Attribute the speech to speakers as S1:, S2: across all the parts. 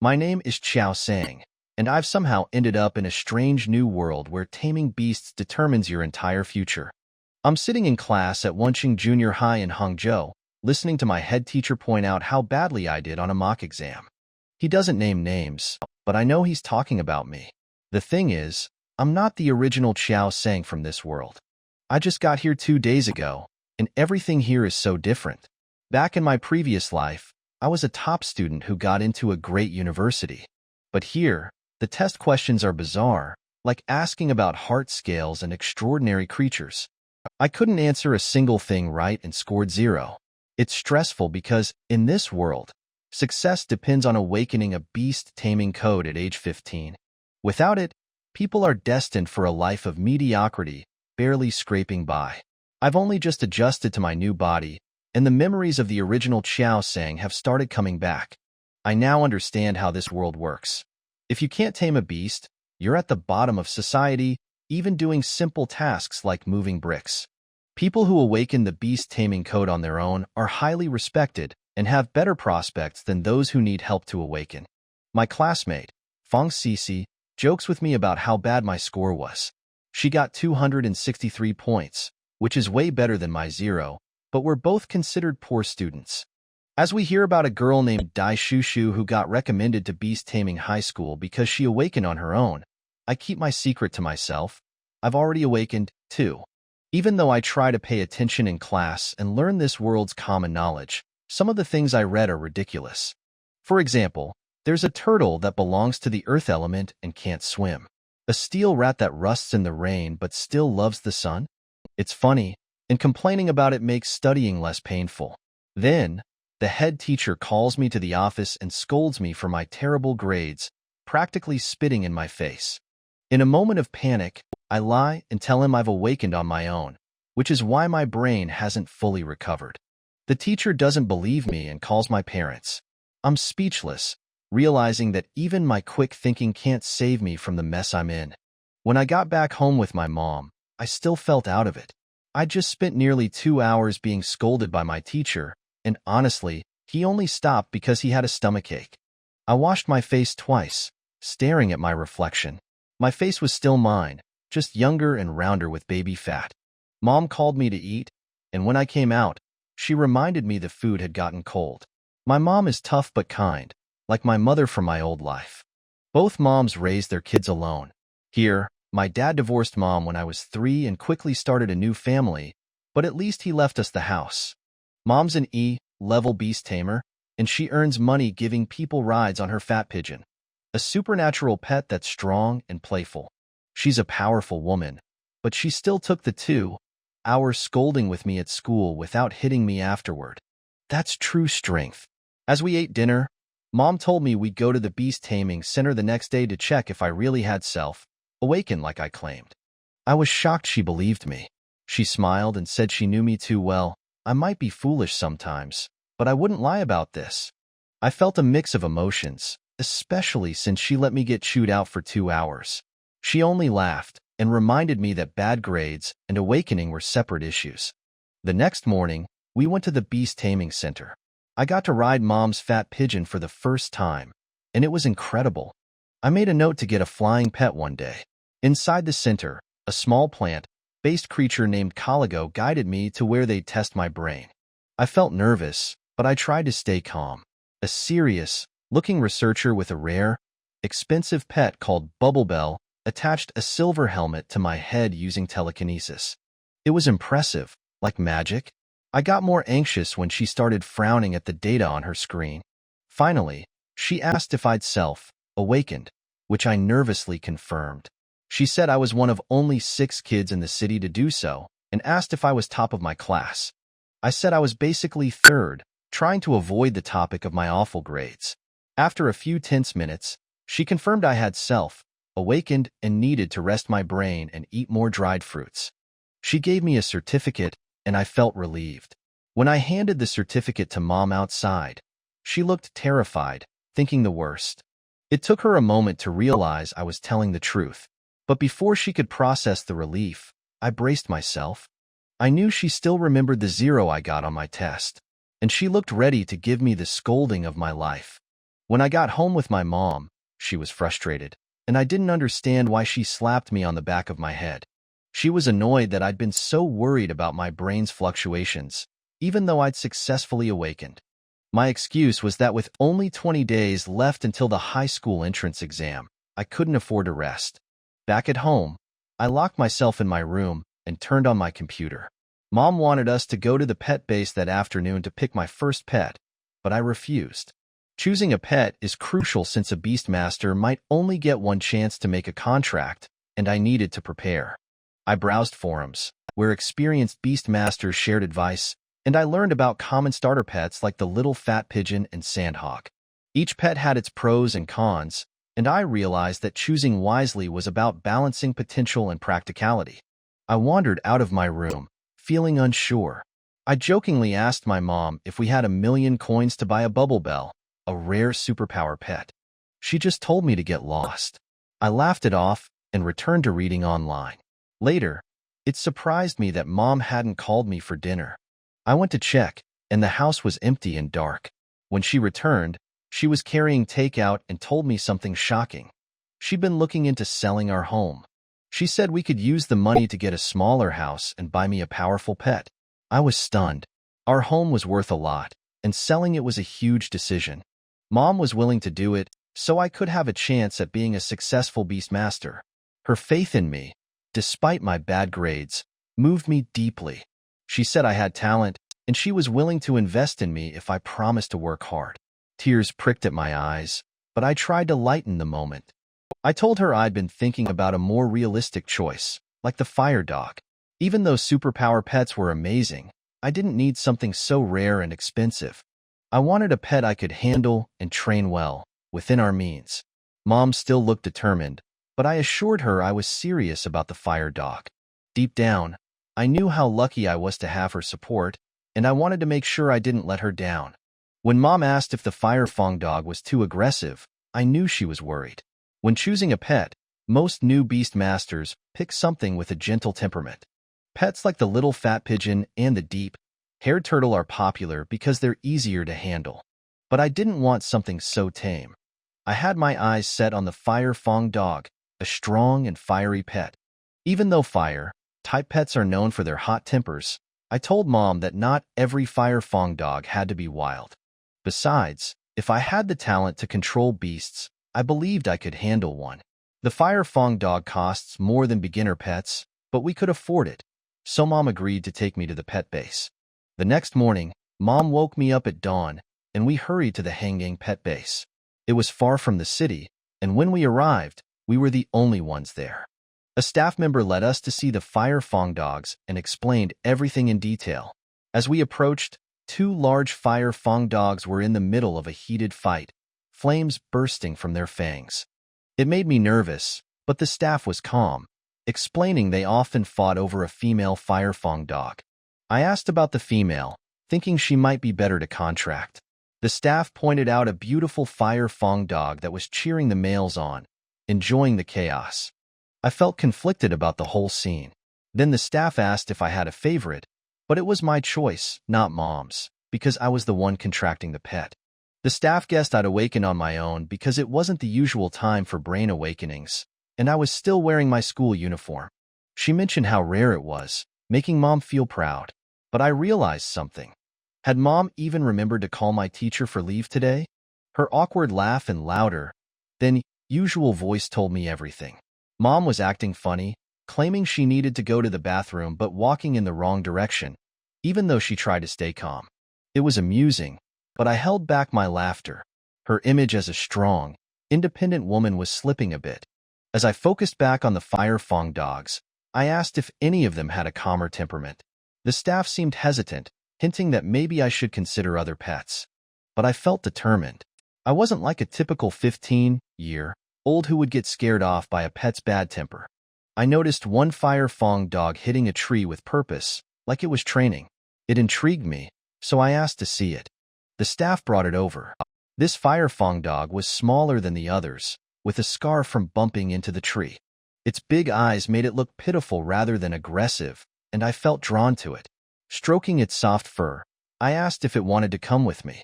S1: My name is Qiao Sang, and I've somehow ended up in a strange new world where taming beasts determines your entire future. I'm sitting in class at Wenqing Junior High in Hangzhou, listening to my head teacher point out how badly I did on a mock exam. He doesn't name names, but I know he's talking about me. The thing is, I'm not the original Qiao Sang from this world. I just got here 2 days ago, and everything here is so different. Back in my previous life, I was a top student who got into a great university. But here, the test questions are bizarre, like asking about heart scales and extraordinary creatures. I couldn't answer a single thing right and scored 0. It's stressful because, in this world, success depends on awakening a beast-taming code at age 15. Without it, people are destined for a life of mediocrity, barely scraping by. I've only just adjusted to my new body, and the memories of the original Qiao Sang have started coming back. I now understand how this world works. If you can't tame a beast, you're at the bottom of society, even doing simple tasks like moving bricks. People who awaken the beast-taming code on their own are highly respected and have better prospects than those who need help to awaken. My classmate, Feng Sisi, jokes with me about how bad my score was. She got 263 points, which is way better than my 0, but we're both considered poor students. As we hear about a girl named Dai Shushu who got recommended to Beast Taming High School because she awakened on her own, I keep my secret to myself. I've already awakened, too. Even though I try to pay attention in class and learn this world's common knowledge, some of the things I read are ridiculous. For example, there's a turtle that belongs to the earth element and can't swim. A steel rat that rusts in the rain but still loves the sun. It's funny, and complaining about it makes studying less painful. Then, the head teacher calls me to the office and scolds me for my terrible grades, practically spitting in my face. In a moment of panic, I lie and tell him I've awakened on my own, which is why my brain hasn't fully recovered. The teacher doesn't believe me and calls my parents. I'm speechless, realizing that even my quick thinking can't save me from the mess I'm in. When I got back home with my mom, I still felt out of it. I'd just spent nearly 2 hours being scolded by my teacher, and honestly, he only stopped because he had a stomachache. I washed my face twice, staring at my reflection. My face was still mine, just younger and rounder with baby fat. Mom called me to eat, and when I came out, she reminded me the food had gotten cold. My mom is tough but kind, like my mother from my old life. Both moms raised their kids alone. Here, my dad divorced mom when I was 3 and quickly started a new family, but at least he left us the house. Mom's an E-level beast tamer, and she earns money giving people rides on her fat pigeon. A supernatural pet that's strong and playful. She's a powerful woman, but she still took the 2-hour scolding with me at school without hitting me afterward. That's true strength. As we ate dinner, Mom told me we'd go to the beast taming center the next day to check if I really had awakened like I claimed. I was shocked she believed me. She smiled and said she knew me too well. I might be foolish sometimes, but I wouldn't lie about this. I felt a mix of emotions, especially since she let me get chewed out for 2 hours. She only laughed and reminded me that bad grades and awakening were separate issues. The next morning, we went to the beast taming center. I got to ride Mom's fat pigeon for the first time, and it was incredible. I made a note to get a flying pet one day. Inside the center, a small plant-based creature named Caligo guided me to where they'd test my brain. I felt nervous, but I tried to stay calm. A serious-looking researcher with a rare, expensive pet called Bubblebell attached a silver helmet to my head using telekinesis. It was impressive, like magic. I got more anxious when she started frowning at the data on her screen. Finally, she asked if I'd awakened, which I nervously confirmed. She said I was one of only 6 kids in the city to do so, and asked if I was top of my class. I said I was basically third, trying to avoid the topic of my awful grades. After a few tense minutes, she confirmed I had awakened and needed to rest my brain and eat more dried fruits. She gave me a certificate, and I felt relieved. When I handed the certificate to Mom outside, she looked terrified, thinking the worst. It took her a moment to realize I was telling the truth, but before she could process the relief, I braced myself. I knew she still remembered the 0 I got on my test, and she looked ready to give me the scolding of my life. When I got home with my mom, she was frustrated, and I didn't understand why she slapped me on the back of my head. She was annoyed that I'd been so worried about my brain's fluctuations, even though I'd successfully awakened. My excuse was that with only 20 days left until the high school entrance exam, I couldn't afford to rest. Back at home, I locked myself in my room and turned on my computer. Mom wanted us to go to the pet base that afternoon to pick my first pet, but I refused. Choosing a pet is crucial since a Beastmaster might only get one chance to make a contract, and I needed to prepare. I browsed forums, where experienced Beastmasters shared advice, and I learned about common starter pets like the little fat pigeon and sandhawk. Each pet had its pros and cons, and I realized that choosing wisely was about balancing potential and practicality. I wandered out of my room, feeling unsure. I jokingly asked my mom if we had 1,000,000 coins to buy a Bubble Bell, a rare superpower pet. She just told me to get lost. I laughed it off and returned to reading online. Later, it surprised me that Mom hadn't called me for dinner. I went to check, and the house was empty and dark. When she returned, she was carrying takeout and told me something shocking. She'd been looking into selling our home. She said we could use the money to get a smaller house and buy me a powerful pet. I was stunned. Our home was worth a lot, and selling it was a huge decision. Mom was willing to do it, so I could have a chance at being a successful Beastmaster. Her faith in me, despite my bad grades, moved me deeply. She said I had talent, and she was willing to invest in me if I promised to work hard. Tears pricked at my eyes, but I tried to lighten the moment. I told her I'd been thinking about a more realistic choice, like the fire dog. Even though superpower pets were amazing, I didn't need something so rare and expensive. I wanted a pet I could handle and train well, within our means. Mom still looked determined, but I assured her I was serious about the fire dog. Deep down, I knew how lucky I was to have her support, and I wanted to make sure I didn't let her down. When Mom asked if the fire fong dog was too aggressive, I knew she was worried. When choosing a pet, most new Beastmasters pick something with a gentle temperament. Pets like the little fat pigeon and the deep-haired turtle are popular because they're easier to handle. But I didn't want something so tame. I had my eyes set on the fire fong dog, a strong and fiery pet. Even though fire-type pets are known for their hot tempers, I told Mom that not every fire fong dog had to be wild. Besides, if I had the talent to control beasts, I believed I could handle one. The fire fong dog costs more than beginner pets, but we could afford it, so Mom agreed to take me to the pet base. The next morning, Mom woke me up at dawn, and we hurried to the Hanggang pet base. It was far from the city, and when we arrived, we were the only ones there. A staff member led us to see the fire fong dogs and explained everything in detail. As we approached, 2 large fire fong dogs were in the middle of a heated fight, flames bursting from their fangs. It made me nervous, but the staff was calm, explaining they often fought over a female fire fong dog. I asked about the female, thinking she might be better to contract. The staff pointed out a beautiful fire fong dog that was cheering the males on, enjoying the chaos. I felt conflicted about the whole scene. Then the staff asked if I had a favorite, but it was my choice, not Mom's, because I was the one contracting the pet. The staff guessed I'd awaken on my own because it wasn't the usual time for brain awakenings, and I was still wearing my school uniform. She mentioned how rare it was, making Mom feel proud. But I realized something. Had Mom even remembered to call my teacher for leave today? Her awkward laugh and louder than usual voice told me everything. Mom was acting funny, claiming she needed to go to the bathroom but walking in the wrong direction, even though she tried to stay calm. It was amusing, but I held back my laughter. Her image as a strong, independent woman was slipping a bit. As I focused back on the fire fong dogs, I asked if any of them had a calmer temperament. The staff seemed hesitant, hinting that maybe I should consider other pets. But I felt determined. I wasn't like a typical 15-year-old who would get scared off by a pet's bad temper. I noticed one fire fong dog hitting a tree with purpose, like it was training. It intrigued me, so I asked to see it. The staff brought it over. This fire fong dog was smaller than the others, with a scar from bumping into the tree. Its big eyes made it look pitiful rather than aggressive, and I felt drawn to it. Stroking its soft fur, I asked if it wanted to come with me.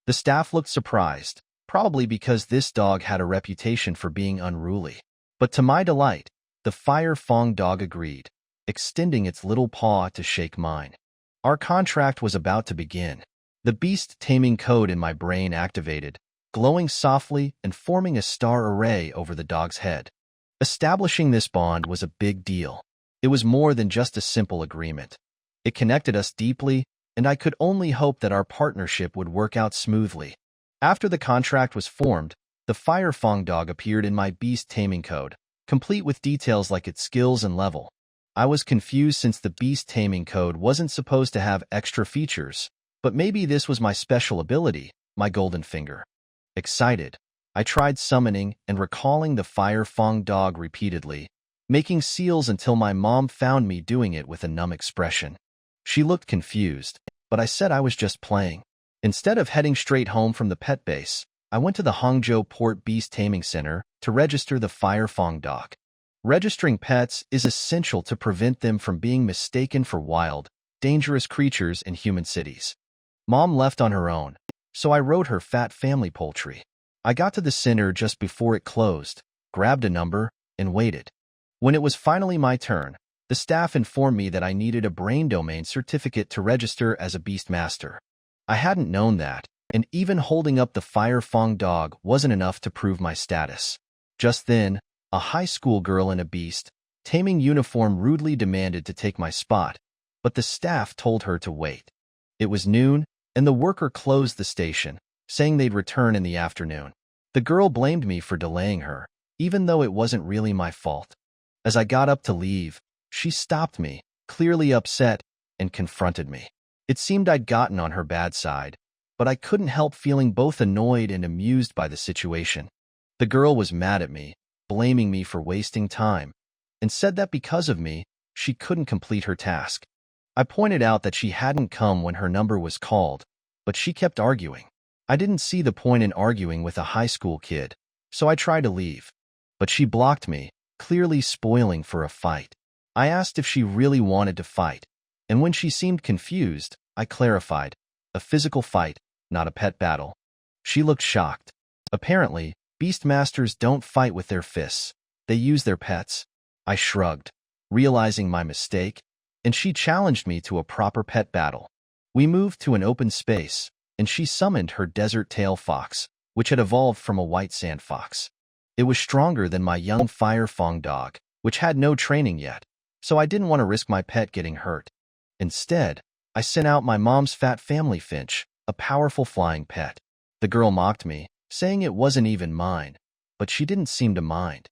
S1: The staff looked surprised, probably because this dog had a reputation for being unruly. But to my delight, the Fire Fong dog agreed, extending its little paw to shake mine. Our contract was about to begin. The beast taming code in my brain activated, glowing softly and forming a star array over the dog's head. Establishing this bond was a big deal. It was more than just a simple agreement. It connected us deeply, and I could only hope that our partnership would work out smoothly. After the contract was formed, the Fire Fong dog appeared in my beast taming code, complete with details like its skills and level. I was confused since the beast taming code wasn't supposed to have extra features, but maybe this was my special ability, my golden finger. Excited, I tried summoning and recalling the Fire Fong dog repeatedly, making seals until my mom found me doing it with a numb expression. She looked confused, but I said I was just playing. Instead of heading straight home from the pet base, I went to the Hangzhou Port Beast Taming Center to register the Fire Fong dog. Registering pets is essential to prevent them from being mistaken for wild, dangerous creatures in human cities. Mom left on her own, so I rode her fat family poultry. I got to the center just before it closed, grabbed a number, and waited. When it was finally my turn, the staff informed me that I needed a brain domain certificate to register as a beast master. I hadn't known that, and even holding up the Fire Fong dog wasn't enough to prove my status. Just then, a high school girl in a beast taming uniform rudely demanded to take my spot, but the staff told her to wait. It was noon, and the worker closed the station, saying they'd return in the afternoon. The girl blamed me for delaying her, even though it wasn't really my fault. As I got up to leave, she stopped me, clearly upset, and confronted me. It seemed I'd gotten on her bad side, but I couldn't help feeling both annoyed and amused by the situation. The girl was mad at me, blaming me for wasting time, and said that because of me, she couldn't complete her task. I pointed out that she hadn't come when her number was called, but she kept arguing. I didn't see the point in arguing with a high school kid, so I tried to leave. But she blocked me, clearly spoiling for a fight. I asked if she really wanted to fight, and when she seemed confused, I clarified, a physical fight, not a pet battle. She looked shocked. Apparently, beastmasters don't fight with their fists. They use their pets. I shrugged, realizing my mistake, and she challenged me to a proper pet battle. We moved to an open space, and she summoned her desert tail fox, which had evolved from a white sand fox. It was stronger than my young Fire Fong dog, which had no training yet, so I didn't want to risk my pet getting hurt. Instead, I sent out my mom's fat family finch, a powerful flying pet. The girl mocked me, saying it wasn't even mine, but she didn't seem to mind.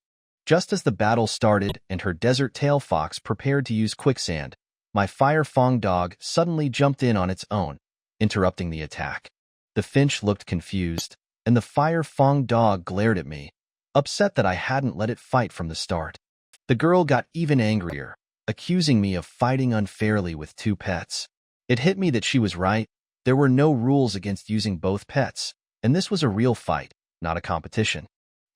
S1: Just as the battle started and her desert tail fox prepared to use quicksand, my Fire Fong dog suddenly jumped in on its own, interrupting the attack. The finch looked confused, and the Fire Fong dog glared at me, upset that I hadn't let it fight from the start. The girl got even angrier, accusing me of fighting unfairly with two pets. It hit me that she was right. There were no rules against using both pets, and this was a real fight, not a competition.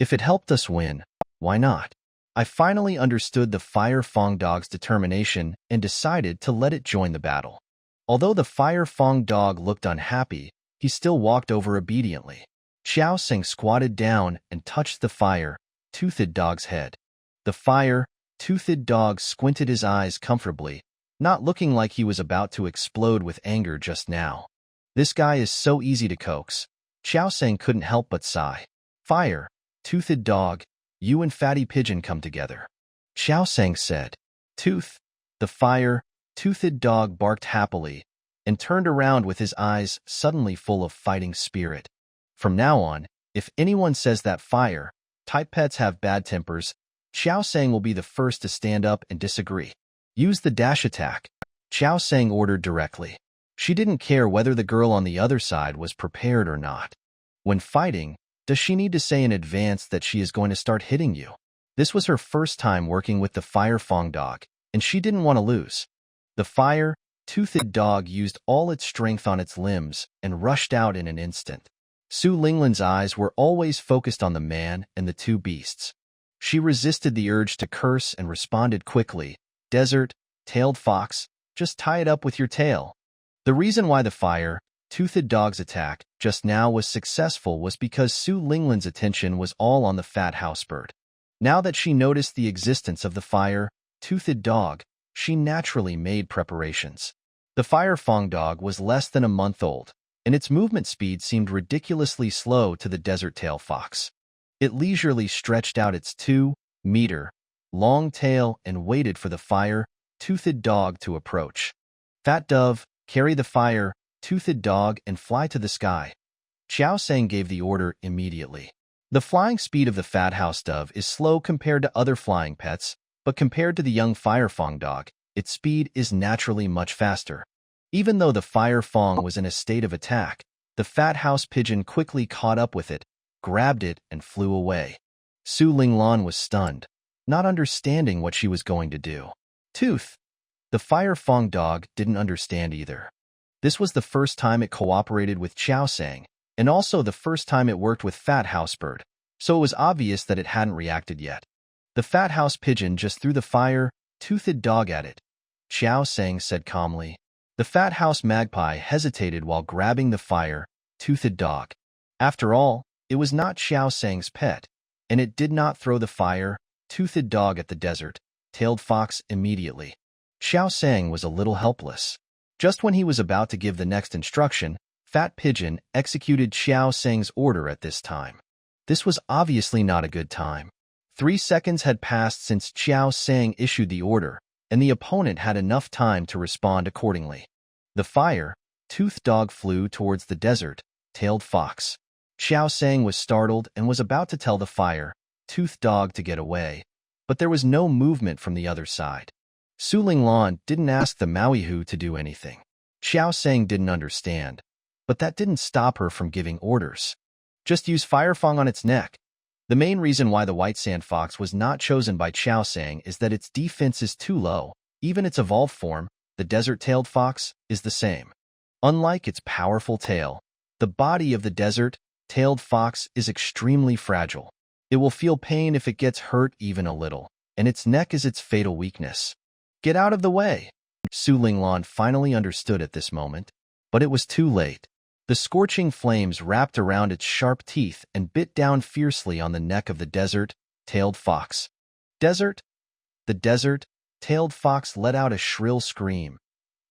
S1: If it helped us win, why not? I finally understood the Fire Fong dog's determination and decided to let it join the battle. Although the Fire Fong dog looked unhappy, he still walked over obediently. Xiao Seng squatted down and touched the fire-toothed dog's head. The fire-toothed dog squinted his eyes comfortably, not looking like he was about to explode with anger just now. This guy is so easy to coax. Xiao Seng couldn't help but sigh. Fire-toothed dog, you and Fatty Pigeon come together. Xiao Seng said. Tooth. The fire-toothed dog barked happily and turned around with his eyes suddenly full of fighting spirit. From now on, if anyone says that fire-type pets have bad tempers, Xiao Seng will be the first to stand up and disagree. Use the dash attack, Xiao Seng ordered directly. She didn't care whether the girl on the other side was prepared or not. When fighting, does she need to say in advance that she is going to start hitting you? This was her first time working with the Fire Fong dog, and she didn't want to lose. The fire-toothed dog used all its strength on its limbs and rushed out in an instant. Su Linglan's eyes were always focused on the man and the two beasts. She resisted the urge to curse and responded quickly, Desert-tailed fox, just tie it up with your tail. The reason why the fire Toothed Dog's attack just now was successful was because Su Linglan's attention was all on the fat housebird. Now that she noticed the existence of the fire, Toothed Dog, she naturally made preparations. The fire Fong dog was less than a month old, and its movement speed seemed ridiculously slow to the desert-tail fox. It leisurely stretched out its 2-meter long tail and waited for the fire Toothed Dog to approach. Fat Dove, carry the fire Toothed Dog and fly to the sky. Xiao Sang gave the order immediately. The flying speed of the fat house dove is slow compared to other flying pets, but compared to the young fire Fong dog, its speed is naturally much faster. Even though the fire Fong was in a state of attack, the fat house pigeon quickly caught up with it, grabbed it, and flew away. Su Linglan was stunned, not understanding what she was going to do. Tooth. The fire Fong dog didn't understand either. This was the first time it cooperated with Xiao Sang, and also the first time it worked with Fat Housebird, so it was obvious that it hadn't reacted yet. The fat house pigeon just threw the fire Toothed Dog at it. Xiao Sang said calmly. The fat house magpie hesitated while grabbing the fire Toothed Dog. After all, it was not Xiao Sang's pet, and it did not throw the fire Toothed Dog at the desert-tailed fox immediately. Xiao Sang was a little helpless. Just when he was about to give the next instruction, Fat Pigeon executed Xiao Sang's order at this time. This was obviously not a good time. 3 seconds had passed since Xiao Sang issued the order, and the opponent had enough time to respond accordingly. The fire Toothed Dog flew towards the desert-tailed fox. Xiao Sang was startled and was about to tell the fire Toothed Dog to get away, but there was no movement from the other side. Su Linglan didn't ask the Maoihu to do anything. Xiao Sang didn't understand, but that didn't stop her from giving orders. Just use Fire Fong on its neck. The main reason why the white sand fox was not chosen by Xiao Sang is that its defense is too low. Even its evolved form, the desert-tailed fox, is the same. Unlike its powerful tail, the body of the desert-tailed fox is extremely fragile. It will feel pain if it gets hurt even a little, and its neck is its fatal weakness. Get out of the way! Su Linglan finally understood at this moment, but it was too late. The scorching flames wrapped around its sharp teeth and bit down fiercely on the neck of the desert-tailed fox. Desert? The desert-tailed fox let out a shrill scream.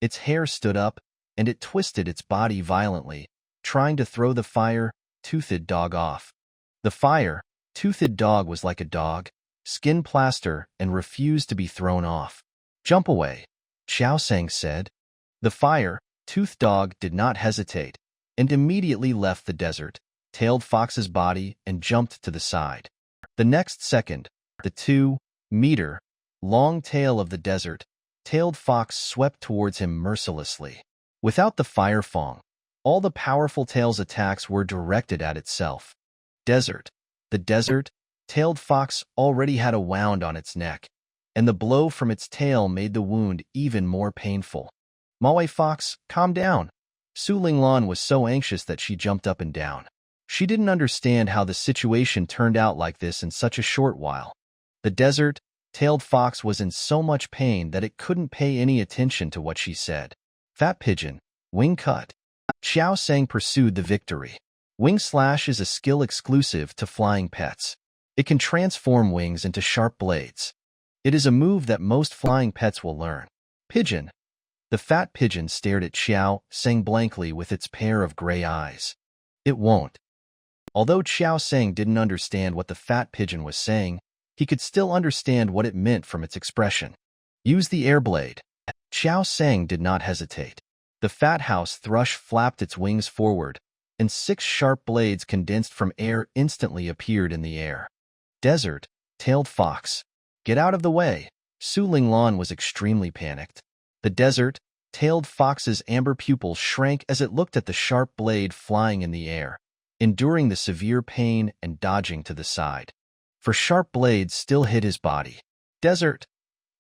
S1: Its hair stood up, and it twisted its body violently, trying to throw the fire Toothed Dog off. The fire Toothed Dog was like a dog, skin plaster, and refused to be thrown off. Jump away, Xiao Sang said. The fire Toothed Dog did not hesitate, and immediately left the desert-tailed fox's body and jumped to the side. The next second, the 2-meter long tail of the desert-tailed fox swept towards him mercilessly. Without the fire Fong, all the powerful tail's attacks were directed at itself. The desert-tailed fox already had a wound on its neck, and the blow from its tail made the wound even more painful. Maui Fox, calm down. Su Linglan was so anxious that she jumped up and down. She didn't understand how the situation turned out like this in such a short while. The desert-tailed fox was in so much pain that it couldn't pay any attention to what she said. Fat Pigeon, Wing Cut. Xiao Sang pursued the victory. Wing Slash is a skill exclusive to flying pets. It can transform wings into sharp blades. It is a move that most flying pets will learn. Pigeon. The fat pigeon stared at Xiao Sang blankly with its pair of gray eyes. It won't. Although Xiao Sang didn't understand what the fat pigeon was saying, he could still understand what it meant from its expression. Use the air blade. Xiao Sang did not hesitate. The fat house thrush flapped its wings forward, and 6 sharp blades condensed from air instantly appeared in the air. Desert-tailed fox. Get out of the way. Su Linglan was extremely panicked. The desert-tailed fox's amber pupils shrank as it looked at the sharp blade flying in the air, enduring the severe pain and dodging to the side. For sharp blades still hit his body. The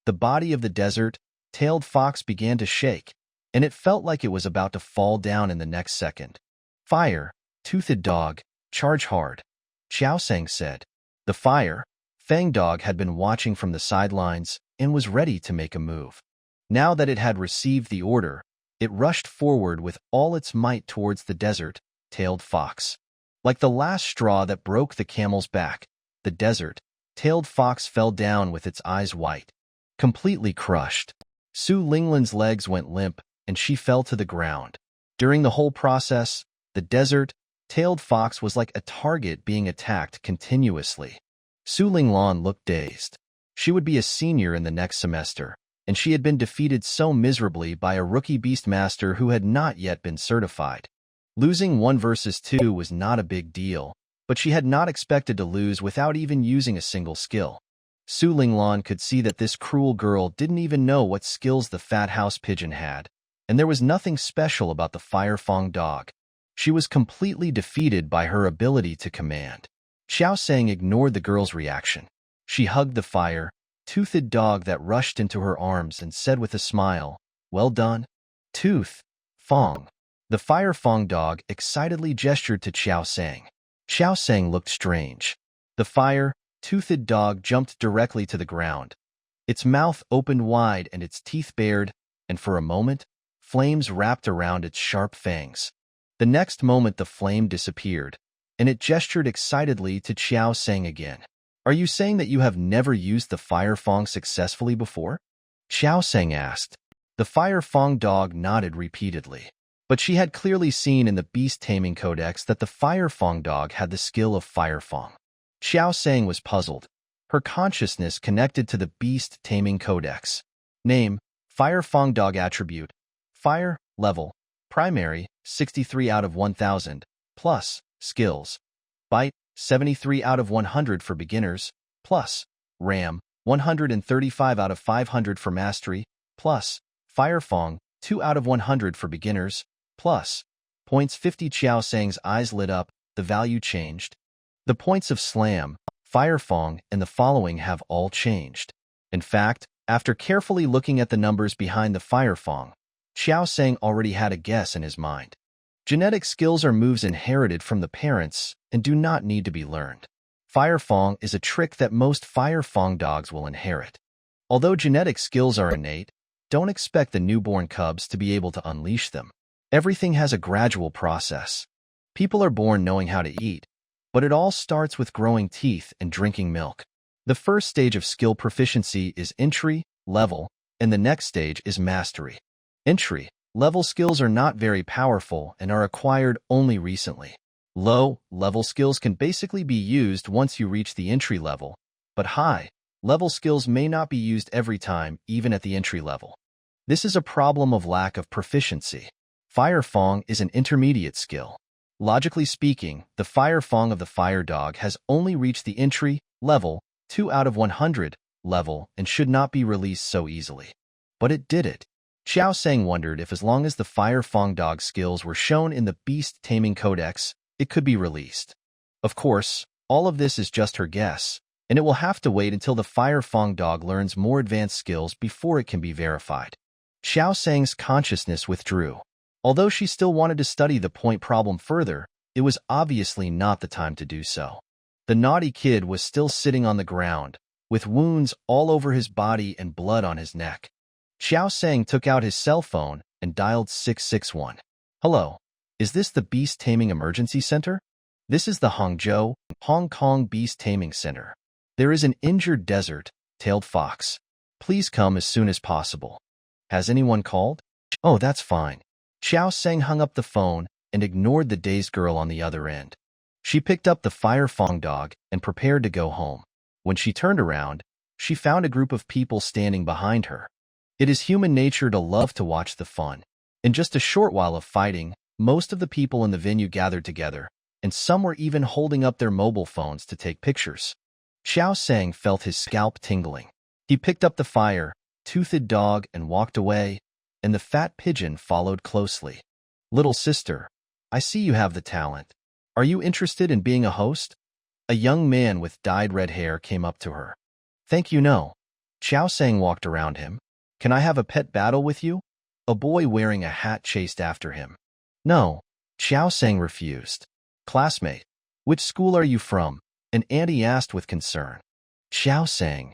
S1: body of the desert-tailed fox began to shake, and it felt like it was about to fall down in the next second. Fire, Toothed Dog, charge hard, Xiao Sang said. The fire Fang Dog had been watching from the sidelines and was ready to make a move. Now that it had received the order, It rushed forward with all its might towards the desert-tailed fox. Like the last straw that broke the camel's back, the desert-tailed fox fell down with its eyes white, completely crushed. Su Linglan's legs went limp, and she fell to the ground. During the whole process, the desert-tailed fox was like a target being attacked continuously. Su Linglan looked dazed. She would be a senior in the next semester, and she had been defeated so miserably by a rookie beastmaster who had not yet been certified. Losing 1 versus 2 was not a big deal, but she had not expected to lose without even using a single skill. Su Linglan could see that this cruel girl didn't even know what skills the fat house pigeon had, and there was nothing special about the Fire Fong dog. She was completely defeated by her ability to command. Xiao Sang ignored the girl's reaction. She hugged the fire-toothed dog that rushed into her arms and said with a smile, "Well done, Tooth Fong." The Fire Fong dog excitedly gestured to Xiao Sang. Xiao Sang looked strange. The fire-toothed dog jumped directly to the ground. Its mouth opened wide and its teeth bared, and for a moment, flames wrapped around its sharp fangs. The next moment the flame disappeared, and it gestured excitedly to Xiao Sang again. "Are you saying that you have never used the Fire Fong successfully before?" Xiao Sang asked. The Fire Fong dog nodded repeatedly. But she had clearly seen in the Beast Taming Codex that the Fire Fong dog had the skill of Fire Fong. Xiao Sang was puzzled. Her consciousness connected to the Beast Taming Codex. Name, Fire Fong dog attribute. Fire, level, primary, 63 out of 1000, plus, skills. Bite, 73 out of 100 for beginners, plus, RAM, 135 out of 500 for mastery, plus, Fire Fong, 2 out of 100 for beginners, plus, points 50. Xiao Sang's eyes lit up, the value changed. The points of Slam, Fire Fong, and the following have all changed. In fact, after carefully looking at the numbers behind the Fire Fong, Xiao Sang already had a guess in his mind. Genetic skills are moves inherited from the parents and do not need to be learned. Fire Fong is a trick that most Fire Fong dogs will inherit. Although genetic skills are innate, don't expect the newborn cubs to be able to unleash them. Everything has a gradual process. People are born knowing how to eat, but it all starts with growing teeth and drinking milk. The first stage of skill proficiency is entry level, and the next stage is mastery. Entry level skills are not very powerful and are acquired only recently. Low-level skills can basically be used once you reach the entry level, but high-level skills may not be used every time, even at the entry level. This is a problem of lack of proficiency. Fire Fong is an intermediate skill. Logically speaking, the Fire Fong of the Fire Dog has only reached the entry level, 2 out of 100 level, and should not be released so easily. But it did it. Xiao Sang wondered if as long as the Fire Fong Dog skills were shown in the Beast Taming Codex, it could be released. Of course, all of this is just her guess, and it will have to wait until the Fire Fong Dog learns more advanced skills before it can be verified. Xiao Sang's consciousness withdrew. Although she still wanted to study the point problem further, it was obviously not the time to do so. The naughty kid was still sitting on the ground, with wounds all over his body and blood on his neck. Xiao Sang took out his cell phone and dialed 661. "Hello, is this the Beast Taming Emergency Center? This is the Hangzhou, Hong Kong Beast Taming Center. There is an injured desert-tailed fox. Please come as soon as possible. Has anyone called?" "Oh, that's fine." Xiao Sang hung up the phone and ignored the dazed girl on the other end. She picked up the Fire Fong dog and prepared to go home. When she turned around, she found a group of people standing behind her. It is human nature to love to watch the fun. In just a short while of fighting, most of the people in the venue gathered together, and some were even holding up their mobile phones to take pictures. Xiao Sang felt his scalp tingling. He picked up the fire-toothed dog and walked away, and the fat pigeon followed closely. "Little sister, I see you have the talent. Are you interested in being a host?" A young man with dyed red hair came up to her. "Thank you, no." Xiao Sang walked around him. "Can I have a pet battle with you?" A boy wearing a hat chased after him. "No." Xiao Sang refused. "Classmate, which school are you from?" an auntie asked with concern. Xiao Sang.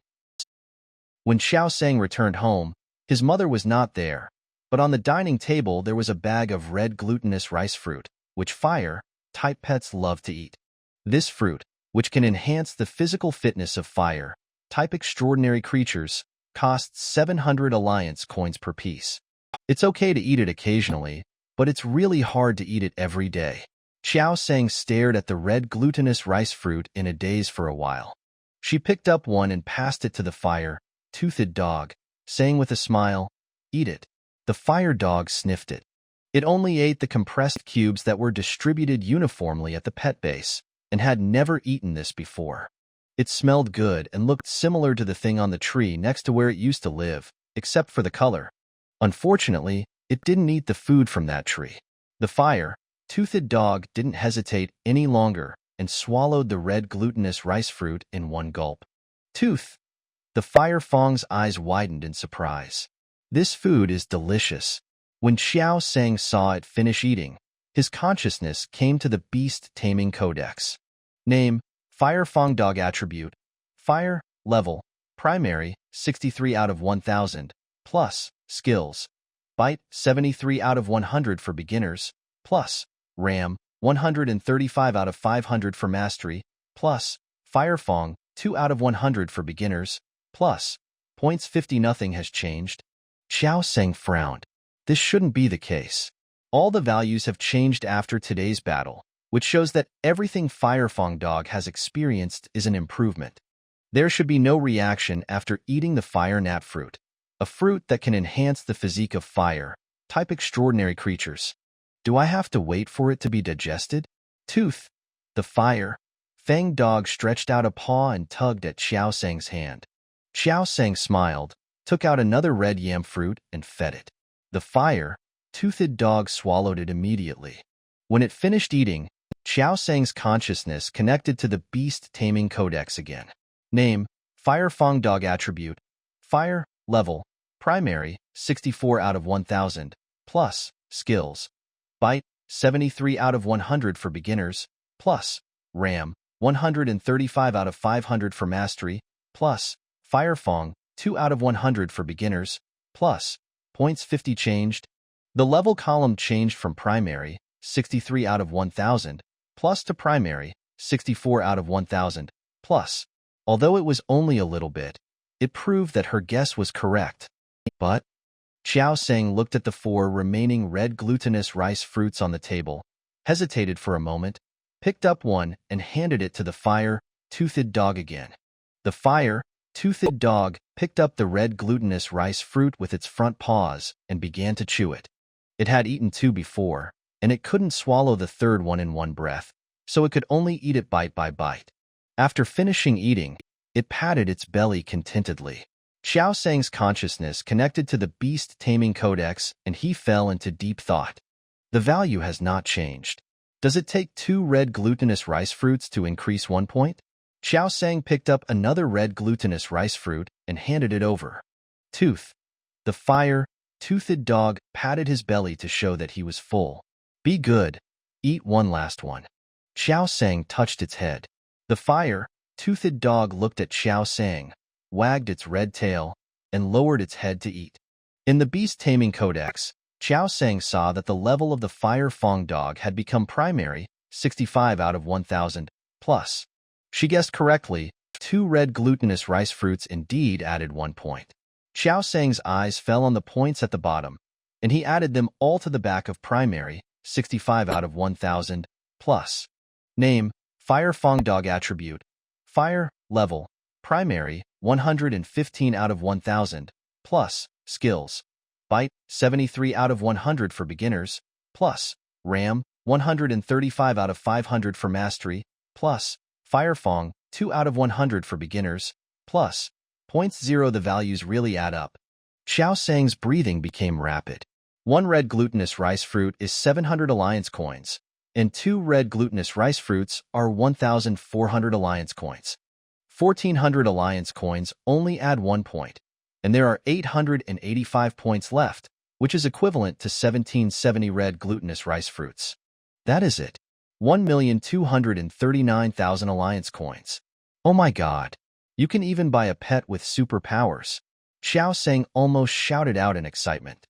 S1: When Xiao Sang returned home, his mother was not there, But on the dining table there was a bag of red glutinous rice fruit, which fire-type pets love to eat. This fruit, which can enhance the physical fitness of fire-type extraordinary creatures, costs 700 alliance coins per piece. It's okay to eat it occasionally, but it's really hard to eat it every day. Xiao Sang stared at the red glutinous rice fruit in a daze for a while. She picked up one and passed it to the fire-toothed dog, saying with a smile, "Eat it." The fire dog sniffed it. It only ate the compressed cubes that were distributed uniformly at the pet base, and had never eaten this before. It smelled good and looked similar to the thing on the tree next to where it used to live, except for the color. Unfortunately, it didn't eat the food from that tree. The fire-toothed dog didn't hesitate any longer and swallowed the red glutinous rice fruit in one gulp. Tooth! The fire fong's eyes widened in surprise. This food is delicious. When Xiao Sang saw it finish eating, his consciousness came to the Beast Taming Codex. Name, Fire Fong Dog Attribute, Fire, Level, Primary, 63 out of 1000, plus, Skills, Bite, 73 out of 100 for beginners, plus, RAM, 135 out of 500 for mastery, plus, Fire Fong, 2 out of 100 for beginners, plus, points 50. Nothing has changed. Xiao Sang frowned. This shouldn't be the case. All the values have changed after today's battle, which shows that everything Fire Fong Dog has experienced is an improvement. There should be no reaction after eating the fire nap fruit, a fruit that can enhance the physique of fire-type extraordinary creatures. Do I have to wait for it to be digested? Tooth! The fire-fang dog stretched out a paw and tugged at Xiao Sang's hand. Xiao Sang smiled, took out another red yam fruit, and fed it. The fire-toothed dog swallowed it immediately. When it finished eating, Xiao Sang's consciousness connected to the Beast Taming Codex again. Name, Fire Fong Dog Attribute, Fire, Level, Primary, 64 out of 1000, plus, Skills, Bite, 73 out of 100 for beginners, plus, RAM, 135 out of 500 for mastery, plus, Fire Fong, 2 out of 100 for beginners, plus, points 50 changed. The level column changed from primary, 63 out of 1000, plus to primary, 64 out of 1000, plus. Although it was only a little bit, it proved that her guess was correct. But Xiao Sang looked at the 4 remaining red glutinous rice fruits on the table, hesitated for a moment, picked up one and handed it to the fire-toothed dog again. The fire-toothed dog picked up the red glutinous rice fruit with its front paws and began to chew it. It had eaten 2 before, and it couldn't swallow the third one in one breath, so it could only eat it bite by bite. After finishing eating, it patted its belly contentedly. Xiao Sang's consciousness connected to the Beast Taming Codex, and he fell into deep thought. The value has not changed. Does it take 2 red glutinous rice fruits to increase 1 point? Xiao Sang picked up another red glutinous rice fruit and handed it over. Tooth! The fire-toothed dog patted his belly to show that he was full. Be good. Eat one last one. Xiao Sang touched its head. The fire-toothed dog looked at Xiao Sang, wagged its red tail, and lowered its head to eat. In the Beast Taming Codex, Xiao Sang saw that the level of the Fire Fong dog had become primary, 65 out of 1000, plus. She guessed correctly, 2 red glutinous rice fruits indeed added 1 point. Xiao Sang's eyes fell on the points at the bottom, and he added them all to the back of primary, 65 out of 1000, plus. Name, Fire Fong Dog Attribute, Fire, Level, Primary, 115 out of 1000, plus, Skills, Bite, 73 out of 100 for beginners, plus, RAM, 135 out of 500 for mastery, plus, Fire Fong, 2 out of 100 for beginners, plus, points 0. The values really add up. Xiao Sang's breathing became rapid. 1 red glutinous rice fruit is 700 alliance coins, and 2 red glutinous rice fruits are 1,400 alliance coins. 1,400 alliance coins only add 1 point, and there are 885 points left, which is equivalent to 1,770 red glutinous rice fruits. That is it. 1,239,000 alliance coins. Oh my god. You can even buy a pet with superpowers. Xiao Sang almost shouted out in excitement.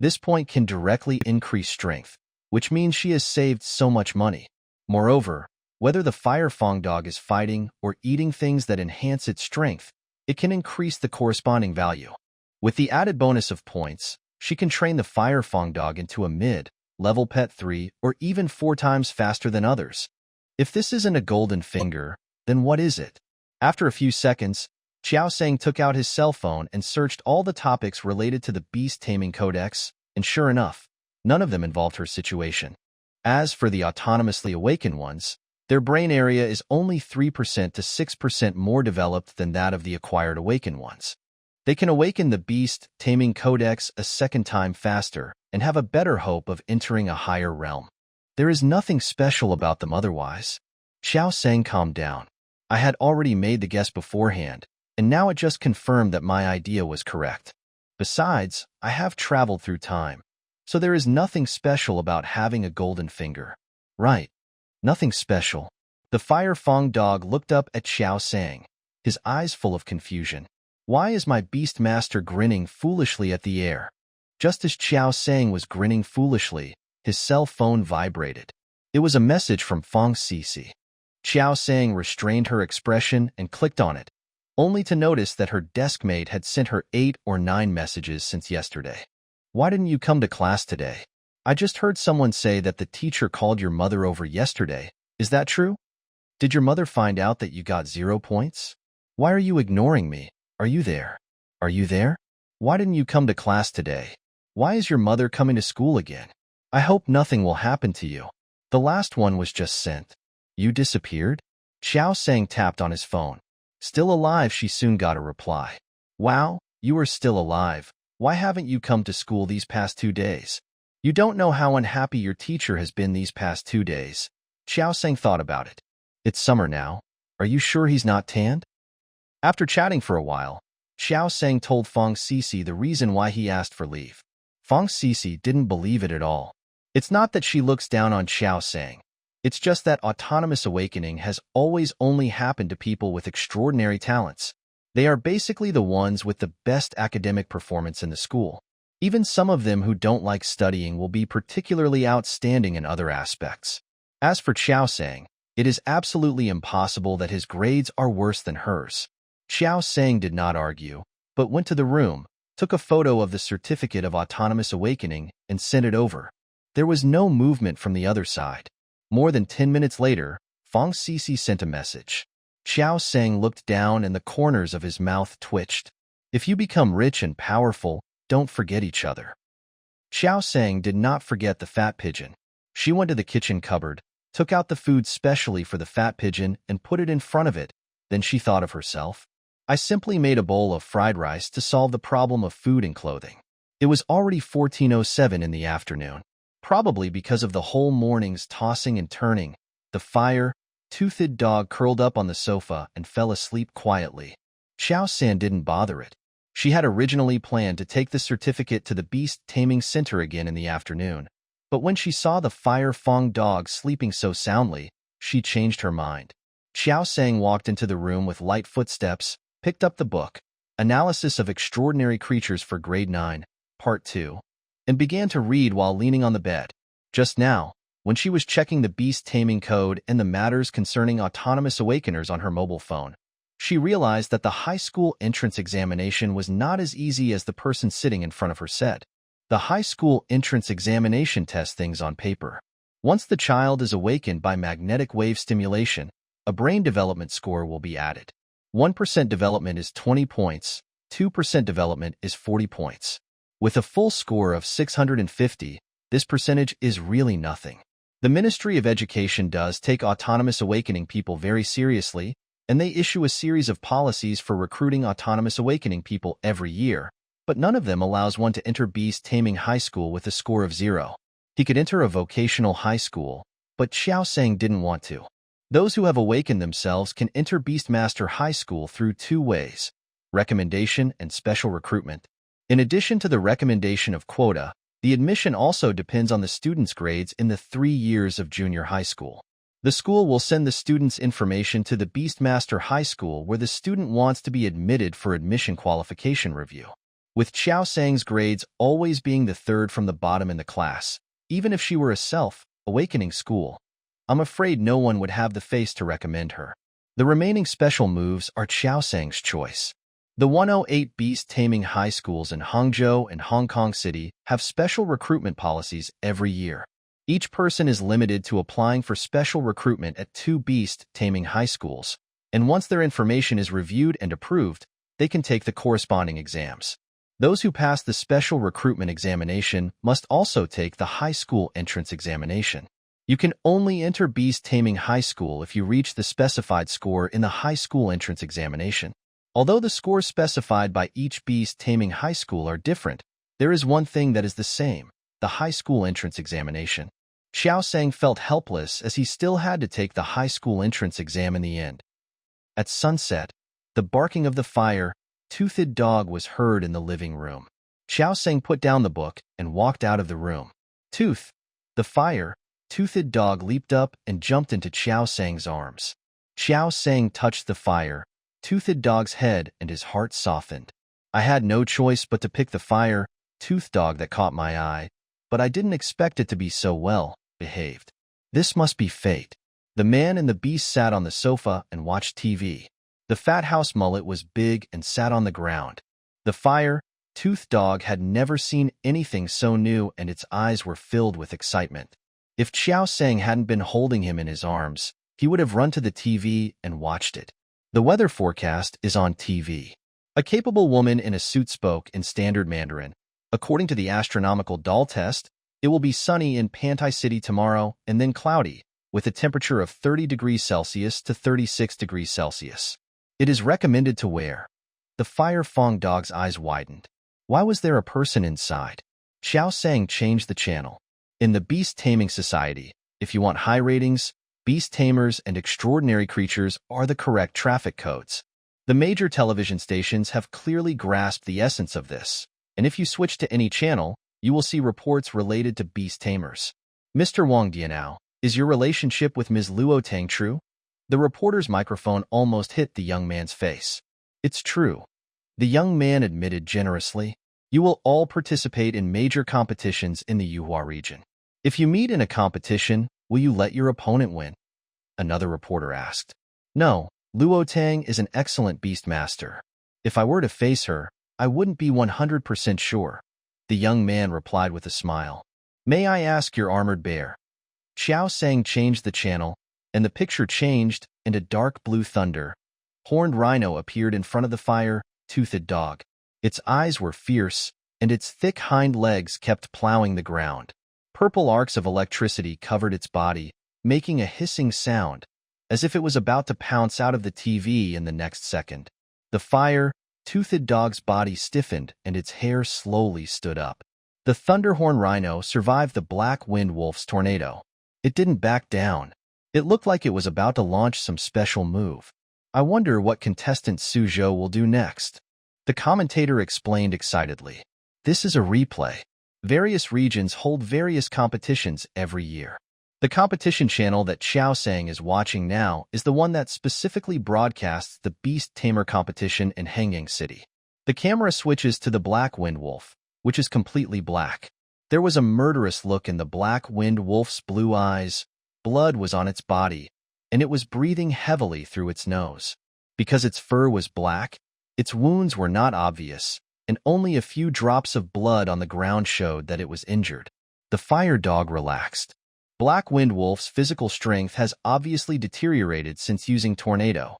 S1: This point can directly increase strength, which means she has saved so much money. Moreover, whether the Fire Fong dog is fighting or eating things that enhance its strength, it can increase the corresponding value. With the added bonus of points, she can train the Fire Fong dog into a mid-level pet 3 or even 4 times faster than others. If this isn't a golden finger, then what is it? After a few seconds, Xiao Sang took out his cell phone and searched all the topics related to the Beast Taming Codex, and sure enough, none of them involved her situation. As for the autonomously awakened ones, their brain area is only 3% to 6% more developed than that of the acquired awakened ones. They can awaken the Beast Taming Codex a second time faster and have a better hope of entering a higher realm. There is nothing special about them otherwise. Xiao Sang calmed down. I had already made the guess beforehand, and now it just confirmed that my idea was correct. Besides, I have traveled through time, so there is nothing special about having a golden finger. Right. Nothing special. The Fire Fong dog looked up at Xiao Sang, his eyes full of confusion. Why is my beast master grinning foolishly at the air? Just as Xiao Sang was grinning foolishly, his cell phone vibrated. It was a message from Fong Sisi. Xiao Sang restrained her expression and clicked on it, only to notice that her deskmate had sent her 8 or 9 messages since yesterday. Why didn't you come to class today? I just heard someone say that the teacher called your mother over yesterday. Is that true? Did your mother find out that you got 0 points? Why are you ignoring me? Are you there? Are you there? Why didn't you come to class today? Why is your mother coming to school again? I hope nothing will happen to you. The last one was just sent. You disappeared? Xiao Sang tapped on his phone. Still alive, she soon got a reply. Wow, you are still alive. Why haven't you come to school these past 2 days? You don't know how unhappy your teacher has been these past 2 days. Xiao Sang thought about it. It's summer now. Are you sure he's not tanned? After chatting for a while, Xiao Sang told Fong Sisi the reason why he asked for leave. Fong Sisi didn't believe it at all. It's not that she looks down on Xiao Sang. It's just that autonomous awakening has always only happened to people with extraordinary talents. They are basically the ones with the best academic performance in the school. Even some of them who don't like studying will be particularly outstanding in other aspects. As for Xiao Sang, it is absolutely impossible that his grades are worse than hers. Xiao Sang did not argue, but went to the room, took a photo of the certificate of autonomous awakening, and sent it over. There was no movement from the other side. More than 10 minutes later, Fong Sisi sent a message. Xiao Sang looked down and the corners of his mouth twitched. If you become rich and powerful, don't forget each other. Xiao Sang did not forget the fat pigeon. She went to the kitchen cupboard, took out the food specially for the fat pigeon and put it in front of it. Then she thought of herself. I simply made a bowl of fried rice to solve the problem of food and clothing. It was already 14:07 in the afternoon. Probably because of the whole morning's tossing and turning, the fire-toothed dog curled up on the sofa and fell asleep quietly. Xiao Sang didn't bother it. She had originally planned to take the certificate to the Beast Taming Center again in the afternoon, but when she saw the Fire Fong dog sleeping so soundly, she changed her mind. Xiao Sang walked into the room with light footsteps, picked up the book, Analysis of Extraordinary Creatures for Grade 9, Part 2, and began to read while leaning on the bed. Just now, when she was checking the Beast Taming Code and the matters concerning autonomous awakeners on her mobile phone, she realized that the high school entrance examination was not as easy as the person sitting in front of her said. The high school entrance examination tests things on paper. Once the child is awakened by magnetic wave stimulation, a brain development score will be added. 1% development is 20 points, 2% development is 40 points. With a full score of 650, this percentage is really nothing. The Ministry of Education does take autonomous awakening people very seriously, and they issue a series of policies for recruiting autonomous awakening people every year, but none of them allows one to enter Beast Taming High School with a score of 0. He could enter a vocational high school, but Xiao Sang didn't want to. Those who have awakened themselves can enter Beastmaster High School through 2 ways, recommendation and special recruitment. In addition to the recommendation of quota, the admission also depends on the student's grades in the 3 years of junior high school. The school will send the student's information to the Beastmaster High School where the student wants to be admitted for admission qualification review. With Xiao Sang's grades always being the third from the bottom in the class, even if she were a self-awakening school, I'm afraid no one would have the face to recommend her. The remaining special moves are Xiao Sang's choice. The 108 Beast Taming High Schools in Hangzhou and Hong Kong City have special recruitment policies every year. Each person is limited to applying for special recruitment at 2 Beast Taming High Schools, and once their information is reviewed and approved, they can take the corresponding exams. Those who pass the special recruitment examination must also take the high school entrance examination. You can only enter Beast Taming High School if you reach the specified score in the high school entrance examination. Although the scores specified by each Beast Taming High School are different, there is one thing that is the same: the high school entrance examination. Xiao Sang felt helpless as he still had to take the high school entrance exam in the end. At sunset, the barking of the fire-toothed dog was heard in the living room. Xiao Sang put down the book and walked out of the room. Tooth, the fire-toothed dog leaped up and jumped into Xiao Sang's arms. Xiao Sang touched the fire-toothed dog's head and his heart softened. I had no choice but to pick the fire-toothed dog that caught my eye, but I didn't expect it to be so well behaved. This must be fate. The man and the beast sat on the sofa and watched TV. The fat house mullet was big and sat on the ground. The fire-toothed dog had never seen anything so new, and its eyes were filled with excitement. If Xiao Sang hadn't been holding him in his arms, he would have run to the TV and watched it. The weather forecast is on TV. A capable woman in a suit spoke in standard Mandarin. According to the astronomical doll test, it will be sunny in Pantai City tomorrow and then cloudy, with a temperature of 30 degrees Celsius to 36 degrees Celsius. It is recommended to wear. The Fire Fong dog's eyes widened. Why was there a person inside? Xiao Sang changed the channel. In the Beast Taming Society, if you want high ratings, beast tamers and extraordinary creatures are the correct traffic codes. The major television stations have clearly grasped the essence of this, and if you switch to any channel, you will see reports related to beast tamers. Mr. Wang Dianao, is your relationship with Ms. Luo Tang true? The reporter's microphone almost hit the young man's face. It's true. The young man admitted generously. You will all participate in major competitions in the Yuhua region. If you meet in a competition, will you let your opponent win? Another reporter asked. No, Luo Tang is an excellent beast master. If I were to face her, I wouldn't be 100% sure. The young man replied with a smile. May I ask your armored bear? Xiao Sang changed the channel, and the picture changed, and a dark blue horned rhino appeared in front of the fire-toothed dog. Its eyes were fierce, and its thick hind legs kept plowing the ground. Purple arcs of electricity covered its body, making a hissing sound, as if it was about to pounce out of the TV in the next second. The fire-toothed dog's body stiffened, and its hair slowly stood up. The Thunderhorn Rhino survived the Black Wind Wolf's tornado. It didn't back down. It looked like it was about to launch some special move. I wonder what contestant Suzhou will do next. The commentator explained excitedly. This is a replay. Various regions hold various competitions every year. The competition channel that Xiao Sang is watching now is the one that specifically broadcasts the Beast Tamer competition in Hengyang City. The camera switches to the Black Wind Wolf, which is completely black. There was a murderous look in the Black Wind Wolf's blue eyes. Blood was on its body, and it was breathing heavily through its nose. Because its fur was black, its wounds were not obvious, and only a few drops of blood on the ground showed that it was injured. The fire dog relaxed. Black Wind Wolf's physical strength has obviously deteriorated since using Tornado.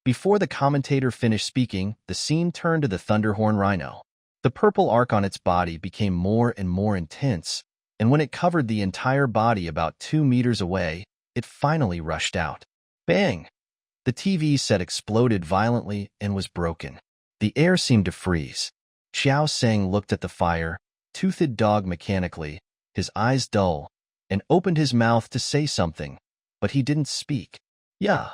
S1: Before the commentator finished speaking, the scene turned to the Thunderhorn Rhino. The purple arc on its body became more and more intense, and when it covered the entire body about 2 meters away, it finally rushed out. Bang! The TV set exploded violently and was broken. The air seemed to freeze. Xiao Sang looked at the fire-toothed dog mechanically, his eyes dull, and opened his mouth to say something, but he didn't speak. Yeah.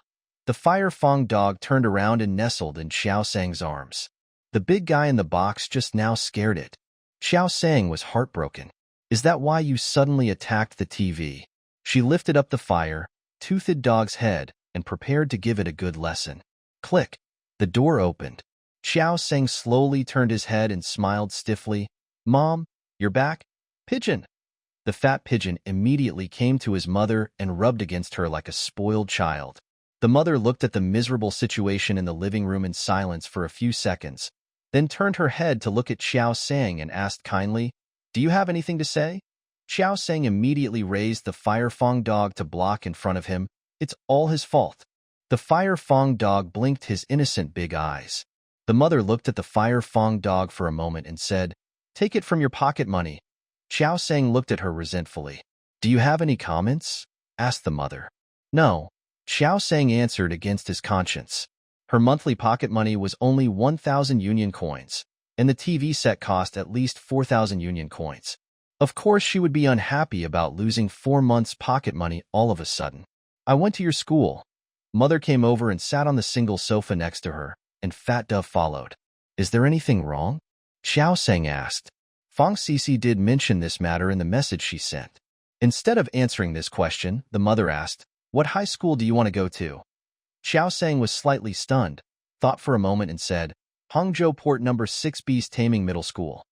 S1: The Fire Fong dog turned around and nestled in Xiao Sang's arms. The big guy in the box just now scared it. Xiao Sang was heartbroken. Is that why you suddenly attacked the TV? She lifted up the fire-toothed dog's head and prepared to give it a good lesson. Click. The door opened. Xiao Sang slowly turned his head and smiled stiffly. Mom, you're back? Pigeon! The fat pigeon immediately came to his mother and rubbed against her like a spoiled child. The mother looked at the miserable situation in the living room in silence for a few seconds, then turned her head to look at Xiao Sang and asked kindly, Do you have anything to say? Xiao Sang immediately raised the Fire Fong dog to block in front of him. It's all his fault. The Fire Fong dog blinked his innocent big eyes. The mother looked at the Fire Fong dog for a moment and said, Take it from your pocket money. Xiao Sang looked at her resentfully. Do you have any comments? Asked the mother. No. Xiao Sang answered against his conscience. Her monthly pocket money was only 1,000 union coins, and the TV set cost at least 4,000 union coins. Of course, she would be unhappy about losing 4 months' pocket money all of a sudden. I went to your school. Mother came over and sat on the single sofa next to her, and Fat Dove followed. Is there anything wrong? Xiao Sang asked. Fong Sisi did mention this matter in the message she sent. Instead of answering this question, the mother asked, What high school do you want to go to? Xiao Sang was slightly stunned, thought for a moment and said, Hangzhou Port No. 6 Beast Taming Middle School.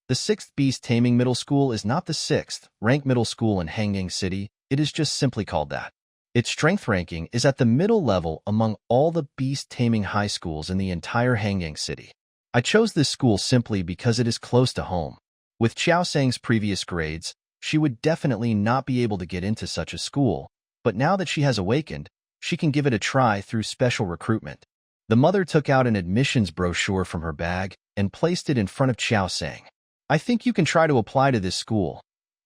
S1: The 6th Beast Taming Middle School is not the 6th ranked middle school in Hanyang City, it is just simply called that. Its strength ranking is at the middle level among all the beast taming high schools in the entire Hanyang City. I chose this school simply because it is close to home. With Xiao Sang's previous grades, she would definitely not be able to get into such a school, but now that she has awakened, she can give it a try through special recruitment. The mother took out an admissions brochure from her bag and placed it in front of Xiao Sang. I think you can try to apply to this school.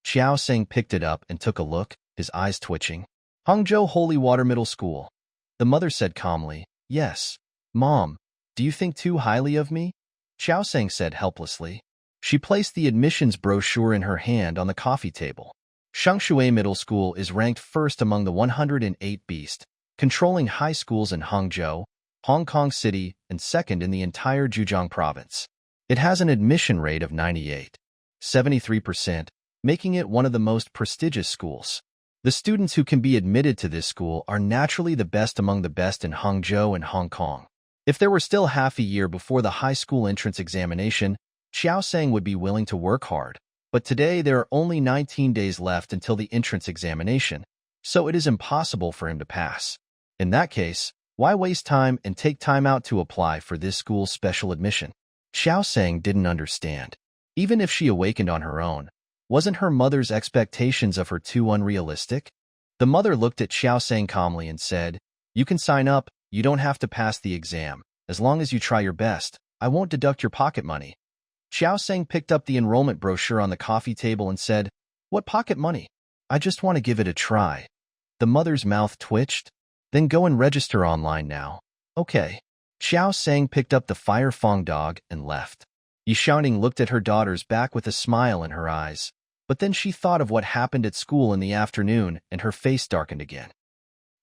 S1: Xiao Sang picked it up and took a look, his eyes twitching. Hangzhou Holy Water Middle School. The mother said calmly, Yes. Mom, do you think too highly of me? Xiao Sang said helplessly. She placed the admissions brochure in her hand on the coffee table. Shengshui Middle School is ranked first among the 108 beast, controlling high schools in Hangzhou, Hong Kong City, and second in the entire Zhejiang province. It has an admission rate of 98.73%, making it one of the most prestigious schools. The students who can be admitted to this school are naturally the best among the best in Hangzhou and Hong Kong. If there were still half a year before the high school entrance examination, Xiao Sang would be willing to work hard, but today there are only 19 days left until the entrance examination, so it is impossible for him to pass. In that case, why waste time and take time out to apply for this school's special admission? Xiao Sang didn't understand. Even if she awakened on her own, wasn't her mother's expectations of her too unrealistic? The mother looked at Xiao Sang calmly and said, You can sign up, you don't have to pass the exam. As long as you try your best, I won't deduct your pocket money. Xiao Sang picked up the enrollment brochure on the coffee table and said, What pocket money? I just want to give it a try. The mother's mouth twitched. Then go and register online now. Okay. Xiao Sang picked up the Fire Fong dog and left. Yi Xiaoning looked at her daughter's back with a smile in her eyes, but then she thought of what happened at school in the afternoon and her face darkened again.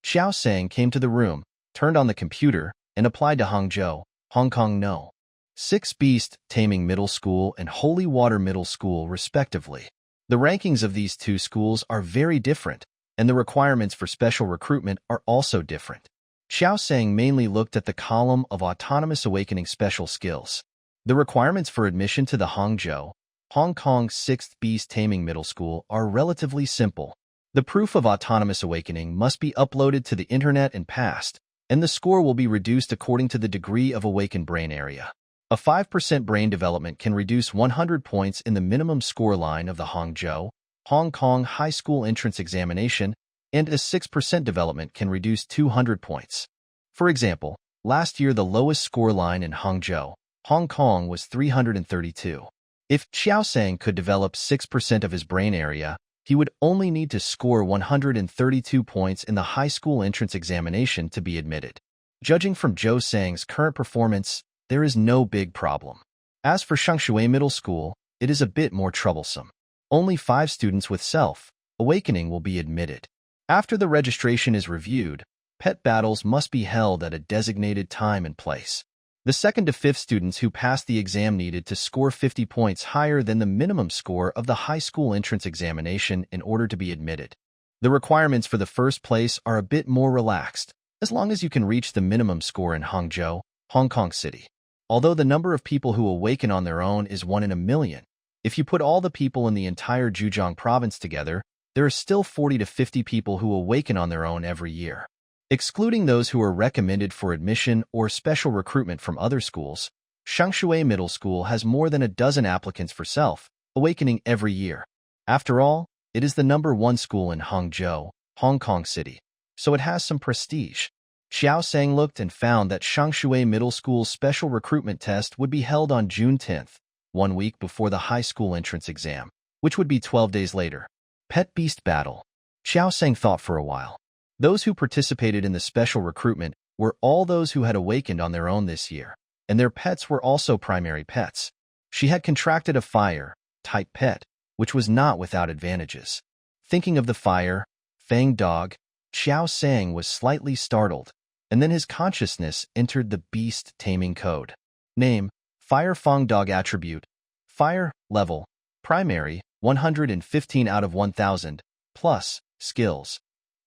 S1: Xiao Sang came to the room, turned on the computer, and applied to Hangzhou, Hong Kong No. 6 Beast Taming Middle School and Holy Water Middle School, respectively. The rankings of these two schools are very different, and the requirements for special recruitment are also different. Xiao Sang mainly looked at the column of Autonomous Awakening Special Skills. The requirements for admission to the Hangzhou, Hong Kong 6th Beast Taming Middle School are relatively simple. The proof of Autonomous Awakening must be uploaded to the internet and passed, and the score will be reduced according to the degree of awakened brain area. A 5% brain development can reduce 100 points in the minimum score line of the Hangzhou, Hong Kong High School Entrance Examination, and a 6% development can reduce 200 points. For example, last year the lowest score line in Hangzhou, Hong Kong was 332. If Xiao Sang could develop 6% of his brain area, he would only need to score 132 points in the high school entrance examination to be admitted. Judging from Zhou Sang's current performance, there is no big problem. As for Shengshui Middle School, it is a bit more troublesome. Only 5 students with self-awakening will be admitted. After the registration is reviewed, pet battles must be held at a designated time and place. The 2nd to 5th students who passed the exam needed to score 50 points higher than the minimum score of the high school entrance examination in order to be admitted. The requirements for the first place are a bit more relaxed, as long as you can reach the minimum score in Hangzhou, Hong Kong City. Although the number of people who awaken on their own is 1 in a million, if you put all the people in the entire Zhejiang province together, there are still 40 to 50 people who awaken on their own every year. Excluding those who are recommended for admission or special recruitment from other schools, Shangshui Middle School has more than a dozen applicants for self-awakening every year. After all, it is the #1 school in Hangzhou, Hong Kong City, so it has some prestige. Xiao Sang looked and found that Shangshui Middle School's special recruitment test would be held on June 10th, 1 week before the high school entrance exam, which would be 12 days later. Pet Beast Battle. Xiao Sang thought for a while. Those who participated in the special recruitment were all those who had awakened on their own this year, and their pets were also primary pets. She had contracted a fire-type pet, which was not without advantages. Thinking of the fire-fang dog, Xiao Sang was slightly startled, and then his consciousness entered the beast taming code. Name, Fire Fang Dog. Attribute, Fire. Level, Primary, 115 out of 1000, plus, Skills,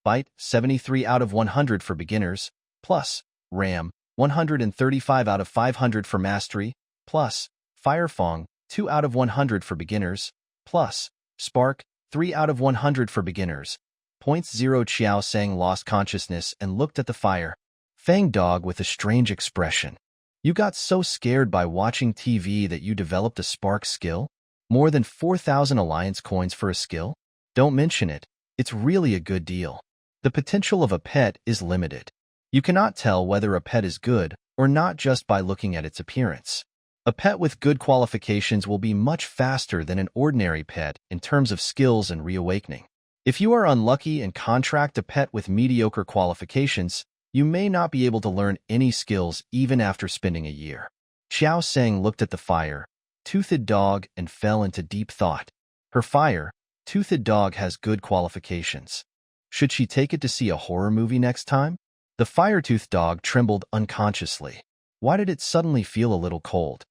S1: Bite, 73 out of 100 for beginners, plus, RAM, 135 out of 500 for mastery, plus, Fire Fang, 2 out of 100 for beginners, plus, Spark, 3 out of 100 for beginners. Points 0. Xiao Sang lost consciousness and looked at the fire Fang dog with a strange expression. You got so scared by watching TV that you developed a spark skill? More than 4,000 alliance coins for a skill? Don't mention it. It's really a good deal. The potential of a pet is limited. You cannot tell whether a pet is good or not just by looking at its appearance. A pet with good qualifications will be much faster than an ordinary pet in terms of skills and reawakening. If you are unlucky and contract a pet with mediocre qualifications, you may not be able to learn any skills even after spending a year. Xiao Sang looked at the fire-toothed dog and fell into deep thought. Her fire-toothed dog has good qualifications. Should she take it to see a horror movie next time? The fire-toothed dog trembled unconsciously. Why did it suddenly feel a little cold?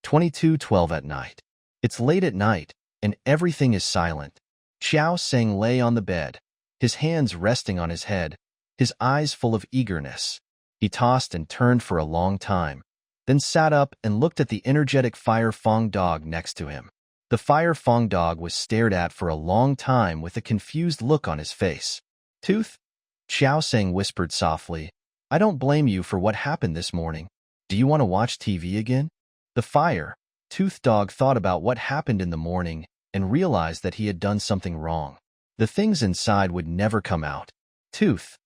S1: 22:12 at night. It's late at night, and everything is silent. Xiao Sang lay on the bed, his hands resting on his head, his eyes full of eagerness. He tossed and turned for a long time, then sat up and looked at the energetic Fire Fang dog next to him. The Fire Fang dog was stared at for a long time with a confused look on his face. Tooth? Xiao Sang whispered softly, I don't blame you for what happened this morning. Do you want to watch TV again? The fire-toothed dog thought about what happened in the morning and realized that he had done something wrong. The things inside would never come out. Tooth.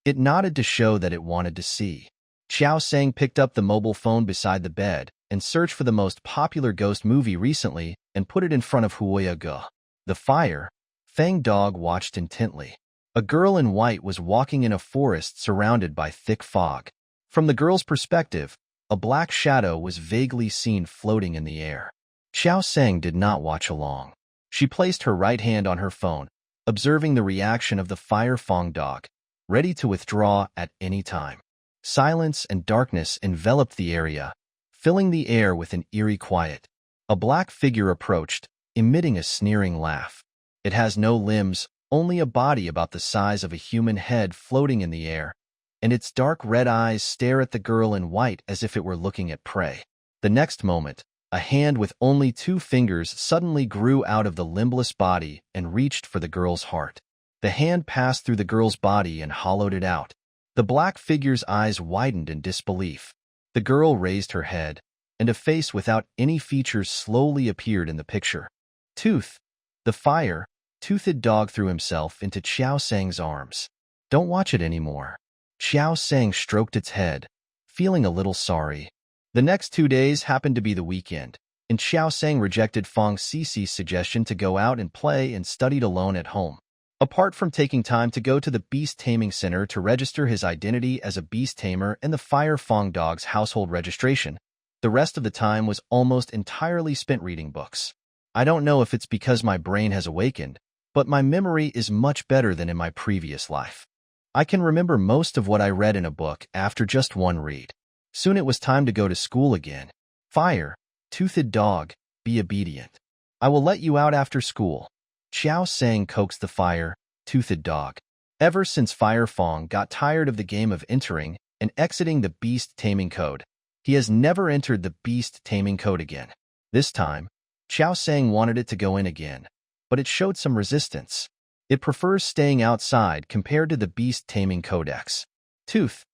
S1: It nodded to show that it wanted to see. Xiao Sang picked up the mobile phone beside the bed and searched for the most popular ghost movie recently and put it in front of Huoya Ge. The fire-fang dog watched intently. A girl in white was walking in a forest surrounded by thick fog. From the girl's perspective, a black shadow was vaguely seen floating in the air. Xiao Sang did not watch along. She placed her right hand on her phone, observing the reaction of the Fire Fang dog, ready to withdraw at any time. Silence and darkness enveloped the area, filling the air with an eerie quiet. A black figure approached, emitting a sneering laugh. It has no limbs, only a body about the size of a human head floating in the air, and its dark red eyes stare at the girl in white as if it were looking at prey. The next moment, a hand with only 2 fingers suddenly grew out of the limbless body and reached for the girl's heart. The hand passed through the girl's body and hollowed it out. The black figure's eyes widened in disbelief. The girl raised her head, and a face without any features slowly appeared in the picture. Tooth. The fire-toothed dog threw himself into Xiao Sang's arms. Don't watch it anymore. Xiao Sang stroked its head, feeling a little sorry. The next 2 days happened to be the weekend, and Xiao Sang rejected Fang Cici's suggestion to go out and play and studied alone at home. Apart from taking time to go to the Beast Taming Center to register his identity as a beast tamer and the Fire Fang dog's household registration, the rest of the time was almost entirely spent reading books. I don't know if it's because my brain has awakened, but my memory is much better than in my previous life. I can remember most of what I read in a book after just one read. Soon it was time to go to school again. Fire-toothed dog, be obedient. I will let you out after school. Xiao Sang coaxed the fire-toothed dog. Ever since Fire Fang got tired of the game of entering and exiting the beast taming code, He has never entered the beast taming code again. This time, Xiao Sang wanted it to go in again, but it showed some resistance. It prefers staying outside compared to the beast taming codex. Tooth.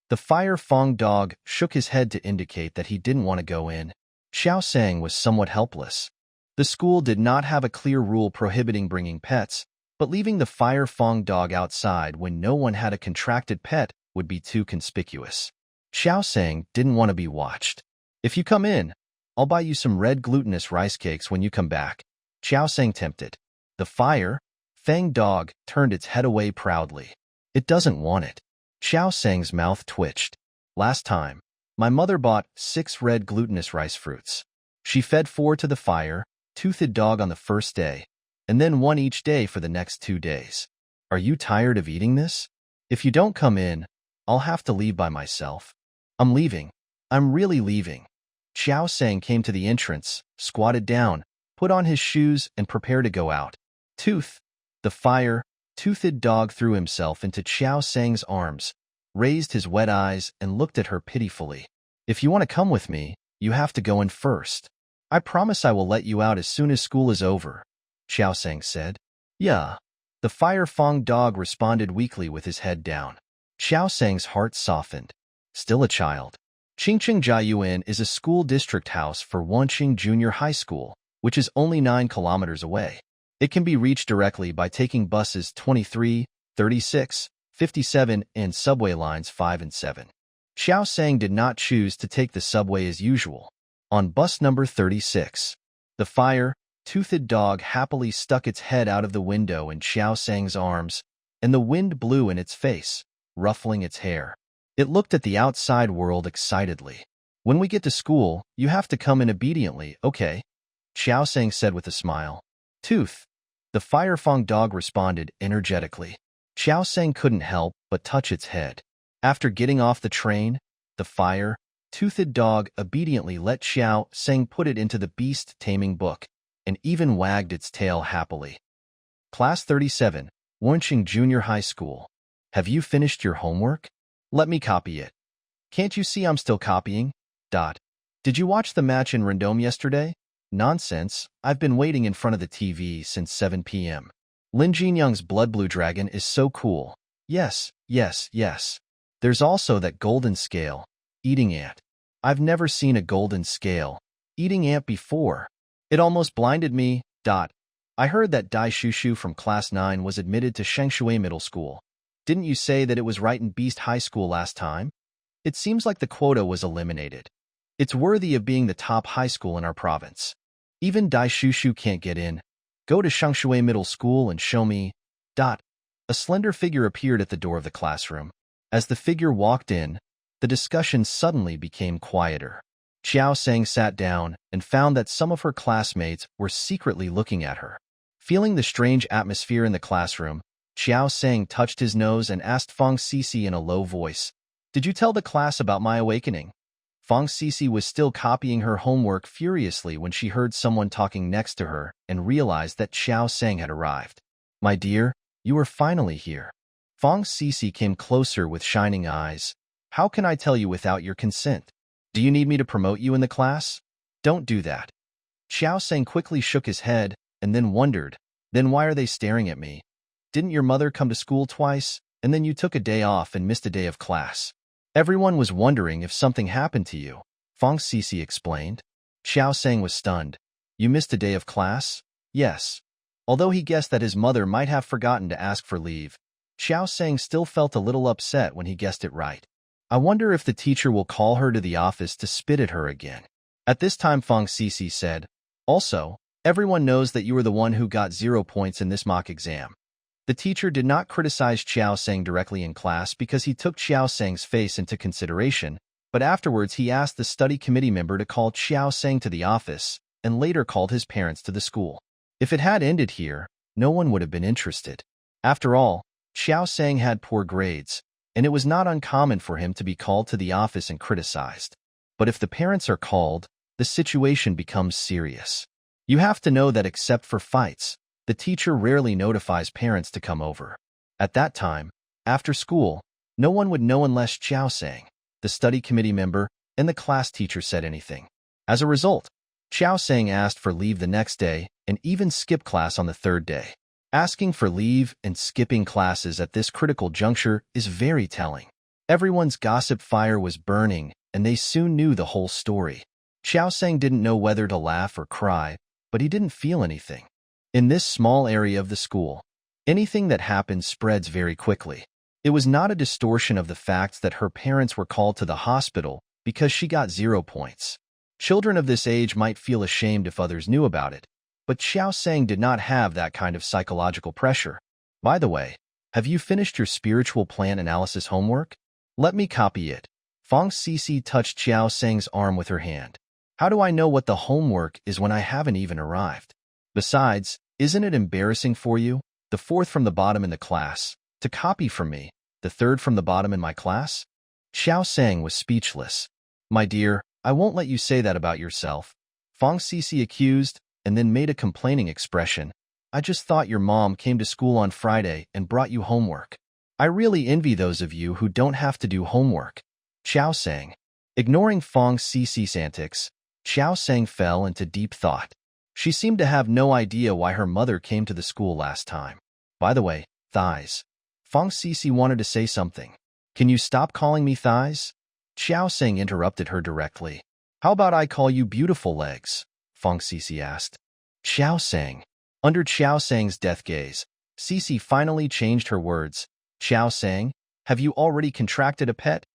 S1: The fire Fong dog shook his head to indicate that he didn't want to go in. Xiao Sang was somewhat helpless. The school did not have a clear rule prohibiting bringing pets, but leaving the fire Fong dog outside when no one had a contracted pet would be too conspicuous. Xiao Sang didn't want to be watched. If you come in, I'll buy you some red glutinous rice cakes when you come back. Xiao Sang tempted. The fire Fang dog turned its head away proudly. It doesn't want it. Xiao Sang's mouth twitched. Last time, my mother bought 6 red glutinous rice fruits. She fed 4 to the fire-toothed dog on the first day, and then 1 each day for the next 2 days. Are you tired of eating this? If you don't come in, I'll have to leave by myself. I'm leaving. I'm really leaving. Xiao Sang came to the entrance, squatted down, put on his shoes, and prepared to go out. Tooth. The fire-toothed dog threw himself into Xiao Sang's arms, raised his wet eyes, and looked at her pitifully. If you want to come with me, you have to go in first. I promise I will let you out as soon as school is over, Xiao Sang said. Yeah. The fire Fong dog responded weakly with his head down. Xiao Sang's heart softened. Still a child. Qingqing Jiayuan is a school district house for Wanqing Junior High School, which is only 9 kilometers away. It can be reached directly by taking buses 23, 36, 57, and subway lines 5 and 7. Xiao Sang did not choose to take the subway as usual. On bus number 36, the fire-toothed dog happily stuck its head out of the window in Xiao Sang's arms, and the wind blew in its face, ruffling its hair. It looked at the outside world excitedly. When we get to school, you have to come in obediently, okay? Xiao Sang said with a smile. Tooth. The fire Fong dog responded energetically. Xiao Sang couldn't help but touch its head. After getting off the train, the fire-toothed dog obediently let Xiao Sang put it into the beast taming book, and even wagged its tail happily. Class 37, Wanqing Junior High School. Have you finished your homework? Let me copy it. Can't you see I'm still copying? Did you watch the match in Rendome yesterday? Nonsense, I've been waiting in front of the TV since 7 p.m. Lin Jinyoung's Blood Blue Dragon is so cool. Yes, yes, yes. There's also that golden scale, eating ant. I've never seen a golden scale, eating ant before. It almost blinded me. I heard that Dai Shushu from Class 9 was admitted to Shengshui Middle School. Didn't you say that it was right in Beast High School last time? It seems like the quota was eliminated. It's worthy of being the top high school in our province. Even Dai Shushu can't get in. Go to Shengshui Middle School and show me. A slender figure appeared at the door of the classroom. As the figure walked in, the discussion suddenly became quieter. Xiao Sang sat down and found that some of her classmates were secretly looking at her. Feeling the strange atmosphere in the classroom, Xiao Sang touched his nose and asked Fong Sisi in a low voice, "Did you tell the class about my awakening?" Fong Sisi was still copying her homework furiously when she heard someone talking next to her and realized that Xiao Sang had arrived. "My dear, you are finally here." Fong Sisi came closer with shining eyes. "How can I tell you without your consent? Do you need me to promote you in the class? Don't do that." Xiao Sang quickly shook his head and then wondered, "Then why are they staring at me? Didn't your mother come to school twice, and then you took a day off and missed a day of class? Everyone was wondering if something happened to you," Fong Sisi explained. Xiao Sang was stunned. "You missed a day of class?" "Yes." Although he guessed that his mother might have forgotten to ask for leave, Xiao Sang still felt a little upset when he guessed it right. "I wonder if the teacher will call her to the office to spit at her again." At this time Fong Sisi said, "Also, everyone knows that you were the one who got 0 points in this mock exam." The teacher did not criticize Xiao Sang directly in class because he took Xiao Sang's face into consideration, but afterwards he asked the study committee member to call Xiao Sang to the office and later called his parents to the school. If it had ended here, no one would have been interested. After all, Xiao Sang had poor grades, and it was not uncommon for him to be called to the office and criticized. But if the parents are called, the situation becomes serious. You have to know that except for fights, the teacher rarely notifies parents to come over. At that time, after school, no one would know unless Xiao Sang, the study committee member, and the class teacher said anything. As a result, Xiao Sang asked for leave the next day and even skipped class on the third day. Asking for leave and skipping classes at this critical juncture is very telling. Everyone's gossip fire was burning, and they soon knew the whole story. Xiao Sang didn't know whether to laugh or cry, but he didn't feel anything. In this small area of the school, anything that happens spreads very quickly. It was not a distortion of the fact that her parents were called to the hospital because she got 0 points. Children of this age might feel ashamed if others knew about it, but Xiao Sang did not have that kind of psychological pressure. By the way, have you finished your spiritual plan analysis homework? Let me copy it. Fang Cici touched Xiao Sang's arm with her hand. How do I know what the homework is when I haven't even arrived? Besides, isn't it embarrassing for you, the fourth from the bottom in the class, to copy from me, the third from the bottom in my class? Xiao Sang was speechless. My dear, I won't let you say that about yourself. Fang Cici accused, and then made a complaining expression. I just thought your mom came to school on Friday and brought you homework. I really envy those of you who don't have to do homework. Xiao Sang. Ignoring Fang Cici's antics, Xiao Sang fell into deep thought. She seemed to have no idea why her mother came to the school last time. By the way, thighs. Fang Cici wanted to say something. Can you stop calling me thighs? Xiao Sang interrupted her directly. How about I call you beautiful legs? Fang Cici asked. Xiao Sang. Under Xiao Sang's death gaze, Cici finally changed her words. Xiao Sang, have you already contracted a pet?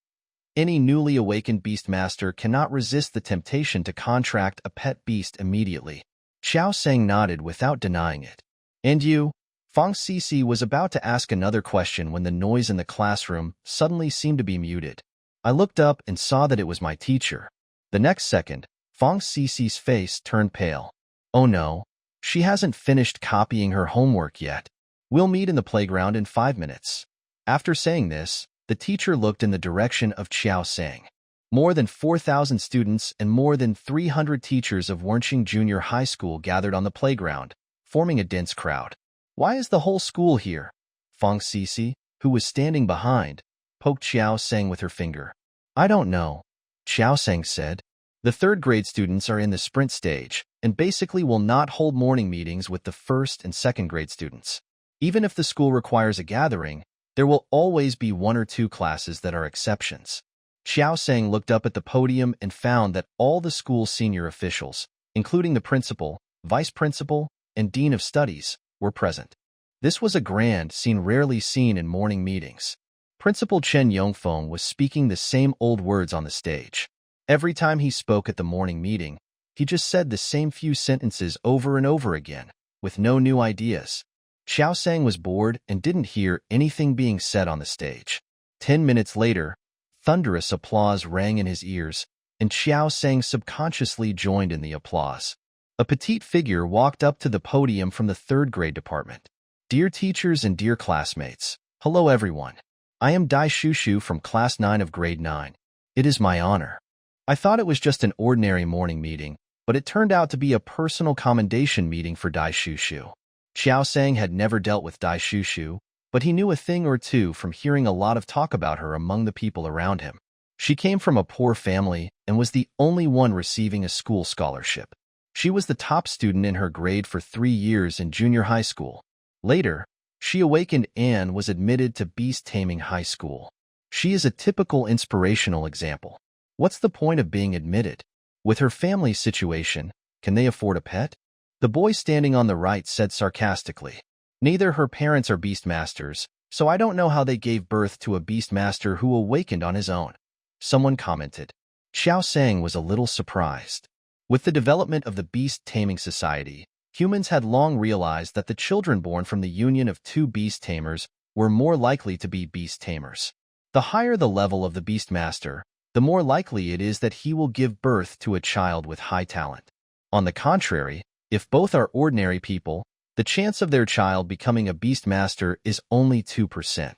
S1: Any newly awakened beastmaster cannot resist the temptation to contract a pet beast immediately. Xiao Sang nodded without denying it. And you? Fang Cici was about to ask another question when the noise in the classroom suddenly seemed to be muted. I looked up and saw that it was my teacher. The next second, Fang Cici's face turned pale. Oh no, she hasn't finished copying her homework yet. We'll meet in the playground in 5 minutes. After saying this, the teacher looked in the direction of Xiao Sang. More than 4,000 students and more than 300 teachers of Wenqing Junior High School gathered on the playground, forming a dense crowd. Why is the whole school here? Fang Cici, who was standing behind, poked Xiao Sang with her finger. I don't know, Xiao Sang said. The third-grade students are in the sprint stage and basically will not hold morning meetings with the first and second-grade students. Even if the school requires a gathering, there will always be 1 or 2 classes that are exceptions. Xiao Sang looked up at the podium and found that all the school's senior officials, including the principal, vice principal, and dean of studies, were present. This was a grand scene rarely seen in morning meetings. Principal Chen Yongfeng was speaking the same old words on the stage. Every time he spoke at the morning meeting, he just said the same few sentences over and over again, with no new ideas. Xiao Sang was bored and didn't hear anything being said on the stage. 10 minutes later, thunderous applause rang in his ears, and Xiao Sang subconsciously joined in the applause. A petite figure walked up to the podium from the third-grade department. Dear teachers and dear classmates, hello everyone. I am Dai Shushu from Class 9 of Grade 9. It is my honor. I thought it was just an ordinary morning meeting, but it turned out to be a personal commendation meeting for Dai Shushu. Xiao Sang had never dealt with Dai Shushu, but he knew a thing or two from hearing a lot of talk about her among the people around him. She came from a poor family and was the only one receiving a school scholarship. She was the top student in her grade for 3 years in junior high school. Later, she awakened and was admitted to Beast Taming High School. She is a typical inspirational example. What's the point of being admitted? With her family's situation, can they afford a pet? The boy standing on the right said sarcastically. Neither her parents are beastmasters, so I don't know how they gave birth to a beastmaster who awakened on his own. Someone commented. Xiao Sang was a little surprised. With the development of the beast taming society, humans had long realized that the children born from the union of 2 beast tamers were more likely to be beast tamers. The higher the level of the beastmaster, the more likely it is that he will give birth to a child with high talent. On the contrary, if both are ordinary people, the chance of their child becoming a beastmaster is only 2%.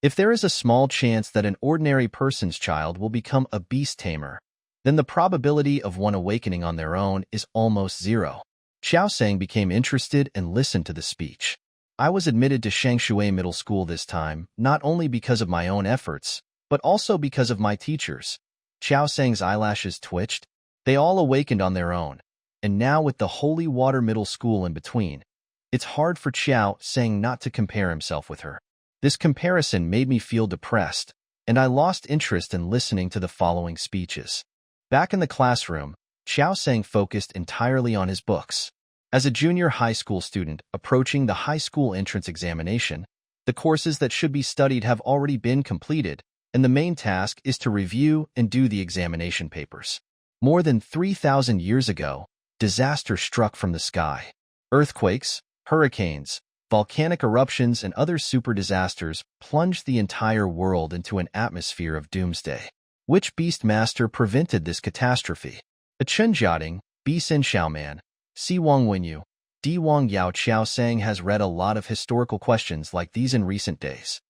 S1: If there is a small chance that an ordinary person's child will become a beast tamer, then the probability of one awakening on their own is almost 0. Xiao Sang became interested and listened to the speech. I was admitted to Shangshui Middle School this time, not only because of my own efforts, but also because of my teachers. Xiao Sang's eyelashes twitched. They all awakened on their own, and now with the Holy Water Middle School in between, it's hard for Xiao Sang not to compare himself with her. This comparison made me feel depressed, and I lost interest in listening to the following speeches. Back in the classroom, Xiao Sang focused entirely on his books. As a junior high school student approaching the high school entrance examination, the courses that should be studied have already been completed, and the main task is to review and do the examination papers. More than 3,000 years ago, disaster struck from the sky. Earthquakes, hurricanes, volcanic eruptions, and other super disasters plunged the entire world into an atmosphere of doomsday. Which beastmaster prevented this catastrophe? A Chen Jiating, B. Sin Xiaoman, C. Wang Wenyu, D. Wang Yao. Xiao Sang has read a lot of historical questions like these in recent days.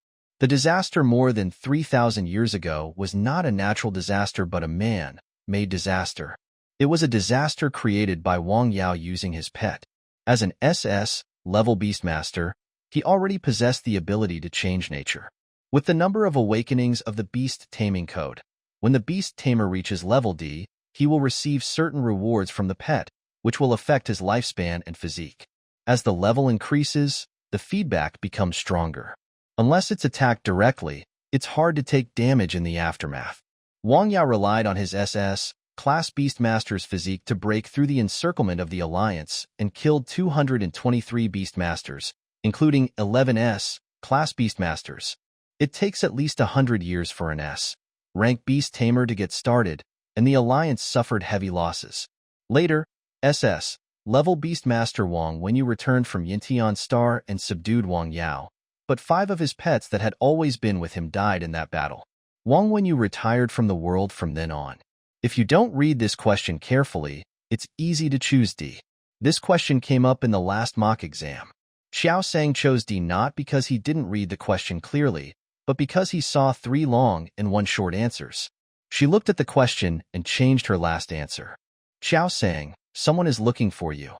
S1: The disaster more than 3,000 years ago was not a natural disaster but a man-made disaster. It was a disaster created by Wang Yao using his pet. As an SS-level beastmaster, he already possessed the ability to change nature. With the number of awakenings of the beast taming code, when the beast tamer reaches level D, he will receive certain rewards from the pet, which will affect his lifespan and physique. As the level increases, the feedback becomes stronger. Unless it's attacked directly, it's hard to take damage in the aftermath. Wang Yao relied on his SS-class Beastmaster's physique to break through the encirclement of the Alliance and killed 223 Beastmasters, including 11 S-class Beastmasters. It takes at least 100 years for an S-rank Beast Tamer to get started, and the Alliance suffered heavy losses. Later, SS-level Beastmaster Wang Wenyu returned from Yintian Star and subdued Wang Yao, but 5 of his pets that had always been with him died in that battle. Wang Wenyu retired from the world from then on. If you don't read this question carefully, it's easy to choose D. This question came up in the last mock exam. Xiao Sang chose D not because he didn't read the question clearly, but because he saw 3 long and 1 short answers. She looked at the question and changed her last answer. Xiao Sang, someone is looking for you.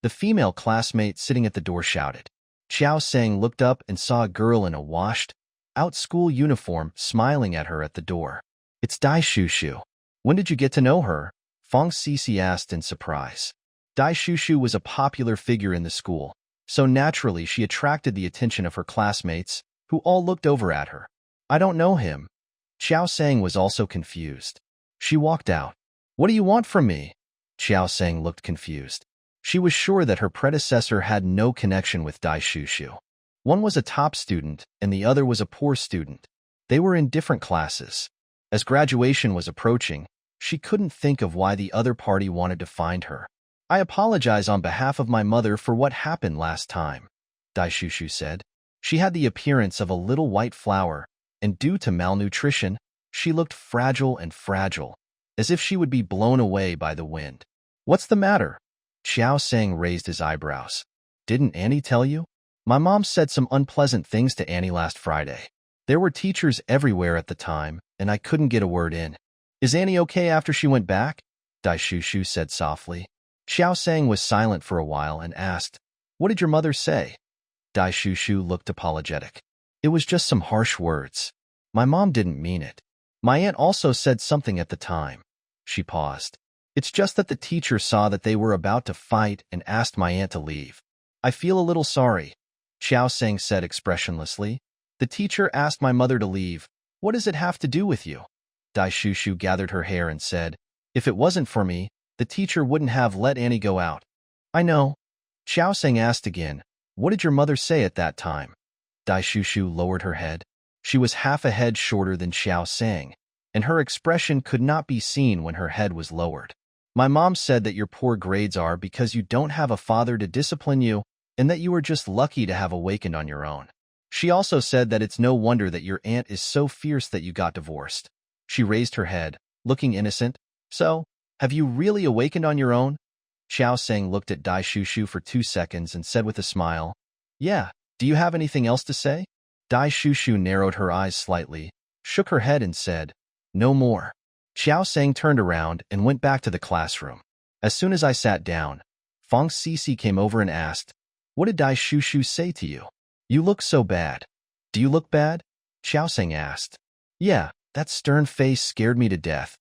S1: The female classmate sitting at the door shouted. Xiao Sang looked up and saw a girl in a washed-out school uniform smiling at her at the door. It's Dai Shushu. When did you get to know her? Fong Cici asked in surprise. Dai Shushu was a popular figure in the school, so naturally she attracted the attention of her classmates, who all looked over at her. I don't know him. Xiao Sang was also confused. She walked out. What do you want from me? Xiao Sang looked confused. She was sure that her predecessor had no connection with Dai Shushu. One was a top student, and the other was a poor student. They were in different classes. As graduation was approaching, she couldn't think of why the other party wanted to find her. I apologize on behalf of my mother for what happened last time, Dai Shushu said. She had the appearance of a little white flower, and due to malnutrition, she looked fragile, as if she would be blown away by the wind. What's the matter? Xiao Sang raised his eyebrows. Didn't Annie tell you? My mom said some unpleasant things to Annie last Friday. There were teachers everywhere at the time, and I couldn't get a word in. Is Annie okay after she went back? Dai Shushu said softly. Xiao Sang was silent for a while and asked, What did your mother say? Dai Shushu looked apologetic. It was just some harsh words. My mom didn't mean it. My aunt also said something at the time. She paused. It's just that the teacher saw that they were about to fight and asked my aunt to leave. I feel a little sorry, Xiao Sang said expressionlessly. The teacher asked my mother to leave. What does it have to do with you? Dai Shushu gathered her hair and said, If it wasn't for me, the teacher wouldn't have let Annie go out. I know. Xiao Sang asked again, What did your mother say at that time? Dai Shushu lowered her head. She was half a head shorter than Xiao Sang, and her expression could not be seen when her head was lowered. My mom said that your poor grades are because you don't have a father to discipline you, and that you are just lucky to have awakened on your own. She also said that it's no wonder that your aunt is so fierce that you got divorced. She raised her head, looking innocent. So, have you really awakened on your own? Xiao Sang looked at Dai Shushu for 2 seconds and said with a smile, Yeah, do you have anything else to say? Dai Shushu narrowed her eyes slightly, shook her head and said, No more. Xiao Sang turned around and went back to the classroom. As soon as I sat down, Fong Cici came over and asked, What did Dai Shushu say to you? You look so bad. Do you look bad? Xiao Sang asked. Yeah, that stern face scared me to death.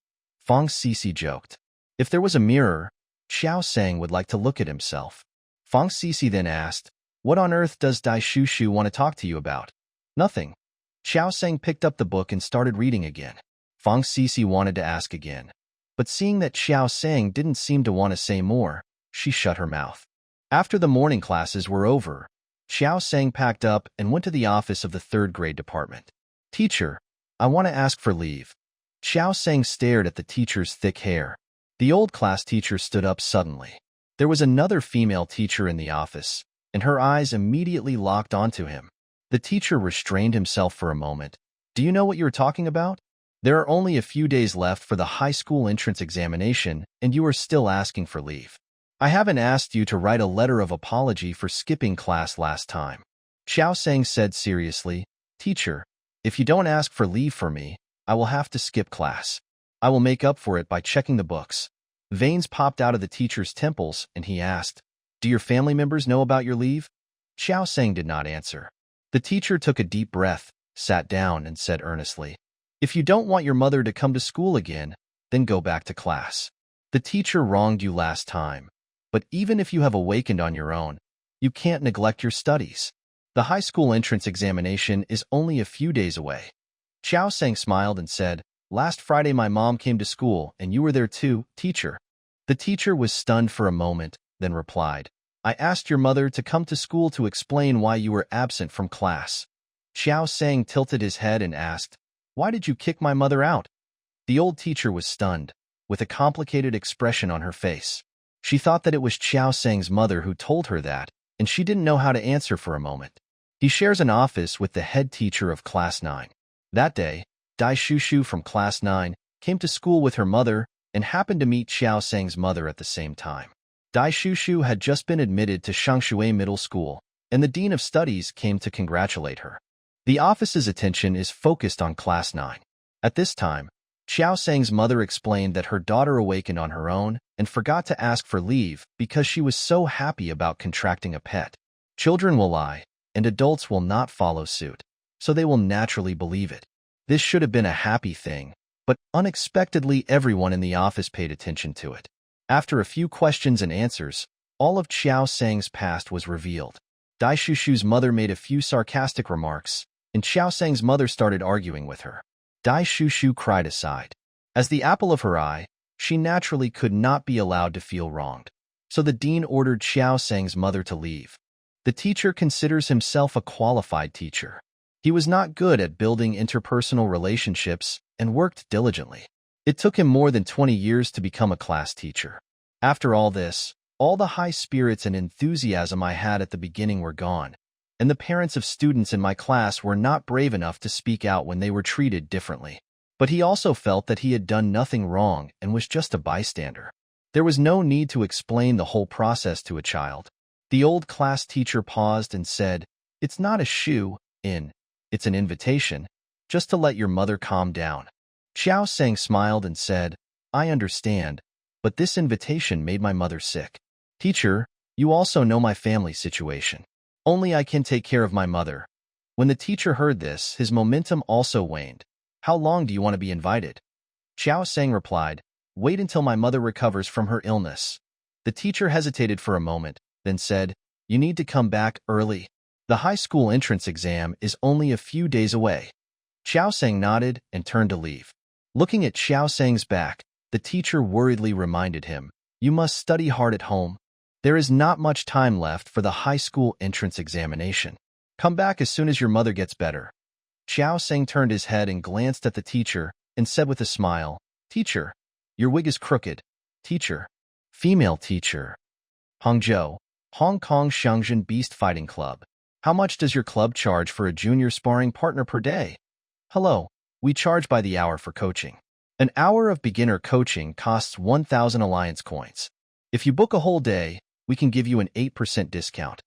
S1: Fong Sisi joked. If there was a mirror, Xiao Sang would like to look at himself. Fong Sisi then asked, "What on earth does Dai Shushu want to talk to you about?" "Nothing." Xiao Sang picked up the book and started reading again. Fong Sisi wanted to ask again, but seeing that Xiao Sang didn't seem to want to say more, she shut her mouth. After the morning classes were over, Xiao Sang packed up and went to the office of the third grade department. "Teacher, I want to ask for leave." Xiao Sang stared at the teacher's thick hair. The old class teacher stood up suddenly. There was another female teacher in the office, and her eyes immediately locked onto him. The teacher restrained himself for a moment. "Do you know what you're talking about? There are only a few days left for the high school entrance examination, and you are still asking for leave. I haven't asked you to write a letter of apology for skipping class last time." Xiao Sang said seriously, "Teacher, if you don't ask for leave for me, I will have to skip class. I will make up for it by checking the books." Veins popped out of the teacher's temples, and he asked, "Do your family members know about your leave?" Xiao Sang did not answer. The teacher took a deep breath, sat down, and said earnestly, "If you don't want your mother to come to school again, then go back to class. The teacher wronged you last time, but even if you have awakened on your own, you can't neglect your studies. The high school entrance examination is only a few days away." Xiao Sang smiled and said, "Last Friday my mom came to school, and you were there too, teacher." The teacher was stunned for a moment, then replied, "I asked your mother to come to school to explain why you were absent from class." Xiao Sang tilted his head and asked, "Why did you kick my mother out?" The old teacher was stunned, with a complicated expression on her face. She thought that it was Xiao Sang's mother who told her that, and she didn't know how to answer for a moment. He shares an office with the head teacher of Class 9. That day, Dai Shushu from Class 9 came to school with her mother and happened to meet Xiao Sang's mother at the same time. Dai Shushu had just been admitted to Shangshui Middle School, and the Dean of Studies came to congratulate her. The office's attention is focused on Class 9. At this time, Xiao Sang's mother explained that her daughter awakened on her own and forgot to ask for leave because she was so happy about contracting a pet. Children will lie, and adults will not follow suit, so they will naturally believe it. This should have been a happy thing, but unexpectedly everyone in the office paid attention to it. After a few questions and answers, all of Xiao Sang's past was revealed. Dai Shushu's mother made a few sarcastic remarks, and Xiao Sang's mother started arguing with her. Dai Shushu cried aside. As the apple of her eye, she naturally could not be allowed to feel wronged. So the dean ordered Xiao Sang's mother to leave. The teacher considers himself a qualified teacher. He was not good at building interpersonal relationships and worked diligently. It took him more than 20 years to become a class teacher. After all this, all the high spirits and enthusiasm I had at the beginning were gone, and the parents of students in my class were not brave enough to speak out when they were treated differently. But he also felt that he had done nothing wrong and was just a bystander. There was no need to explain the whole process to a child. The old class teacher paused and said, "It's not a shoe-in, it's an invitation, just to let your mother calm down." Xiao Sang smiled and said, "I understand, but this invitation made my mother sick. Teacher, you also know my family situation. Only I can take care of my mother." When the teacher heard this, his momentum also waned. "How long do you want to be invited?" Xiao Sang replied, "Wait until my mother recovers from her illness." The teacher hesitated for a moment, then said, "You need to come back early. The high school entrance exam is only a few days away." Xiao Sang nodded and turned to leave. Looking at Xiao Sang's back, the teacher worriedly reminded him, "You must study hard at home. There is not much time left for the high school entrance examination. Come back as soon as your mother gets better." Xiao Sang turned his head and glanced at the teacher and said with a smile, "Teacher, your wig is crooked." "Teacher." Female teacher. Hangzhou, Hong Kong Xiangzhen Beast Fighting Club. "How much does your club charge for a junior sparring partner per day?" "Hello, we charge by the hour for coaching. An hour of beginner coaching costs 1,000 alliance coins. If you book a whole day, we can give you an 8% discount."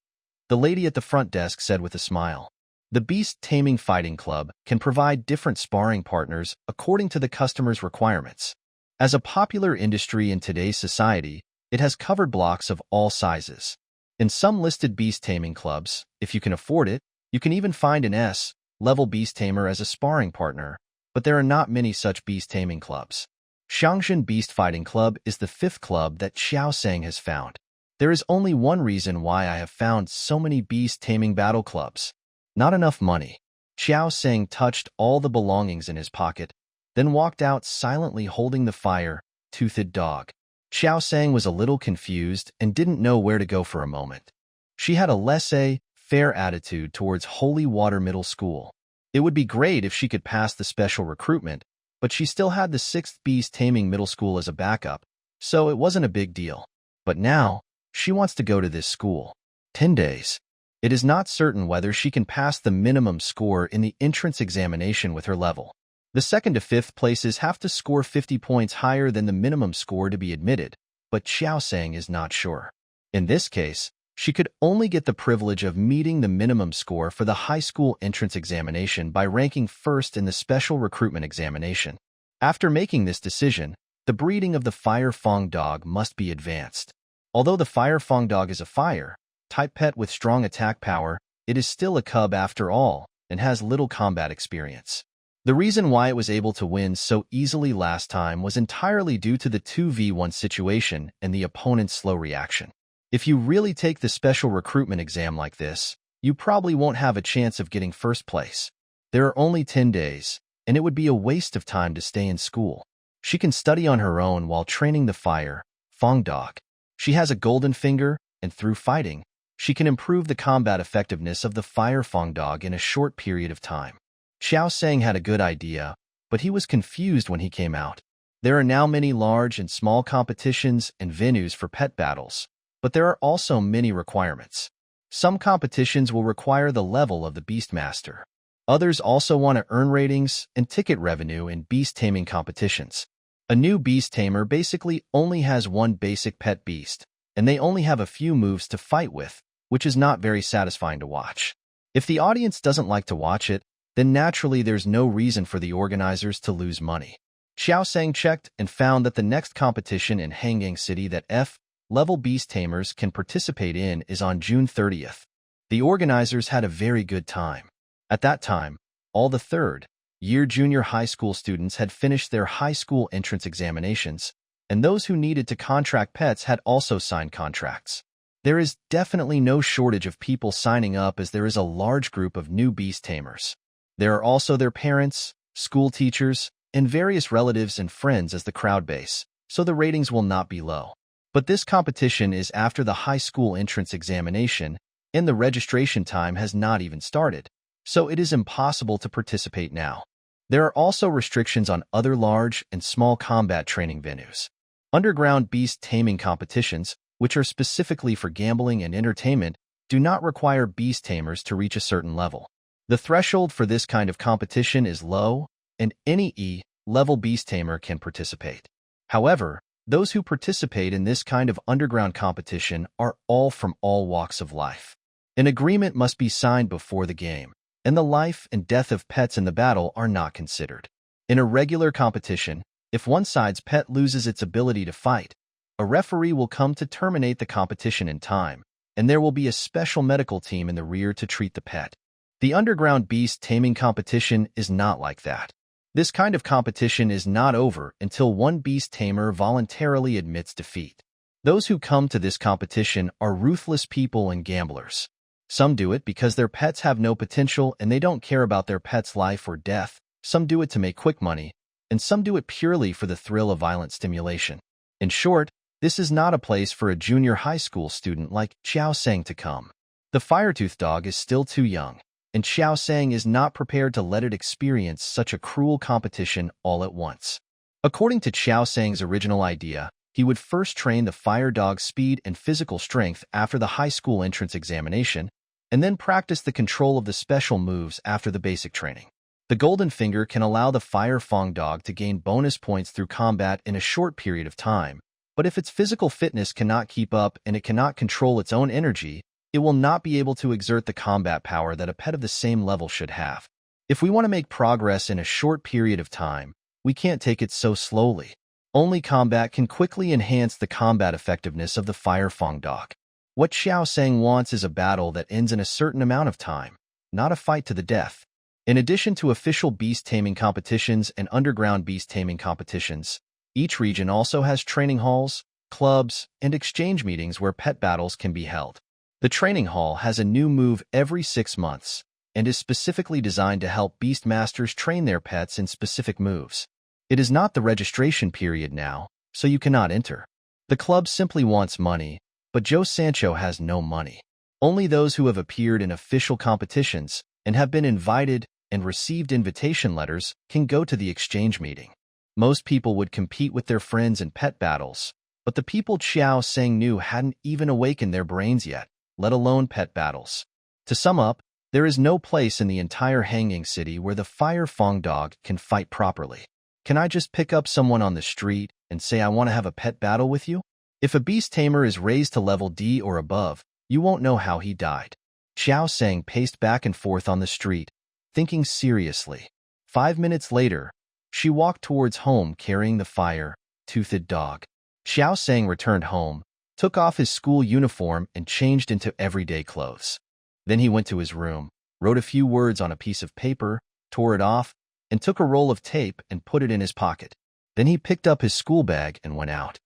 S1: The lady at the front desk said with a smile. The Beast Taming Fighting Club can provide different sparring partners according to the customer's requirements. As a popular industry in today's society, it has covered blocks of all sizes. In some listed beast taming clubs, if you can afford it, you can even find an S-level beast tamer as a sparring partner, but there are not many such beast taming clubs. Xiangshan Beast Fighting Club is the fifth club that Xiao Sang has found. There is only one reason why I have found so many beast-taming battle clubs. Not enough money. Xiao Sang touched all the belongings in his pocket, then walked out silently holding the fire-toothed dog. Xiao Sang was a little confused and didn't know where to go for a moment. She had a laissez-faire attitude towards Holy Water Middle School. It would be great if she could pass the special recruitment, but she still had the 6th Beast Taming Middle School as a backup, so it wasn't a big deal. But now, she wants to go to this school. 10 days. It is not certain whether she can pass the minimum score in the entrance examination with her level. The 2nd to 5th places have to score 50 points higher than the minimum score to be admitted, but Xiao Sang is not sure. In this case, she could only get the privilege of meeting the minimum score for the high school entrance examination by ranking first in the special recruitment examination. After making this decision, the breeding of the Fire Fong dog must be advanced. Although the Fire Fong dog is a fire-type pet with strong attack power, it is still a cub after all and has little combat experience. The reason why it was able to win so easily last time was entirely due to the 2v1 situation and the opponent's slow reaction. If you really take the special recruitment exam like this, you probably won't have a chance of getting first place. There are only 10 days, and it would be a waste of time to stay in school. She can study on her own while training the Fire Fong dog. She has a golden finger, and through fighting, she can improve the combat effectiveness of the Fire Fong dog in a short period of time. Xiao Sang had a good idea, but he was confused when he came out. There are now many large and small competitions and venues for pet battles, but there are also many requirements. Some competitions will require the level of the Beastmaster. Others also want to earn ratings and ticket revenue in beast taming competitions. A new beast tamer basically only has one basic pet beast, and they only have a few moves to fight with, which is not very satisfying to watch. If the audience doesn't like to watch it, then naturally there's no reason for the organizers to lose money. Xiao Sang checked and found that the next competition in Hangang City that F-level beast tamers can participate in is on June 30th. The organizers had a very good time. At that time, all the third-year junior high school students had finished their high school entrance examinations, and those who needed to contract pets had also signed contracts. There is definitely no shortage of people signing up as there is a large group of new beast tamers. There are also their parents, school teachers, and various relatives and friends as the crowd base, so the ratings will not be low. But this competition is after the high school entrance examination, and the registration time has not even started, so it is impossible to participate now. There are also restrictions on other large and small combat training venues. Underground beast taming competitions, which are specifically for gambling and entertainment, do not require beast tamers to reach a certain level. The threshold for this kind of competition is low, and any E-level beast tamer can participate. However, those who participate in this kind of underground competition are all from all walks of life. An agreement must be signed before the game, and the life and death of pets in the battle are not considered. In a regular competition, if one side's pet loses its ability to fight, a referee will come to terminate the competition in time, and there will be a special medical team in the rear to treat the pet. The underground beast taming competition is not like that. This kind of competition is not over until one beast tamer voluntarily admits defeat. Those who come to this competition are ruthless people and gamblers. Some do it because their pets have no potential and they don't care about their pet's life or death. Some do it to make quick money, and some do it purely for the thrill of violent stimulation. In short, this is not a place for a junior high school student like Xiao Sang to come. The Firetooth dog is still too young, and Xiao Sang is not prepared to let it experience such a cruel competition all at once. According to Xiao Sang's original idea, he would first train the fire dog's speed and physical strength after the high school entrance examination, and then practice the control of the special moves after the basic training. The Golden Finger can allow the Fire Fong dog to gain bonus points through combat in a short period of time, but if its physical fitness cannot keep up and it cannot control its own energy, it will not be able to exert the combat power that a pet of the same level should have. If we want to make progress in a short period of time, we can't take it so slowly. Only combat can quickly enhance the combat effectiveness of the Fire Fong dog. What Xiao Sang wants is a battle that ends in a certain amount of time, not a fight to the death. In addition to official beast taming competitions and underground beast taming competitions, Each region also has training halls, clubs, and exchange meetings where pet battles can be held. The training hall has a new move every 6 months and is specifically designed to help beast masters train their pets in specific moves. It is not the registration period now, so you cannot enter. The club simply wants money, but Joe Sancho has no money. Only those who have appeared in official competitions and have been invited and received invitation letters can go to the exchange meeting. Most people would compete with their friends in pet battles, but the people Xiao Sang knew hadn't even awakened their brains yet, let alone pet battles. To sum up, there is no place in the entire Hanging City where the Fire Fong dog can fight properly. Can I just pick up someone on the street and say I want to have a pet battle with you? If a beast tamer is raised to level D or above, you won't know how he died. Xiao Sang paced back and forth on the street, thinking seriously. 5 minutes later, she walked towards home carrying the fire-toothed dog. Xiao Sang returned home, took off his school uniform and changed into everyday clothes. Then he went to his room, wrote a few words on a piece of paper, tore it off, and took a roll of tape and put it in his pocket. Then he picked up his school bag and went out.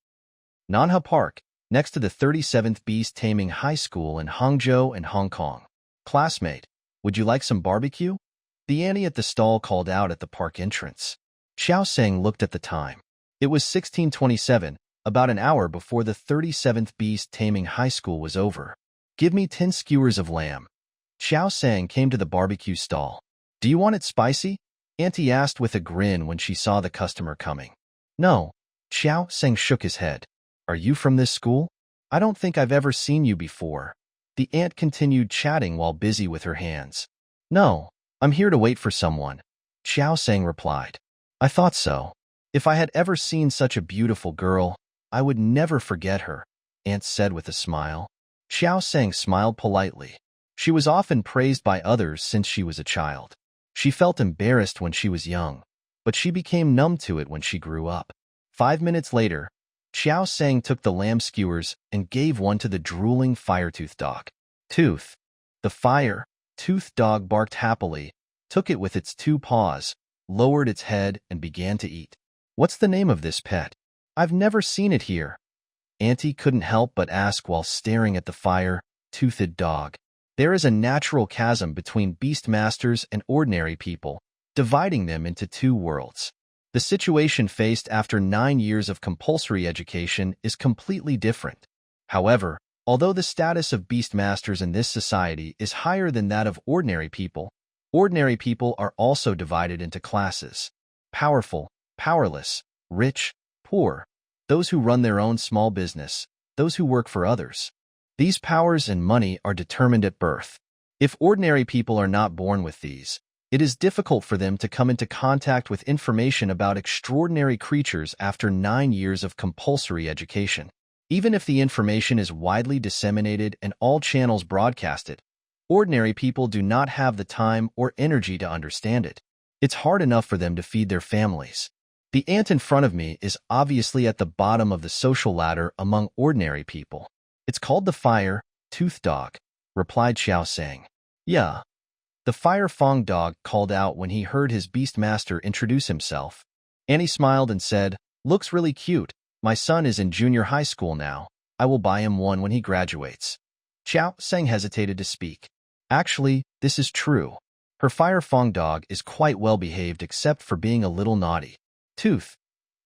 S1: Manhwa Park, next to the 37th Beast Taming High School in Hangzhou and Hong Kong. Classmate, would you like some barbecue? The auntie at the stall called out at the park entrance. Xiao Sang looked at the time. It was 16:27, about an hour before the 37th Beast Taming High School was over. Give me 10 skewers of lamb. Xiao Sang came to the barbecue stall. Do you want it spicy? Auntie asked with a grin when she saw the customer coming. No. Xiao Sang shook his head. Are you from this school? I don't think I've ever seen you before. The aunt continued chatting while busy with her hands. No, I'm here to wait for someone. Xiao Sang replied. I thought so. If I had ever seen such a beautiful girl, I would never forget her, Aunt said with a smile. Xiao Sang smiled politely. She was often praised by others since she was a child. She felt embarrassed when she was young, but she became numb to it when she grew up. 5 minutes later, Xiao Sang took the lamb skewers and gave one to the drooling fire-toothed dog. Tooth. The fire-toothed dog barked happily, took it with its 2 paws, lowered its head, and began to eat. What's the name of this pet? I've never seen it here. Auntie couldn't help but ask while staring at the fire-toothed dog. There is a natural chasm between beast masters and ordinary people, dividing them into 2 worlds. The situation faced after 9 years of compulsory education is completely different. However, although the status of beast masters in this society is higher than that of ordinary people are also divided into classes: powerful, powerless, rich, poor, those who run their own small business, those who work for others. These powers and money are determined at birth. If ordinary people are not born with these, it is difficult for them to come into contact with information about extraordinary creatures after 9 years of compulsory education. Even if the information is widely disseminated and all channels broadcast it, ordinary people do not have the time or energy to understand it. It's hard enough for them to feed their families. The ant in front of me is obviously at the bottom of the social ladder among ordinary people. It's called the fire-toothed dog, replied Xiao Sang. Yeah. The Fire Fong dog called out when he heard his beast master introduce himself. Annie smiled and said, Looks really cute. My son is in junior high school now. I will buy him one when he graduates. Xiao Sang hesitated to speak. Actually, this is true. Her Fire Fong dog is quite well behaved except for being a little naughty. Tooth.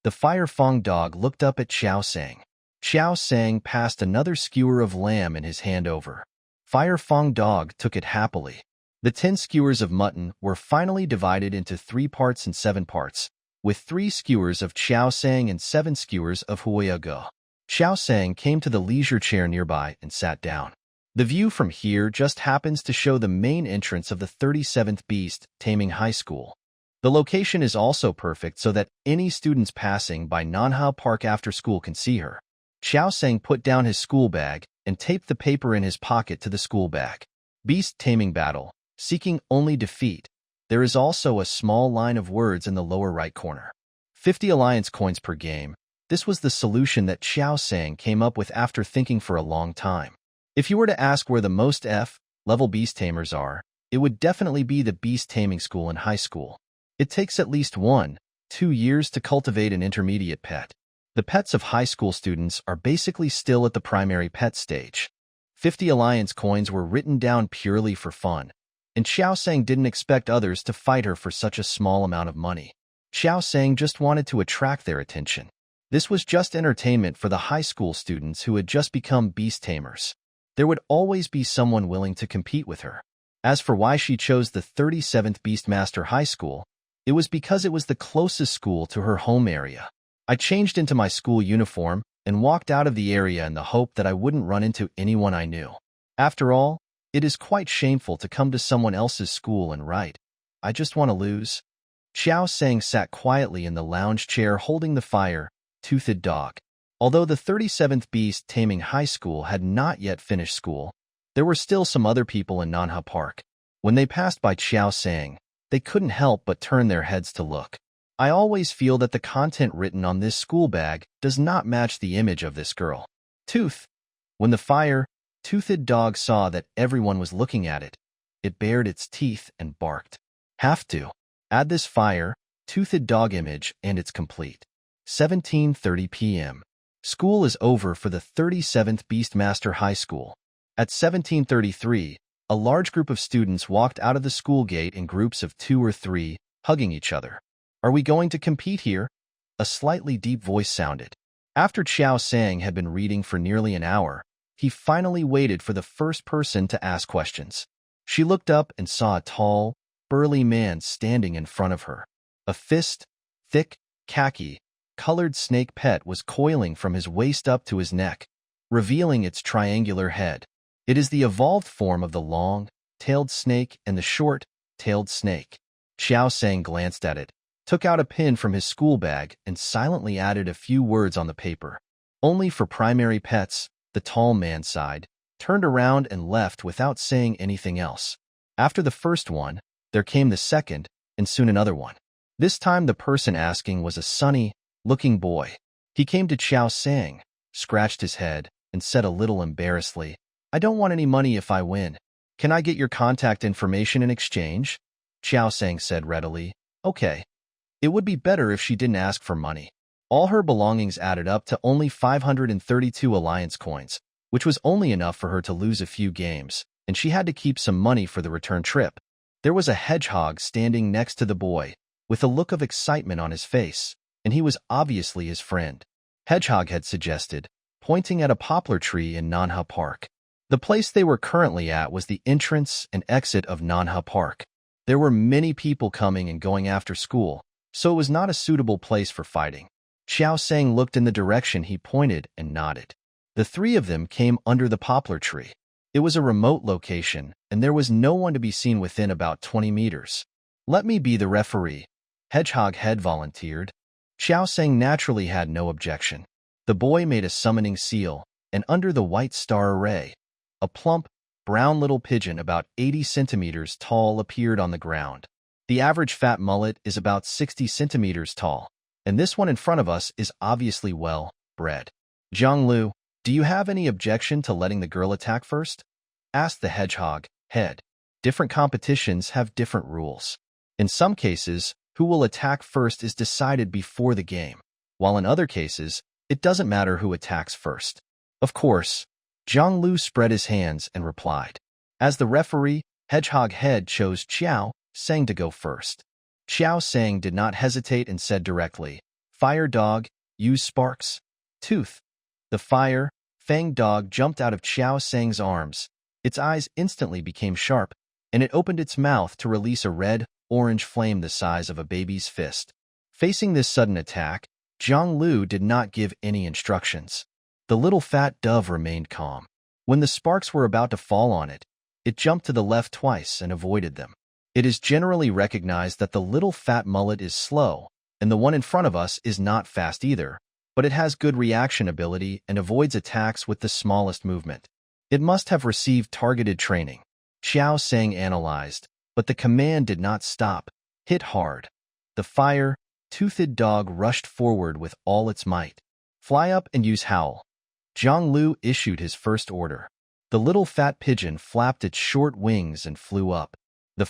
S1: The Fire Fong dog looked up at Xiao Sang. Xiao Sang passed another skewer of lamb in his hand over. Fire Fong dog took it happily. The 10 skewers of mutton were finally divided into 3 parts and 7 parts, with 3 skewers of Xiao Sang and 7 skewers of Huoya Ge. Xiao Sang came to the leisure chair nearby and sat down. The view from here just happens to show the main entrance of the 37th Beast Taming High School. The location is also perfect so that any students passing by Manhwa Park after school can see her. Xiao Sang put down his school bag and taped the paper in his pocket to the school bag. Beast Taming Battle. Seeking only defeat. There is also a small line of words in the lower right corner. 50 alliance coins per game. This was the solution that Xiao Sang came up with after thinking for a long time. If you were to ask where the most F-level beast tamers are, it would definitely be the beast taming school in high school. It takes at least 1 2 years to cultivate an intermediate pet. The pets of high school students are basically still at the primary pet stage. 50 alliance coins were written down purely for fun, and Xiao Sang didn't expect others to fight her for such a small amount of money. Xiao Sang just wanted to attract their attention. This was just entertainment for the high school students who had just become beast tamers. There would always be someone willing to compete with her. As for why she chose the 37th Beastmaster High School, it was because it was the closest school to her home area. I changed into my school uniform and walked out of the area in the hope that I wouldn't run into anyone I knew. After all, it is quite shameful to come to someone else's school and write, "I just want to lose." Xiao Sang sat quietly in the lounge chair holding the fire-toothed dog. Although the 37th Beast Taming High School had not yet finished school, there were still some other people in Manhwa Park. When they passed by Xiao Sang, they couldn't help but turn their heads to look. I always feel that the content written on this school bag does not match the image of this girl. Tooth. When the fire-toothed dog saw that everyone was looking at it, it bared its teeth and barked. Have to. Add this fire-toothed dog image and it's complete. 17:30 p.m. School is over for the 37th Beastmaster High School. At 17:33, a large group of students walked out of the school gate in groups of 2 or 3, hugging each other. "Are we going to compete here?" A slightly deep voice sounded. After Xiao Sang had been reading for nearly an hour, he finally waited for the first person to ask questions. She looked up and saw a tall, burly man standing in front of her. A thick, khaki-colored snake pet was coiling from his waist up to his neck, revealing its triangular head. It is the evolved form of the long-tailed snake and the short-tailed snake. Xiao Sang glanced at it, took out a pin from his school bag, and silently added a few words on the paper. "Only for primary pets," the tall man sighed, turned around and left without saying anything else. After the first one, there came the second, and soon another one. This time the person asking was a sunny-looking boy. He came to Xiao Sang, scratched his head, and said a little embarrassedly, "I don't want any money if I win. Can I get your contact information in exchange?" Xiao Sang said readily, "Okay." It would be better if she didn't ask for money. All her belongings added up to only 532 alliance coins, which was only enough for her to lose a few games, and she had to keep some money for the return trip. There was a hedgehog standing next to the boy, with a look of excitement on his face, and he was obviously his friend. Hedgehog had suggested, pointing at a poplar tree in Manhwa Park. The place they were currently at was the entrance and exit of Manhwa Park. There were many people coming and going after school, so it was not a suitable place for fighting. Xiao Sang looked in the direction he pointed and nodded. The three of them came under the poplar tree. It was a remote location, and there was no one to be seen within about 20 meters. "Let me be the referee," Hedgehog had volunteered. Xiao Sang naturally had no objection. The boy made a summoning seal, and under the white star array, a plump, brown little pigeon about 80 centimeters tall appeared on the ground. The average fat mullet is about 60 centimeters tall, and this one in front of us is obviously well-bred. "Zhang, do you have any objection to letting the girl attack first?" asked the hedgehog head. Different competitions have different rules. In some cases, who will attack first is decided before the game, while in other cases, it doesn't matter who attacks first. Of course, Zhang spread his hands and replied. As the referee, Hedgehog Head chose Xiao Sang to go first. Xiao Sang did not hesitate and said directly, "Fire dog, use sparks." Tooth. The fang dog jumped out of Xiao Sang's arms. Its eyes instantly became sharp, and it opened its mouth to release a red-orange flame the size of a baby's fist. Facing this sudden attack, Zhang did not give any instructions. The little fat dove remained calm. When the sparks were about to fall on it, it jumped to the left twice and avoided them. It is generally recognized that the little fat mullet is slow, and the one in front of us is not fast either, but it has good reaction ability and avoids attacks with the smallest movement. It must have received targeted training. Xiao Sang analyzed, but the command did not stop. Hit hard. The fire-toothed dog rushed forward with all its might. Fly up and use howl. Zhang issued his first order. The little fat pigeon flapped its short wings and flew up. The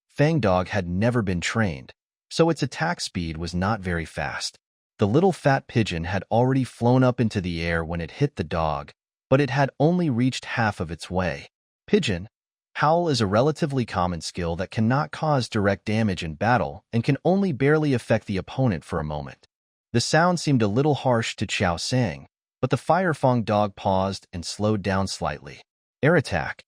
S1: fang dog had never been trained, so its attack speed was not very fast. The little fat pigeon had already flown up into the air when it hit the dog, but it had only reached half of its way. Pigeon Howl is a relatively common skill that cannot cause direct damage in battle and can only barely affect the opponent for a moment. The sound seemed a little harsh to Xiao Sang, but the Fire Fong dog paused and slowed down slightly. Air attack.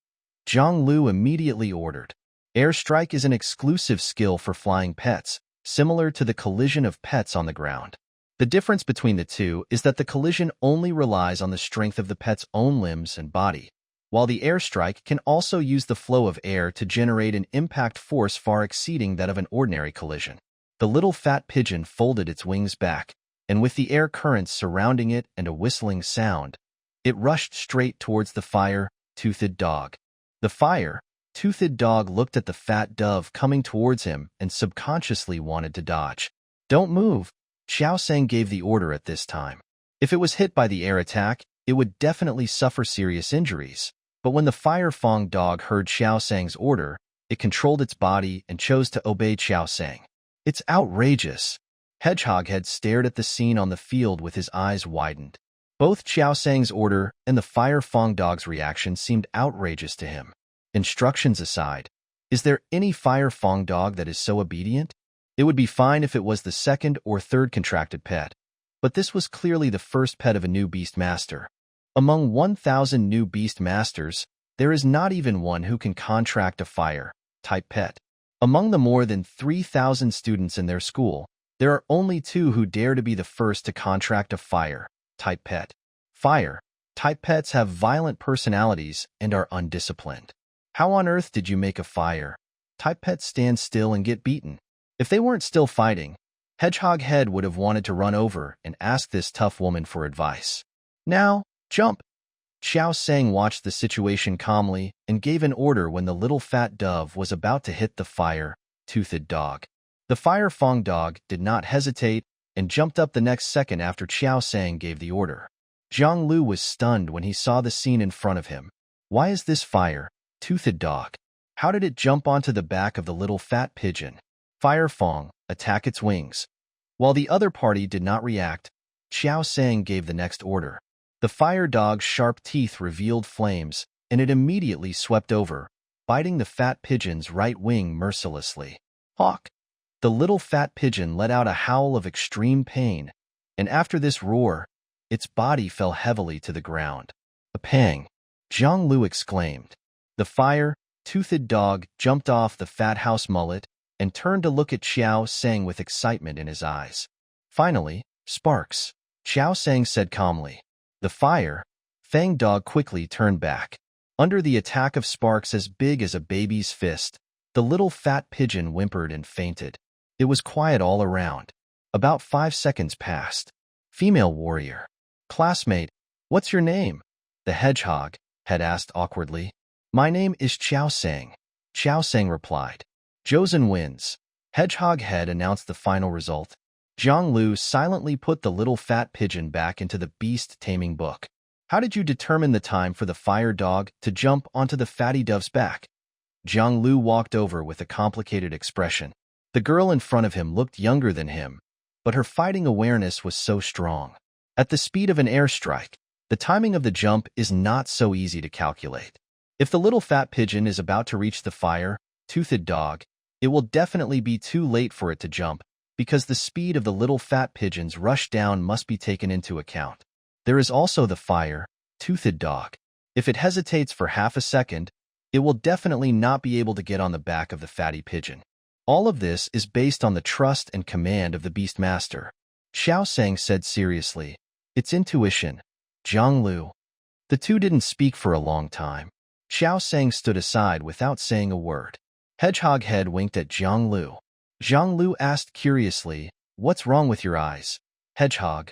S1: Zhang Lu immediately ordered. Air strike is an exclusive skill for flying pets, similar to the collision of pets on the ground. The difference between the two is that the collision only relies on the strength of the pet's own limbs and body, while the airstrike can also use the flow of air to generate an impact force far exceeding that of an ordinary collision. The little fat pigeon folded its wings back, and with the air currents surrounding it and a whistling sound, it rushed straight towards the fire-toothed dog. The fire-toothed dog looked at the fat dove coming towards him and subconsciously wanted to dodge. "Don't move," Xiao Sang gave the order at this time. If it was hit by the air attack, it would definitely suffer serious injuries. But when the Fire Fong dog heard Xiao Sang's order, it controlled its body and chose to obey Xiao Sang. "It's outrageous." Hedgehog Head stared at the scene on the field with his eyes widened. Both Xiao Sang's order and the Fire Fong dog's reaction seemed outrageous to him. Instructions aside, is there any Fire Fong dog that is so obedient? It would be fine if it was the second or third contracted pet, but this was clearly the first pet of a new beast master. Among 1,000 new beast masters, there is not even one who can contract a fire-type pet. Among the more than 3,000 students in their school, there are only 2 who dare to be the first to contract a fire-type pet. Fire-type pets have violent personalities and are undisciplined. How on earth did you make a fire-type pet stand still and get beaten? If they weren't still fighting, Hedgehog Head would have wanted to run over and ask this tough woman for advice. "Now, jump!" Xiao Sang watched the situation calmly and gave an order when the little fat dove was about to hit the fire-toothed dog. The Fire Fong dog did not hesitate and jumped up the next second after Xiao Sang gave the order. Zhang Lu was stunned when he saw the scene in front of him. Why is this fire-toothed dog? How did it jump onto the back of the little fat pigeon? Fire Fong, attack its wings. While the other party did not react, Xiao Sang gave the next order. The fire dog's sharp teeth revealed flames, and it immediately swept over, biting the fat pigeon's right wing mercilessly. Hawk! The little fat pigeon let out a howl of extreme pain, and after this roar, its body fell heavily to the ground. A pang! Zhang Lu exclaimed. The fire-toothed dog jumped off the fat house mullet and turned to look at Xiao Sang with excitement in his eyes. Finally, Sparks, Xiao Sang said calmly. The fang dog quickly turned back. Under the attack of sparks as big as a baby's fist, the little fat pigeon whimpered and fainted. It was quiet all around. About 5 seconds passed. Female warrior. Classmate, what's your name? The hedgehog had asked awkwardly. My name is Xiao Sang. Xiao Sang replied. Josen wins. Hedgehog Head announced the final result. Zhang Lu silently put the little fat pigeon back into the beast taming book. How did you determine the time for the fire dog to jump onto the fatty dove's back? Zhang Lu walked over with a complicated expression. The girl in front of him looked younger than him, but her fighting awareness was so strong. At the speed of an airstrike, the timing of the jump is not so easy to calculate. If the little fat pigeon is about to reach the fire-toothed dog, it will definitely be too late for it to jump, because the speed of the little fat pigeon's rush down must be taken into account. There is also the fire-toothed dog. If it hesitates for half a second, it will definitely not be able to get on the back of the fatty pigeon. All of this is based on the trust and command of the beast master. Xiao Sang said seriously. It's intuition. Zhang Lu. The two didn't speak for a long time. Xiao Sang stood aside without saying a word. Hedgehog Head winked at Zhang Lu. Zhang Lu asked curiously, What's wrong with your eyes? Hedgehog.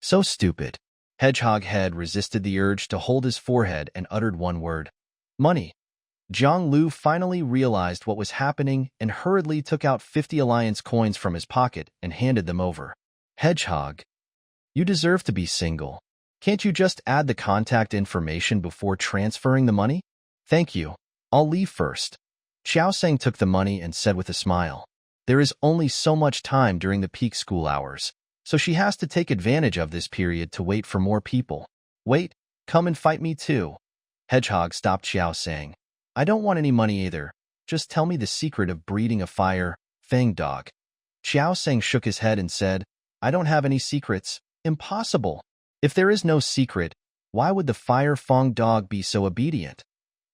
S1: So stupid. Hedgehog Head resisted the urge to hold his forehead and uttered one word. Money. Zhang Lu finally realized what was happening and hurriedly took out 50 alliance coins from his pocket and handed them over. Hedgehog. You deserve to be single. Can't you just add the contact information before transferring the money? Thank you. I'll leave first. Xiao Sang took the money and said with a smile. There is only so much time during the peak school hours, so she has to take advantage of this period to wait for more people. Wait, come and fight me too. Hedgehog stopped Xiao saying, I don't want any money either. Just tell me the secret of breeding a fire fang dog. Xiao Sang shook his head and said, I don't have any secrets. Impossible. If there is no secret, why would the fire fang dog be so obedient?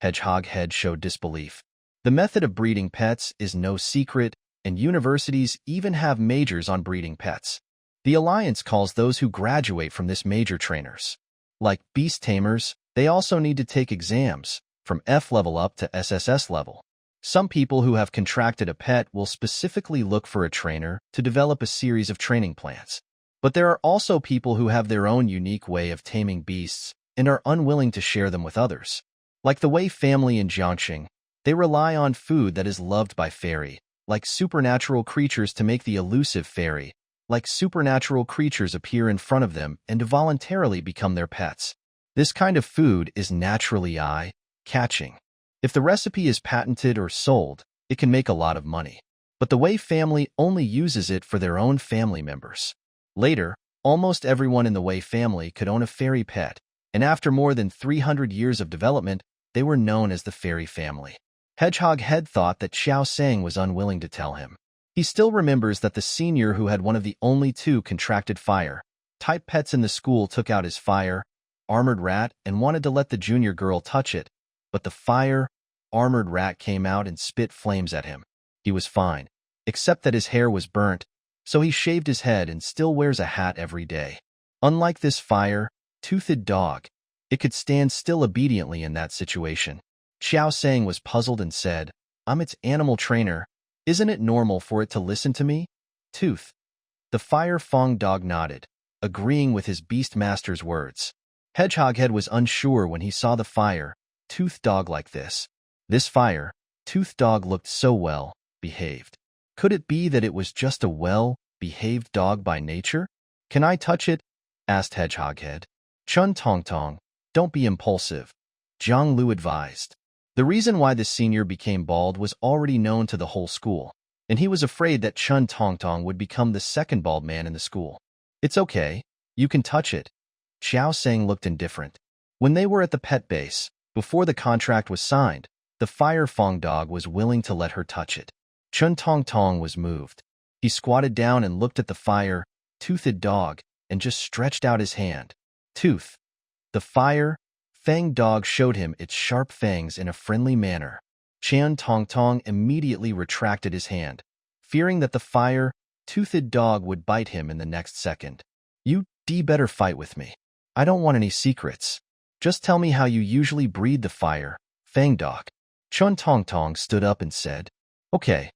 S1: Hedgehog head showed disbelief. The method of breeding pets is no secret, and universities even have majors on breeding pets. The Alliance calls those who graduate from this major trainers. Like beast tamers, they also need to take exams, from F level up to SSS level. Some people who have contracted a pet will specifically look for a trainer to develop a series of training plans. But there are also people who have their own unique way of taming beasts and are unwilling to share them with others. Like the Wei family in Jiangxing, they rely on food that is loved by fairy, like supernatural creatures to make the elusive fairy, like supernatural creatures appear in front of them and voluntarily become their pets. This kind of food is naturally eye-catching. If the recipe is patented or sold, it can make a lot of money. But the Wei family only uses it for their own family members. Later, almost everyone in the Wei family could own a fairy pet, and after more than 300 years of development, they were known as the fairy family. Hedgehog Head thought that Xiao Sang was unwilling to tell him. He still remembers that the senior who had one of the only two contracted fire-type pets in the school took out his fire-armored rat and wanted to let the junior girl touch it, but the fire-armored rat came out and spit flames at him. He was fine, except that his hair was burnt, so he shaved his head and still wears a hat every day. Unlike this fire-toothed dog, it could stand still obediently in that situation. Xiao Sang was puzzled and said, I'm its animal trainer. Isn't it normal for it to listen to me? Tooth. The fire fang dog nodded, agreeing with his beast master's words. Hedgehoghead was unsure when he saw the fire-toothed dog like this. This fire-toothed dog looked so well-behaved. Could it be that it was just a well-behaved dog by nature? Can I touch it? Asked Hedgehoghead. Chun Tong Tong, don't be impulsive, Zhang Lu advised. The reason why the senior became bald was already known to the whole school, and he was afraid that Chun Tong Tong would become the second bald man in the school. It's okay, you can touch it. Xiao Sang looked indifferent. When they were at the pet base, before the contract was signed, the fire fang dog was willing to let her touch it. Chun Tong Tong was moved. He squatted down and looked at the fire-toothed dog and just stretched out his hand. Tooth. The fang dog showed him its sharp fangs in a friendly manner. Chun Tong Tong immediately retracted his hand, fearing that the fire-toothed dog would bite him in the next second. You better fight with me. I don't want any secrets. Just tell me how you usually breed the fang dog. Chun Tong Tong stood up and said, Okay.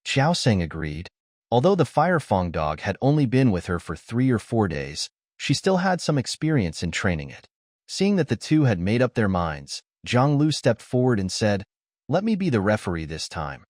S1: Xiao Sang agreed. Although the fang dog had only been with her for 3 or 4 days, she still had some experience in training it. Seeing that the two had made up their minds, Zhang Lu stepped forward and said, Let me be the referee this time.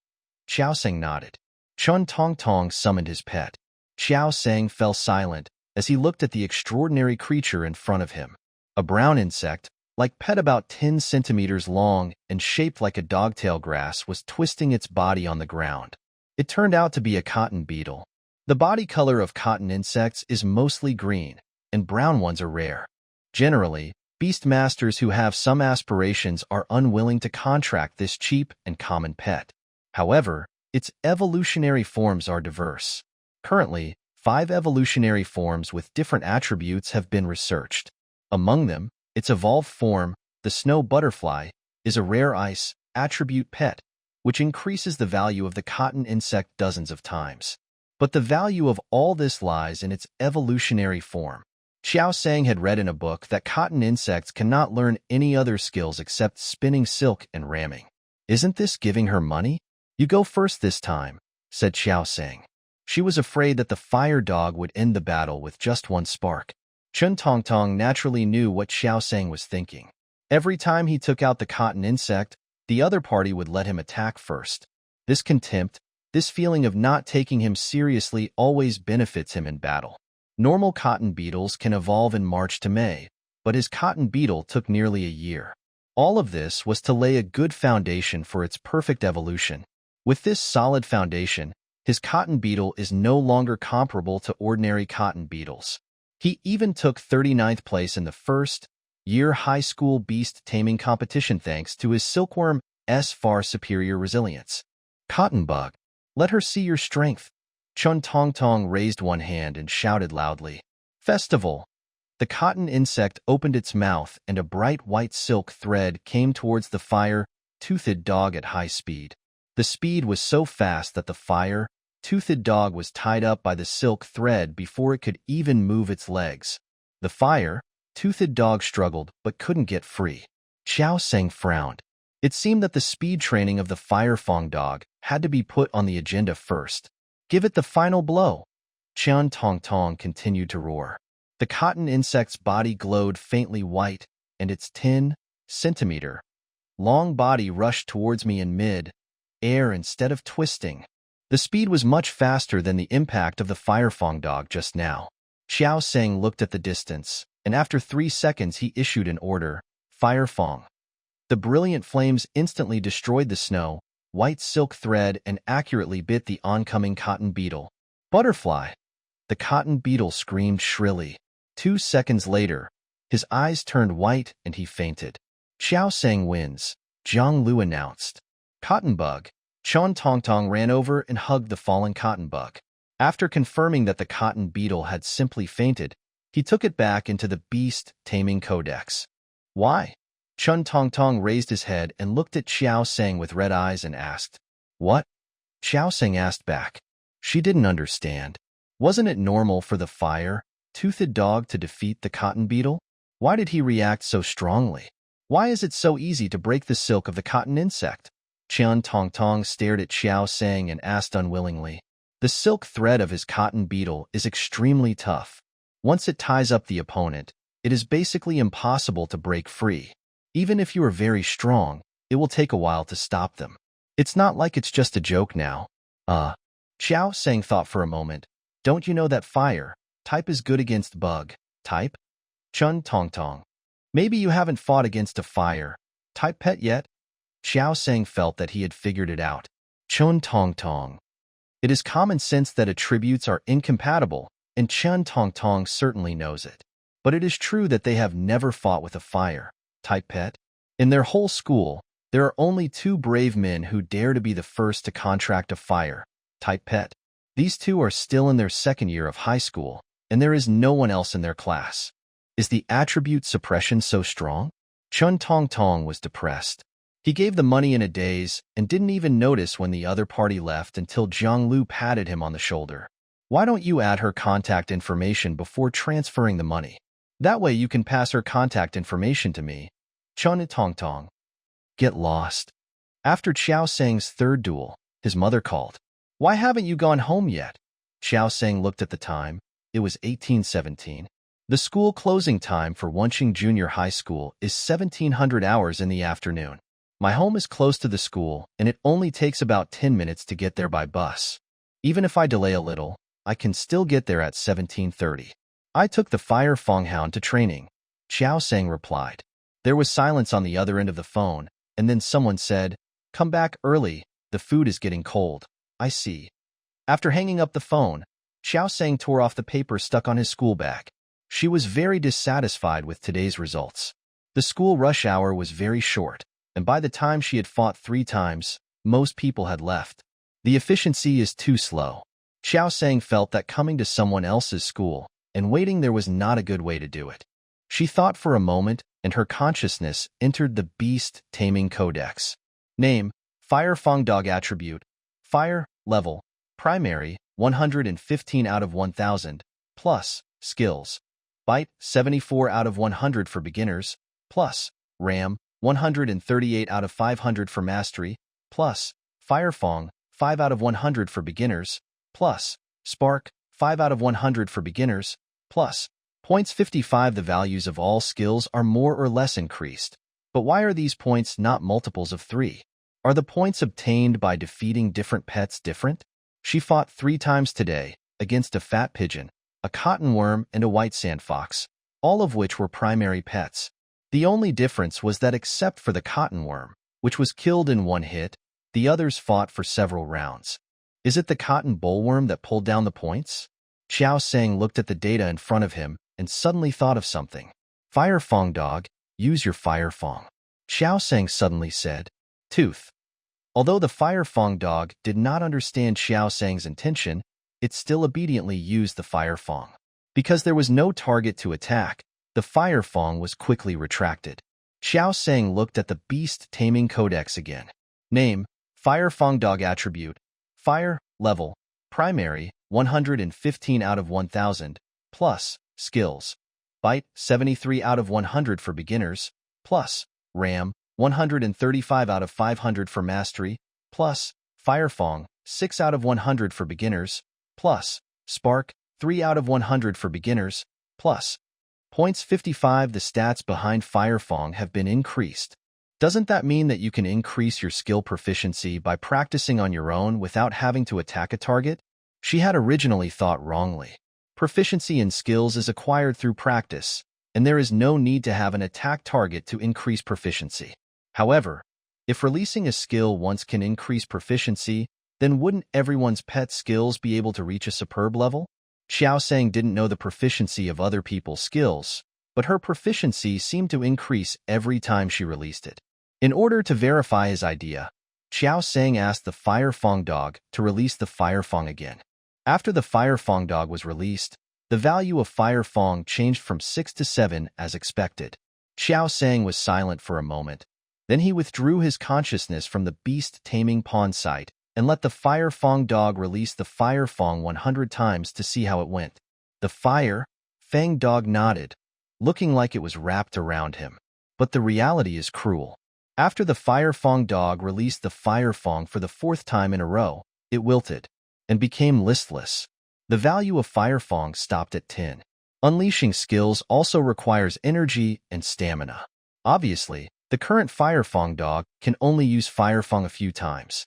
S1: Xiao Sang nodded. Chun Tong Tong summoned his pet. Xiao Sang fell silent as he looked at the extraordinary creature in front of him. A brown insect, like pet about 10 centimeters long and shaped like a dogtail grass, was twisting its body on the ground. It turned out to be a cotton beetle. The body color of cotton insects is mostly green, and brown ones are rare. Generally, beast masters who have some aspirations are unwilling to contract this cheap and common pet. However, its evolutionary forms are diverse. Currently, 5 evolutionary forms with different attributes have been researched. Among them, its evolved form, the snow butterfly, is a rare ice attribute pet, which increases the value of the cotton insect dozens of times. But the value of all this lies in its evolutionary form. Xiao Sang had read in a book that cotton insects cannot learn any other skills except spinning silk and ramming. Isn't this giving her money? You go first this time, said Xiao Sang. She was afraid that the fire dog would end the battle with just one spark. Chun Tong Tong naturally knew what Xiao Sang was thinking. Every time he took out the cotton insect, the other party would let him attack first. This contempt, this feeling of not taking him seriously always benefits him in battle. Normal cotton beetles can evolve in March to May, but his cotton beetle took nearly a year. All of this was to lay a good foundation for its perfect evolution. With this solid foundation, His cotton beetle is no longer comparable to ordinary cotton beetles. He even took 39th place in the first-year high school beast taming competition thanks to his silkworm's far superior resilience. Cotton bug, let her see your strength. Chun Tong Tong raised one hand and shouted loudly. Festival! The cotton insect opened its mouth and a bright white silk thread came towards the fire-toothed dog at high speed. The speed was so fast that the fire-toothed dog was tied up by the silk thread before it could even move its legs. The fire-toothed dog struggled but couldn't get free. Xiao Sang frowned. It seemed that the speed training of the Firefang dog had to be put on the agenda first. Give it the final blow. Chun Tong Tong continued to roar. The cotton insect's body glowed faintly white, and its 10-centimeter-long body rushed towards me in mid-air instead of twisting. The speed was much faster than the impact of the Firefang dog just now. Xiao Sang looked at the distance, and after 3 seconds he issued an order, Firefang. The brilliant flames instantly destroyed the snow-white silk thread and accurately bit the oncoming cotton beetle. Butterfly! The cotton beetle screamed shrilly. 2 seconds later, his eyes turned white and he fainted. Xiao Sang wins, Zhang Lu announced. Cotton bug. Chun Tong Tong ran over and hugged the fallen cotton bug. After confirming that the cotton beetle had simply fainted, he took it back into the beast taming codex. Why? Chun Tong Tong raised his head and looked at Xiao Sang with red eyes and asked, What? Xiao Sang asked back. She didn't understand. Wasn't it normal for the fire-toothed dog to defeat the cotton beetle? Why did he react so strongly? Why is it so easy to break the silk of the cotton insect? Chun Tong Tong stared at Xiao Sang and asked unwillingly. The silk thread of his cotton beetle is extremely tough. Once it ties up the opponent, it is basically impossible to break free. Even if you are very strong, it will take a while to stop them. It's not like it's just a joke now. Xiao Sang thought for a moment. Don't you know that fire type is good against bug type? Chun Tong Tong. Maybe you haven't fought against a fire type pet yet? Xiao Sang felt that he had figured it out. Chun Tong Tong. It is common sense that attributes are incompatible, and Chun Tong Tong certainly knows it. But it is true that they have never fought with a fire type pet. In their whole school, there are only 2 brave men who dare to be the first to contract a fire type pet. These 2 are still in their 2nd year of high school, and there is no one else in their class. Is the attribute suppression so strong? Chun Tong Tong was depressed. He gave the money in a daze and didn't even notice when the other party left until Zhang Lu patted him on the shoulder. Why don't you add her contact information before transferring the money? That way you can pass her contact information to me. Chun Tong Tong. Get lost. After Xiao Sang's 3rd duel, his mother called. Why haven't you gone home yet? Xiao Sang looked at the time. It was 1817. The school closing time for Wenqing Junior High School is 1700 hours in the afternoon. My home is close to the school, and it only takes about 10 minutes to get there by bus. Even if I delay a little, I can still get there at 17:30. I took the Fire Fanghound to training. Xiao Sang replied. There was silence on the other end of the phone, and then someone said, Come back early, the food is getting cold. I see. After hanging up the phone, Xiao Sang tore off the paper stuck on his school bag. She was very dissatisfied with today's results. The school rush hour was very short, and by the time she had fought 3 times, most people had left. The efficiency is too slow. Xiao Sang felt that coming to someone else's school and waiting there was not a good way to do it. She thought for a moment, and her consciousness entered the Beast Taming Codex. Name, Fire Fang Dog Attribute, Fire, Level, Primary, 115 out of 1000, plus, Skills. Bite, 74 out of 100 for beginners, plus, RAM, 138 out of 500 for mastery, plus, Firefang, 5 out of 100 for beginners, plus, Spark, 5 out of 100 for beginners, plus, points 55. The values of all skills are more or less increased. But why are these points not multiples of 3? Are the points obtained by defeating different pets different? She fought 3 times today, against a fat pigeon, a cottonworm, and a white sand fox, all of which were primary pets. The only difference was that except for the cottonworm, which was killed in 1 hit, the others fought for several rounds. Is it the cotton bollworm that pulled down the points? Xiao Sang looked at the data in front of him and suddenly thought of something. Fire Fong dog, use your Fire Fong. Xiao Sang suddenly said. Tooth. Although the Fire Fong dog did not understand Xiao Sang's intention, it still obediently used the Fire Fong. Because there was no target to attack, the Fire Fong was quickly retracted. Xiao Sang looked at the Beast Taming Codex again. Name, Fire Fong Dog Attribute, Fire, Level, Primary, 115 out of 1000, plus, Skills, Bite, 73 out of 100 for beginners, plus, RAM, 135 out of 500 for mastery, plus, Fire Fong, 6 out of 100 for beginners, plus, Spark, 3 out of 100 for beginners, plus, points 55. The stats behind Fire Fong have been increased. Doesn't that mean that you can increase your skill proficiency by practicing on your own without having to attack a target? She had originally thought wrongly. Proficiency in skills is acquired through practice, and there is no need to have an attack target to increase proficiency. However, if releasing a skill once can increase proficiency, then wouldn't everyone's pet skills be able to reach a superb level? Xiao Sang didn't know the proficiency of other people's skills, but her proficiency seemed to increase every time she released it. In order to verify his idea, Xiao Sang asked the Fire Fong dog to release the Fire Fong again. After the Fire Fong dog was released, the value of Fire Fong changed from 6 to 7 as expected. Xiao Sang was silent for a moment. Then he withdrew his consciousness from the beast taming pawn site and let the Fire Fong dog release the Fire Fong 100 times to see how it went. The Fire Fang dog nodded, looking like it was wrapped around him. But the reality is cruel. After the Fire Fong dog released the Fire Fong for the 4th time in a row, it wilted and became listless. The value of Fire Fong stopped at 10. Unleashing skills also requires energy and stamina. Obviously, the current Fire Fong dog can only use Fire Fong a few times.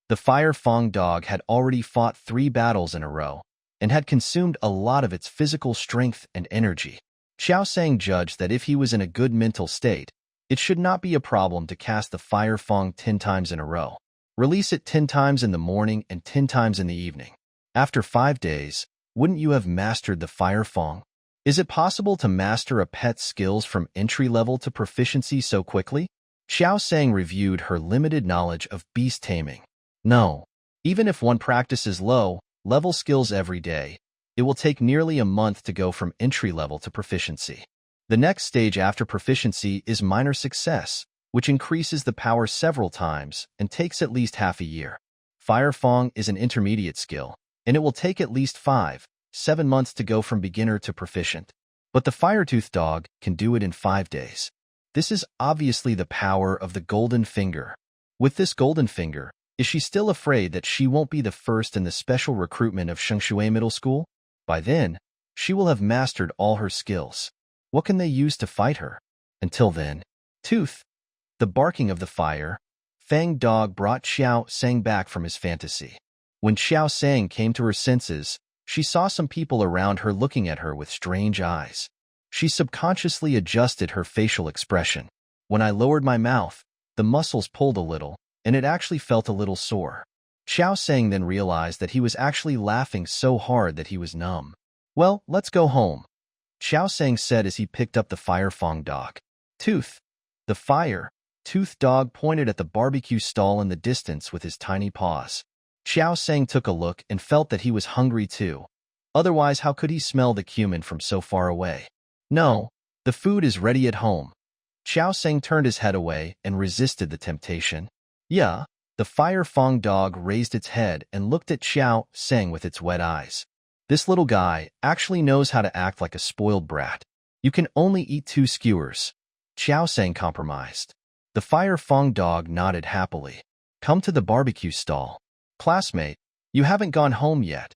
S1: The Fire Fong dog had already fought 3 battles in a row and had consumed a lot of its physical strength and energy. Xiao Sang judged that if he was in a good mental state, it should not be a problem to cast the Fire Fong 10 times in a row. Release it 10 times in the morning and 10 times in the evening. After 5 days, wouldn't you have mastered the Fire Fong? Is it possible to master a pet's skills from entry level to proficiency so quickly? Xiao Sang reviewed her limited knowledge of beast taming. No. Even if one practices low-level skills every day, it will take nearly a month to go from entry level to proficiency. The next stage after proficiency is minor success, which increases the power several times and takes at least half a year. Fire Fong is an intermediate skill, and it will take at least 5-7 months to go from beginner to proficient. But the Firetooth dog can do it in 5 days. This is obviously the power of the Golden Finger. With this Golden Finger, is she still afraid that she won't be the first in the special recruitment of Shengshui Middle School? By then, she will have mastered all her skills. What can they use to fight her? Until then, Tooth. The barking of the Fire Fang dog brought Xiao Sang back from his fantasy. When Xiao Sang came to her senses, she saw some people around her looking at her with strange eyes. She subconsciously adjusted her facial expression. When I lowered my mouth, the muscles pulled a little, and it actually felt a little sore. Xiao Sang then realized that he was actually laughing so hard that he was numb. Well, let's go home, Xiao Sang said as he picked up the Fire Fong dog. Tooth. The Fire Tooth dog pointed at the barbecue stall in the distance with his tiny paws. Xiao Sang took a look and felt that he was hungry too. Otherwise, how could he smell the cumin from so far away? No, the food is ready at home. Xiao Sang turned his head away and resisted the temptation. Yeah, the Fire Fong dog raised its head and looked at Xiao Sang with its wet eyes. This little guy actually knows how to act like a spoiled brat. You can only eat 2 skewers. Xiao Sang compromised. The Fire Fong dog nodded happily. Come to the barbecue stall. Classmate, you haven't gone home yet.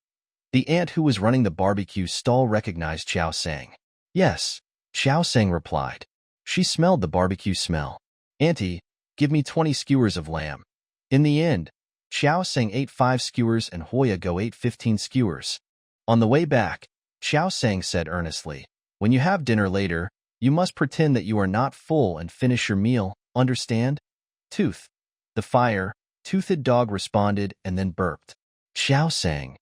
S1: The ant who was running the barbecue stall recognized Xiao Sang. Yes, Xiao Sang replied. She smelled the barbecue smell. Auntie, give me 20 skewers of lamb. In the end, Xiao Sang ate 5 skewers and Hoya Go ate 15 skewers. On the way back, Xiao Sang said earnestly, when you have dinner later, you must pretend that you are not full and finish your meal, understand? Tooth. The Fire Toothed dog responded and then burped. Xiao Sang.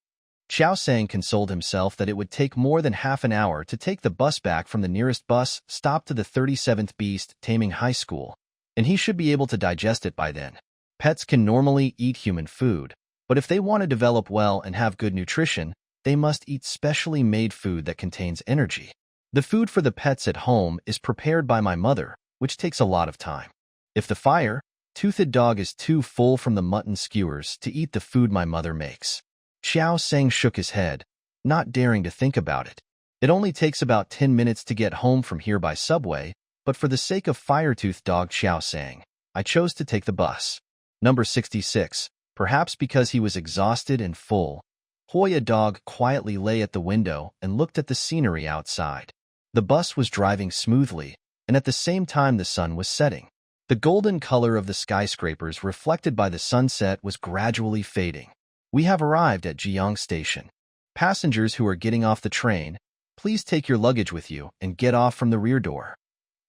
S1: Xiao Sang consoled himself that it would take more than half an hour to take the bus back from the nearest bus stop to the 37th Beast Taming High School, and he should be able to digest it by then. Pets can normally eat human food, but if they want to develop well and have good nutrition, they must eat specially made food that contains energy. The food for the pets at home is prepared by my mother, which takes a lot of time. If the fire-toothed dog is too full from the mutton skewers to eat the food my mother makes. Xiao Sang shook his head, not daring to think about it. It only takes about 10 minutes to get home from here by subway, but for the sake of fire-toothed dog Xiao Sang, I chose to take the bus. Number 66. Perhaps because he was exhausted and full, Hoya dog quietly lay at the window and looked at the scenery outside. The bus was driving smoothly, and at the same time the sun was setting. The golden color of the skyscrapers reflected by the sunset was gradually fading. We have arrived at Jiang Station. Passengers who are getting off the train, please take your luggage with you and get off from the rear door.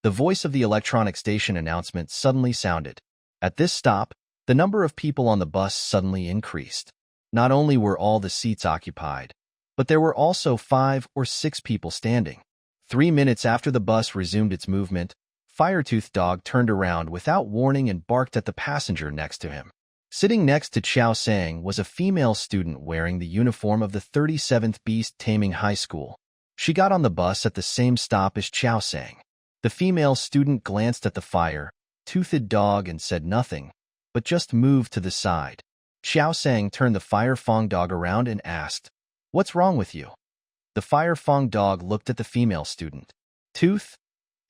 S1: The voice of the electronic station announcement suddenly sounded. At this stop, the number of people on the bus suddenly increased. Not only were all the seats occupied, but there were also 5 or 6 people standing. 3 minutes after the bus resumed its movement, Firetoothed Dog turned around without warning and barked at the passenger next to him. Sitting next to Xiao Sang was a female student wearing the uniform of the 37th Beast Taming High School. She got on the bus at the same stop as Xiao Sang. The female student glanced at the fire-toothed dog and said nothing, but just moved to the side. Xiao Sang turned the Fire Fong dog around and asked, "What's wrong with you?" The Fire Fong dog looked at the female student. "Tooth?"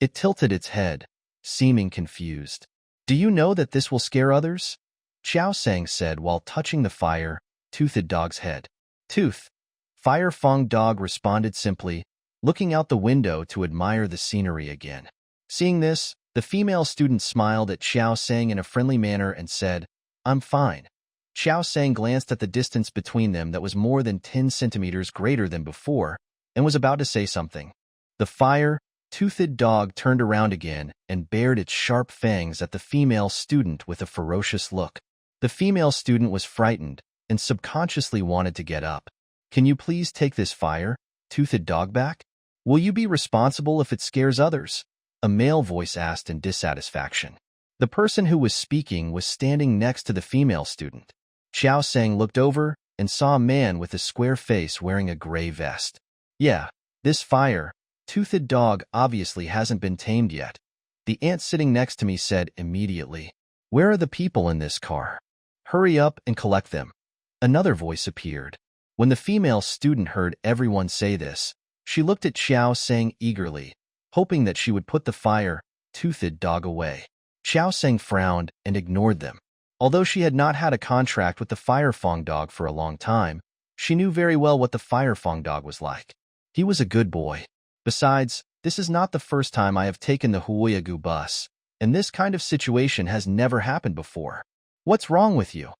S1: It tilted its head, seeming confused. "Do you know that this will scare others?" Xiao Sang said while touching the fire-toothed dog's head. "Tooth." Fire Fong dog responded simply, looking out the window to admire the scenery again. Seeing this, the female student smiled at Xiao Sang in a friendly manner and said, "I'm fine." Xiao Sang glanced at the distance between them that was more than 10 centimeters greater than before, and was about to say something. The fire-toothed dog turned around again and bared its sharp fangs at the female student with a ferocious look. The female student was frightened and subconsciously wanted to get up. "Can you please take this fire-toothed dog back? Will you be responsible if it scares others?" A male voice asked in dissatisfaction. The person who was speaking was standing next to the female student. Xiao Sang looked over and saw a man with a square face wearing a gray vest. "Yeah, this fire-toothed dog obviously hasn't been tamed yet," the ant sitting next to me said immediately. "Where are the people in this car? Hurry up and collect them." Another voice appeared. When the female student heard everyone say this, she looked at Xiao Sang eagerly, hoping that she would put the fire-toothed dog away. Xiao Sang frowned and ignored them. Although she had not had a contract with the Fire Fong dog for a long time, she knew very well what the Fire Fong dog was like. He was a good boy. Besides, this is not the first time I have taken the Huoyagu bus, and this kind of situation has never happened before. "What's wrong with you?"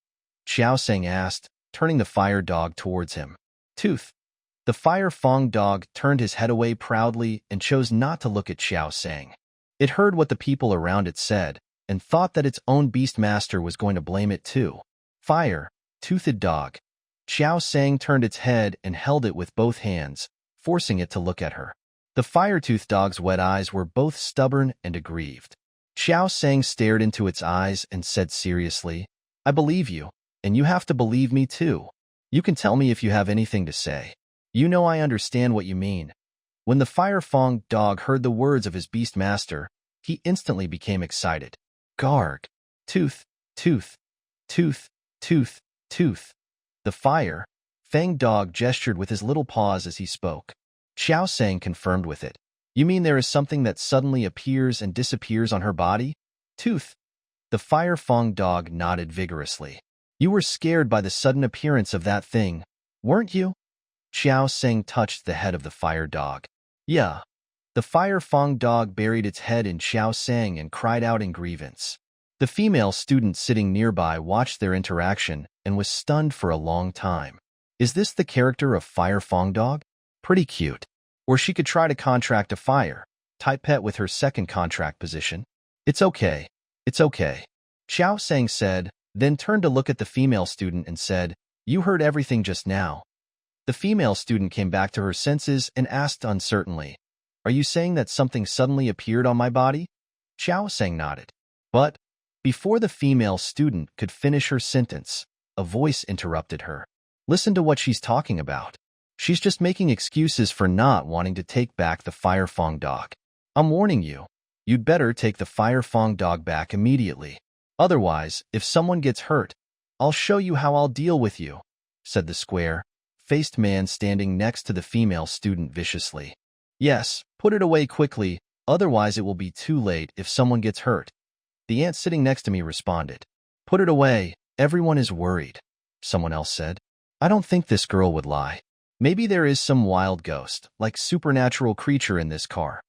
S1: Xiao Sang asked, turning the fire dog towards him. "Tooth." The Fire Fong dog turned his head away proudly and chose not to look at Xiao Sang. It heard what the people around it said, and thought that its own beast master was going to blame it too. Fire-toothed dog. Xiao Sang turned its head and held it with both hands, forcing it to look at her. The fire-toothed dog's wet eyes were both stubborn and aggrieved. Xiao Sang stared into its eyes and said seriously, "I believe you, and you have to believe me too. You can tell me if you have anything to say. You know I understand what you mean." When the Fire Fong dog heard the words of his beast master, he instantly became excited. "Garg! Tooth! Tooth! Tooth! Tooth! Tooth!" The Fang dog gestured with his little paws as he spoke. Xiao Sang confirmed with it. "You mean there is something that suddenly appears and disappears on her body? Tooth?" The Fire Fong dog nodded vigorously. "You were scared by the sudden appearance of that thing, weren't you?" Xiao Sang touched the head of the fire dog. "Yeah." The Fire Fong dog buried its head in Xiao Sang and cried out in grievance. The female student sitting nearby watched their interaction and was stunned for a long time. Is this the character of Fire Fong dog? Pretty cute. Or she could try to contract a fire-type pet with her second contract position. It's okay. It's okay," Xiao Sang said, then turned to look at the female student and said, You heard everything just now. The female student came back to her senses and asked uncertainly, "Are you saying that something suddenly appeared on my body?" Xiao Sang nodded. But before the female student could finish her sentence, a voice interrupted her. "Listen to what she's talking about. She's just making excuses for not wanting to take back the Fire Fong dog. I'm warning you, you'd better take the Fire Fong dog back immediately. Otherwise, if someone gets hurt, I'll show you how I'll deal with you," said the square-faced man standing next to the female student viciously. "Yes, put it away quickly, otherwise it will be too late if someone gets hurt," the ant sitting next to me responded. "Put it away, everyone is worried," someone else said. "I don't think this girl would lie. Maybe there is some wild ghost, like supernatural creature in this car."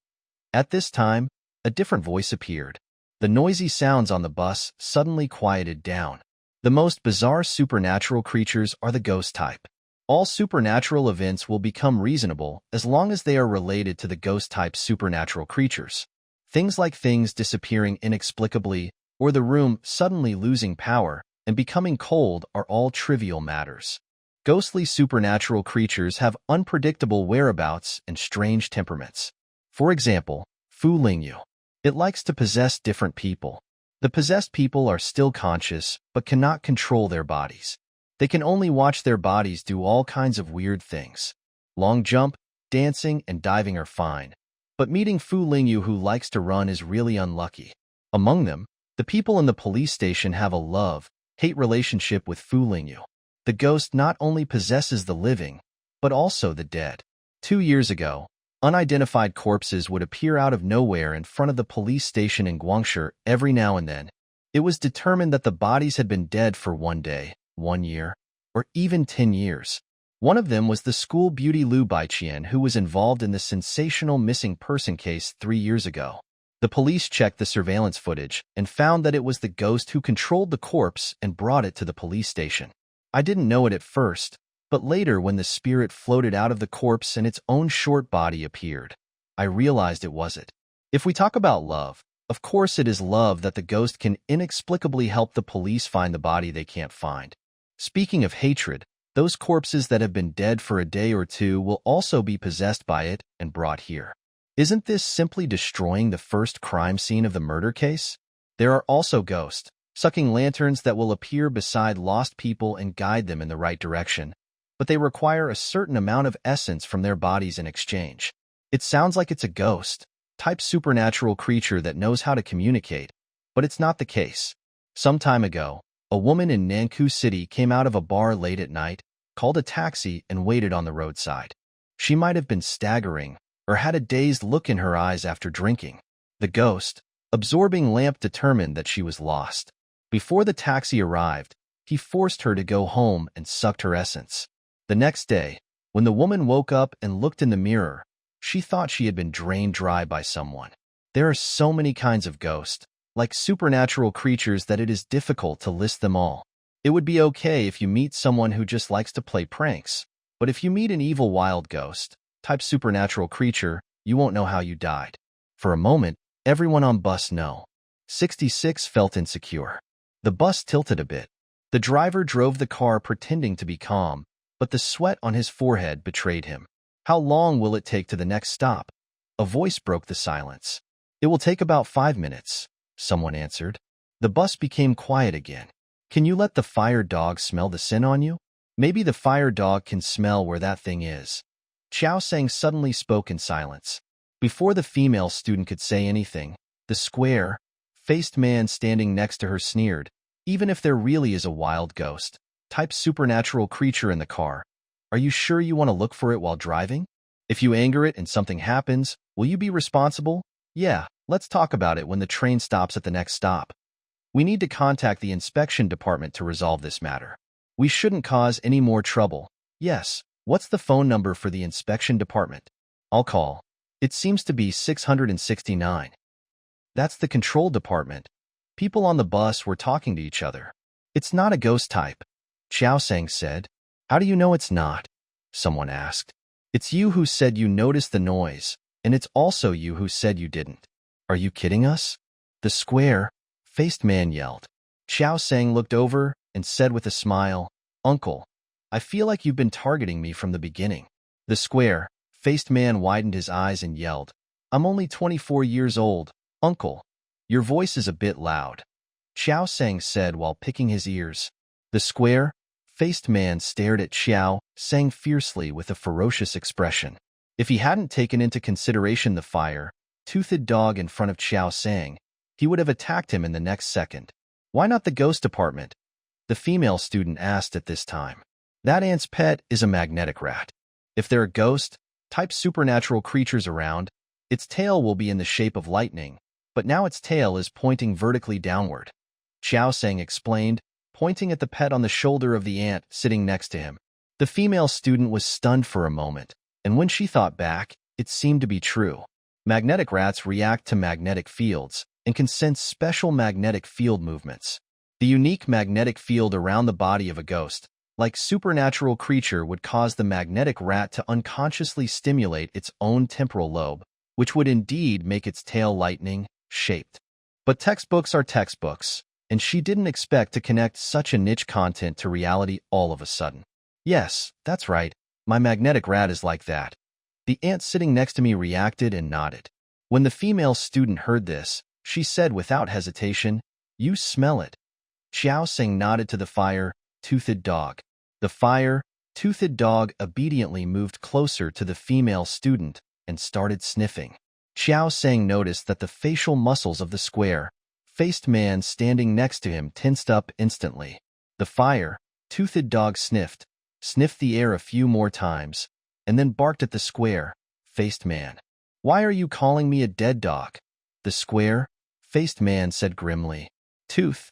S1: At this time, a different voice appeared. The noisy sounds on the bus suddenly quieted down. The most bizarre supernatural creatures are the ghost type. All supernatural events will become reasonable as long as they are related to the ghost-type supernatural creatures. Things like things disappearing inexplicably or the room suddenly losing power and becoming cold are all trivial matters. Ghostly supernatural creatures have unpredictable whereabouts and strange temperaments. For example, Fu Lingyu. It likes to possess different people. The possessed people are still conscious but cannot control their bodies. They can only watch their bodies do all kinds of weird things. Long jump, dancing, and diving are fine. But meeting Fu Lingyu who likes to run is really unlucky. Among them, the people in the police station have a love-hate relationship with Fu Lingyu. The ghost not only possesses the living, but also the dead. 2 years ago, unidentified corpses would appear out of nowhere in front of the police station in Guangshi every now and then. It was determined that the bodies had been dead for 1 day, 1 year, or even 10 years. One of them was the school beauty Liu Baiqian, who was involved in the sensational missing person case 3 years ago. The police checked the surveillance footage and found that it was the ghost who controlled the corpse and brought it to the police station. I didn't know it at first, but later when the spirit floated out of the corpse and its own short body appeared, I realized it was it. If we talk about love, of course it is love that the ghost can inexplicably help the police find the body they can't find. Speaking of hatred, those corpses that have been dead for a day or two will also be possessed by it and brought here. Isn't this simply destroying the first crime scene of the murder case? There are also ghosts, sucking lanterns that will appear beside lost people and guide them in the right direction, but they require a certain amount of essence from their bodies in exchange. It sounds like it's a ghost-type supernatural creature that knows how to communicate, but it's not the case. Some time ago, a woman in Nankou City came out of a bar late at night, called a taxi, and waited on the roadside. She might have been staggering, or had a dazed look in her eyes after drinking. The ghost-absorbing lamp determined that she was lost. Before the taxi arrived, he forced her to go home and sucked her essence. The next day, when the woman woke up and looked in the mirror, she thought she had been drained dry by someone. There are so many kinds of ghosts, like supernatural creatures, that it is difficult to list them all. It would be okay if you meet someone who just likes to play pranks, but if you meet an evil wild ghost-type supernatural creature, you won't know how you died. For a moment, everyone on bus No. 66 felt insecure. The bus tilted a bit. The driver drove the car pretending to be calm, but the sweat on his forehead betrayed him. "How long will it take to the next stop?" A voice broke the silence. "It will take about 5 minutes," someone answered. The bus became quiet again. "Can you let the fire dog smell the sin on you? Maybe the fire dog can smell where that thing is." Xiao Sang suddenly spoke in silence. Before the female student could say anything, the square-faced man standing next to her sneered, "Even if there really is a wild ghost-type supernatural creature in the car, are you sure you want to look for it while driving? If you anger it and something happens, will you be responsible? Yeah, let's talk about it when the train stops at the next stop. We need to contact the inspection department to resolve this matter. We shouldn't cause any more trouble. Yes, what's the phone number for the inspection department? I'll call. It seems to be 669. That's the control department." People on the bus were talking to each other. "It's not a ghost type," Xiao Sang said. "How do you know it's not?" someone asked. "It's you who said you noticed the noise, and it's also you who said you didn't. Are you kidding us?" the square-faced man yelled. Xiao Sang looked over and said with a smile, "Uncle, I feel like you've been targeting me from the beginning. The square-faced man widened his eyes and yelled, I'm only 24 years old, uncle. Your voice is a bit loud. Xiao Sang said while picking his ears. The square-faced man stared at Xiao Sang fiercely with a ferocious expression. If he hadn't taken into consideration the fire-toothed dog in front of Xiao Sang, he would have attacked him in the next second. Why not the ghost department? The female student asked at this time. That ant's pet is a magnetic rat. If there are ghost-type supernatural creatures around, its tail will be in the shape of lightning, but now its tail is pointing vertically downward. Xiao Sang explained, pointing at the pet on the shoulder of the ant sitting next to him. The female student was stunned for a moment, and when she thought back, it seemed to be true. Magnetic rats react to magnetic fields and can sense special magnetic field movements. The unique magnetic field around the body of a ghost-like supernatural creature would cause the magnetic rat to unconsciously stimulate its own temporal lobe, which would indeed make its tail lightning-shaped. But textbooks are textbooks, and she didn't expect to connect such a niche content to reality all of a sudden. Yes, that's right, my magnetic rat is like that. The ant sitting next to me reacted and nodded. When the female student heard this, she said without hesitation, You smell it. Xiao Sang nodded to the fire-toothed dog. The fire-toothed dog obediently moved closer to the female student and started sniffing. Xiao Sang noticed that the facial muscles of the square-faced man standing next to him tensed up instantly. The fire-toothed dog sniffed the air a few more times, and then barked at the square-faced man. Why are you calling me a dead dog? The square-faced man said grimly. Tooth.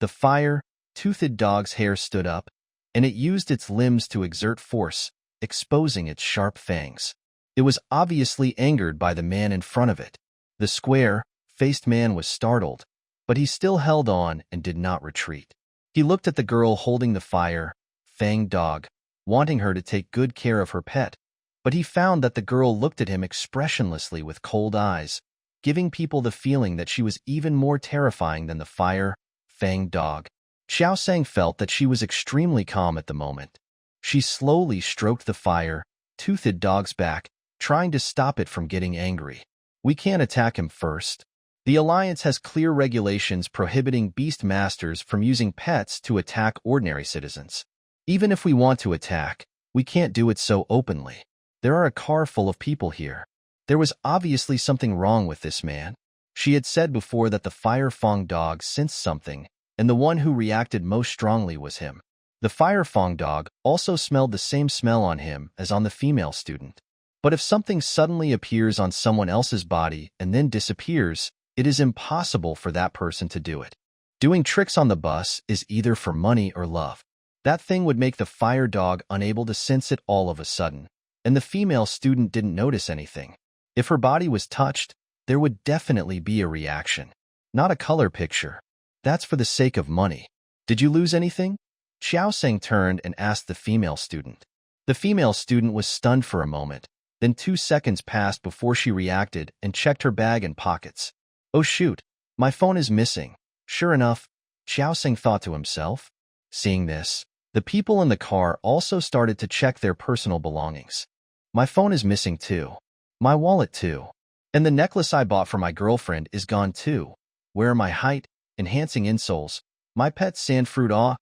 S1: The fire-toothed dog's hair stood up, and it used its limbs to exert force, exposing its sharp fangs. It was obviously angered by the man in front of it. The square-faced man was startled, but he still held on and did not retreat. He looked at the girl holding the fire-fanged dog, wanting her to take good care of her pet, but he found that the girl looked at him expressionlessly with cold eyes, giving people the feeling that she was even more terrifying than the fire-fanged dog. Xiao Sang felt that she was extremely calm at the moment. She slowly stroked the fire-toothed dog's back, trying to stop it from getting angry. We can't attack him first. The Alliance has clear regulations prohibiting beast masters from using pets to attack ordinary citizens. Even if we want to attack, we can't do it so openly. There are a car full of people here. There was obviously something wrong with this man. She had said before that the fire-fanged dog sensed something, and the one who reacted most strongly was him. The fire-fanged dog also smelled the same smell on him as on the female student. But if something suddenly appears on someone else's body and then disappears, it is impossible for that person to do it. Doing tricks on the bus is either for money or love. That thing would make the fire dog unable to sense it all of a sudden, and the female student didn't notice anything. If her body was touched, there would definitely be a reaction. Not a color picture. That's for the sake of money. Did you lose anything? Xiao Sang turned and asked the female student. The female student was stunned for a moment. Then 2 seconds passed before she reacted and checked her bag and pockets. Oh shoot, my phone is missing. Sure enough, Xiao Sang thought to himself. Seeing this, the people in the car also started to check their personal belongings. My phone is missing too. My wallet too. And the necklace I bought for my girlfriend is gone too. Where are my height-enhancing insoles? My pet sandfruit aw?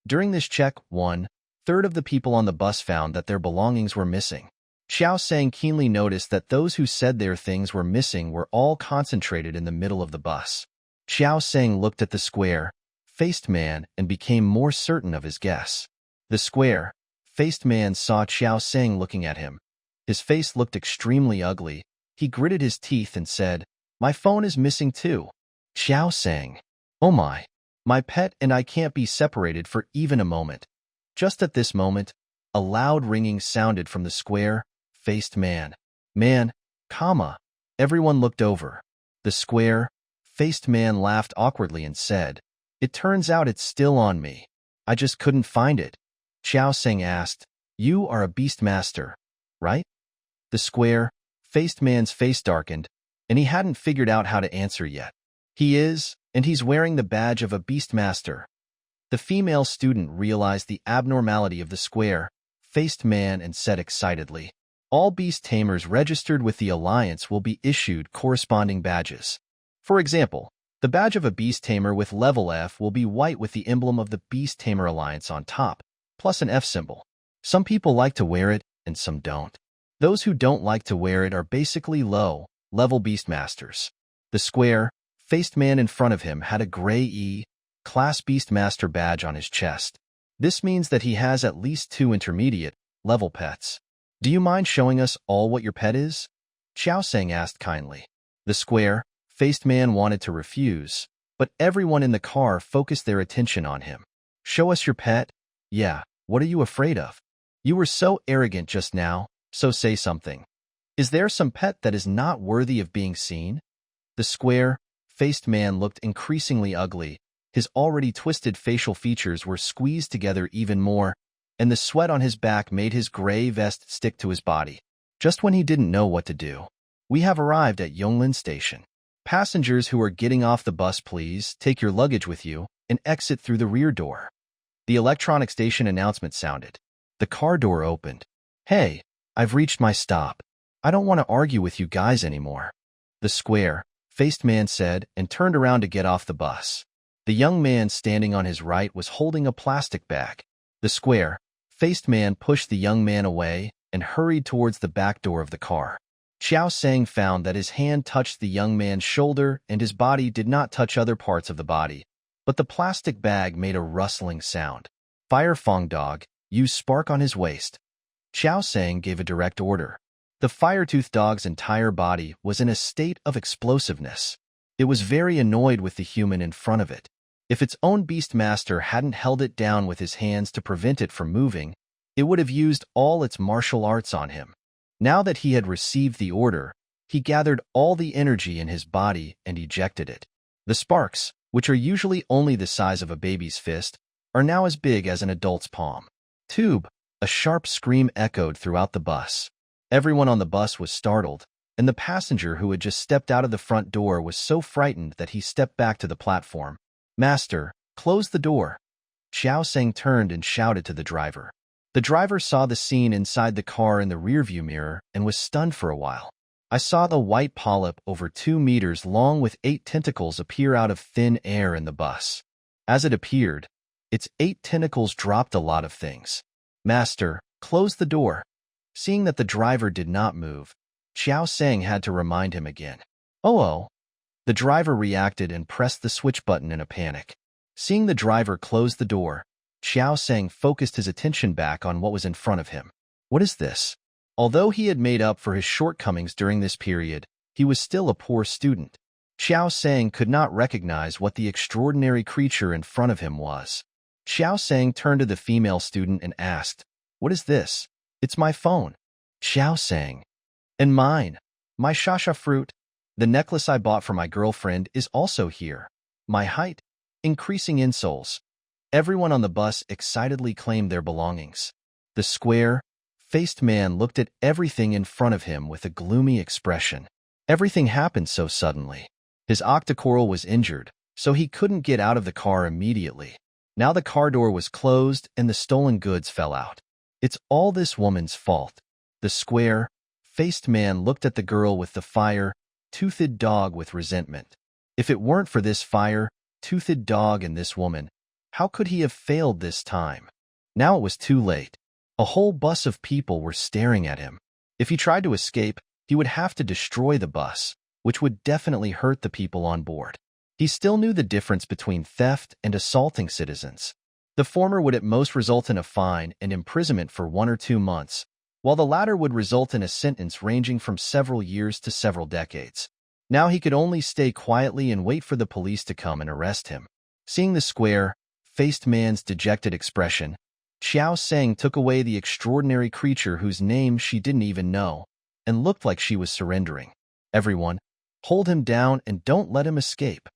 S1: During this check, 1/3 of the people on the bus found that their belongings were missing. Xiao Sang keenly noticed that those who said their things were missing were all concentrated in the middle of the bus. Xiao Sang looked at the square-faced man and became more certain of his guess. The square-faced man saw Xiao Sang looking at him. His face looked extremely ugly. He gritted his teeth and said, My phone is missing too. Xiao Sang. Oh my pet and I can't be separated for even a moment. Just at this moment, a loud ringing sounded from the square-faced man. Everyone looked over. The square-faced man laughed awkwardly and said, It turns out it's still on me. I just couldn't find it. Xiao Sang asked, You are a beast master, right? The square-faced man's face darkened, and he hadn't figured out how to answer yet. He is, and he's wearing the badge of a beast master. The female student realized the abnormality of the square-faced man and said excitedly, "All beast tamers registered with the Alliance will be issued corresponding badges. For example, the badge of a beast tamer with level F will be white with the emblem of the Beast Tamer Alliance on top, plus an F symbol. Some people like to wear it, and some don't. Those who don't like to wear it are basically low-level beastmasters." The square-faced man in front of him had a gray E-class beastmaster badge on his chest. This means that he has at least 2 intermediate-level pets. "Do you mind showing us all what your pet is?" Xiao Sang asked kindly. The square-faced man wanted to refuse, but everyone in the car focused their attention on him. "Show us your pet? Yeah, what are you afraid of? You were so arrogant just now, so say something. Is there some pet that is not worthy of being seen?" The square-faced man looked increasingly ugly. His already twisted facial features were squeezed together even more, and the sweat on his back made his gray vest stick to his body. Just when he didn't know what to do. "We have arrived at Yonglin Station. Passengers who are getting off the bus, please take your luggage with you and exit through the rear door." The electronic station announcement sounded. The car door opened. "Hey, I've reached my stop. I don't want to argue with you guys anymore," the square-faced man said and turned around to get off the bus. The young man standing on his right was holding a plastic bag. The square-faced man pushed the young man away and hurried towards the back door of the car. Xiao Sang found that his hand touched the young man's shoulder and his body did not touch other parts of the body, but the plastic bag made a rustling sound. "Fire Fong Dog, use spark on his waist." Xiao Sang gave a direct order. The fire-toothed dog's entire body was in a state of explosiveness. It was very annoyed with the human in front of it. If its own beastmaster hadn't held it down with his hands to prevent it from moving, it would have used all its martial arts on him. Now that he had received the order, he gathered all the energy in his body and ejected it. The sparks, which are usually only the size of a baby's fist, are now as big as an adult's palm. "Tube!" A sharp scream echoed throughout the bus. Everyone on the bus was startled, and the passenger who had just stepped out of the front door was so frightened that he stepped back to the platform. "Master, close the door." Xiao Sang turned and shouted to the driver. The driver saw the scene inside the car in the rearview mirror and was stunned for a while. "I saw the white polyp over 2 meters long with 8 tentacles appear out of thin air in the bus. As it appeared, its 8 tentacles dropped a lot of things. Master, close the door." Seeing that the driver did not move, Xiao Sang had to remind him again. Oh. The driver reacted and pressed the switch button in a panic. Seeing the driver close the door, Xiao Sang focused his attention back on what was in front of him. What is this? Although he had made up for his shortcomings during this period, he was still a poor student. Xiao Sang could not recognize what the extraordinary creature in front of him was. Xiao Sang turned to the female student and asked, "What is this?" "It's my phone." Xiao Sang. "And mine. My shasha fruit. The necklace I bought for my girlfriend is also here. My height. Increasing insoles." Everyone on the bus excitedly claimed their belongings. The square-faced man looked at everything in front of him with a gloomy expression. Everything happened so suddenly. His octocoral was injured, so he couldn't get out of the car immediately. Now the car door was closed and the stolen goods fell out. It's all this woman's fault. The square-faced man looked at the girl with the fire-toothed dog with resentment. If it weren't for this fire-toothed dog and this woman, how could he have failed this time? Now it was too late. A whole bus of people were staring at him. If he tried to escape, he would have to destroy the bus, which would definitely hurt the people on board. He still knew the difference between theft and assaulting citizens. The former would at most result in a fine and imprisonment for 1 or 2 months, while the latter would result in a sentence ranging from several years to several decades. Now he could only stay quietly and wait for the police to come and arrest him. Seeing the square-faced man's dejected expression, Xiao Sang took away the extraordinary creature whose name she didn't even know, and looked like she was surrendering. "Everyone, hold him down and don't let him escape,"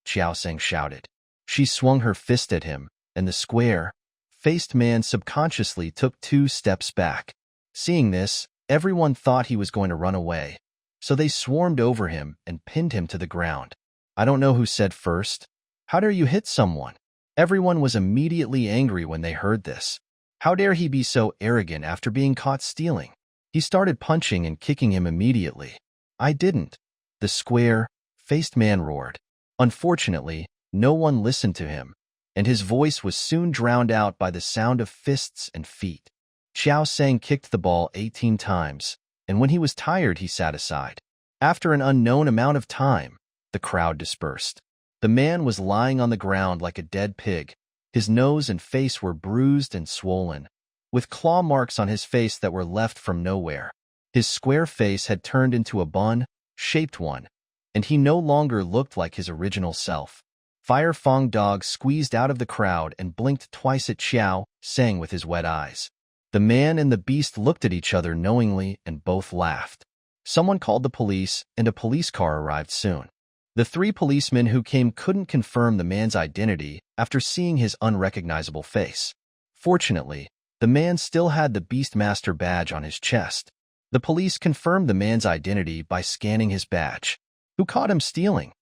S1: Xiao Sang shouted. She swung her fist at him, and the square-faced man subconsciously took 2 steps back. Seeing this, everyone thought he was going to run away, so they swarmed over him and pinned him to the ground. "I don't know who said first. How dare you hit someone?" Everyone was immediately angry when they heard this. How dare he be so arrogant after being caught stealing? He started punching and kicking him immediately. I didn't, the square-faced man roared. Unfortunately, no one listened to him, and his voice was soon drowned out by the sound of fists and feet. Xiao Sang kicked the ball 18 times, and when he was tired, he sat aside. After an unknown amount of time, the crowd dispersed. The man was lying on the ground like a dead pig. His nose and face were bruised and swollen, with claw marks on his face that were left from nowhere. His square face had turned into a bun-shaped one, and he no longer looked like his original self. Fire Fong Dog squeezed out of the crowd and blinked twice at Xiao Sang with his wet eyes. The man and the beast looked at each other knowingly and both laughed. Someone called the police, and a police car arrived soon. The 3 policemen who came couldn't confirm the man's identity after seeing his unrecognizable face. Fortunately, the man still had the Beastmaster badge on his chest. The police confirmed the man's identity by scanning his badge. "Who caught him stealing?"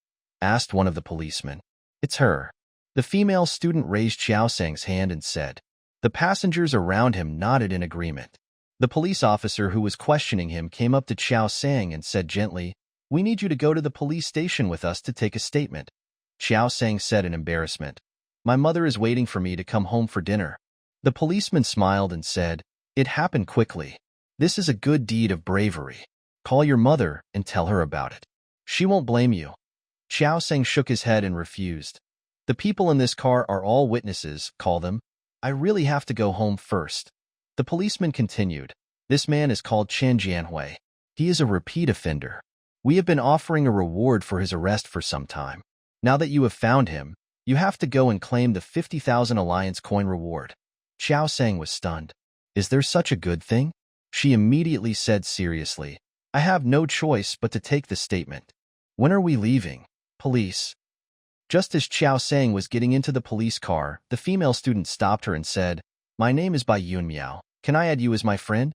S1: asked one of the policemen. "It's her." The female student raised Xiao Sang's hand and said. The passengers around him nodded in agreement. The police officer who was questioning him came up to Xiao Sang and said gently, "We need you to go to the police station with us to take a statement." Xiao Sang said in embarrassment, "My mother is waiting for me to come home for dinner." The policeman smiled and said, "It happened quickly. This is a good deed of bravery. Call your mother and tell her about it. She won't blame you." Xiao Sang shook his head and refused. "The people in this car are all witnesses, call them. I really have to go home first." The policeman continued, "This man is called Chen Jianhui. He is a repeat offender. We have been offering a reward for his arrest for some time. Now that you have found him, you have to go and claim the 50,000 Alliance coin reward." Xiao Sang was stunned. "Is there such a good thing?" She immediately said seriously, "I have no choice but to take the statement." "When are we leaving?" "Police." Just as Xiao Sang was getting into the police car, the female student stopped her and said, "My name is Bai Yun Miao. Can I add you as my friend?"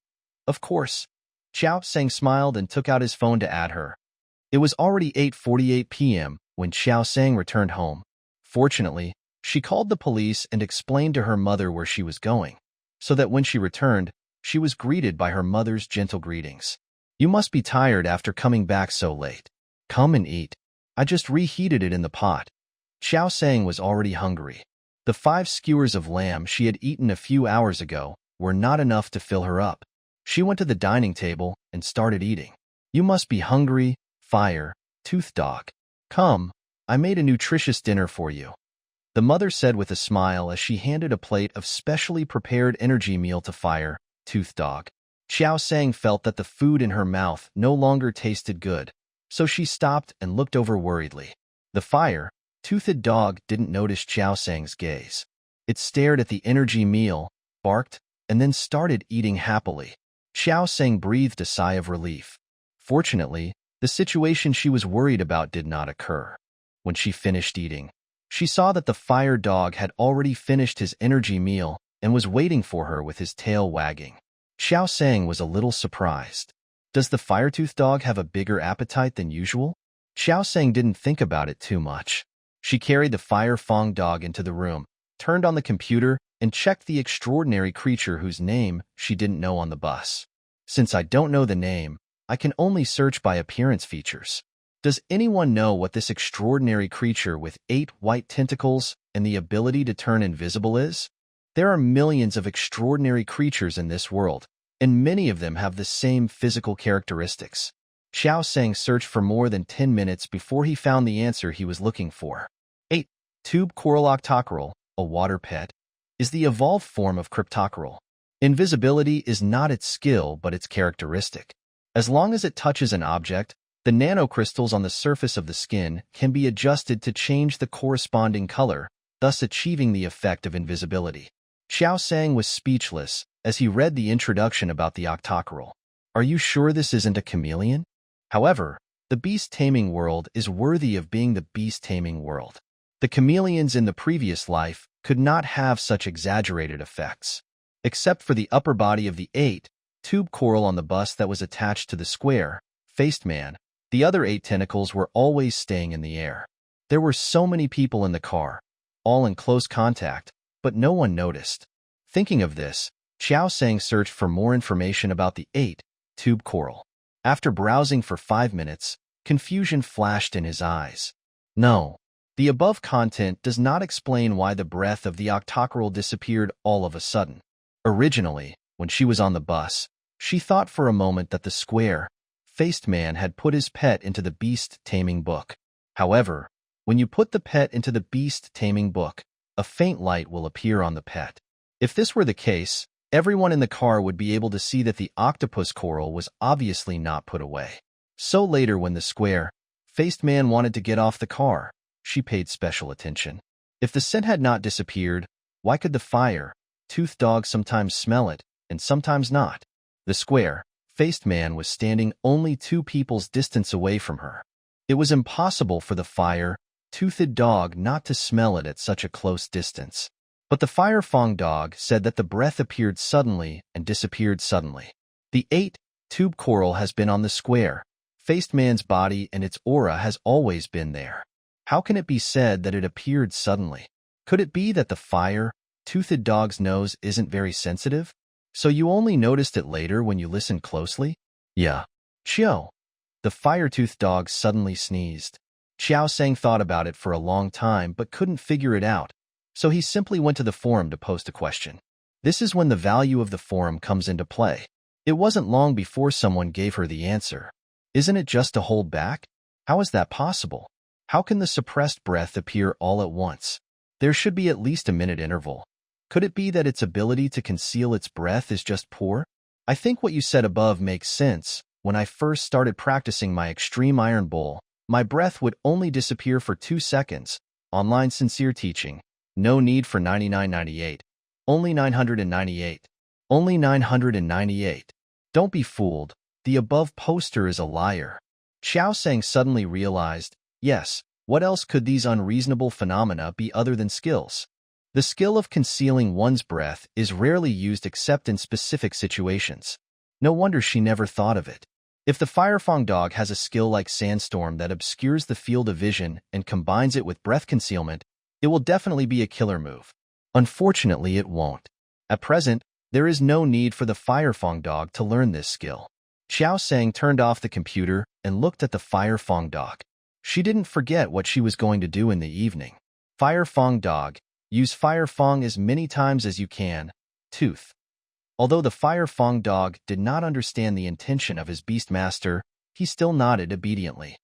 S1: "Of course." Xiao Sang smiled and took out his phone to add her. It was already 8:48 p.m. when Xiao Sang returned home. Fortunately, she called the police and explained to her mother where she was going, so that when she returned, she was greeted by her mother's gentle greetings. "You must be tired after coming back so late. Come and eat. I just reheated it in the pot." Xiao Sang was already hungry. The 5 skewers of lamb she had eaten a few hours ago were not enough to fill her up. She went to the dining table and started eating. "You must be hungry, Fire, Tooth Dog. Come, I made a nutritious dinner for you," the mother said with a smile as she handed a plate of specially prepared energy meal to Fire, Tooth Dog. Xiao Sang felt that the food in her mouth no longer tasted good, so she stopped and looked over worriedly. The Fire-Toothed Dog didn't notice Xiao Sang's gaze. It stared at the energy meal, barked, and then started eating happily. Xiao Sang breathed a sigh of relief. Fortunately, the situation she was worried about did not occur. When she finished eating, she saw that the fire dog had already finished his energy meal and was waiting for her with his tail wagging. Xiao Sang was a little surprised. Does the fire-tooth dog have a bigger appetite than usual? Xiao Sang didn't think about it too much. She carried the fire Fong dog into the room, turned on the computer, and checked the extraordinary creature whose name she didn't know on the bus. Since I don't know the name, I can only search by appearance features. Does anyone know what this extraordinary creature with 8 white tentacles and the ability to turn invisible is? There are millions of extraordinary creatures in this world, and many of them have the same physical characteristics. Xiao Sang searched for more than 10 minutes before he found the answer he was looking for. 8. Tube coral octoccoral, a water pet, is the evolved form of cryptoccoral. Invisibility is not its skill but its characteristic. As long as it touches an object, the nanocrystals on the surface of the skin can be adjusted to change the corresponding color, thus achieving the effect of invisibility. Xiao Sang was speechless as he read the introduction about the octoccoral. Are you sure this isn't a chameleon? However, the beast-taming world is worthy of being the beast-taming world. The chameleons in the previous life could not have such exaggerated effects. Except for the upper body of the 8-tube coral on the bus that was attached to the square-faced man, the other 8 tentacles were always staying in the air. There were so many people in the car. all in close contact, but no one noticed. Thinking of this, Xiao Sang searched for more information about the 8-tube coral. After browsing for 5 minutes, confusion flashed in his eyes. No, the above content does not explain why the breath of the octocoral disappeared all of a sudden. Originally, when she was on the bus, she thought for a moment that the square-faced man had put his pet into the beast-taming book. However, when you put the pet into the beast-taming book, a faint light will appear on the pet. If this were the case, everyone in the car would be able to see that the octopus coral was obviously not put away. So later when the square-faced man wanted to get off the car, she paid special attention. If the scent had not disappeared, why could the fire-toothed dog sometimes smell it and sometimes not? The square-faced man was standing only 2 people's distance away from her. It was impossible for the fire-toothed dog not to smell it at such a close distance. But the fire-fang dog said that the breath appeared suddenly and disappeared suddenly. The 8-tube coral has been on the square-faced man's body and its aura has always been there. How can it be said that it appeared suddenly? Could it be that the fire-toothed dog's nose isn't very sensitive? So you only noticed it later when you listened closely? Yeah. Chio. The fire-toothed dog suddenly sneezed. Xiao Sang thought about it for a long time but couldn't figure it out, so he simply went to the forum to post a question. This is when the value of the forum comes into play. It wasn't long before someone gave her the answer. Isn't it just to hold back? How is that possible? How can the suppressed breath appear all at once? There should be at least a minute interval. Could it be that its ability to conceal its breath is just poor? I think what you said above makes sense. When I first started practicing my extreme iron bowl, my breath would only disappear for 2 seconds. Online sincere teaching. No need for 99.98. Only 998. Only 998. Don't be fooled. The above poster is a liar. Xiao Sang suddenly realized, yes, what else could these unreasonable phenomena be other than skills? The skill of concealing one's breath is rarely used except in specific situations. No wonder she never thought of it. If the firefang dog has a skill like sandstorm that obscures the field of vision and combines it with breath concealment, it will definitely be a killer move. Unfortunately, it won't. At present, there is no need for the firefang dog to learn this skill. Xiao Sang turned off the computer and looked at the firefang dog. She didn't forget what she was going to do in the evening. Firefang dog, use firefang as many times as you can. Tooth. Although the firefang dog did not understand the intention of his beastmaster, he still nodded obediently.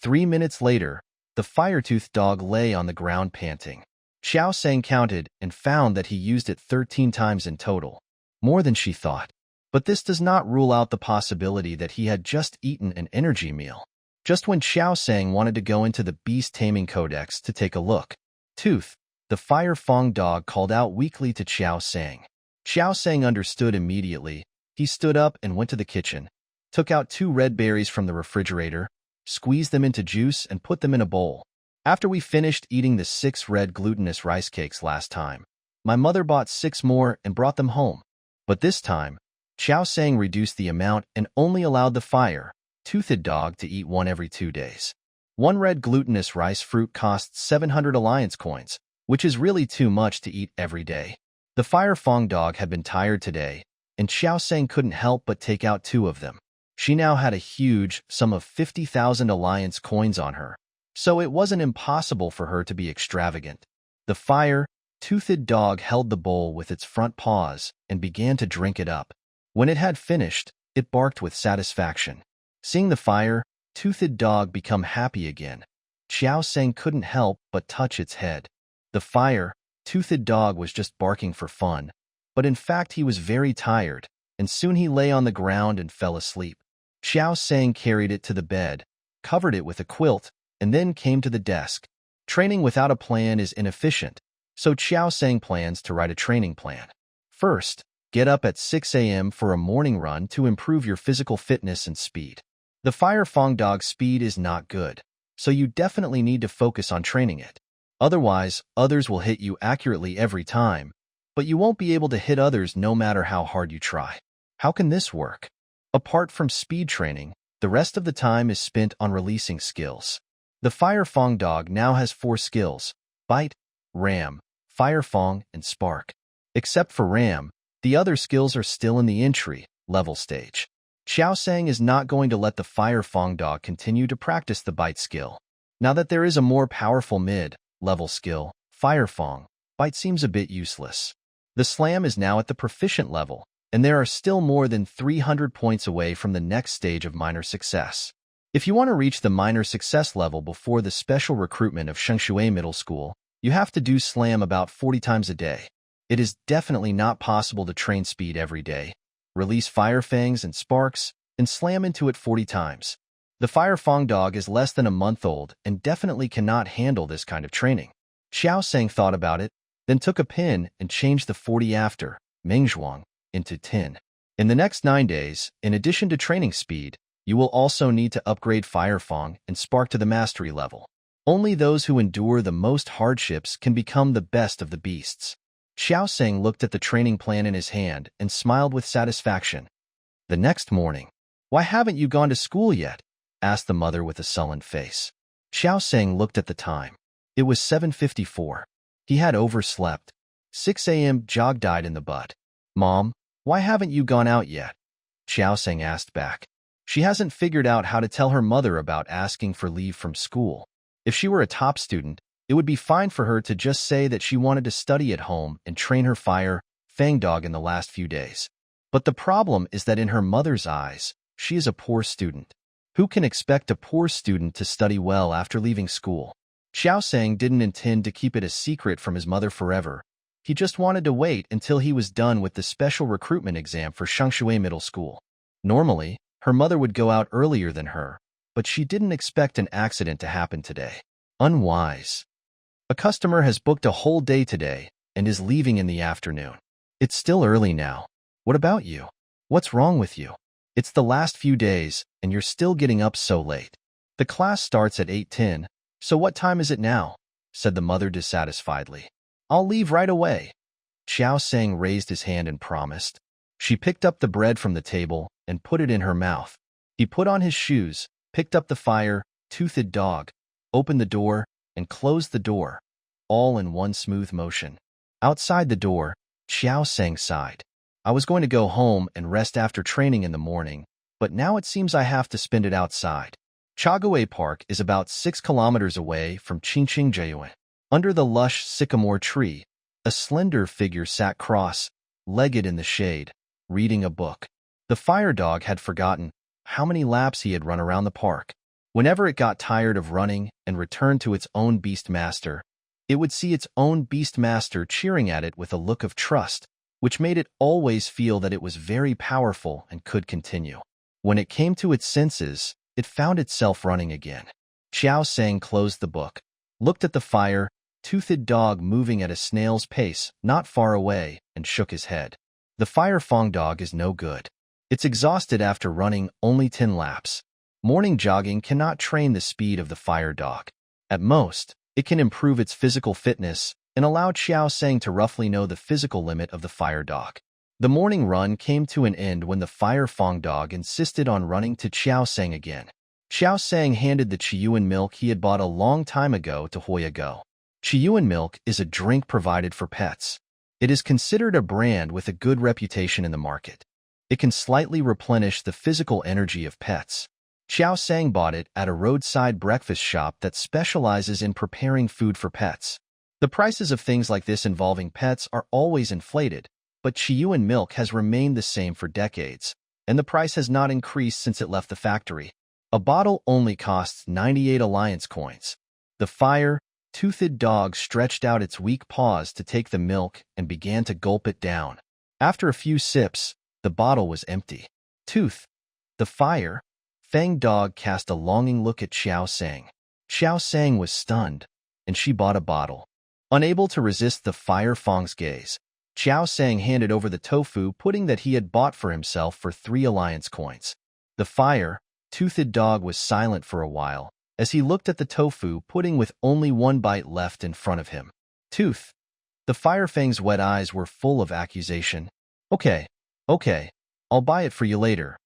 S1: 3 minutes later, the fire-toothed dog lay on the ground panting. Xiao Sang counted and found that he used it 13 times in total, more than she thought. But this does not rule out the possibility that he had just eaten an energy meal. Just when Xiao Sang wanted to go into the Beast Taming Codex to take a look, Tooth, the fire-fang dog, called out weakly to Xiao Sang. Xiao Sang understood immediately. He stood up and went to the kitchen, took out 2 red berries from the refrigerator, squeezed them into juice and put them in a bowl. After we finished eating the 6 red glutinous rice cakes last time, my mother bought 6 more and brought them home. But this time, Xiao Sang reduced the amount and only allowed the fire-toothed dog to eat 1 every 2 days. 1 red glutinous rice fruit costs 700 alliance coins, which is really too much to eat every day. The firefang dog had been tired today, and Xiao Sang couldn't help but take out 2 of them. She now had a huge sum of 50,000 alliance coins on her, so it wasn't impossible for her to be extravagant. The fire-toothed dog held the bowl with its front paws and began to drink it up. When it had finished, it barked with satisfaction. Seeing the fire-toothed dog become happy again, Xiao Sang couldn't help but touch its head. The fire-toothed dog was just barking for fun, but in fact he was very tired, and soon he lay on the ground and fell asleep. Xiao Sang carried it to the bed, covered it with a quilt, and then came to the desk. Training without a plan is inefficient, so Xiao Sang plans to write a training plan. First, get up at 6 a.m. for a morning run to improve your physical fitness and speed. The firefang dog's speed is not good, so you definitely need to focus on training it. Otherwise, others will hit you accurately every time, but you won't be able to hit others no matter how hard you try. How can this work? Apart from speed training, the rest of the time is spent on releasing skills. The firefang dog now has 4 skills: bite, Ram, Fire Fang, and Spark. Except for Ram, the other skills are still in the entry level stage. Xiao Sang is not going to let the Fire Fang dog continue to practice the bite skill. Now that there is a more powerful mid-level skill, Fire Fang, bite seems a bit useless. The slam is now at the proficient level, and there are still more than 300 points away from the next stage of minor success. If you want to reach the minor success level before the special recruitment of Shengshui Middle School, you have to do slam about 40 times a day. It is definitely not possible to train speed every day. Release Fire Fangs and Sparks, and slam into it 40 times. The Fire Fang dog is less than a month old and definitely cannot handle this kind of training. Xiao Sang thought about it, then took a pin and changed the 40 after Mengzhuang into 10. In the next 9 days, in addition to training speed, you will also need to upgrade Fire Fang and Spark to the mastery level. Only those who endure the most hardships can become the best of the beasts. Xiao Sang looked at the training plan in his hand and smiled with satisfaction. The next morning, "Why haven't you gone to school yet?" asked the mother with a sullen face. Xiao Sang looked at the time. It was 7:54. He had overslept. 6 a.m. jog died in the butt. "Mom, why haven't you gone out yet?" Xiao Sang asked back. She hasn't figured out how to tell her mother about asking for leave from school. If she were a top student, it would be fine for her to just say that she wanted to study at home and train her Fire Fang dog in the last few days. But the problem is that in her mother's eyes, she is a poor student. Who can expect a poor student to study well after leaving school? Xiao Sang didn't intend to keep it a secret from his mother forever. He just wanted to wait until he was done with the special recruitment exam for Shengshui Middle School. Normally, her mother would go out earlier than her, but she didn't expect an accident to happen today. Unwise. A customer has booked a whole day today and is leaving in the afternoon. It's still early now. What about you? What's wrong with you? It's the last few days, and you're still getting up so late. The class starts at 8:10, so what time is it now? Said the mother dissatisfiedly. I'll leave right away. Xiao Sang raised his hand and promised. She picked up the bread from the table and put it in her mouth. He put on his shoes, picked up the fire-toothed dog, opened the door, and closed the door, all in one smooth motion. Outside the door, Xiao Sang sighed. I was going to go home and rest after training in the morning, but now it seems I have to spend it outside. Chagaway Park is about 6 kilometers away from Qingqing. Under the lush sycamore tree, a slender figure sat cross-legged in the shade, reading a book. The fire dog had forgotten how many laps he had run around the park. Whenever it got tired of running and returned to its own beast master, it would see its own beast master cheering at it with a look of trust, which made it always feel that it was very powerful and could continue. When it came to its senses, it found itself running again. Xiao Sang closed the book, looked at the fire-toothed dog moving at a snail's pace not far away, and shook his head. The Fire Fang dog is no good. It's exhausted after running only 10 laps. Morning jogging cannot train the speed of the fire dog. At most, it can improve its physical fitness and allow Xiao Sang to roughly know the physical limit of the fire dog. The morning run came to an end when the Fire Fang dog insisted on running to Xiao Sang again. Xiao Sang handed the Chiyuan milk he had bought a long time ago to Hoya Go. Chiyuan milk is a drink provided for pets. It is considered a brand with a good reputation in the market. It can slightly replenish the physical energy of pets. Xiao Sang bought it at a roadside breakfast shop that specializes in preparing food for pets. The prices of things like this involving pets are always inflated, but Chiyuan milk has remained the same for decades, and the price has not increased since it left the factory. A bottle only costs 98 alliance coins. The fire-toothed dog stretched out its weak paws to take the milk and began to gulp it down. After a few sips, the bottle was empty. Tooth. The Fang dog cast a longing look at Xiao Sang. Xiao Sang was stunned, and she bought a bottle. Unable to resist the Fire Fang's gaze, Xiao Sang handed over the tofu pudding that he had bought for himself for 3 alliance coins. The fire-toothed dog was silent for a while, as he looked at the tofu pudding with only one bite left in front of him. Tooth. The Fire Fang's wet eyes were full of accusation. Okay, I'll buy it for you later.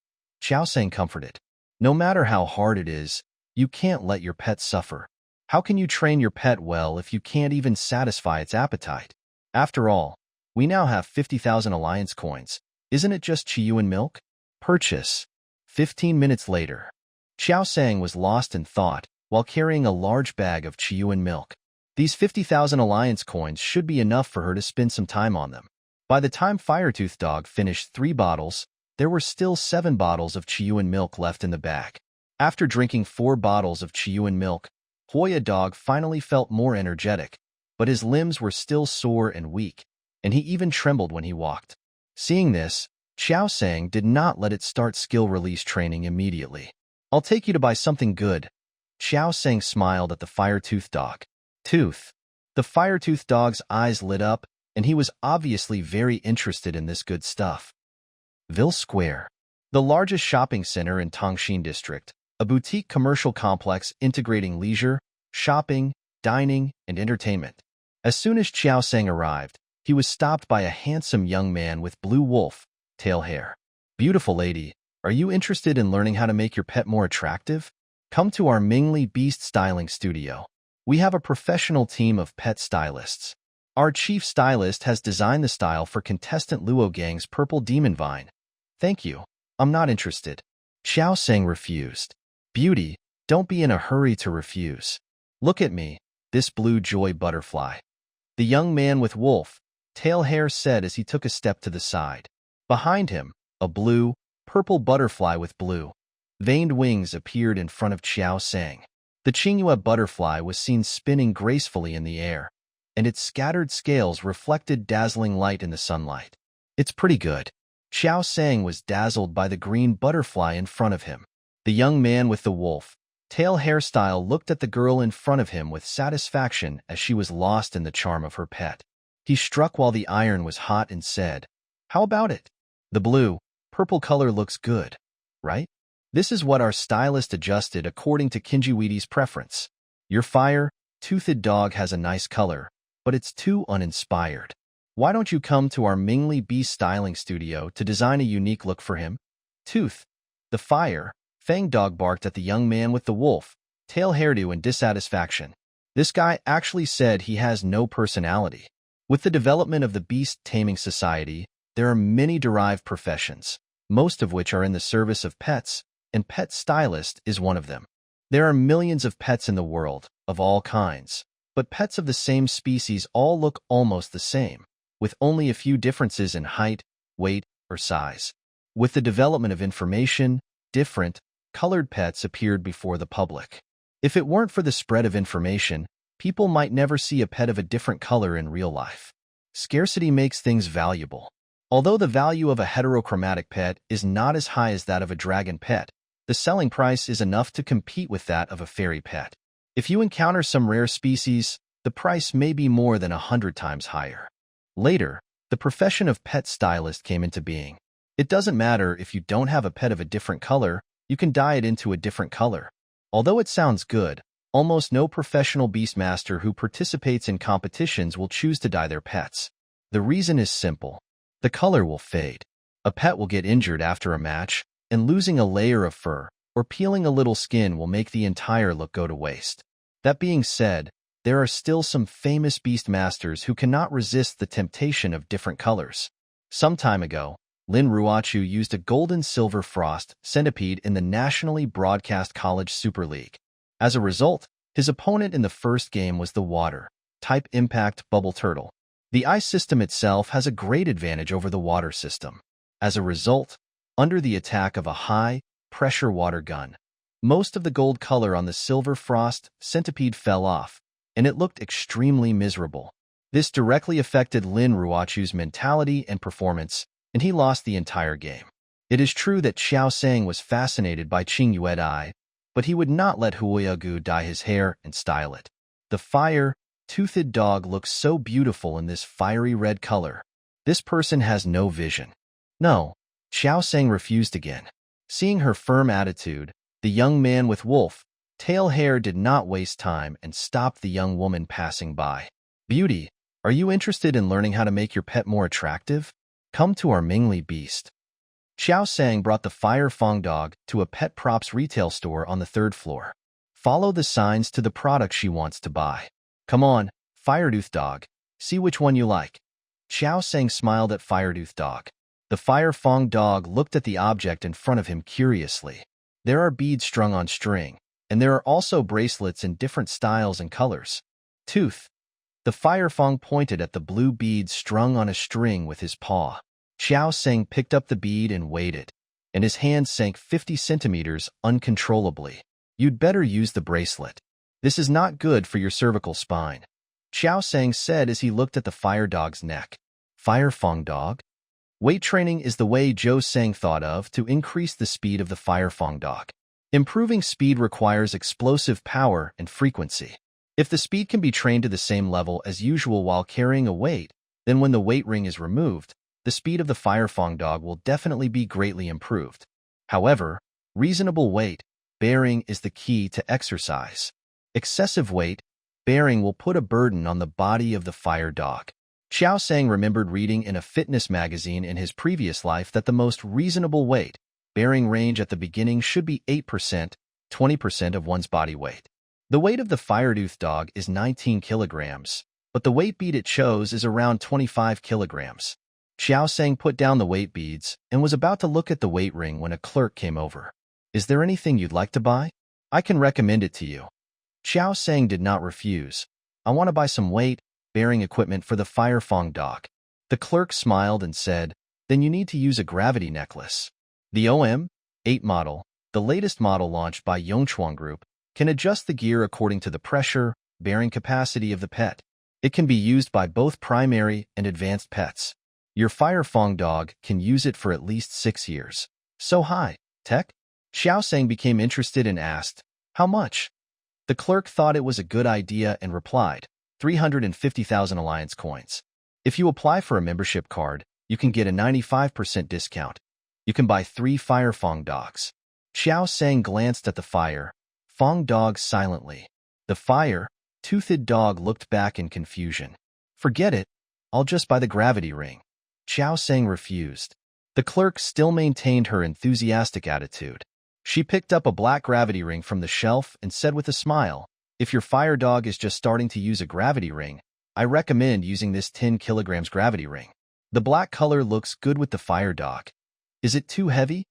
S1: Xiao Sang comforted. No matter how hard it is, you can't let your pet suffer. How can you train your pet well if you can't even satisfy its appetite? After all, we now have 50,000 alliance coins. Isn't it just Chiyuan milk? Purchase. 15 minutes later, Xiao Sang was lost in thought while carrying a large bag of Chiyuan milk. These 50,000 alliance coins should be enough for her to spend some time on them. By the time Firetooth Dog finished 3 bottles, there were still 7 bottles of Chiyuan milk left in the bag. After drinking 4 bottles of Chiyuan milk, Hoya Dog finally felt more energetic, but his limbs were still sore and weak, and he even trembled when he walked. Seeing this, Xiao Sang did not let it start skill release training immediately. I'll take you to buy something good. Xiao Sang smiled at the Firetooth Dog. Tooth. The Firetooth Dog's eyes lit up, and he was obviously very interested in this good stuff. Ville Square, the largest shopping center in Tongxin District, a boutique commercial complex integrating leisure, shopping, dining, and entertainment. As soon as Xiao Sang arrived, he was stopped by a handsome young man with blue wolf tail hair. Beautiful lady, are you interested in learning how to make your pet more attractive? Come to our Mingli Beast Styling Studio. We have a professional team of pet stylists. Our chief stylist has designed the style for contestant Luo Gang's Purple Demon Vine. Thank you. I'm not interested. Xiao Sang refused. Beauty, don't be in a hurry to refuse. Look at me, this blue joy butterfly. The young man with wolf tail hair said as he took a step to the side. Behind him, a blue, purple butterfly with blue, veined wings appeared in front of Xiao Sang. The Qingyue butterfly was seen spinning gracefully in the air, and its scattered scales reflected dazzling light in the sunlight. It's pretty good. Xiao Sang was dazzled by the green butterfly in front of him. The young man with the wolf tail hairstyle looked at the girl in front of him with satisfaction as she was lost in the charm of her pet. He struck while the iron was hot and said, "How about it? The blue, purple color looks good, right? This is what our stylist adjusted according to Kinjiwidi's preference. Your fire-toothed dog has a nice color, but it's too uninspired. Why don't you come to our Mingli Beast Styling Studio to design a unique look for him?" Tooth. The fang dog barked at the young man with the wolf tail hairdo in dissatisfaction. This guy actually said he has no personality. With the development of the beast taming society, there are many derived professions, most of which are in the service of pets, and pet stylist is one of them. There are millions of pets in the world, of all kinds, but pets of the same species all look almost the same, with only a few differences in height, weight, or size. With the development of information, different, colored pets appeared before the public. If it weren't for the spread of information, people might never see a pet of a different color in real life. Scarcity makes things valuable. Although the value of a heterochromatic pet is not as high as that of a dragon pet, the selling price is enough to compete with that of a fairy pet. If you encounter some rare species, the price may be more than 100 times higher. Later, the profession of pet stylist came into being. It doesn't matter if you don't have a pet of a different color, you can dye it into a different color. Although it sounds good, almost no professional beastmaster who participates in competitions will choose to dye their pets. The reason is simple. The color will fade. A pet will get injured after a match, and losing a layer of fur or peeling a little skin will make the entire look go to waste. That being said, there are still some famous beastmasters who cannot resist the temptation of different colors. Some time ago, Lin Ruochu used a gold-and-silver frost centipede in the nationally broadcast College Super League. As a result, his opponent in the first game was the water-type impact bubble turtle. The ice system itself has a great advantage over the water system. As a result, under the attack of a high-pressure water gun, most of the gold color on the silver frost centipede fell off, and it looked extremely miserable. This directly affected Lin Ruochu's mentality and performance, and he lost the entire game. It is true that Xiao Sang was fascinated by Qingyue Dai, but he would not let Huoyagu dye his hair and style it. The fire-toothed dog looks so beautiful in this fiery red color. This person has no vision. No, Xiao Sang refused again. Seeing her firm attitude, the young man with wolf tail hair did not waste time and stopped the young woman passing by. Beauty, are you interested in learning how to make your pet more attractive? Come to our Mingli Beast. Xiao Sang brought the Fire Fong dog to a pet props retail store on the 3rd floor. Follow the signs to the product she wants to buy. Come on, Firetooth Dog. See which one you like. Xiao Sang smiled at Firetooth Dog. The Fire Fong Dog looked at the object in front of him curiously. There are beads strung on string, and there are also bracelets in different styles and colors. Tooth. The Fire Fong pointed at the blue beads strung on a string with his paw. Xiao Sang picked up the bead and weighed it, and his hand sank 50 centimeters uncontrollably. You'd better use the bracelet. This is not good for your cervical spine, Xiao Sang said as he looked at the Fire Dog's neck. Fire Fong Dog? Weight training is the way Zhou Sang thought of to increase the speed of the Fire Fong Dog. Improving speed requires explosive power and frequency. If the speed can be trained to the same level as usual while carrying a weight, then when the weight ring is removed, the speed of the Fire Fong Dog will definitely be greatly improved. However, reasonable weight bearing is the key to exercise. Excessive weight bearing will put a burden on the body of the Fire Dog. Xiao Sang remembered reading in a fitness magazine in his previous life that the most reasonable weight bearing range at the beginning should be 8%, 20% of one's body weight. The weight of the Firetooth Dog is 19 kilograms, but the weight bead it chose is around 25 kilograms. Xiao Sang put down the weight beads and was about to look at the weight ring when a clerk came over. Is there anything you'd like to buy? I can recommend it to you. Xiao Sang did not refuse. I want to buy some weight-bearing equipment for the Fire Fong Dog. The clerk smiled and said, then you need to use a gravity necklace. The OM-8 model, the latest model launched by Yongchuan Group, can adjust the gear according to the pressure-bearing capacity of the pet. It can be used by both primary and advanced pets. Your Fire Fong Dog can use it for at least 6 years. So high-tech? Xiao Sang became interested and asked, how much? The clerk thought it was a good idea and replied, 350,000 alliance coins. If you apply for a membership card, you can get a 95% discount. You can buy 3 Fire Fong Dogs. Xiao Sang glanced at the Fire Fong Dog silently. The fire-toothed dog looked back in confusion. Forget it. I'll just buy the gravity ring. Xiao Sang refused. The clerk still maintained her enthusiastic attitude. She picked up a black gravity ring from the shelf and said with a smile, if your Fire Dog is just starting to use a gravity ring, I recommend using this 10 kilograms gravity ring. The black color looks good with the Fire Dog. Is it too heavy?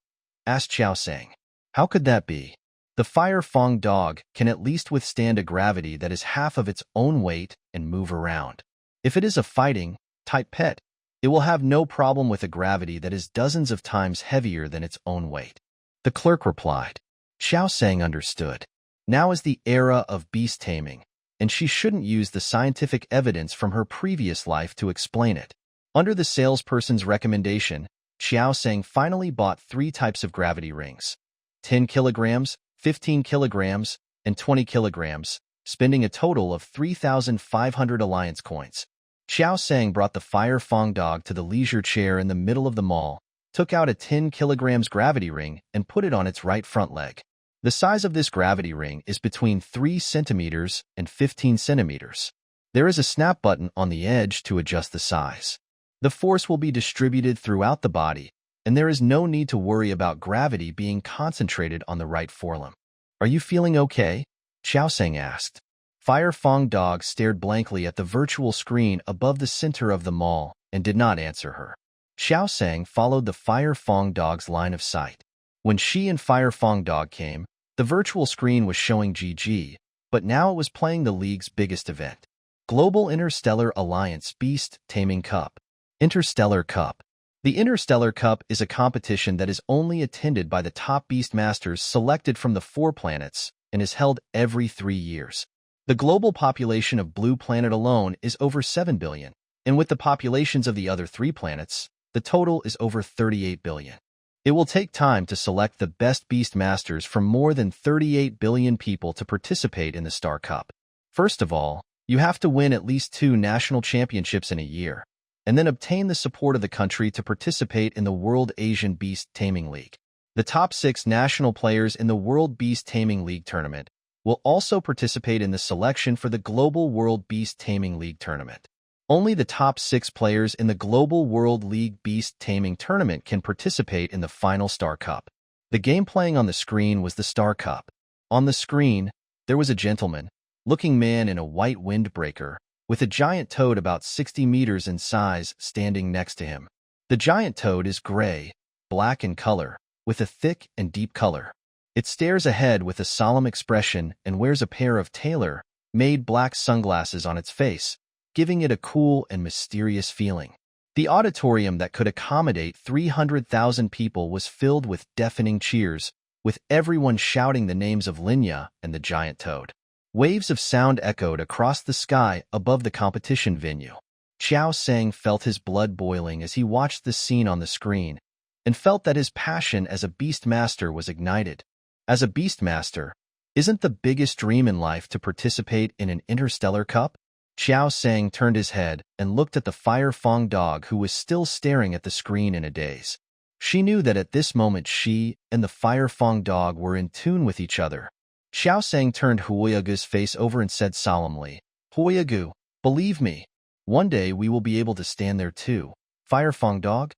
S1: Asked Xiao Sang. How could that be? The Fire Fong Dog can at least withstand a gravity that is half of its own weight and move around. If it is a fighting-type pet, it will have no problem with a gravity that is dozens of times heavier than its own weight. The clerk replied. Xiao Sang understood. Now is the era of beast taming, and she shouldn't use the scientific evidence from her previous life to explain it. Under the salesperson's recommendation, Xiao Sang finally bought 3 types of gravity rings. 10 kilograms, 15 kilograms, and 20 kilograms, spending a total of 3,500 alliance coins. Xiao Sang brought the Fire Fong Dog to the leisure chair in the middle of the mall, took out a 10 kilograms gravity ring and put it on its right front leg. The size of this gravity ring is between 3 centimeters and 15 centimeters. There is a snap button on the edge to adjust the size. The force will be distributed throughout the body, and there is no need to worry about gravity being concentrated on the right forelimb. Are you feeling okay? Xiao Sang asked. Fire Fong Dog stared blankly at the virtual screen above the center of the mall and did not answer her. Xiao Sang followed the Fire Fong Dog's line of sight. When she and Fire Fong Dog came, the virtual screen was showing GG, but now it was playing the league's biggest event. Global Interstellar Alliance Beast Taming Cup. Interstellar Cup. The Interstellar Cup is a competition that is only attended by the top beast masters selected from the 4 planets and is held every 3 years. The global population of Blue Planet alone is over 7 billion, and with the populations of the other 3 planets, the total is over 38 billion. It will take time to select the best beast masters from more than 38 billion people to participate in the Star Cup. First of all, you have to win at least 2 national championships in a year, and then obtain the support of the country to participate in the World Asian Beast Taming League. The top 6 national players in the World Beast Taming League tournament will also participate in the selection for the Global World Beast Taming League tournament. Only the top 6 players in the Global World League Beast Taming Tournament can participate in the final Star Cup. The game playing on the screen was the Star Cup. On the screen, there was a gentleman-looking man in a white windbreaker, with a giant toad about 60 meters in size standing next to him. The giant toad is gray, black in color, with a thick and deep color. It stares ahead with a solemn expression and wears a pair of tailor-made black sunglasses on its face, giving it a cool and mysterious feeling. The auditorium that could accommodate 300,000 people was filled with deafening cheers, with everyone shouting the names of Linya and the giant toad. Waves of sound echoed across the sky above the competition venue. Xiao Sang felt his blood boiling as he watched the scene on the screen, and felt that his passion as a Beastmaster was ignited. As a Beastmaster, isn't the biggest dream in life to participate in an interstellar cup? Xiao Sang turned his head and looked at the Fire Fong dog, who was still staring at the screen in a daze. She knew that at this moment she and the Fire Fong dog were in tune with each other. Xiao Sang turned Huoyagu's face over and said solemnly, "Huoyagu, believe me, one day we will be able to stand there too, Fire Fong dog."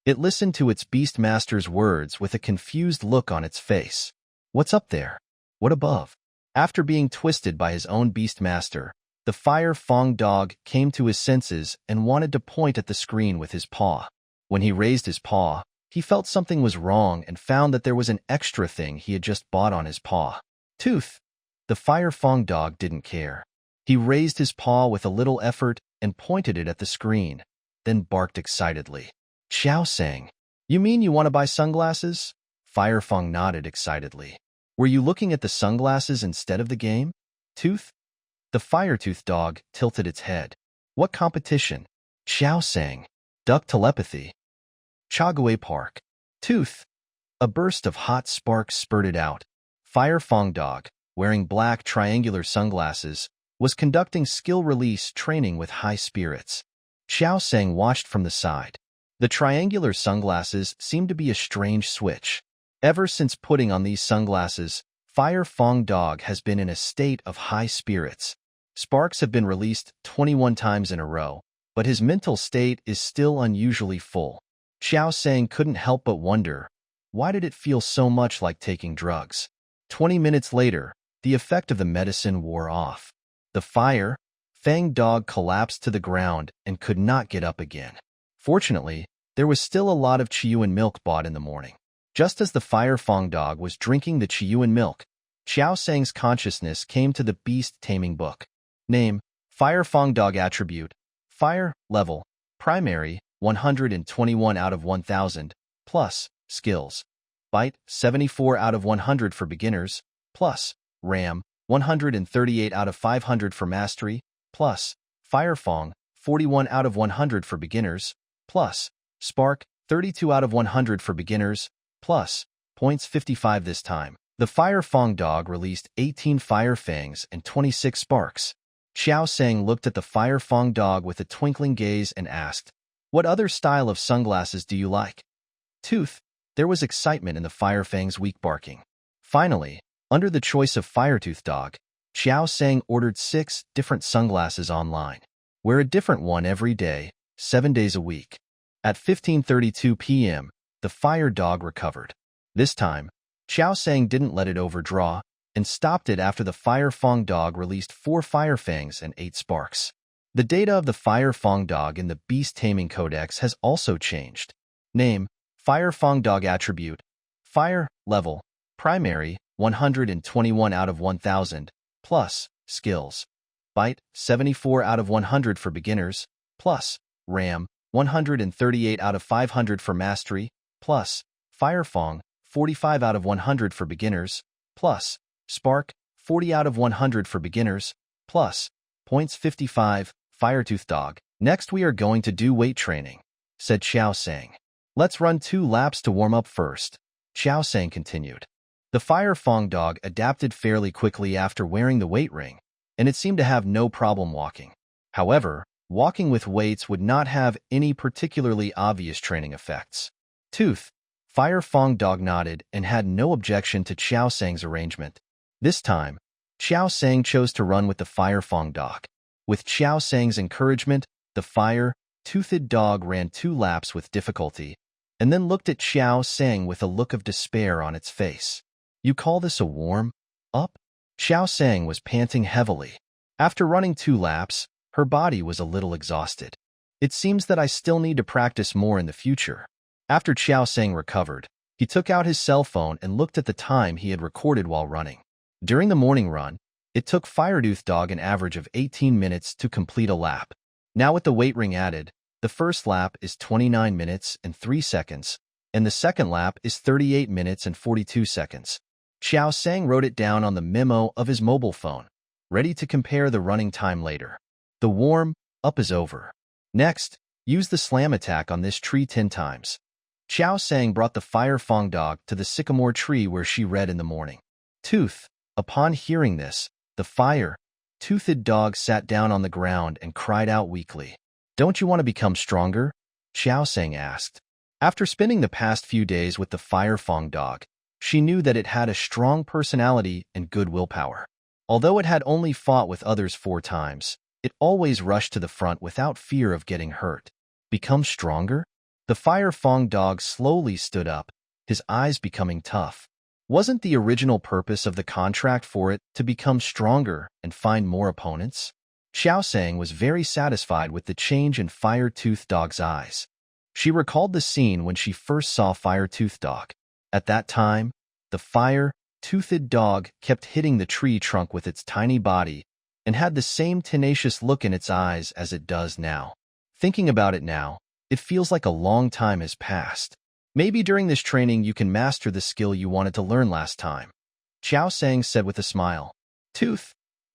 S1: It listened to its Beastmaster's words with a confused look on its face. What's up there? What above? After being twisted by his own Beastmaster, the Fire Fong dog came to his senses and wanted to point at the screen with his paw. When he raised his paw, he felt something was wrong and found that there was an extra thing he had just bought on his paw. Tooth. The Fire Fong dog didn't care. He raised his paw with a little effort and pointed it at the screen, then barked excitedly. Xiao Sang, you mean you want to buy sunglasses? Fire Fong nodded excitedly. Were you looking at the sunglasses instead of the game? Tooth? The Fire-Tooth dog tilted its head. What competition? Xiao Sang. Duck telepathy. Chagaway Park. Tooth. A burst of hot sparks spurted out. Fire Fong dog, wearing black triangular sunglasses, was conducting skill release training with high spirits. Xiao Sang watched from the side. The triangular sunglasses seemed to be a strange switch. Ever since putting on these sunglasses, Fire Fong dog has been in a state of high spirits. Sparks have been released 21 times in a row, but his mental state is still unusually full. Xiao Sang couldn't help but wonder, why did it feel so much like taking drugs? 20 minutes later, the effect of the medicine wore off. The Fire Fang dog collapsed to the ground and could not get up again. Fortunately, there was still a lot of Chiyuan milk bought in the morning. Just as the Fire Fong dog was drinking the Chiyuan milk, Xiao Sang's consciousness came to the beast taming book. Name, Fire Fong dog attribute, Fire, level, primary, 121 out of 1000, plus, skills. Bite, 74 out of 100 for beginners, plus, RAM, 138 out of 500 for mastery, plus, Fire Fong, 41 out of 100 for beginners, plus, Spark, 32 out of 100 for beginners, plus, points 55 this time. The Fire Fong dog released 18 Fire Fangs and 26 Sparks. Xiao Sang looked at the Fire Fong dog with a twinkling gaze and asked, "What other style of sunglasses do you like?" Tooth. There was excitement in the Fire Fang's weak barking. Finally, under the choice of Fire-Tooth dog, Xiao Sang ordered 6 different sunglasses online. Wear a different one every day, 7 days a week. At 15:32 p.m., the Fire dog recovered. This time, Xiao Sang didn't let it overdraw and stopped it after the Fire Fong dog released 4 Fire Fangs and 8 Sparks. The data of the Fire Fong dog in the Beast Taming Codex has also changed. Name, Fire Fong dog attribute, Fire, level, primary, 121 out of 1000, plus, skills. Bite, 74 out of 100 for beginners, plus, RAM, 138 out of 500 for mastery, plus, Fire Fong, 45 out of 100 for beginners, plus, Spark, 40 out of 100 for beginners, plus, points 55, Fire-Tooth dog. Next we are going to do weight training, said Xiao Sang. Let's run 2 laps to warm up first, Xiao Sang continued. The Fire Fong dog adapted fairly quickly after wearing the weight ring, and it seemed to have no problem walking. However, walking with weights would not have any particularly obvious training effects. Tooth. Fire Fong dog nodded and had no objection to Xiao Sang's arrangement. This time, Xiao Sang chose to run with the Fire Fong dog. With Xiao Sang's encouragement, the Fire-Toothed dog ran 2 laps with difficulty, and then looked at Xiao Sang with a look of despair on its face. You call this a warm-up? Xiao Sang was panting heavily. After running 2 laps, her body was a little exhausted. It seems that I still need to practice more in the future. After Xiao Sang recovered, he took out his cell phone and looked at the time he had recorded while running. During the morning run, it took Firetooth Dog an average of 18 minutes to complete a lap. Now with the weight ring added, the first lap is 29 minutes and 3 seconds, and the second lap is 38 minutes and 42 seconds. Xiao Sang wrote it down on the memo of his mobile phone, ready to compare the running time later. The warm-up is over. Next, use the slam attack on this tree 10 times. Xiao Sang brought the Fire Fong Dog to the sycamore tree where she read in the morning. Tooth. Upon hearing this, the fire-toothed dog sat down on the ground and cried out weakly. Don't you want to become stronger? Xiao Sang asked. After spending the past few days with the Fire Fong Dog, she knew that it had a strong personality and good willpower. Although it had only fought with others 4 times, it always rushed to the front without fear of getting hurt. Become stronger? The Fire Fong Dog slowly stood up, his eyes becoming tough. Wasn't the original purpose of the contract for it to become stronger and find more opponents? Xiao Sang was very satisfied with the change in Fire-Toothed Dog's eyes. She recalled the scene when she first saw Fire-Toothed Dog. At that time, the Fire-Toothed Dog kept hitting the tree trunk with its tiny body and had the same tenacious look in its eyes as it does now. Thinking about it now, it feels like a long time has passed. Maybe during this training you can master the skill you wanted to learn last time, Xiao Sang said with a smile. Tooth.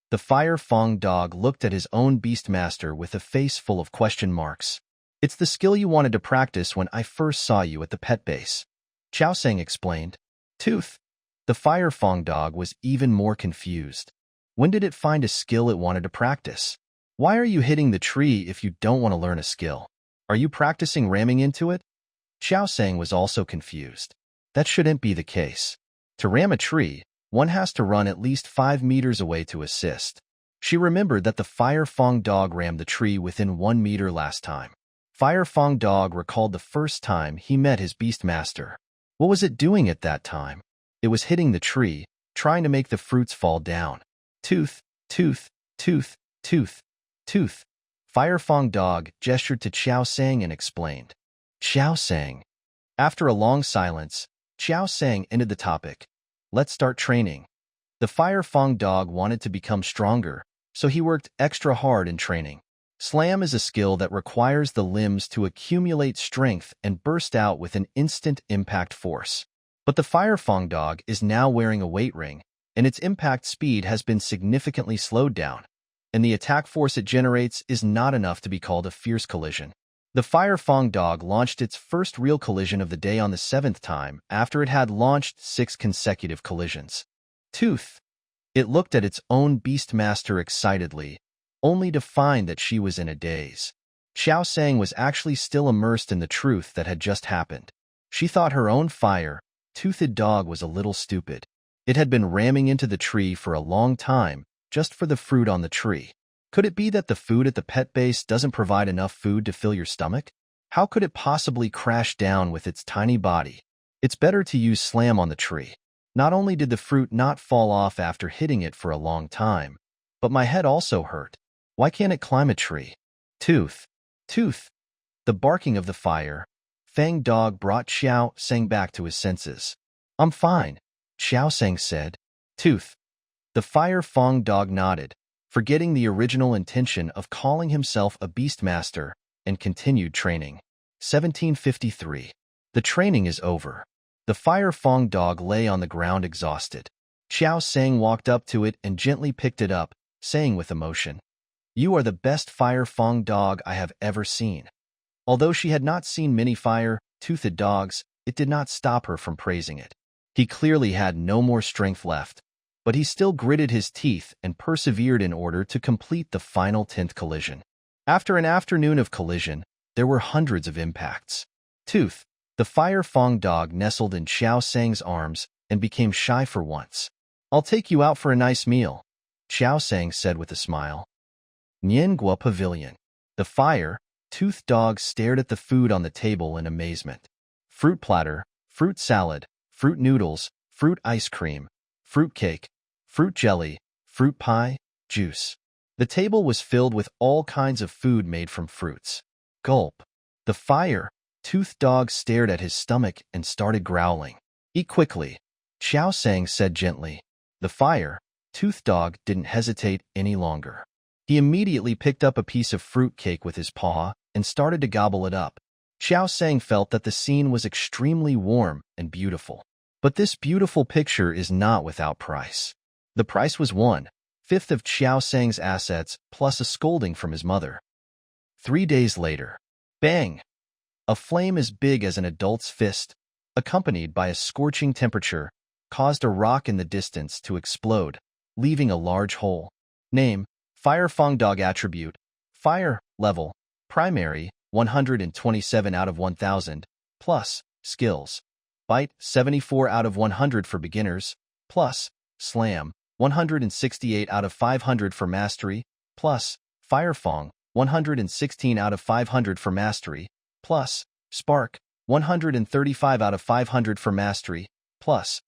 S1: The Fire Fong Dog looked at his own Beastmaster with a face full of question marks. It's the skill you wanted to practice when I first saw you at the pet base, Xiao Sang explained. Tooth. The Fire Fong Dog was even more confused. When did it find a skill it wanted to practice? Why are you hitting the tree if you don't want to learn a skill? Are you practicing ramming into it? Xiao Sang was also confused. That shouldn't be the case. To ram a tree, one has to run at least 5 meters away to assist. She remembered that the Fire Fong Dog rammed the tree within 1 meter last time. Fire Fong Dog recalled the first time he met his Beastmaster. What was it doing at that time? It was hitting the tree, trying to make the fruits fall down. Tooth, tooth, tooth, tooth, tooth. Fire Fong Dog gestured to Xiao Sang and explained. Xiao Sang. After a long silence, Xiao Sang ended the topic. Let's start training. The Fire Fong Dog wanted to become stronger, so he worked extra hard in training. Slam is a skill that requires the limbs to accumulate strength and burst out with an instant impact force. But the Fire Fong Dog is now wearing a weight ring, and its impact speed has been significantly slowed down, and the attack force it generates is not enough to be called a fierce collision. The Fire Fong Dog launched its first real collision of the day on the 7th time after it had launched 6 consecutive collisions. Tooth. It looked at its own Beastmaster excitedly, only to find that she was in a daze. Xiao Sang was actually still immersed in the truth that had just happened. She thought her own Fire-Toothed Dog was a little stupid. It had been ramming into the tree for a long time, just for the fruit on the tree. Could it be that the food at the pet base doesn't provide enough food to fill your stomach? How could it possibly crash down with its tiny body? It's better to use slam on the tree. Not only did the fruit not fall off after hitting it for a long time, but my head also hurt. Why can't it climb a tree? Tooth. Tooth. The barking of the Fire-Fang Dog brought Xiao Sang back to his senses. I'm fine, Xiao Sang said. Tooth. The Fire Fong Dog nodded, forgetting the original intention of calling himself a Beastmaster, and continued training. 1753. The training is over. The Fire Fong Dog lay on the ground exhausted. Xiao Sang walked up to it and gently picked it up, saying with emotion, You are the best Fire Fong Dog I have ever seen. Although she had not seen many Fire-Toothed Dogs, it did not stop her from praising it. He clearly had no more strength left, but he still gritted his teeth and persevered in order to complete the final 10th collision. After an afternoon of collision, there were hundreds of impacts. Tooth. The Fire Fong Dog nestled in Xiao Sang's arms and became shy for once. I'll take you out for a nice meal, Xiao Sang said with a smile. Niangua Pavilion. The Fire-Toothed Dog stared at the food on the table in amazement. Fruit platter, fruit salad, fruit noodles, fruit ice cream, fruit cake, fruit jelly, fruit pie, juice. The table was filled with all kinds of food made from fruits. Gulp. The fire-toothed dog stared at his stomach and started growling. Eat quickly, Xiao Sang said gently. The fire-toothed dog didn't hesitate any longer. He immediately picked up a piece of fruit cake with his paw and started to gobble it up. Xiao Sang felt that the scene was extremely warm and beautiful. But this beautiful picture is not without price. The price was 1/5 of Xiao Sang's assets plus a scolding from his mother. 3 days later. Bang! A flame as big as an adult's fist, accompanied by a scorching temperature, caused a rock in the distance to explode, leaving a large hole. Name: Fire Fong Dog. Attribute: Fire. Level: Primary, 127 out of 1000, plus. Skills: Bite, 74 out of 100 for beginners, plus. Slam, 168 out of 500 for mastery, plus. Fire Fong, 116 out of 500 for mastery, plus. Spark, 135 out of 500 for mastery, plus.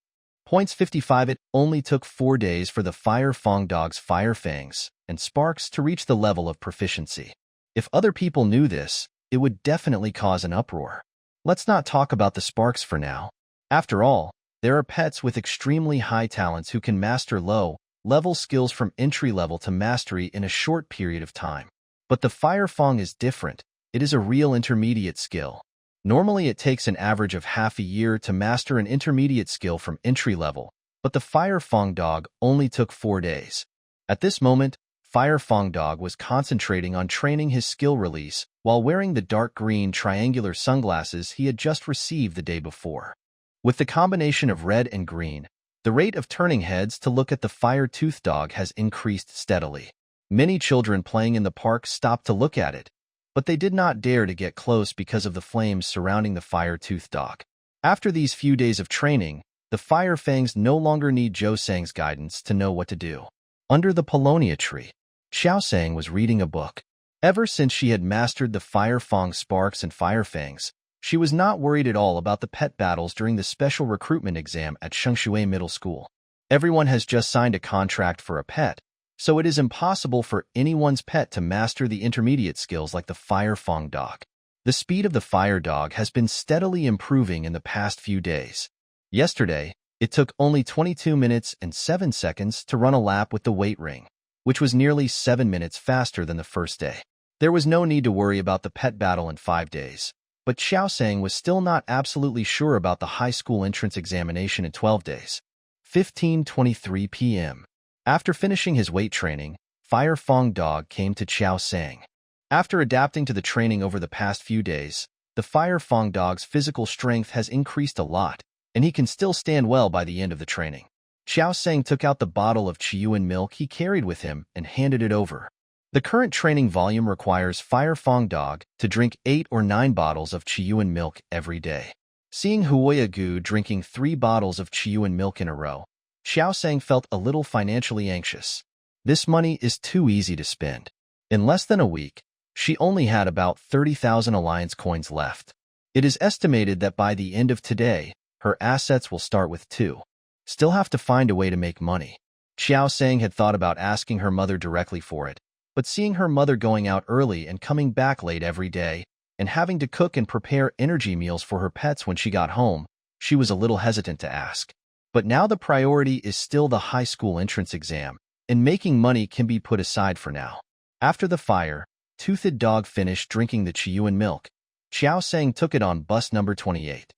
S1: Points 55. It only took 4 days for the Fire Fong Dog's Fire Fangs and Sparks to reach the level of proficiency. If other people knew this, it would definitely cause an uproar. Let's not talk about the Sparks for now. After all, there are pets with extremely high talents who can master low-level skills from entry level to mastery in a short period of time. But the Fire Fong is different. It is a real intermediate skill. Normally it takes an average of half a year to master an intermediate skill from entry level, but the Fire Fong Dog only took 4 days. At this moment, Fire Fong Dog was concentrating on training his skill release while wearing the dark green triangular sunglasses he had just received the day before. With the combination of red and green, the rate of turning heads to look at the fire-toothed dog has increased steadily. Many children playing in the park stopped to look at it, but they did not dare to get close because of the flames surrounding the fire-toothed dog. After these few days of training, the Fire Fangs no longer need Zhou Sang's guidance to know what to do. Under the Paulownia tree, Xiao Sang was reading a book. Ever since she had mastered the Fire Fong Sparks and Fire Fangs, she was not worried at all about the pet battles during the special recruitment exam at Shengshui Middle School. Everyone has just signed a contract for a pet, so it is impossible for anyone's pet to master the intermediate skills like the Fire Fong Dog. The speed of the Fire Dog has been steadily improving in the past few days. Yesterday, it took only 22 minutes and 7 seconds to run a lap with the weight ring, which was nearly 7 minutes faster than the first day. There was no need to worry about the pet battle in 5 days, but Xiao Sang was still not absolutely sure about the high school entrance examination in 12 days. 15:23 p.m. After finishing his weight training, Fire Fong Dog came to Xiao Sang. After adapting to the training over the past few days, the Fire Fong Dog's physical strength has increased a lot, and he can still stand well by the end of the training. Xiao Sang took out the bottle of Chiyuan milk he carried with him and handed it over. The current training volume requires Fire Fong Dog to drink 8 or 9 bottles of Chiyuan milk every day. Seeing Huoya Gu drinking 3 bottles of Chiyuan milk in a row, Xiao Sang felt a little financially anxious. This money is too easy to spend. In less than a week, she only had about 30,000 alliance coins left. It is estimated that by the end of today, her assets will start with 2. Still have to find a way to make money. Xiao Sang had thought about asking her mother directly for it, but seeing her mother going out early and coming back late every day, and having to cook and prepare energy meals for her pets when she got home, she was a little hesitant to ask. But now the priority is still the high school entrance exam, and making money can be put aside for now. After the fire-toothed dog finished drinking the Chiyuan milk, Xiao Sang took it on bus number 28.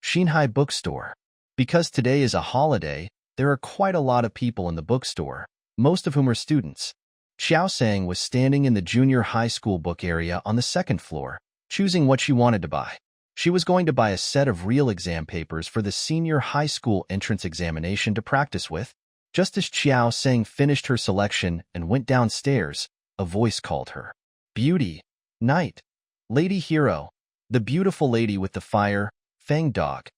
S1: Xinhai Bookstore. Because today is a holiday, there are quite a lot of people in the bookstore, most of whom are students. Xiao Sang was standing in the junior high school book area on the 2nd floor, choosing what she wanted to buy. She was going to buy a set of real exam papers for the senior high school entrance examination to practice with. Just as Xiao Sang finished her selection and went downstairs, a voice called her. Beauty, Knight, Lady Hero, the beautiful lady with the fang dog.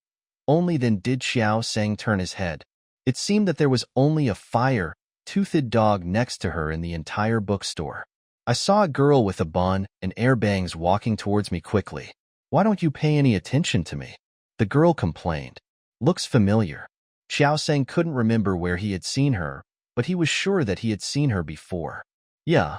S1: Only then did Xiao Sang turn his head. It seemed that there was only a fire-toothed dog next to her in the entire bookstore. I saw a girl with a bun and air bangs walking towards me quickly. Why don't you pay any attention to me? The girl complained. Looks familiar. Xiao Sang couldn't remember where he had seen her, but he was sure that he had seen her before. Yeah.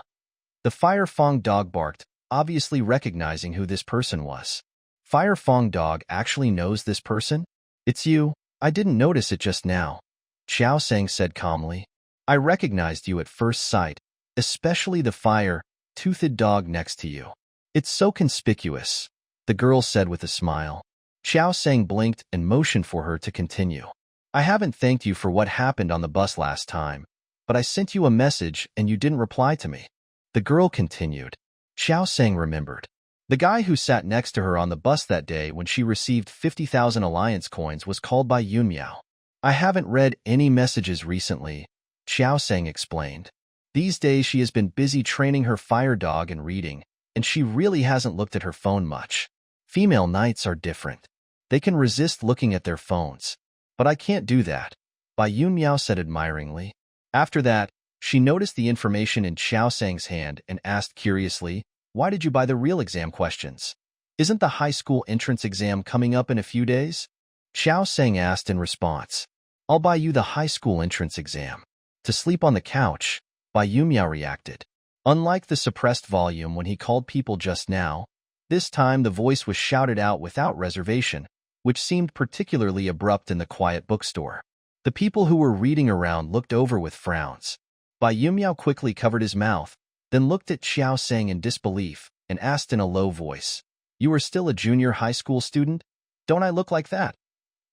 S1: The Fire Fong dog barked, obviously recognizing who this person was. Fire Fong dog actually knows this person? It's you. I didn't notice it just now. Xiao Sang said calmly. I recognized you at first sight, especially the fire-toothed dog next to you. It's so conspicuous, the girl said with a smile. Xiao Sang blinked and motioned for her to continue. I haven't thanked you for what happened on the bus last time, but I sent you a message and you didn't reply to me. The girl continued. Xiao Sang remembered. The guy who sat next to her on the bus that day when she received 50,000 alliance coins was called by Yun Miao. I haven't read any messages recently, Xiao Sang explained. These days she has been busy training her fire dog and reading, and she really hasn't looked at her phone much. Female knights are different. They can resist looking at their phones. But I can't do that, Bai Yun Miao said admiringly. After that, she noticed the information in Xiao Sang's hand and asked curiously, why did you buy the real exam questions? Isn't the high school entrance exam coming up in a few days? Xiao Sang asked in response. I'll buy you the high school entrance exam. To sleep on the couch, Bai Yun Miao reacted. Unlike the suppressed volume when he called people just now, this time the voice was shouted out without reservation, which seemed particularly abrupt in the quiet bookstore. The people who were reading around looked over with frowns. Bai Yun Miao quickly covered his mouth, then looked at Xiao Sang in disbelief and asked in a low voice, You are still a junior high school student? Don't I look like that?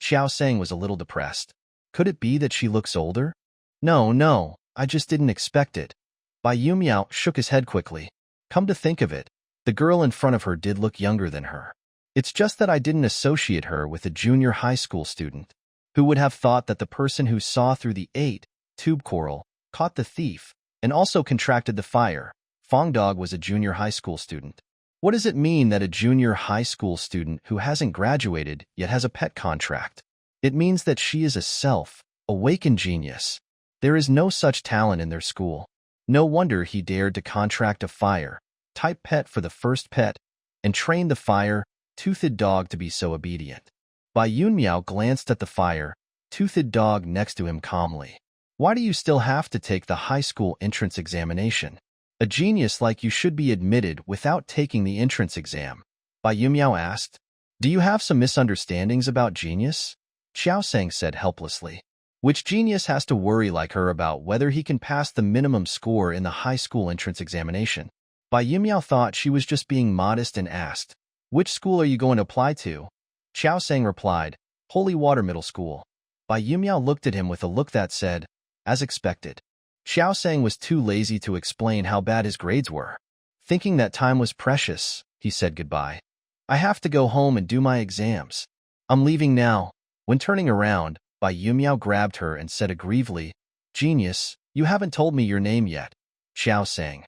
S1: Xiao Sang was a little depressed. Could it be that she looks older? No, I just didn't expect it. Bai Yun Miao shook his head quickly. Come to think of it, the girl in front of her did look younger than her. It's just that I didn't associate her with a junior high school student. Who would have thought that the person who saw through the 8-tube coral, caught the thief, and also contracted the fire, Fong Dog was a junior high school student? What does it mean that a junior high school student who hasn't graduated yet has a pet contract? It means that she is a self-awakened genius. There is no such talent in their school. No wonder he dared to contract a fire-type pet for the first pet and train the fire-toothed dog to be so obedient. Bai Yun Miao glanced at the fire-toothed dog next to him calmly. Why do you still have to take the high school entrance examination? A genius like you should be admitted without taking the entrance exam, Bai Yun Miao asked. Do you have some misunderstandings about genius? Xiao Sang said helplessly. Which genius has to worry like her about whether he can pass the minimum score in the high school entrance examination? Bai Yun Miao thought she was just being modest and asked, Which school are you going to apply to? Xiao Sang replied, Holy Water Middle School. Bai Yun Miao looked at him with a look that said, As expected. Xiao Sang was too lazy to explain how bad his grades were. Thinking that time was precious, he said goodbye. I have to go home and do my exams. I'm leaving now. When turning around, Bai Yun Miao grabbed her and said aggrievedly, Genius, you haven't told me your name yet. Xiao Sang.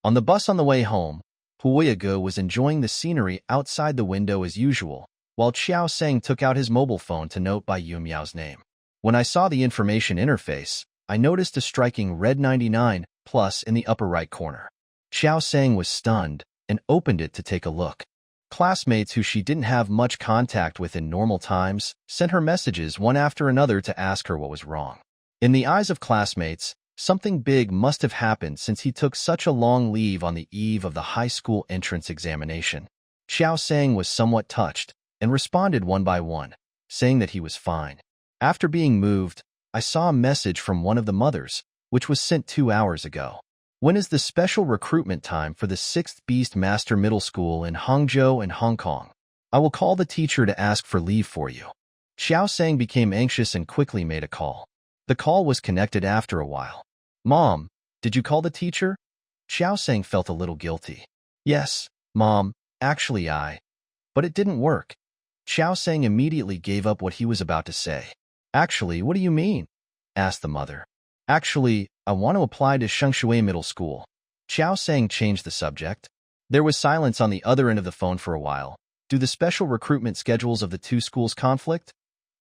S1: On the bus on the way home, Huoyage was enjoying the scenery outside the window as usual, while Xiao Sang took out his mobile phone to note Bai Yun Miao's name. When I saw the information interface, I noticed a striking red 99 plus in the upper right corner. Xiao Sang was stunned and opened it to take a look. Classmates who she didn't have much contact with in normal times sent her messages one after another to ask her what was wrong. In the eyes of classmates, something big must have happened since he took such a long leave on the eve of the high school entrance examination. Xiao Sang was somewhat touched and responded one by one, saying that he was fine. After being moved, I saw a message from one of the mothers, which was sent 2 hours ago. When is the special recruitment time for the 6th Beast Master Middle School in Hangzhou and Hong Kong? I will call the teacher to ask for leave for you. Xiao Sang became anxious and quickly made a call. The call was connected after a while. Mom, did you call the teacher? Xiao Sang felt a little guilty. Yes, Mom, actually but it didn't work. Xiao Sang immediately gave up what he was about to say. Actually, what do you mean? Asked the mother. Actually, I want to apply to Shengshui Middle School. Xiao Sang changed the subject. There was silence on the other end of the phone for a while. Do the special recruitment schedules of the two schools conflict?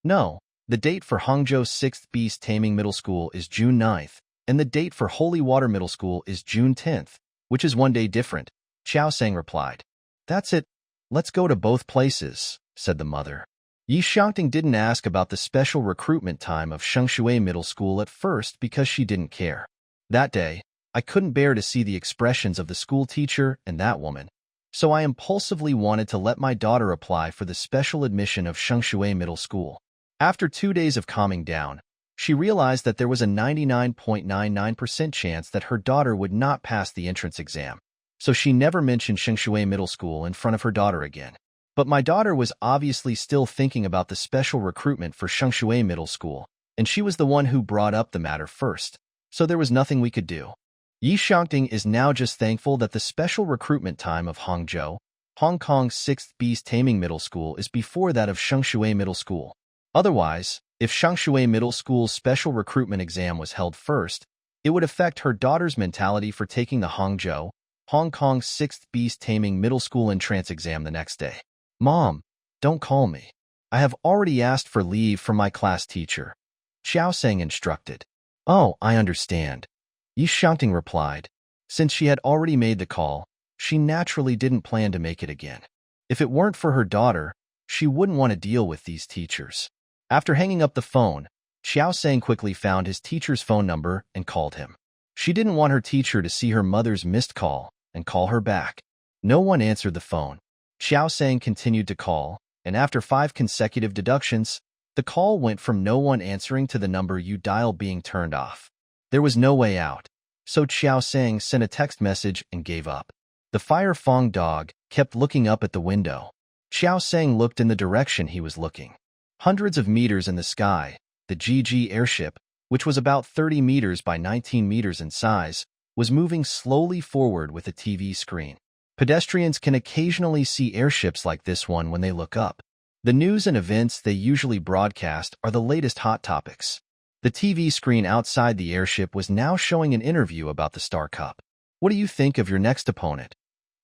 S1: No. The date for Hangzhou 6th Beast Taming Middle School is June 9th, and the date for Holy Water Middle School is June 10th, which is 1 day different, Xiao Sang replied. That's it. Let's go to both places, said the mother. Yi Xiangting didn't ask about the special recruitment time of Shengshui Middle School at first because she didn't care. That day, I couldn't bear to see the expressions of the school teacher and that woman, so I impulsively wanted to let my daughter apply for the special admission of Shengshui Middle School. After 2 days of calming down, she realized that there was a 99.99% chance that her daughter would not pass the entrance exam, so she never mentioned Shengshui Middle School in front of her daughter again. But my daughter was obviously still thinking about the special recruitment for Shengshui Middle School, and she was the one who brought up the matter first, so there was nothing we could do. Yi Xiangting is now just thankful that the special recruitment time of Hangzhou, Hong Kong's 6th Beast Taming Middle School is before that of Shengshui Middle School. Otherwise, if Shengshui Middle School's special recruitment exam was held first, it would affect her daughter's mentality for taking the Hangzhou, Hong Kong's 6th Beast Taming Middle School entrance exam the next day. Mom, don't call me. I have already asked for leave from my class teacher, Xiao Sang instructed. Oh, I understand, Yi Xiangting replied. Since she had already made the call, she naturally didn't plan to make it again. If it weren't for her daughter, she wouldn't want to deal with these teachers. After hanging up the phone, Xiao Sang quickly found his teacher's phone number and called him. She didn't want her teacher to see her mother's missed call and call her back. No one answered the phone. Xiao Sang continued to call, and after 5 consecutive deductions, the call went from no one answering to the number you dial being turned off. There was no way out, so Xiao Sang sent a text message and gave up. The Fire Fong dog kept looking up at the window. Xiao Sang looked in the direction he was looking. Hundreds of meters in the sky, the GG airship, which was about 30 meters by 19 meters in size, was moving slowly forward with a TV screen. Pedestrians can occasionally see airships like this one when they look up. The news and events they usually broadcast are the latest hot topics. The TV screen outside the airship was now showing an interview about the Star Cup. What do you think of your next opponent?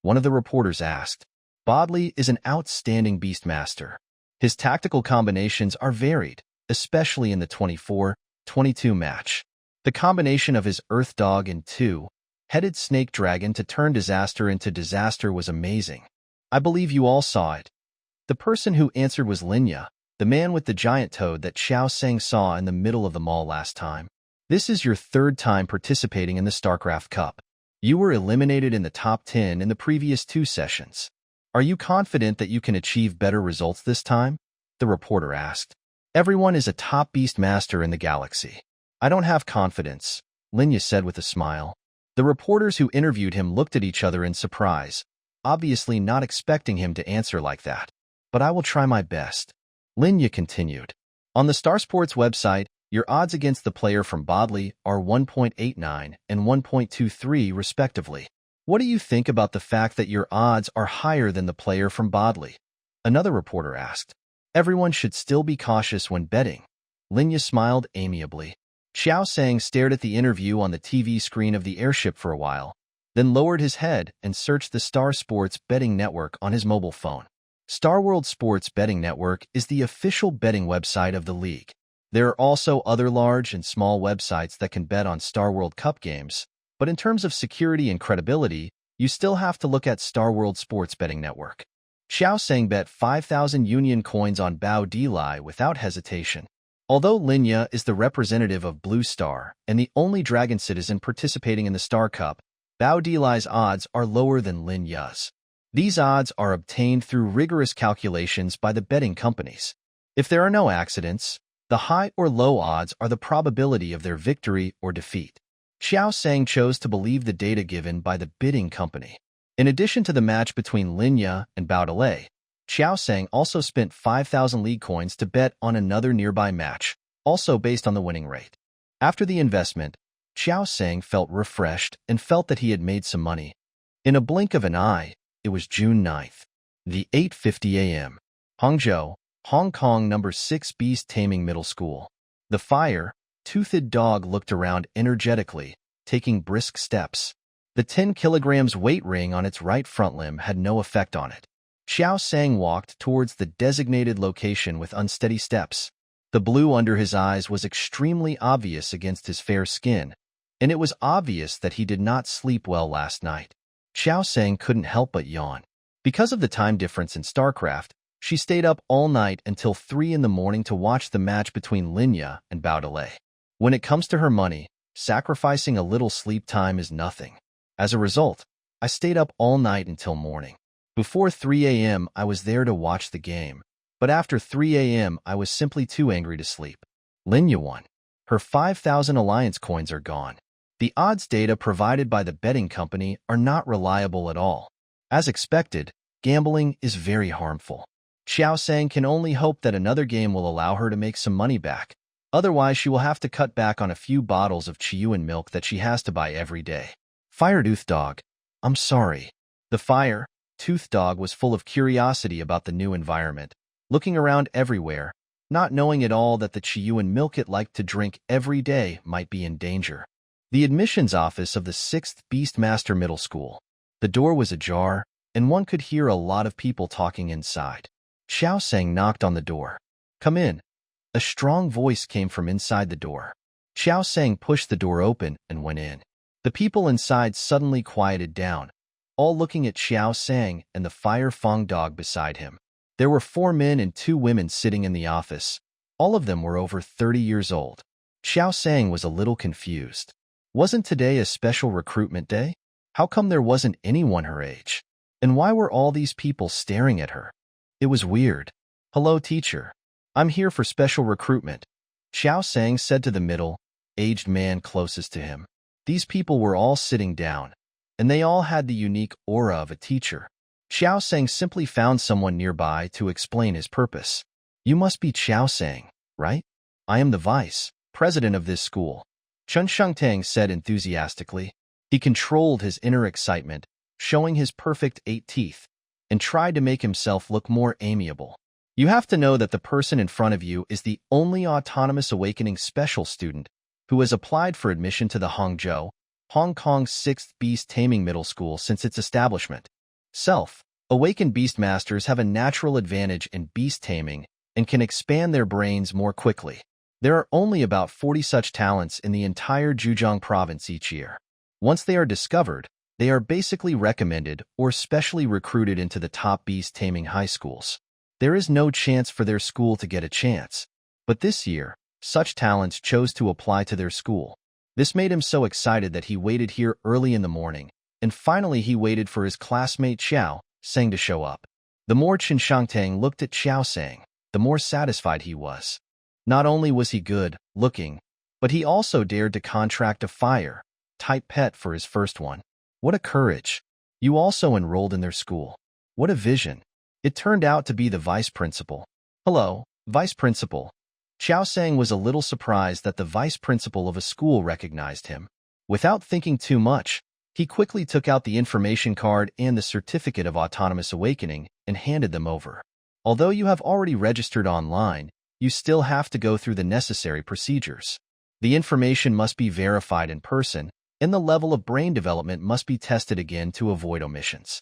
S1: One of the reporters asked. Bodley is an outstanding beastmaster. His tactical combinations are varied, especially in the 24-22 match. The combination of his Earth Dog and two-headed Snake Dragon to turn disaster into disaster was amazing. I believe you all saw it. The person who answered was Linya, the man with the giant toad that Xiao Sang saw in the middle of the mall last time. This is your 3rd time participating in the StarCraft Cup. You were eliminated in the top 10 in the previous 2 sessions. Are you confident that you can achieve better results this time? The reporter asked. Everyone is a top beast master in the galaxy. I don't have confidence, Linya said with a smile. The reporters who interviewed him looked at each other in surprise, obviously not expecting him to answer like that. But I will try my best. Linya continued. On the Star Sports website, your odds against the player from Bodley are 1.89 and 1.23 respectively. What do you think about the fact that your odds are higher than the player from Bodley? Another reporter asked. Everyone should still be cautious when betting. Linya smiled amiably. Xiao Sang stared at the interview on the TV screen of the airship for a while, then lowered his head and searched the Star Sports betting network on his mobile phone. Star World Sports Betting Network is the official betting website of the league. There are also other large and small websites that can bet on Star World Cup games, but in terms of security and credibility, you still have to look at Star World Sports Betting Network. Xiao Sang bet 5,000 Union coins on Bao Delai without hesitation. Although Linya is the representative of Blue Star and the only Dragon citizen participating in the Star Cup, Bao Delai's odds are lower than Linya's. These odds are obtained through rigorous calculations by the betting companies. If there are no accidents, the high or low odds are the probability of their victory or defeat. Xiao Sang chose to believe the data given by the bidding company. In addition to the match between Linya and Bao Delai, Xiao Sang also spent 5,000 league coins to bet on another nearby match, also based on the winning rate. After the investment, Xiao Sang felt refreshed and felt that he had made some money. In a blink of an eye, it was June 9th, the 8:50 a.m. Hangzhou, Hong Kong No. 6 Beast Taming Middle School. The fire-toothed dog looked around energetically, taking brisk steps. The 10 kilograms weight ring on its right front limb had no effect on it. Xiao Sang walked towards the designated location with unsteady steps. The blue under his eyes was extremely obvious against his fair skin, and it was obvious that he did not sleep well last night. Xiao Sang couldn't help but yawn. Because of the time difference in StarCraft, She stayed up all night until 3 in the morning to watch the match between Linya and Baudelaire. When it comes to her money, sacrificing a little sleep time is nothing. As a result, I stayed up all night until morning. Before 3 a.m., I was there to watch the game, but after 3 a.m., I was simply too angry to sleep. Linya won. Her 5,000 alliance coins are gone. The odds data provided by the betting company are not reliable at all. As expected, gambling is very harmful. Xiao Sang can only hope that another game will allow her to make some money back. Otherwise, she will have to cut back on a few bottles of Chiyuan milk that she has to buy every day. Fire-Tooth Dog. I'm sorry. The Fire-Tooth Dog was full of curiosity about the new environment, looking around everywhere, not knowing at all that the Chiyuan milk it liked to drink every day might be in danger. The admissions office of the 6th Beastmaster Middle School. The door was ajar, and one could hear a lot of people talking inside. Xiao Sang knocked on the door. Come in. A strong voice came from inside the door. Xiao Sang pushed the door open and went in. The people inside suddenly quieted down, all looking at Xiao Sang and the Fire Fong Dog beside him. There were 4 men and 2 women sitting in the office. All of them were over 30 years old. Xiao Sang was a little confused. Wasn't today a special recruitment day? How come there wasn't anyone her age? And why were all these people staring at her? It was weird. Hello, teacher. I'm here for special recruitment, Xiao Sang said to the middle-aged man closest to him. These people were all sitting down, and they all had the unique aura of a teacher. Xiao Sang simply found someone nearby to explain his purpose. You must be Xiao Sang, right? I am the vice president of this school, Chun Shengtang said enthusiastically. He controlled his inner excitement, showing his perfect 8 teeth, and tried to make himself look more amiable. You have to know that the person in front of you is the only Autonomous Awakening Special student who has applied for admission to the Hangzhou, Hong Kong's 6th Beast Taming Middle School since its establishment. Awakened Beastmasters have a natural advantage in beast taming and can expand their brains more quickly. There are only about 40 such talents in the entire Zhejiang province each year. Once they are discovered, they are basically recommended or specially recruited into the top beast taming high schools. There is no chance for their school to get a chance, but this year, such talents chose to apply to their school. This made him so excited that he waited here early in the morning, and finally he waited for his classmate Xiao Sang to show up. The more Chen Shangtang looked at Xiao Sang, the more satisfied he was. Not only was he good looking, but he also dared to contract a fire-type pet for his first one. What a courage! You also enrolled in their school. What a vision! It turned out to be the vice principal. Hello, vice principal. Xiao Sang was a little surprised that the vice principal of a school recognized him. Without thinking too much, he quickly took out the information card and the certificate of Autonomous Awakening and handed them over. Although you have already registered online, you still have to go through the necessary procedures. The information must be verified in person, and the level of brain development must be tested again to avoid omissions.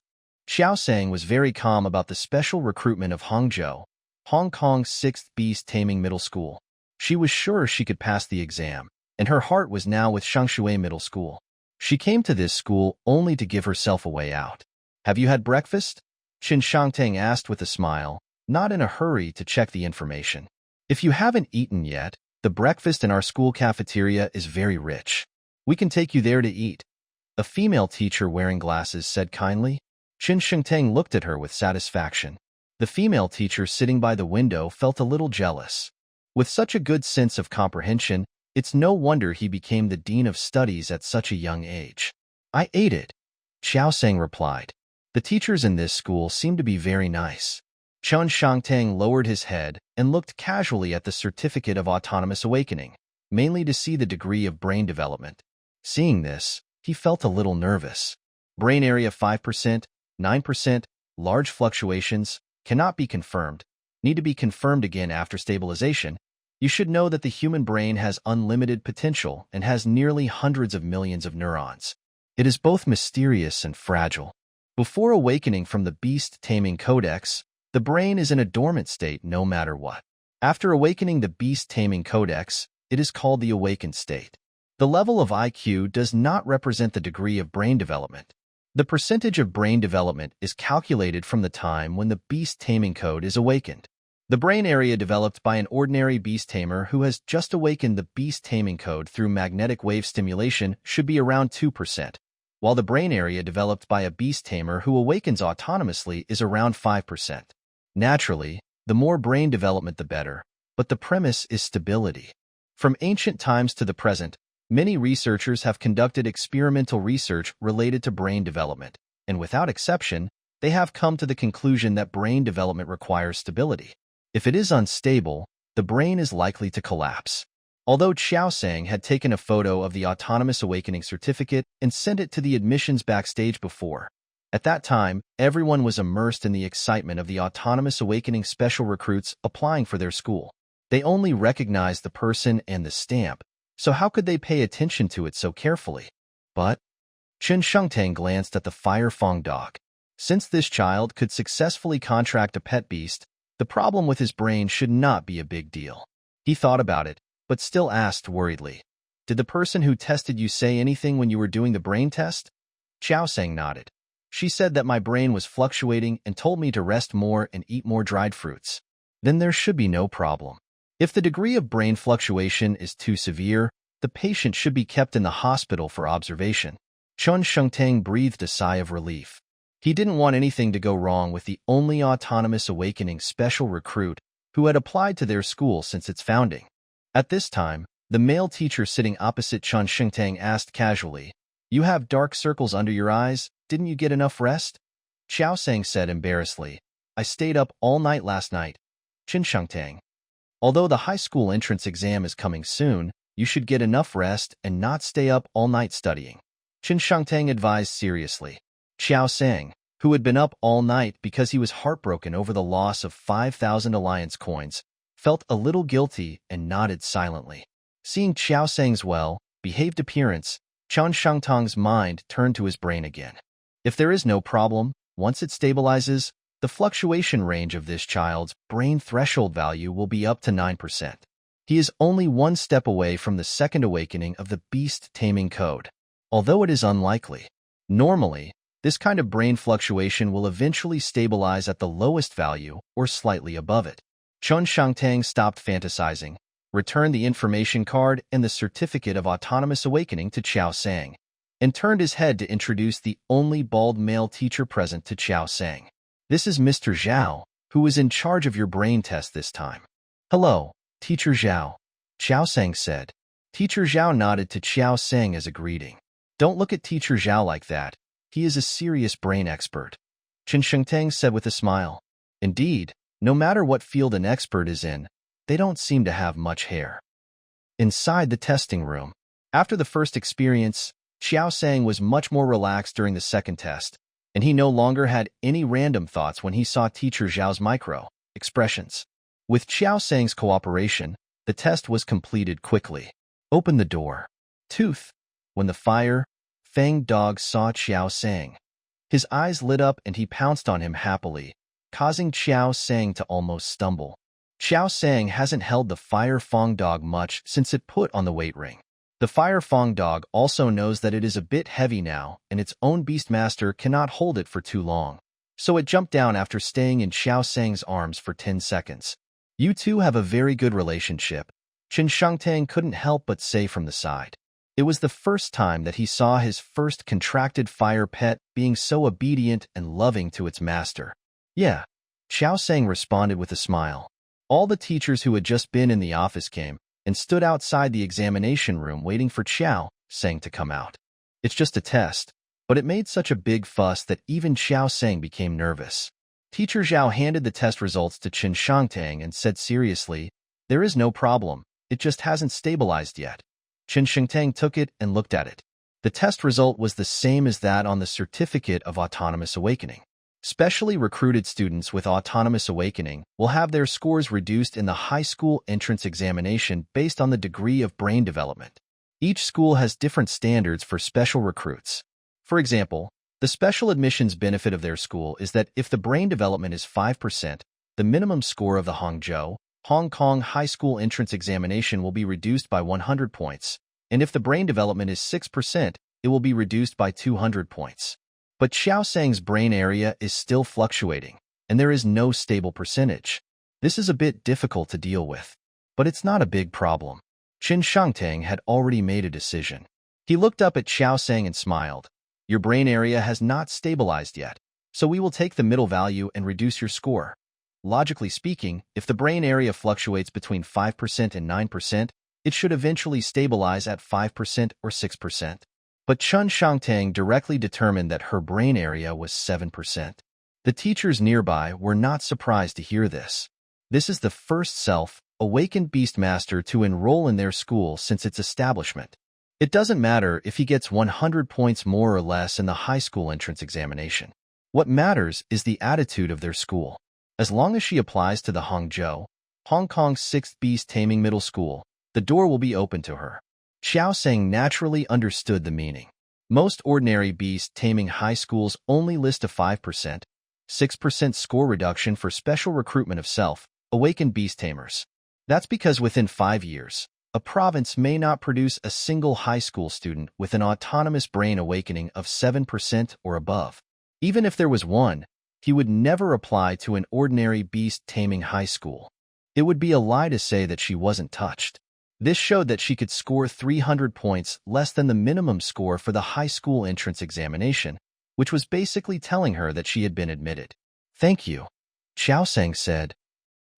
S1: Xiao Sang was very calm about the special recruitment of Hangzhou, Hong Kong's 6th Beast Taming Middle School. She was sure she could pass the exam, and her heart was now with Shangshui Middle School. She came to this school only to give herself a way out. Have you had breakfast? Qin Shangtang asked with a smile, not in a hurry to check the information. If you haven't eaten yet, the breakfast in our school cafeteria is very rich. We can take you there to eat. A female teacher wearing glasses said kindly. Qin Shengtang looked at her with satisfaction. The female teacher sitting by the window felt a little jealous. With such a good sense of comprehension, it's no wonder he became the dean of studies at such a young age. I ate it, Xiao Sang replied. The teachers in this school seem to be very nice. Chun Shangtang lowered his head and looked casually at the certificate of Autonomous Awakening, mainly to see the degree of brain development. Seeing this, he felt a little nervous. Brain area 5%, 9%, large fluctuations, cannot be confirmed, need to be confirmed again after stabilization. You should know that the human brain has unlimited potential and has nearly hundreds of millions of neurons. It is both mysterious and fragile. Before awakening from the Beast Taming Codex, the brain is in a dormant state no matter what. After awakening the Beast Taming Codex, it is called the awakened state. The level of IQ does not represent the degree of brain development. The percentage of brain development is calculated from the time when the beast taming code is awakened. The brain area developed by an ordinary beast tamer who has just awakened the beast taming code through magnetic wave stimulation should be around 2%, while the brain area developed by a beast tamer who awakens autonomously is around 5%. Naturally, the more brain development the better, but the premise is stability. From ancient times to the present, many researchers have conducted experimental research related to brain development, and without exception, they have come to the conclusion that brain development requires stability. If it is unstable, the brain is likely to collapse. Although Xiaosang had taken a photo of the Autonomous Awakening certificate and sent it to the admissions backstage before, at that time, everyone was immersed in the excitement of the Autonomous Awakening special recruits applying for their school. They only recognized the person and the stamp, so how could they pay attention to it so carefully? But Chen Shengtang glanced at the Fire Fong dog. Since this child could successfully contract a pet beast, the problem with his brain should not be a big deal. He thought about it, but still asked worriedly, "Did the person who tested you say anything when you were doing the brain test?" Xiaosang nodded. "She said that my brain was fluctuating and told me to rest more and eat more dried fruits. Then there should be no problem. If the degree of brain fluctuation is too severe, the patient should be kept in the hospital for observation." Chen Shengtang breathed a sigh of relief. He didn't want anything to go wrong with the only Autonomous Awakening special recruit who had applied to their school since its founding. At this time, the male teacher sitting opposite Chen Shengtang asked casually, "You have dark circles under your eyes, didn't you get enough rest?" Xiaosang said embarrassedly, "I stayed up all night last night." Chen Shengtang, although the high school entrance exam is coming soon, you should get enough rest and not stay up all night studying. Chen Shengtang advised seriously. Xiaosang, who had been up all night because he was heartbroken over the loss of 5,000 alliance coins, felt a little guilty and nodded silently. Seeing Xiaosang's well-behaved appearance, Chen Shengtang's mind turned to his brain again. If there is no problem, once it stabilizes, the fluctuation range of this child's brain threshold value will be up to 9%. He is only one step away from the second awakening of the beast taming code, although it is unlikely. Normally, this kind of brain fluctuation will eventually stabilize at the lowest value or slightly above it. Chen Shengtang stopped fantasizing, returned the information card and the certificate of Autonomous Awakening to Xiaosang, and turned his head to introduce the only bald male teacher present to Xiaosang. "This is Mr. Zhao, who was in charge of your brain test this time." "Hello, Teacher Zhao," Xiaosang said. Teacher Zhao nodded to Xiaosang as a greeting. "Don't look at Teacher Zhao like that. He is a serious brain expert," Chen Shengtang said with a smile. Indeed, no matter what field an expert is in, they don't seem to have much hair. Inside the testing room, after the first experience, Xiaosang was much more relaxed during the second test, and he no longer had any random thoughts when he saw Teacher Zhao's micro-expressions. With Xiaosang's cooperation, the test was completed quickly. "Open the door." Tooth. When the Fang dog saw Xiaosang, his eyes lit up and he pounced on him happily, causing Xiaosang to almost stumble. Xiaosang hasn't held the Fire Fong dog much since it put on the weight ring. The Fire Fong dog also knows that it is a bit heavy now and its own beastmaster cannot hold it for too long, so it jumped down after staying in Xiaosang's arms for 10 seconds. "You two have a very good relationship," Chen Shengtang couldn't help but say from the side. It was the first time that he saw his first contracted fire pet being so obedient and loving to its master. "Yeah," Xiaosang responded with a smile. All the teachers who had just been in the office came and stood outside the examination room waiting for Xiaosang to come out. "It's just a test," but it made such a big fuss that even Xiaosang became nervous. Teacher Zhao handed the test results to Chen Shengtang and said seriously, "There is no problem, it just hasn't stabilized yet." Chen Shengtang took it and looked at it. The test result was the same as that on the Certificate of Autonomous Awakening. Specially recruited students with Autonomous Awakening will have their scores reduced in the high school entrance examination based on the degree of brain development. Each school has different standards for special recruits. For example, the special admissions benefit of their school is that if the brain development is 5%, the minimum score of the Hangzhou, Hong Kong high school entrance examination will be reduced by 100 points, and if the brain development is 6%, it will be reduced by 200 points. But Xiaosang's brain area is still fluctuating, and there is no stable percentage. This is a bit difficult to deal with, but it's not a big problem. Qin Shangtang had already made a decision. He looked up at Xiaosang and smiled. Your brain area has not stabilized yet, so we will take the middle value and reduce your score. Logically speaking, if the brain area fluctuates between 5% and 9%, it should eventually stabilize at 5% or 6%. But Qin Shangtang directly determined that her brain area was 7%. The teachers nearby were not surprised to hear this. This is the first self-awakened Beastmaster to enroll in their school since its establishment. It doesn't matter if he gets 100 points more or less in the high school entrance examination. What matters is the attitude of their school. As long as she applies to the Hangzhou, Hong Kong's 6th Beast Taming Middle School, the door will be open to her. Xiaosang naturally understood the meaning. Most ordinary beast taming high schools only list a 5%, 6% score reduction for special recruitment of self-awakened beast tamers. That's because within 5 years, a province may not produce a single high school student with an autonomous brain awakening of 7% or above. Even if there was one, he would never apply to an ordinary beast taming high school. It would be a lie to say that she wasn't touched. This showed that she could score 300 points less than the minimum score for the high school entrance examination, which was basically telling her that she had been admitted. Thank you, Xiaosang said.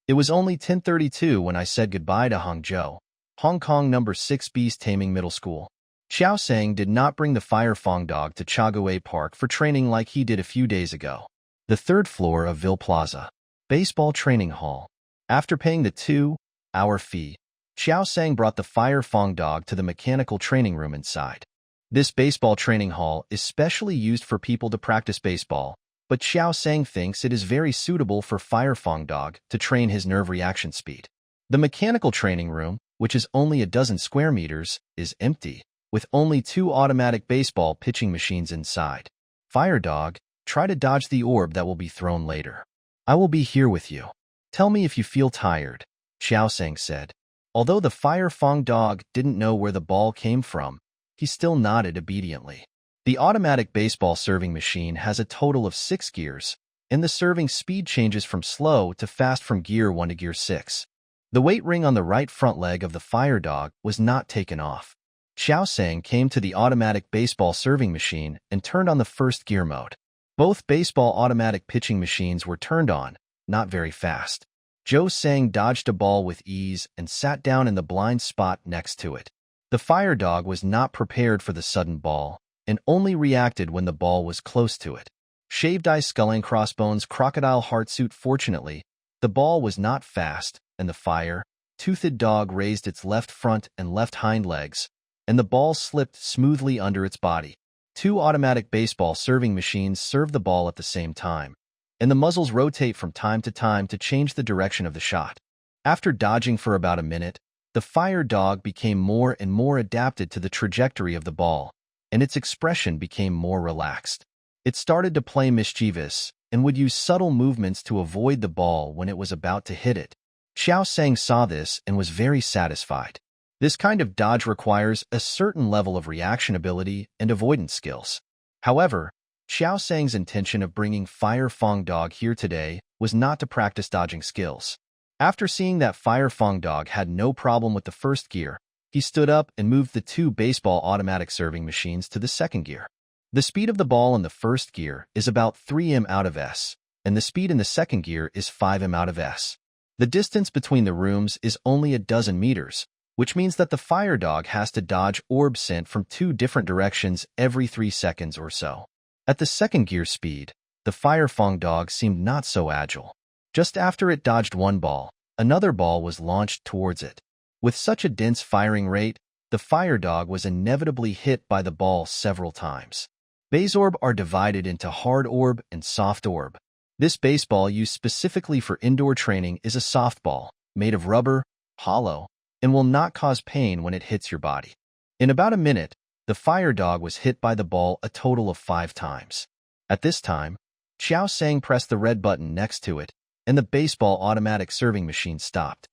S1: It was only 10:32 when I said goodbye to Hangzhou, Hong Kong No. 6 Beast Taming Middle School. Xiaosang did not bring the Fire Fong dog to Chaguay Park for training like he did a few days ago. The 3rd floor of Ville Plaza, Baseball Training Hall. After paying the 2-hour fee, Xiaosang brought the Fire Fong dog to the mechanical training room inside. This baseball training hall is specially used for people to practice baseball, but Xiaosang thinks it is very suitable for Fire Fong dog to train his nerve reaction speed. The mechanical training room, which is only a dozen square meters, is empty, with only 2 automatic baseball pitching machines inside. Fire dog, try to dodge the orb that will be thrown later. I will be here with you. Tell me if you feel tired, Xiaosang said. Although the Fire Fong dog didn't know where the ball came from, he still nodded obediently. The automatic baseball serving machine has a total of 6 gears, and the serving speed changes from slow to fast from gear 1 to gear 6. The weight ring on the right front leg of the fire dog was not taken off. Xiaosang came to the automatic baseball serving machine and turned on the first gear mode. Both baseball automatic pitching machines were turned on, not very fast. Zhou Sang dodged a ball with ease and sat down in the blind spot next to it. The fire dog was not prepared for the sudden ball and only reacted when the ball was close to it. Shaved ice skull and crossbones crocodile heart suit. Fortunately, the ball was not fast, and the fire-toothed dog raised its left front and left hind legs, and the ball slipped smoothly under its body. 2 automatic baseball serving machines serve the ball at the same time, and the muzzles rotate from time to change the direction of the shot. After dodging for about a minute, the fire dog became more and more adapted to the trajectory of the ball, and its expression became more relaxed. It started to play mischievous and would use subtle movements to avoid the ball when it was about to hit it. Xiaosang saw this and was very satisfied. This kind of dodge requires a certain level of reaction ability and avoidance skills. However, Xiaosang's intention of bringing Fire Fong Dog here today was not to practice dodging skills. After seeing that Fire Fong Dog had no problem with the first gear, he stood up and moved the 2 baseball automatic serving machines to the second gear. The speed of the ball in the first gear is about 3 m out of s, and the speed in the second gear is 5 m out of s. The distance between the rooms is only a dozen meters, which means that the fire dog has to dodge orbs sent from 2 different directions every 3 seconds or so. At the second gear speed, the Fire Fong dog seemed not so agile. Just after it dodged one ball, another ball was launched towards it. With such a dense firing rate, the fire dog was inevitably hit by the ball several times. Base orb are divided into hard orb and soft orb. This baseball used specifically for indoor training is a softball, made of rubber, hollow, and will not cause pain when it hits your body. In about a minute, the fire dog was hit by the ball a total of 5 times. At this time, Xiaosang pressed the red button next to it, and the baseball automatic serving machine stopped.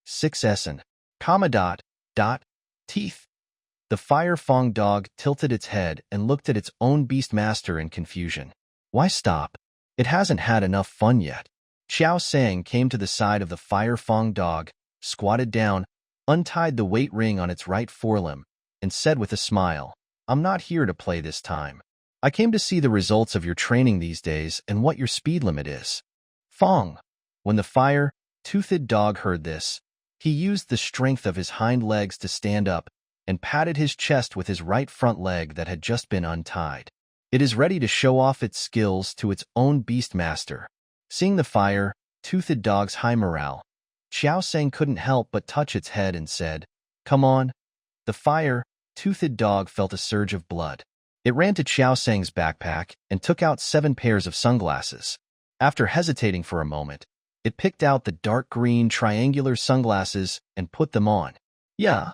S1: 6 Essen, teeth. The Fire Fong dog tilted its head and looked at its own beastmaster in confusion. Why stop? It hasn't had enough fun yet. Xiao Sang came to the side of the Fire Fong dog, squatted down, untied the weight ring on its right forelimb, and said with a smile, I'm not here to play this time. I came to see the results of your training these days and what your speed limit is. Fong. When the fire-toothed dog heard this, he used the strength of his hind legs to stand up and patted his chest with his right front leg that had just been untied. It is ready to show off its skills to its own beastmaster. Seeing the fire-toothed dog's high morale, Xiao Sang couldn't help but touch its head and said, Come on. The fire-toothed dog felt a surge of blood. It ran to Xiao Sang's backpack and took out 7 pairs of sunglasses. After hesitating for a moment, it picked out the dark green triangular sunglasses and put them on. Yeah.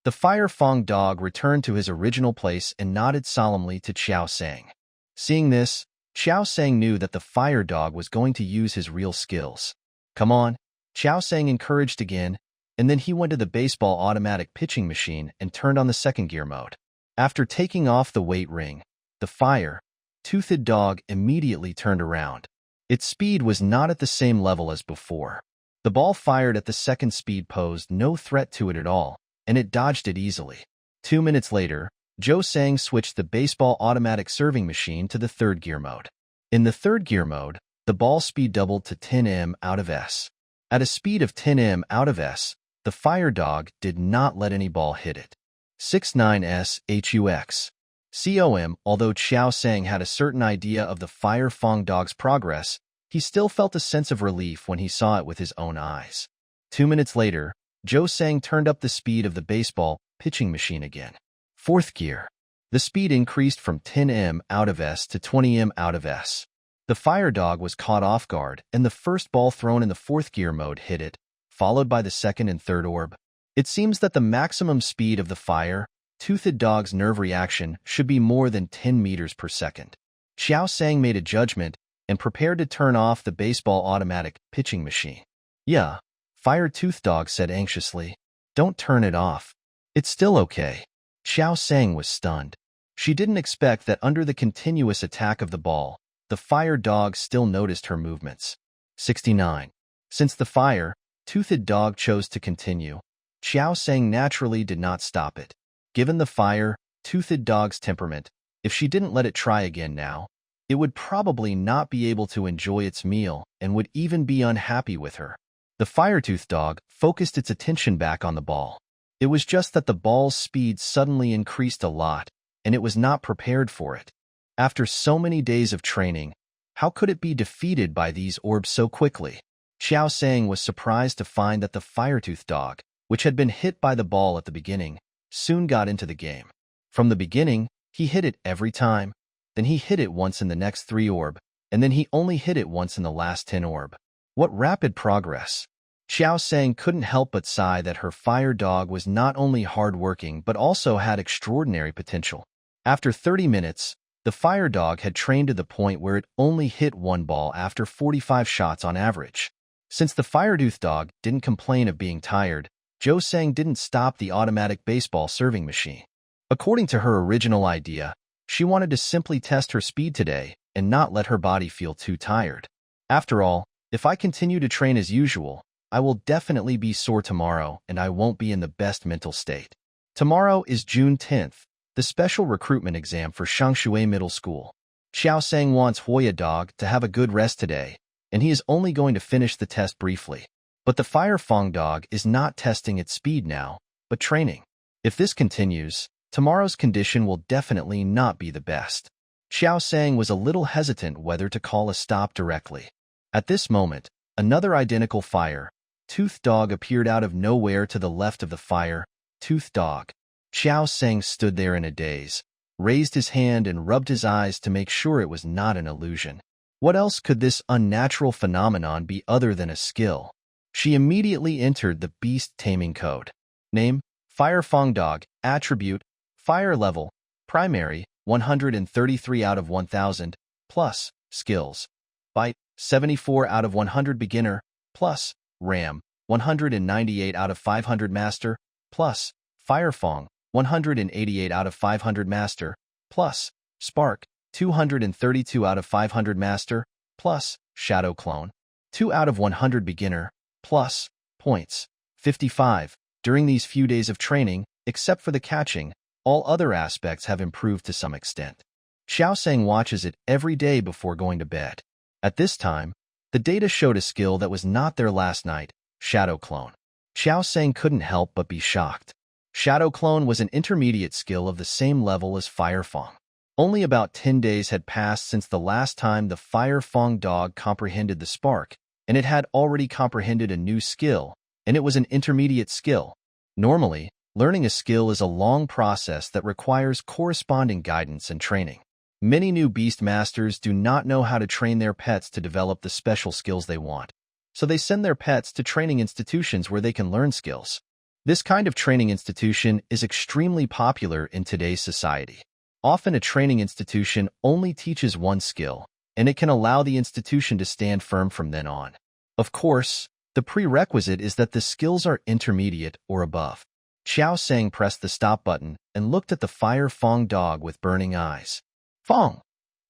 S1: The Fire Fong dog returned to his original place and nodded solemnly to Xiao Sang. Seeing this, Xiao Sang knew that the fire dog was going to use his real skills. Come on, Xiao Sang encouraged again, and then he went to the baseball automatic pitching machine and turned on the second gear mode. After taking off the weight ring, the fire-toothed dog immediately turned around. Its speed was not at the same level as before. The ball fired at the second speed posed no threat to it at all, and it dodged it easily. 2 minutes later, Zhou Sang switched the baseball automatic serving machine to the third gear mode. In the third gear mode, the ball speed doubled to 10 m out of s. At a speed of 10 m out of s, the fire dog did not let any ball hit it. 69s HUX. COM. Although Xiao Sang had a certain idea of the Fire Fong dog's progress, he still felt a sense of relief when he saw it with his own eyes. 2 minutes later, Zhou Sang turned up the speed of the baseball pitching machine again. Fourth gear. The speed increased from 10 m out of s to 20 m out of s. The fire dog was caught off guard, and the first ball thrown in the fourth gear mode hit it, followed by the second and third orb. It seems that the maximum speed of the fire-toothed dog's nerve reaction should be more than 10 meters per second. Xiao Sang made a judgment and prepared to turn off the baseball automatic pitching machine. Yeah, Fire-Toothed Dog said anxiously. Don't turn it off. It's still okay. Xiao Sang was stunned. She didn't expect that under the continuous attack of the ball, the fire dog still noticed her movements. 69. Since the fire-toothed dog chose to continue, Xiao Sang naturally did not stop it. Given the fire-toothed dog's temperament, if she didn't let it try again now, it would probably not be able to enjoy its meal and would even be unhappy with her. The fire-toothed dog focused its attention back on the ball. It was just that the ball's speed suddenly increased a lot, and it was not prepared for it. After so many days of training, how could it be defeated by these orbs so quickly? Xiao Sang was surprised to find that the fire-toothed dog, which had been hit by the ball at the beginning, soon got into the game. From the beginning, he hit it every time, then he hit it once in the next 3 orb, and then he only hit it once in the last 10 orb. What rapid progress! Xiao Sang couldn't help but sigh that her fire dog was not only hard-working but also had extraordinary potential. After 30 minutes, the fire dog had trained to the point where it only hit 1 ball after 45 shots on average. Since the fire-toothed dog didn't complain of being tired, Zhou Sang didn't stop the automatic baseball serving machine. According to her original idea, she wanted to simply test her speed today and not let her body feel too tired. After all, if I continue to train as usual, I will definitely be sore tomorrow and I won't be in the best mental state. Tomorrow is June 10th, the special recruitment exam for Shangshui Middle School. Xiao Sang wants Hoya Dog to have a good rest today, and he is only going to finish the test briefly. But the Fire Fong dog is not testing its speed now, but training. If this continues, tomorrow's condition will definitely not be the best. Xiao Sang was a little hesitant whether to call a stop directly. At this moment, another identical fire-toothed dog appeared out of nowhere to the left of the fire-toothed dog. Xiao Sang stood there in a daze, raised his hand and rubbed his eyes to make sure it was not an illusion. What else could this unnatural phenomenon be other than a skill? She immediately entered the beast taming code. Name, Fire Fong Dog. Attribute, Fire Level, Primary, 133 out of 1000, plus, Skills. Bite, 74 out of 100 Beginner, plus, RAM, 198 out of 500 Master, plus, Fire Fong, 188 out of 500 Master, plus Spark, 232 out of 500 Master, plus Shadow Clone, 2 out of 100 Beginner, plus points, 55. During these few days of training, except for the catching, all other aspects have improved to some extent. Xiao Sang watches it every day before going to bed. At this time, the data showed a skill that was not there last night, Shadow Clone. Xiao Sang couldn't help but be shocked. Shadow Clone was an intermediate skill of the same level as Fire Fong. Only about 10 days had passed since the last time the Fire Fong dog comprehended the spark, and it had already comprehended a new skill, and it was an intermediate skill. Normally, learning a skill is a long process that requires corresponding guidance and training. Many new beast masters do not know how to train their pets to develop the special skills they want, so they send their pets to training institutions where they can learn skills. This kind of training institution is extremely popular in today's society. Often a training institution only teaches one skill, and it can allow the institution to stand firm from then on. Of course, the prerequisite is that the skills are intermediate or above. Xiao Sang pressed the stop button and looked at the Fire Fong dog with burning eyes. Fong!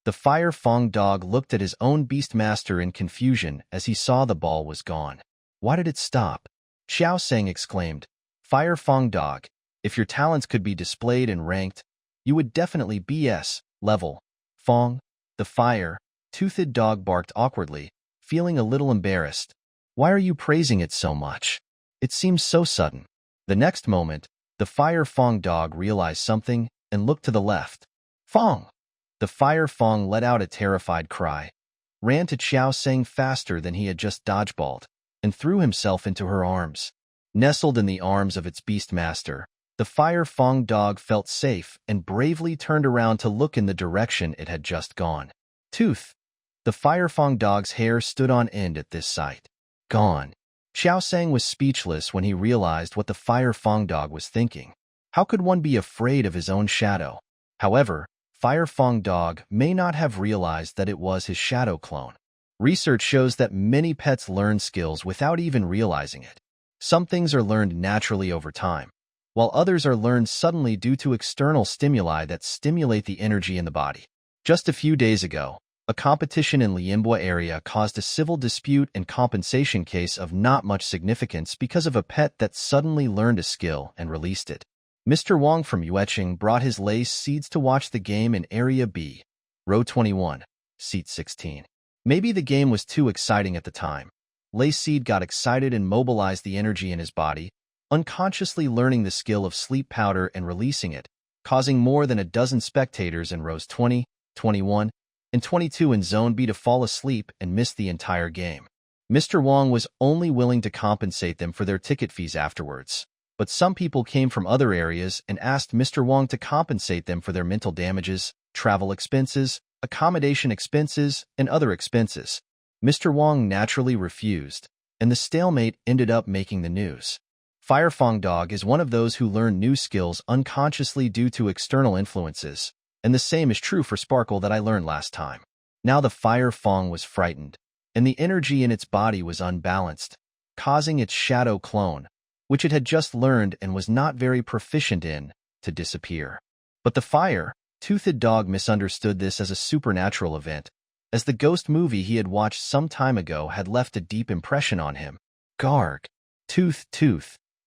S1: The Fire Fong dog looked at his own beastmaster in confusion as he saw the ball was gone. Why did it stop? Xiao Sang exclaimed, Fire Fong dog, if your talents could be displayed and ranked, you would definitely be S level. Fong, the fire-toothed dog barked awkwardly, feeling a little embarrassed. Why are you praising it so much? It seems so sudden. The next moment, the Fire Fong dog realized something and looked to the left. Fong! The Fire Fong let out a terrified cry, ran to Xiao Sang faster than he had just dodgeballed, and threw himself into her arms. Nestled in the arms of its beastmaster, the Fire Fong dog felt safe and bravely turned around to look in the direction it had just gone. Tooth! The Fire Fong dog's hair stood on end at this sight. Gone. Xiao Sang was speechless when he realized what the Fire Fong dog was thinking. How could one be afraid of his own shadow? However, Fire Fong dog may not have realized that it was his shadow clone. Research shows that many pets learn skills without even realizing it. Some things are learned naturally over time, while others are learned suddenly due to external stimuli that stimulate the energy in the body. Just a few days ago, a competition in Lianbua area caused a civil dispute and compensation case of not much significance because of a pet that suddenly learned a skill and released it. Mr. Wang from Yueching brought his lace seeds to watch the game in Area B, Row 21, Seat 16. Maybe the game was too exciting at the time. Lace Seed got excited and mobilized the energy in his body, unconsciously learning the skill of sleep powder and releasing it, causing more than a dozen spectators in rows 20, 21, and 22 in Zone B to fall asleep and miss the entire game. Mr. Wang was only willing to compensate them for their ticket fees afterwards, but some people came from other areas and asked Mr. Wang to compensate them for their mental damages, travel expenses, accommodation expenses, and other expenses. Mr. Wang naturally refused, and the stalemate ended up making the news. Fire Fong dog is one of those who learn new skills unconsciously due to external influences, and the same is true for Sparkle that I learned last time. Now the Fire Fong was frightened, and the energy in its body was unbalanced, causing its shadow clone, which it had just learned and was not very proficient in, to disappear. But the fire-toothed dog misunderstood this as a supernatural event, as the ghost movie he had watched some time ago had left a deep impression on him. Garg. Tooth.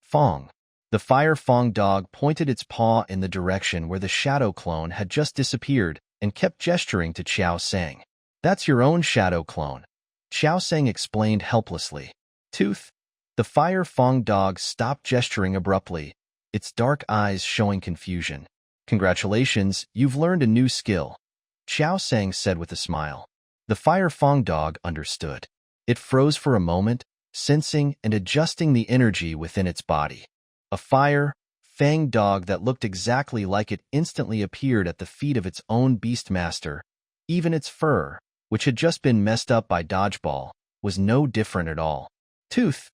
S1: Fong. The Fire Fong dog pointed its paw in the direction where the shadow clone had just disappeared and kept gesturing to Xiao Sang. That's your own shadow clone. Xiao Sang explained helplessly. Tooth. The Fire Fong dog stopped gesturing abruptly, its dark eyes showing confusion. Congratulations, you've learned a new skill, Xiao Sang said with a smile. The Fire Fong dog understood. It froze for a moment, sensing and adjusting the energy within its body. A fang dog that looked exactly like it instantly appeared at the feet of its own beastmaster. Even its fur, which had just been messed up by dodgeball, was no different at all. Tooth.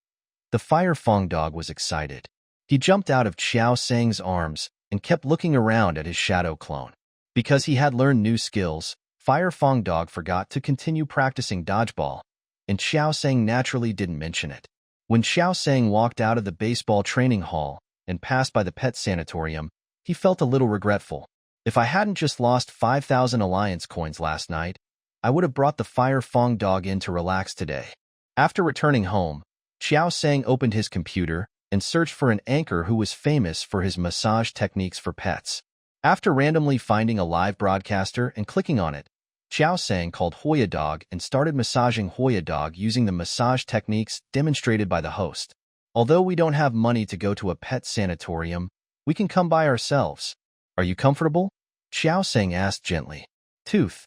S1: The Fire Fong dog was excited. He jumped out of Xiao Sang's arms and kept looking around at his shadow clone. Because he had learned new skills, Fire Fong dog forgot to continue practicing dodgeball, and Xiao Sang naturally didn't mention it. When Xiao Sang walked out of the baseball training hall and passed by the pet sanatorium, He felt a little regretful. If I hadn't just lost 5,000 alliance coins last night, I would have brought the Fire Fong dog in to relax today. After returning home, Xiao Sang opened his computer and searched for an anchor who was famous for his massage techniques for pets. After randomly finding a live broadcaster and clicking on it, Xiao Sang called Hoya Dog and started massaging Hoya Dog using the massage techniques demonstrated by the host. Although we don't have money to go to a pet sanatorium, we can come by ourselves. Are you comfortable? Xiao Sang asked gently. Tooth.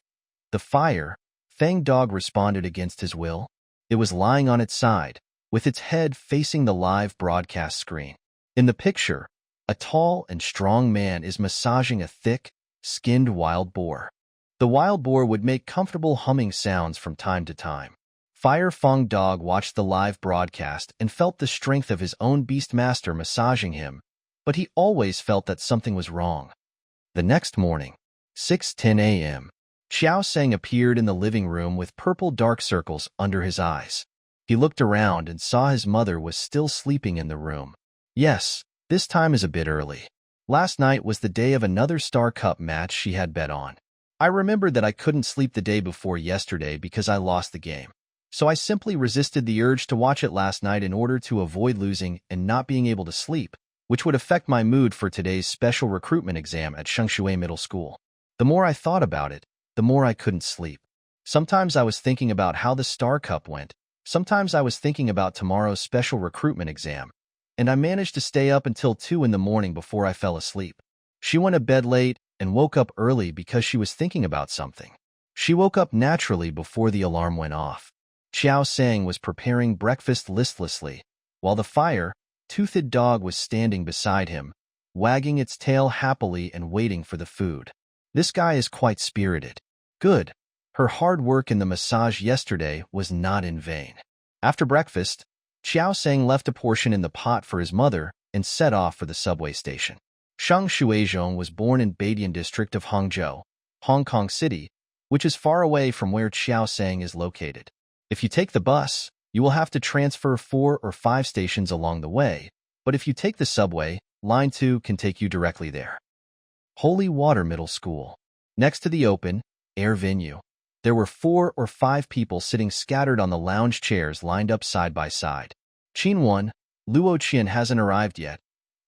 S1: The Fang dog responded against his will. It was lying on its side, with its head facing the live broadcast screen. In the picture, a tall and strong man is massaging a thick, skinned wild boar. The wild boar would make comfortable humming sounds from time to time. Fire Fong Dog watched the live broadcast and felt the strength of his own beast master massaging him, but he always felt that something was wrong. The next morning, 6:10 a.m., Xiao Sang appeared in the living room with purple dark circles under his eyes. He looked around and saw his mother was still sleeping in the room. Yes, this time is a bit early. Last night was the day of another Star Cup match she had bet on. I remembered that I couldn't sleep the day before yesterday because I lost the game. So I simply resisted the urge to watch it last night in order to avoid losing and not being able to sleep, which would affect my mood for today's special recruitment exam at Shengshui Middle School. The more I thought about it, the more I couldn't sleep. Sometimes I was thinking about how the Star Cup went. Sometimes I was thinking about tomorrow's special recruitment exam, and I managed to stay up until 2 in the morning before I fell asleep. She went to bed late and woke up early because she was thinking about something. She woke up naturally before the alarm went off. Xiao Sang was preparing breakfast listlessly, while the fire-toothed dog was standing beside him, wagging its tail happily and waiting for the food. This guy is quite spirited. Good. Her hard work in the massage yesterday was not in vain. After breakfast, Xiao Sang left a portion in the pot for his mother and set off for the subway station. Shang Shuizhong was born in Badian district of Hangzhou, Hong Kong City, which is far away from where Xiao Sang is located. If you take the bus, you will have to transfer 4 or 5 stations along the way, but if you take the subway, Line 2 can take you directly there. Holy Water Middle School. Next to the open-air venue, there were 4 or 5 people sitting scattered on the lounge chairs lined up side by side. Qin 1, Luo Qian hasn't arrived yet,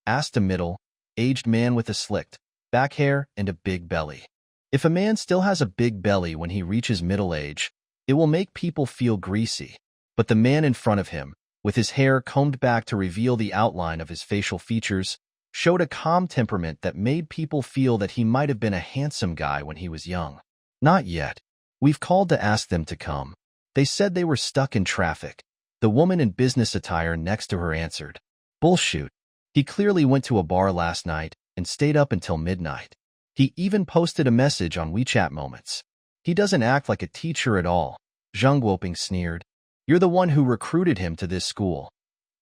S1: asked a middle-aged man with a slicked back hair and a big belly. If a man still has a big belly when he reaches middle age, it will make people feel greasy. But the man in front of him, with his hair combed back to reveal the outline of his facial features, showed a calm temperament that made people feel that he might have been a handsome guy when he was young. Not yet. We've called to ask them to come. They said they were stuck in traffic. The woman in business attire next to her answered. Bullshit. He clearly went to a bar last night and stayed up until midnight. He even posted a message on WeChat Moments. He doesn't act like a teacher at all. Zhang Guoping sneered. You're the one who recruited him to this school.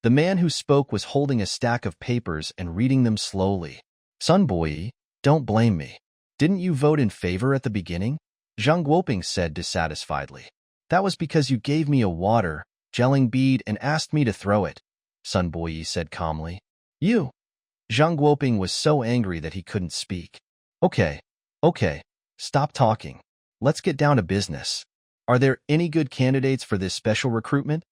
S1: The man who spoke was holding a stack of papers and reading them slowly. Sun Boyi, don't blame me. Didn't you vote in favor at the beginning? Zhang Guoping said dissatisfiedly. That was because you gave me a water, gelling bead and asked me to throw it, Sun Boyi said calmly. You? Zhang Guoping was so angry that he couldn't speak. Okay, stop talking. Let's get down to business. Are there any good candidates for this special recruitment?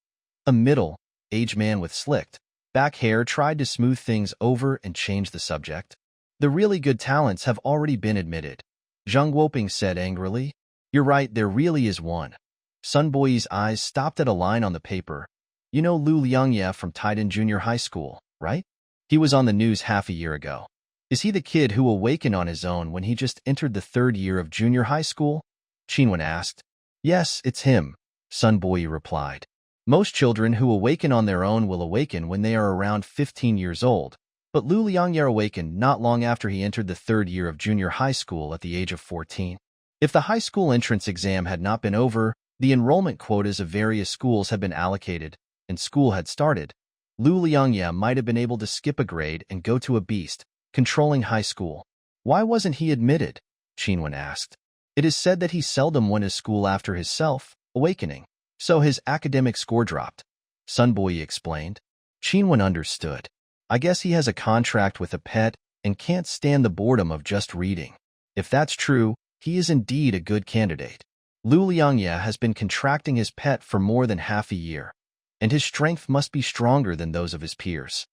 S1: A middle-aged man with slicked back hair tried to smooth things over and change the subject. The really good talents have already been admitted, Zhang Guoping said angrily. You're right, there really is one. Sun Boyi's eyes stopped at a line on the paper. You know Lu Liangye from Taiden Junior High School, right? He was on the news half a year ago. Is he the kid who awakened on his own when he just entered the 3rd year of junior high school? Qinwen asked. Yes, it's him, Sun Boyi replied. Most children who awaken on their own will awaken when they are around 15 years old, but Lu Liangye awakened not long after he entered the 3rd year of junior high school at the age of 14. If the high school entrance exam had not been over, the enrollment quotas of various schools had been allocated, and school had started, Lu Liangye might have been able to skip a grade and go to a beast, controlling high school. Why wasn't he admitted? Qinwen asked. It is said that he seldom went to school after his self-awakening, so his academic score dropped, Sun Boyi explained. Qinwen understood. I guess he has a contract with a pet and can't stand the boredom of just reading. If that's true, he is indeed a good candidate. Lu Liangye has been contracting his pet for more than half a year, and his strength must be stronger than those of his peers.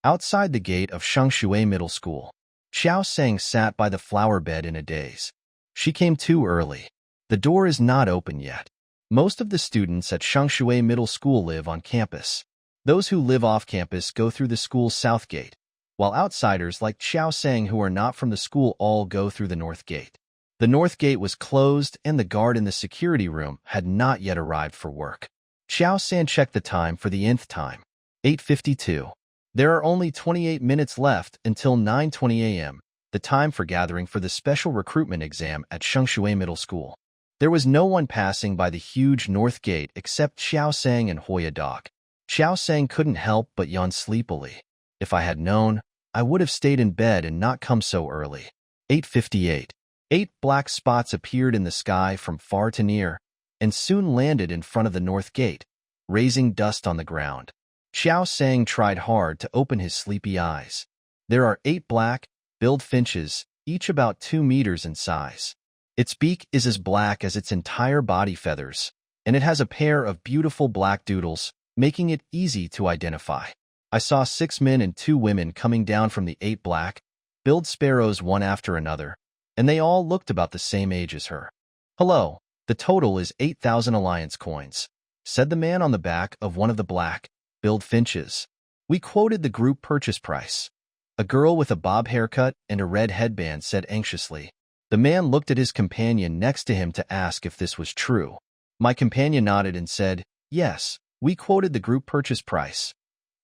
S1: Outside the gate of Shengshui Middle School, Xiao Sang sat by the flower bed in a daze. She came too early. The door is not open yet. Most of the students at Shengshui Middle School live on campus. Those who live off campus go through the school's south gate, while outsiders like Xiao Sang who are not from the school all go through the north gate. The north gate was closed and the guard in the security room had not yet arrived for work. Xiao Sang checked the time for the nth time. 8:52. There are only 28 minutes left until 9:20 a.m., the time for gathering for the special recruitment exam at Shengshui Middle School. There was no one passing by the huge north gate except Xiao Sang and Hoya Dog. Xiao Sang couldn't help but yawn sleepily. If I had known, I would have stayed in bed and not come so early. 8:58. 8 black spots appeared in the sky from far to near, and soon landed in front of the north gate, raising dust on the ground. Xiao Sang tried hard to open his sleepy eyes. There are 8 black-billed finches, each about 2 meters in size. Its beak is as black as its entire body feathers, and it has a pair of beautiful black doodles, making it easy to identify. I saw 6 men and 2 women coming down from the 8 black-billed sparrows one after another, and they all looked about the same age as her. "Hello, the total is 8,000 alliance coins," said the man on the back of one of the black-billed finches. "We quoted the group purchase price." A girl with a bob haircut and a red headband said anxiously. The man looked at his companion next to him to ask if this was true. My companion nodded and said, "Yes, we quoted the group purchase price."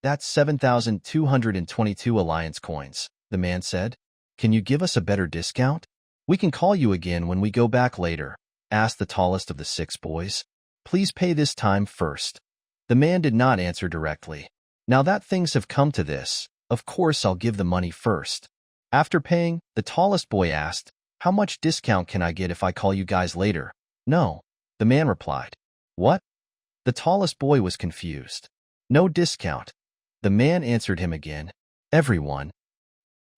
S1: "That's 7,222 alliance coins," the man said. "Can you give us a better discount? We can call you again when we go back later," asked the tallest of the 6 boys. "Please pay this time first." The man did not answer directly. Now that things have come to this, of course I'll give the money first. After paying, the tallest boy asked, "How much discount can I get if I call you guys later?" "No," the man replied. "What?" The tallest boy was confused. "No discount." The man answered him again, "Everyone."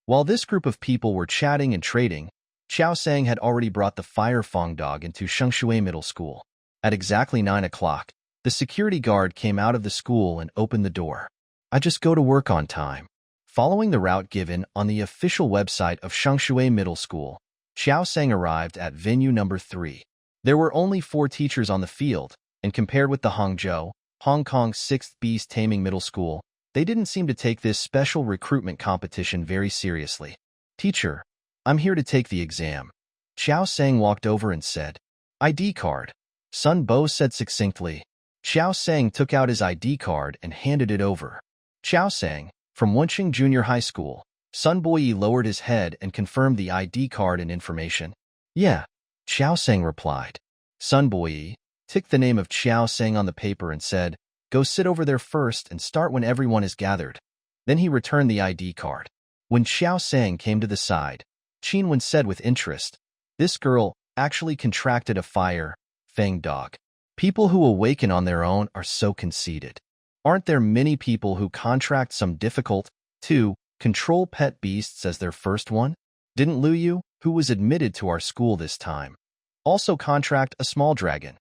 S1: While this group of people were chatting and trading, Xiao Sang had already brought the fire Fong dog into Shengshui Middle School. At exactly 9 o'clock, the security guard came out of the school and opened the door. "I just go to work on time." Following the route given on the official website of Shengshui Middle School, Xiao Sang arrived at venue number 3. There were only 4 teachers on the field, and compared with the Hangzhou, Hong Kong's 6th Beast Taming Middle School, they didn't seem to take this special recruitment competition very seriously. "Teacher, I'm here to take the exam." Xiao Sang walked over and said, "ID card." Sun Bo said succinctly. Xiao Sang took out his ID card and handed it over. Xiao Sang, from Wenqing Junior High School. Sun Boyi lowered his head and confirmed the ID card and information. "Yeah," Xiao Sang replied. Sun Boyi ticked the name of Xiao Sang on the paper and said, "Go sit over there first and start when everyone is gathered." Then he returned the ID card. When Xiao Sang came to the side, Qin Wen said with interest, "This girl actually contracted a fire fang dog. People who awaken on their own are so conceited. Aren't there many people who contract some difficult, to control pet beasts as their first one? Didn't Lu Yu, who was admitted to our school this time, also contract a small dragon?"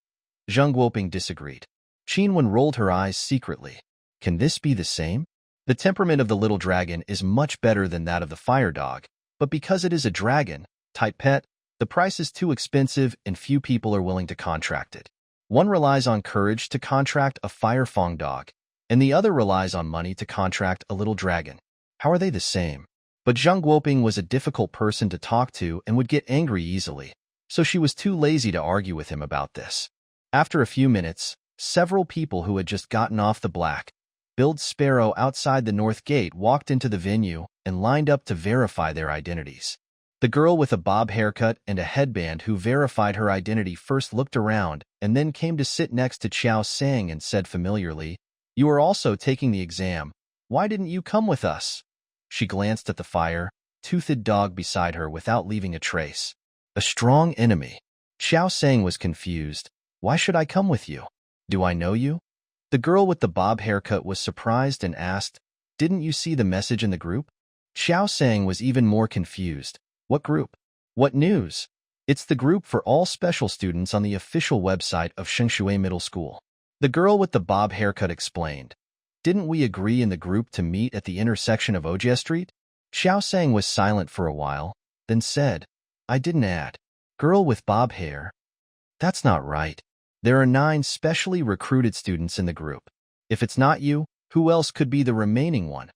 S1: Zheng Guoping disagreed. Qin Wen rolled her eyes secretly. Can this be the same? The temperament of the little dragon is much better than that of the fire dog, but because it is a dragon-type pet, the price is too expensive and few people are willing to contract it. One relies on courage to contract a fire fong dog, and the other relies on money to contract a little dragon. How are they the same? But Zheng Guoping was a difficult person to talk to and would get angry easily, so she was too lazy to argue with him about this. After a few minutes, several people who had just gotten off the black-billed sparrow outside the north gate walked into the venue and lined up to verify their identities. The girl with a bob haircut and a headband who verified her identity first looked around and then came to sit next to Xiao Sang and said familiarly, "You are also taking the exam. Why didn't you come with us?" She glanced at the fire-toothed dog beside her without leaving a trace. A strong enemy. Xiao Sang was confused. "Why should I come with you? Do I know you?" The girl with the bob haircut was surprised and asked, "Didn't you see the message in the group?" Xiao Sang was even more confused. What group? What news? It's the group for all special students on the official website of Shengshui Middle School. The girl with the bob haircut explained. Didn't we agree in the group to meet at the intersection of Ojie Street? Xiao Sang was silent for a while, then said, I didn't add. Girl with bob hair. That's not right. There are 9 specially recruited students in the group. If it's not you, who else could be the remaining one?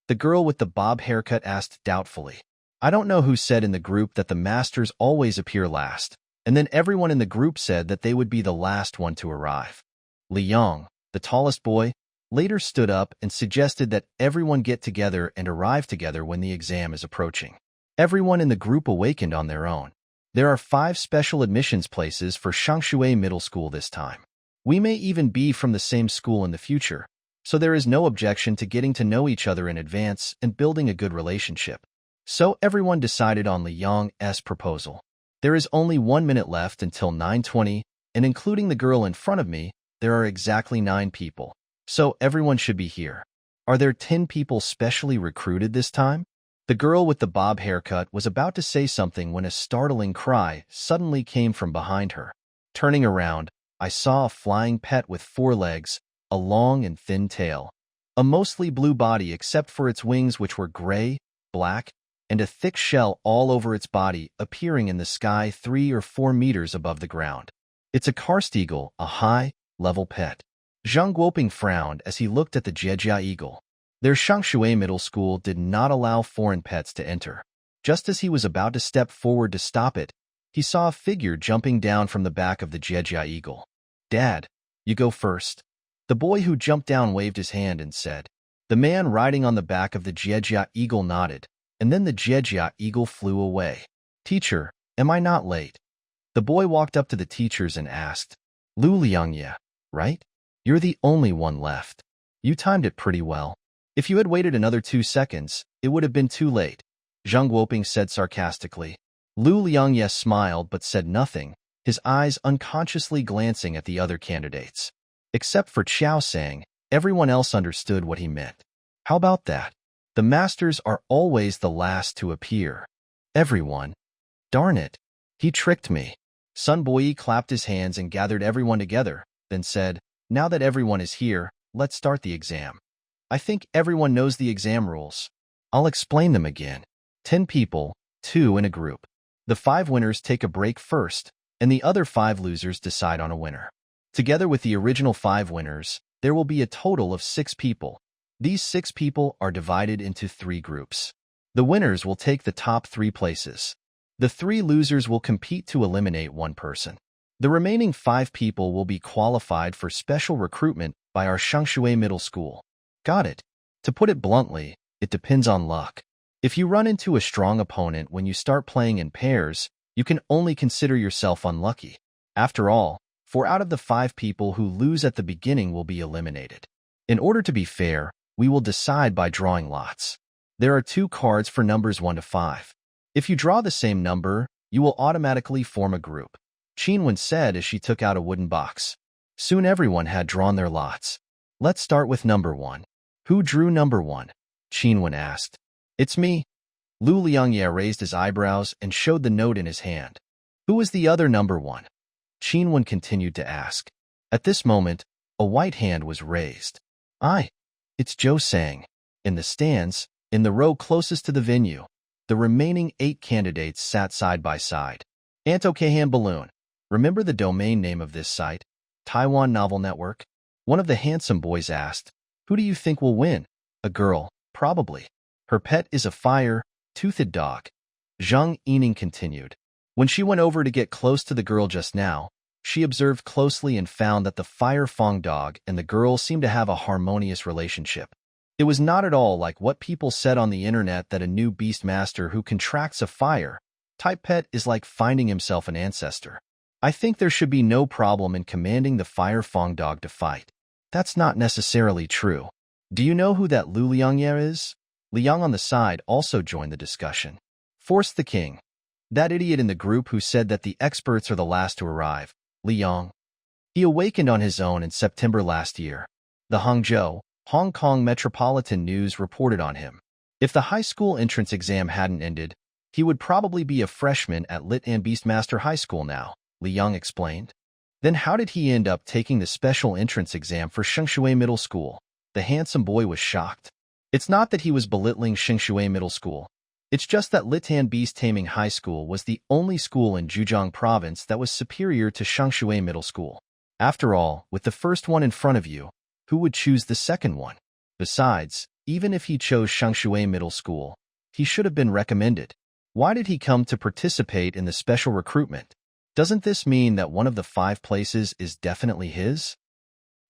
S1: The girl with the bob haircut asked doubtfully. I don't know who said in the group that the masters always appear last, and then everyone in the group said that they would be the last one to arrive. Li Yong, the tallest boy, later stood up and suggested that everyone get together and arrive together when the exam is approaching. Everyone in the group awakened on their own. There are 5 special admissions places for Shengshui Middle School this time. We may even be from the same school in the future, so there is no objection to getting to know each other in advance and building a good relationship. So everyone decided on Li Yong's proposal. There is only 1 minute left until 9:20, and including the girl in front of me, there are exactly 9 people. So everyone should be here. Are there 10 people specially recruited this time? The girl with the bob haircut was about to say something when a startling cry suddenly came from behind her. Turning around, I saw a flying pet with 4 legs, a long and thin tail, a mostly blue body except for its wings which were gray, black, and a thick shell all over its body appearing in the sky 3 or 4 meters above the ground. It's a karst eagle, a high, level pet. Zhang Guoping frowned as he looked at the Jiejia eagle. Their Shengshui Middle School did not allow foreign pets to enter. Just as he was about to step forward to stop it, he saw a figure jumping down from the back of the Jiejia eagle. Dad, you go first. The boy who jumped down waved his hand and said. The man riding on the back of the Jiejia eagle nodded, and then the Jiejia eagle flew away. Teacher, am I not late? The boy walked up to the teachers and asked. Lu Liangye, right? You're the only one left. You timed it pretty well. If you had waited another 2 seconds, it would have been too late, Zhang Guoping said sarcastically. Lu Liangye smiled but said nothing, his eyes unconsciously glancing at the other candidates. Except for Xiao Sang, everyone else understood what he meant. How about that? The masters are always the last to appear. Everyone. Darn it. He tricked me. Sun Boyi clapped his hands and gathered everyone together, then said, Now that everyone is here, let's start the exam. I think everyone knows the exam rules. I'll explain them again. 10 people, 2 in a group. The 5 winners take a break first, and the other 5 losers decide on a winner. Together with the original 5 winners, there will be a total of 6 people. These 6 people are divided into 3 groups. The winners will take the top 3 places. The 3 losers will compete to eliminate 1 person. The remaining 5 people will be qualified for special recruitment by our Shengshui Middle School. Got it. To put it bluntly, it depends on luck. If you run into a strong opponent when you start playing in pairs, you can only consider yourself unlucky. After all, 4 out of the 5 people who lose at the beginning will be eliminated. In order to be fair, we will decide by drawing lots. There are 2 cards for numbers 1 to 5. If you draw the same number, you will automatically form a group, Qinwen said as she took out a wooden box. Soon everyone had drawn their lots. Let's start with number 1. Who drew number 1? Qinwen asked. It's me. Lu Liangye raised his eyebrows and showed the note in his hand. Who is the other number 1? Qinwen continued to ask. At this moment, a white hand was raised. It's Zhou Sang. In the stands, in the row closest to the venue, the remaining 8 candidates sat side by side. Antokahan Balloon. Remember the domain name of this site? Taiwan Novel Network? One of the handsome boys asked. Who do you think will win? A girl, probably. Her pet is a fire-toothed dog. Zhang Yining continued. When she went over to get close to the girl just now, she observed closely and found that the Fire Fong dog and the girl seemed to have a harmonious relationship. It was not at all like what people said on the internet that a new beast master who contracts a fire-type pet is like finding himself an ancestor. I think there should be no problem in commanding the Fire Fong dog to fight. That's not necessarily true. Do you know who that Lu Liangye is? Liang on the side also joined the discussion. Force the king. That idiot in the group who said that the experts are the last to arrive, Liang. He awakened on his own in September last year. The Hangzhou, Hong Kong Metropolitan News reported on him. If the high school entrance exam hadn't ended, he would probably be a freshman at Lit and Beastmaster High School now, Li Young explained. Then how did he end up taking the special entrance exam for Shengshui Middle School? The handsome boy was shocked. It's not that he was belittling Shengshui Middle School. It's just that Litan Beast Taming High School was the only school in Zhejiang Province that was superior to Shengshui Middle School. After all, with the first one in front of you, who would choose the second one? Besides, even if he chose Shengshui Middle School, he should have been recommended. Why did he come to participate in the special recruitment? Doesn't this mean that one of the 5 places is definitely his?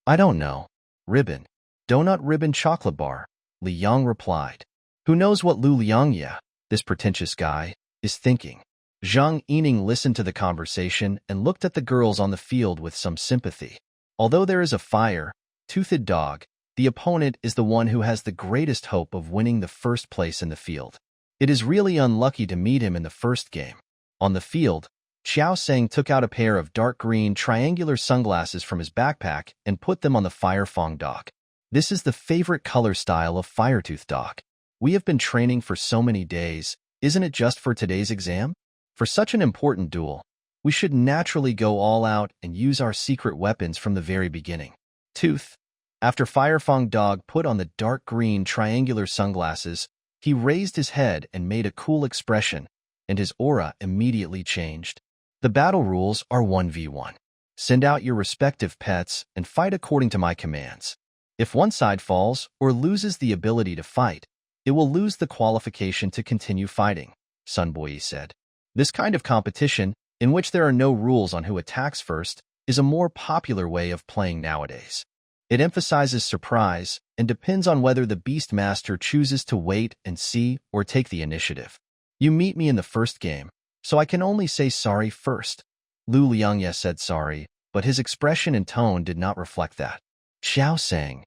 S1: I don't know. Ribbon. Donut ribbon chocolate bar, Li Yang replied. Who knows what Lu Liangye, this pretentious guy, is thinking? Zhang Yining listened to the conversation and looked at the girls on the field with some sympathy. Although there is a fire-toothed dog, the opponent is the one who has the greatest hope of winning the first place in the field. It is really unlucky to meet him in the first game. On the field, Xiao Sang took out a pair of dark green triangular sunglasses from his backpack and put them on the Firefang dog. This is the favorite color style of Firetooth dog. We have been training for so many days, isn't it just for today's exam? For such an important duel, we should naturally go all out and use our secret weapons from the very beginning. Tooth. After Firefang dog put on the dark green triangular sunglasses, he raised his head and made a cool expression, and his aura immediately changed. The battle rules are 1v1. Send out your respective pets and fight according to my commands. If one side falls or loses the ability to fight, it will lose the qualification to continue fighting, Sun Boyi said. This kind of competition, in which there are no rules on who attacks first, is a more popular way of playing nowadays. It emphasizes surprise and depends on whether the Beast Master chooses to wait and see or take the initiative. You meet me in the first game, so I can only say sorry first. Lu Liangye said sorry, but his expression and tone did not reflect that. Xiao Sang.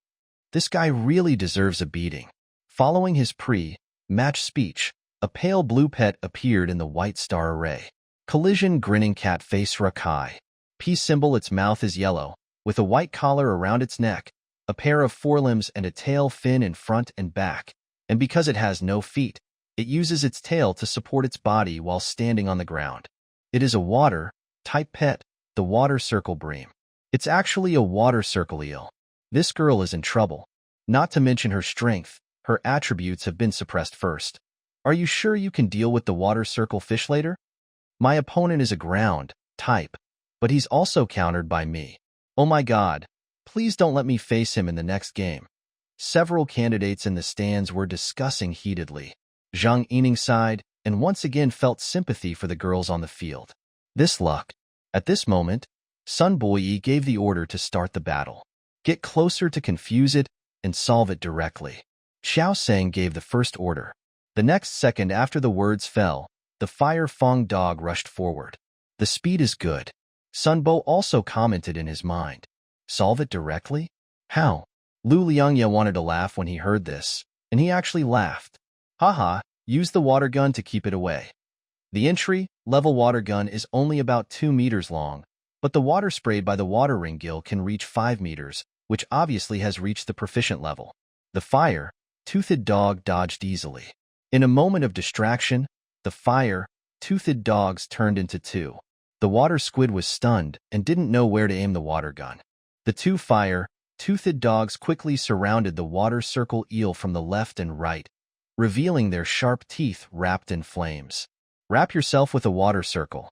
S1: This guy really deserves a beating. Following his pre-match speech, a pale blue pet appeared in the white star array. Collision grinning cat face Rakai. Peace symbol. Its mouth is yellow, with a white collar around its neck, a pair of forelimbs and a tail fin in front and back, and because it has no feet, it uses its tail to support its body while standing on the ground. It is a water-type pet, the water circle bream. It's actually a water circle eel. This girl is in trouble. Not to mention her strength, her attributes have been suppressed first. Are you sure you can deal with the water circle fish later? My opponent is a ground type, but he's also countered by me. Oh my god, please don't let me face him in the next game. Several candidates in the stands were discussing heatedly. Zhang Yining sighed and once again felt sympathy for the girls on the field. This luck. At this moment, Sun Boyi gave the order to start the battle. Get closer to confuse it and solve it directly. Xiao Sang gave the first order. The next second after the words fell, the Firefang dog rushed forward. The speed is good. Sun Bo also commented in his mind. Solve it directly? How? Lu Liangye wanted to laugh when he heard this, and he actually laughed. Haha, use the water gun to keep it away. The entry-level water gun is only about 2 meters long, but the water sprayed by the water ring gill can reach 5 meters, which obviously has reached the proficient level. The fire-toothed dog dodged easily. In a moment of distraction, the fire-toothed dogs turned into 2. The water squid was stunned and didn't know where to aim the water gun. The 2 fire-toothed dogs quickly surrounded the water circle eel from the left and right, revealing their sharp teeth wrapped in flames. Wrap yourself with a water circle.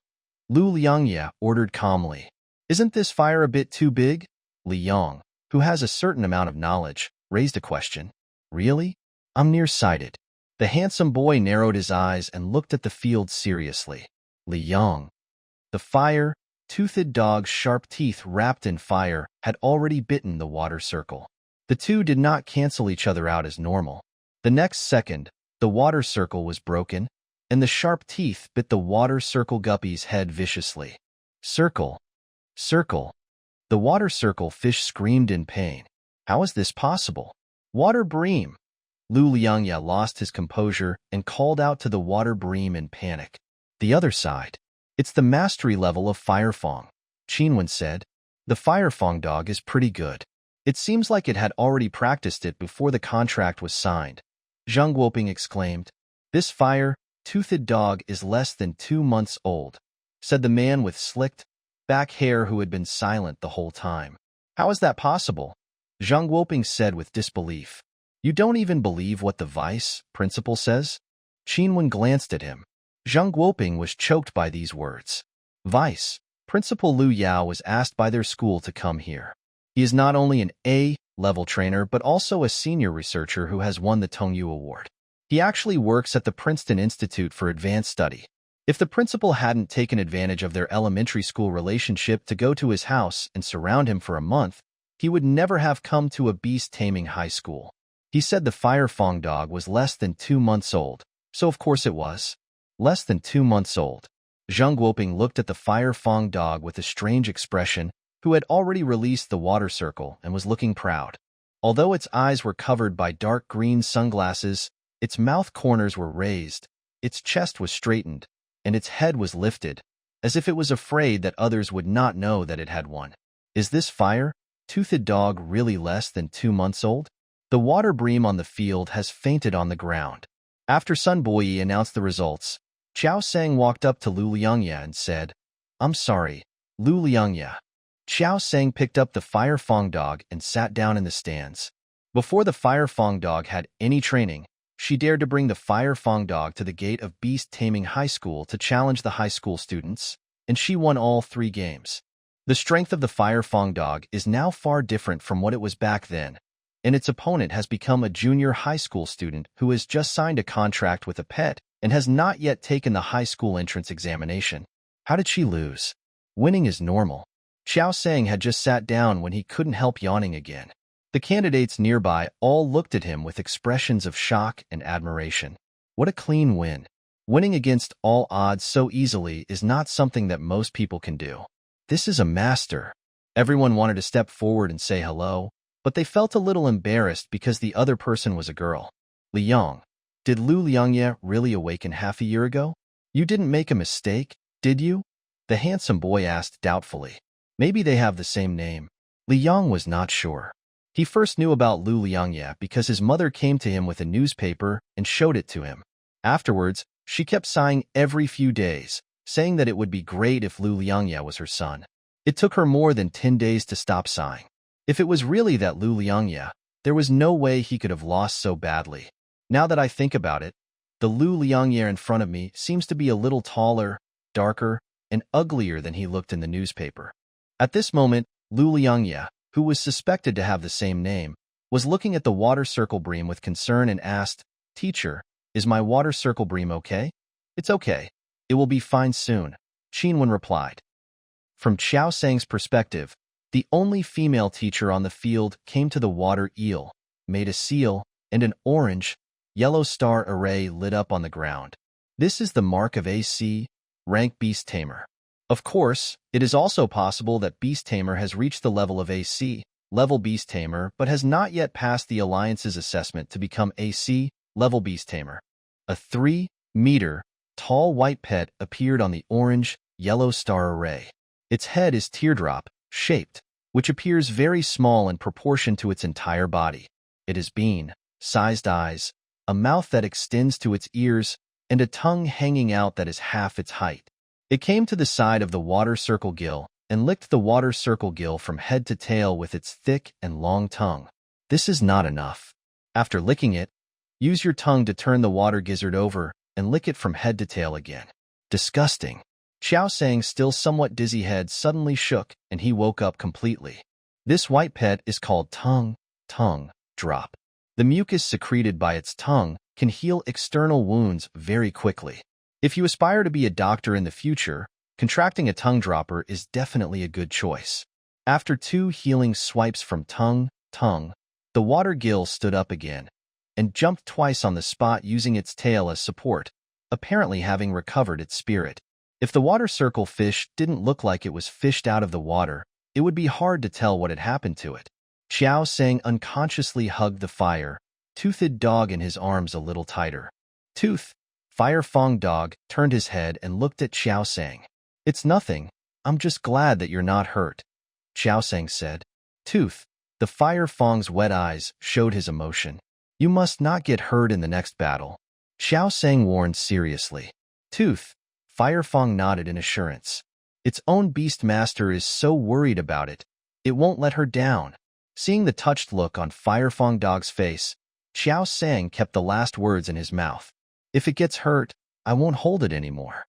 S1: Lu Liangye ordered calmly. Isn't this fire a bit too big? Li Yong, who has a certain amount of knowledge, raised a question. Really? I'm nearsighted. The handsome boy narrowed his eyes and looked at the field seriously. Li Yong. The fire-toothed dog's sharp teeth wrapped in fire had already bitten the water circle. The 2 did not cancel each other out as normal. The next second, the water circle was broken, and the sharp teeth bit the water circle guppy's head viciously. Circle. Circle. The water circle fish screamed in pain. How is this possible? Water bream. Lu Liangye lost his composure and called out to the water bream in panic. The other side. It's the mastery level of Firefang, Qinwen said. The Firefang dog is pretty good. It seems like it had already practiced it before the contract was signed. Zheng Guoping exclaimed. This fire-toothed dog is less than 2 months old, said the man with slicked back hair who had been silent the whole time. How is that possible? Zheng Guoping said with disbelief. You don't even believe what the vice principal says? Qinwen glanced at him. Zheng Guoping was choked by these words. Vice Principal Lu Yao was asked by their school to come here. He is not only an A-level trainer but also a senior researcher who has won the Tongyu Award. He actually works at the Princeton Institute for Advanced Study. If the principal hadn't taken advantage of their elementary school relationship to go to his house and surround him for a month, he would never have come to a beast-taming high school. He said the Fire Fong dog was less than 2 months old, so of course it was. Less than 2 months old. Zheng Guoping looked at the Fire Fong dog with a strange expression, who had already released the water circle and was looking proud. Although its eyes were covered by dark green sunglasses, its mouth corners were raised, its chest was straightened, and its head was lifted, as if it was afraid that others would not know that it had one. Is this fire-toothed dog really less than 2 months old? The water bream on the field has fainted on the ground. After Sun Boyi announced the results, Qiao Sang walked up to Lu Liangya and said, I'm sorry, Lu Liangya. Qiao Sang picked up the Fire Fong dog and sat down in the stands. Before the Fire Fong dog had any training, she dared to bring the Fire Fong dog to the gate of Beast Taming High School to challenge the high school students, and she won all 3 games. The strength of the Fire Fong dog is now far different from what it was back then, and its opponent has become a junior high school student who has just signed a contract with a pet and has not yet taken the high school entrance examination. How did she lose? Winning is normal. Qiao Sang had just sat down when he couldn't help yawning again. The candidates nearby all looked at him with expressions of shock and admiration. What a clean win. Winning against all odds so easily is not something that most people can do. This is a master. Everyone wanted to step forward and say hello, but they felt a little embarrassed because the other person was a girl. Liang. Did Lu Liangye really awaken half a year ago? You didn't make a mistake, did you? The handsome boy asked doubtfully. Maybe they have the same name. Liang was not sure. He first knew about Lu Liangye because his mother came to him with a newspaper and showed it to him. Afterwards, she kept sighing every few days, saying that it would be great if Lu Liangye was her son. It took her more than 10 days to stop sighing. If it was really that Lu Liangye, there was no way he could have lost so badly. Now that I think about it, the Lu Liangye in front of me seems to be a little taller, darker, and uglier than he looked in the newspaper. At this moment, Lu Liangye, who was suspected to have the same name, was looking at the water circle bream with concern and asked, Teacher, is my water circle bream okay? It's okay. It will be fine soon, Qinwen replied. From Qiao Sang's perspective, the only female teacher on the field came to the water eel, made a seal, and an orange, yellow star array lit up on the ground. This is the mark of AC, rank Beast Tamer. Of course, it is also possible that Beast Tamer has reached the level of AC, level Beast Tamer, but has not yet passed the Alliance's assessment to become AC, level Beast Tamer. A 3-meter tall white pet appeared on the orange, yellow star array. Its head is teardrop-shaped, which appears very small in proportion to its entire body. It has bean-sized eyes, a mouth that extends to its ears, and a tongue hanging out that is half its height. It came to the side of the water circle gill and licked the water circle gill from head to tail with its thick and long tongue. This is not enough. After licking it, use your tongue to turn the water gizzard over and lick it from head to tail again. Disgusting. Qiao Sang's still somewhat dizzy head suddenly shook and he woke up completely. This white pet is called tongue drop. The mucus secreted by its tongue can heal external wounds very quickly. If you aspire to be a doctor in the future, contracting a tongue dropper is definitely a good choice. After 2 healing swipes from tongue, the water gill stood up again and jumped twice on the spot using its tail as support, apparently having recovered its spirit. If the water circle fish didn't look like it was fished out of the water, it would be hard to tell what had happened to it. Qiao Sang unconsciously hugged the fire-toothed dog in his arms a little tighter. Fire Fong dog turned his head and looked at Qiao Sang. It's nothing. I'm just glad that you're not hurt, Qiao Sang said. The Fire Fong's wet eyes showed his emotion. You must not get hurt in the next battle. Xiao Sang warned seriously. Tooth. Fire Fong nodded in assurance. Its own beast master is so worried about it, it won't let her down. Seeing the touched look on Fire Fong Dog's face, Xiao Sang kept the last words in his mouth. If it gets hurt, I won't hold it anymore.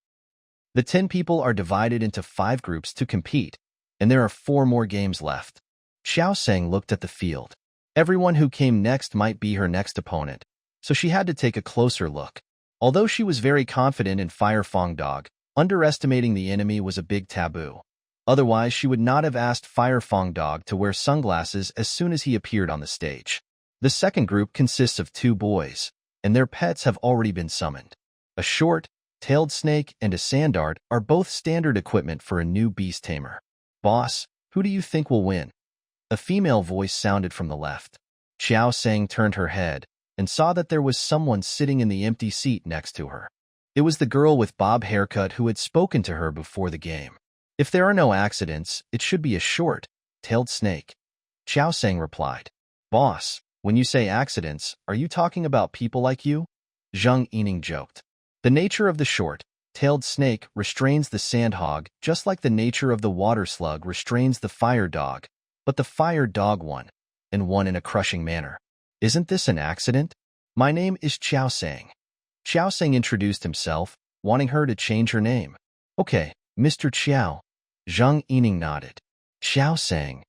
S1: The 10 people are divided into 5 groups to compete, and there are 4 more games left. Xiao Sang looked at the field. Everyone who came next might be her next opponent, so she had to take a closer look. Although she was very confident in Fire Fong Dog, underestimating the enemy was a big taboo. Otherwise, she would not have asked Fire Fong Dog to wear sunglasses as soon as he appeared on the stage. The second group consists of 2 boys, and their pets have already been summoned. A short-tailed snake and a sand dart are both standard equipment for a new beast tamer. Boss, who do you think will win? A female voice sounded from the left. Xiao Sang turned her head and saw that there was someone sitting in the empty seat next to her. It was the girl with bob haircut who had spoken to her before the game. If there are no accidents, it should be a short-tailed snake. Xiao Sang replied. Boss, when you say accidents, are you talking about people like you? Zheng Yining joked. The nature of the short-tailed snake restrains the sandhog just like the nature of the water slug restrains the fire dog, but the fire dog won in a crushing manner. Isn't this an accident? My name is Xiao Sang. Xiao Sang introduced himself, wanting her to change her name. Okay, Mr. Xiao. Zheng Yining nodded. Xiao Sang.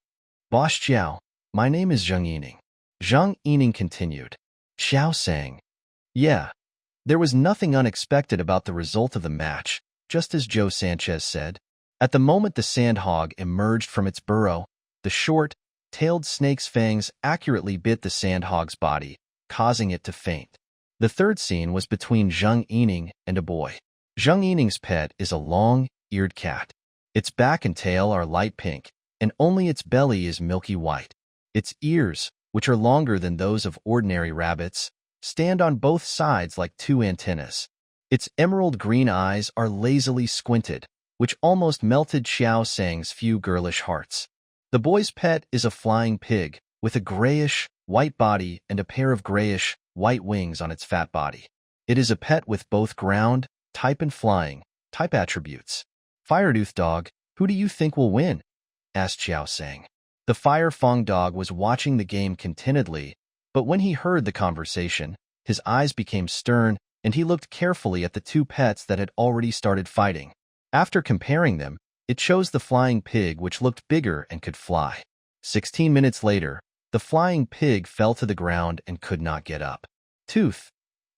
S1: Boss Xiao, my name is Zheng Yining. Zheng Yining continued. Xiao Sang. Yeah. There was nothing unexpected about the result of the match, just as Joe Sanchez said. At the moment the sandhog emerged from its burrow, the short-tailed snake's fangs accurately bit the sandhog's body, causing it to faint. The third scene was between Zheng Yining and a boy. Zheng Yining's pet is a long-eared cat. Its back and tail are light pink, and only its belly is milky white. Its ears, which are longer than those of ordinary rabbits, stand on both sides like 2 antennas. Its emerald green eyes are lazily squinted, which almost melted Xiao Sang's few girlish hearts. The boy's pet is a flying pig, with a grayish-white body and a pair of grayish-white wings on its fat body. It is a pet with both ground-type and flying-type attributes. Firetooth Dog, who do you think will win? Asked Xiao Sang. The Fire Fong Dog was watching the game contentedly, but when he heard the conversation, his eyes became stern, and he looked carefully at the 2 pets that had already started fighting. After comparing them, it chose the flying pig, which looked bigger and could fly. 16 minutes later, the flying pig fell to the ground and could not get up. Tooth.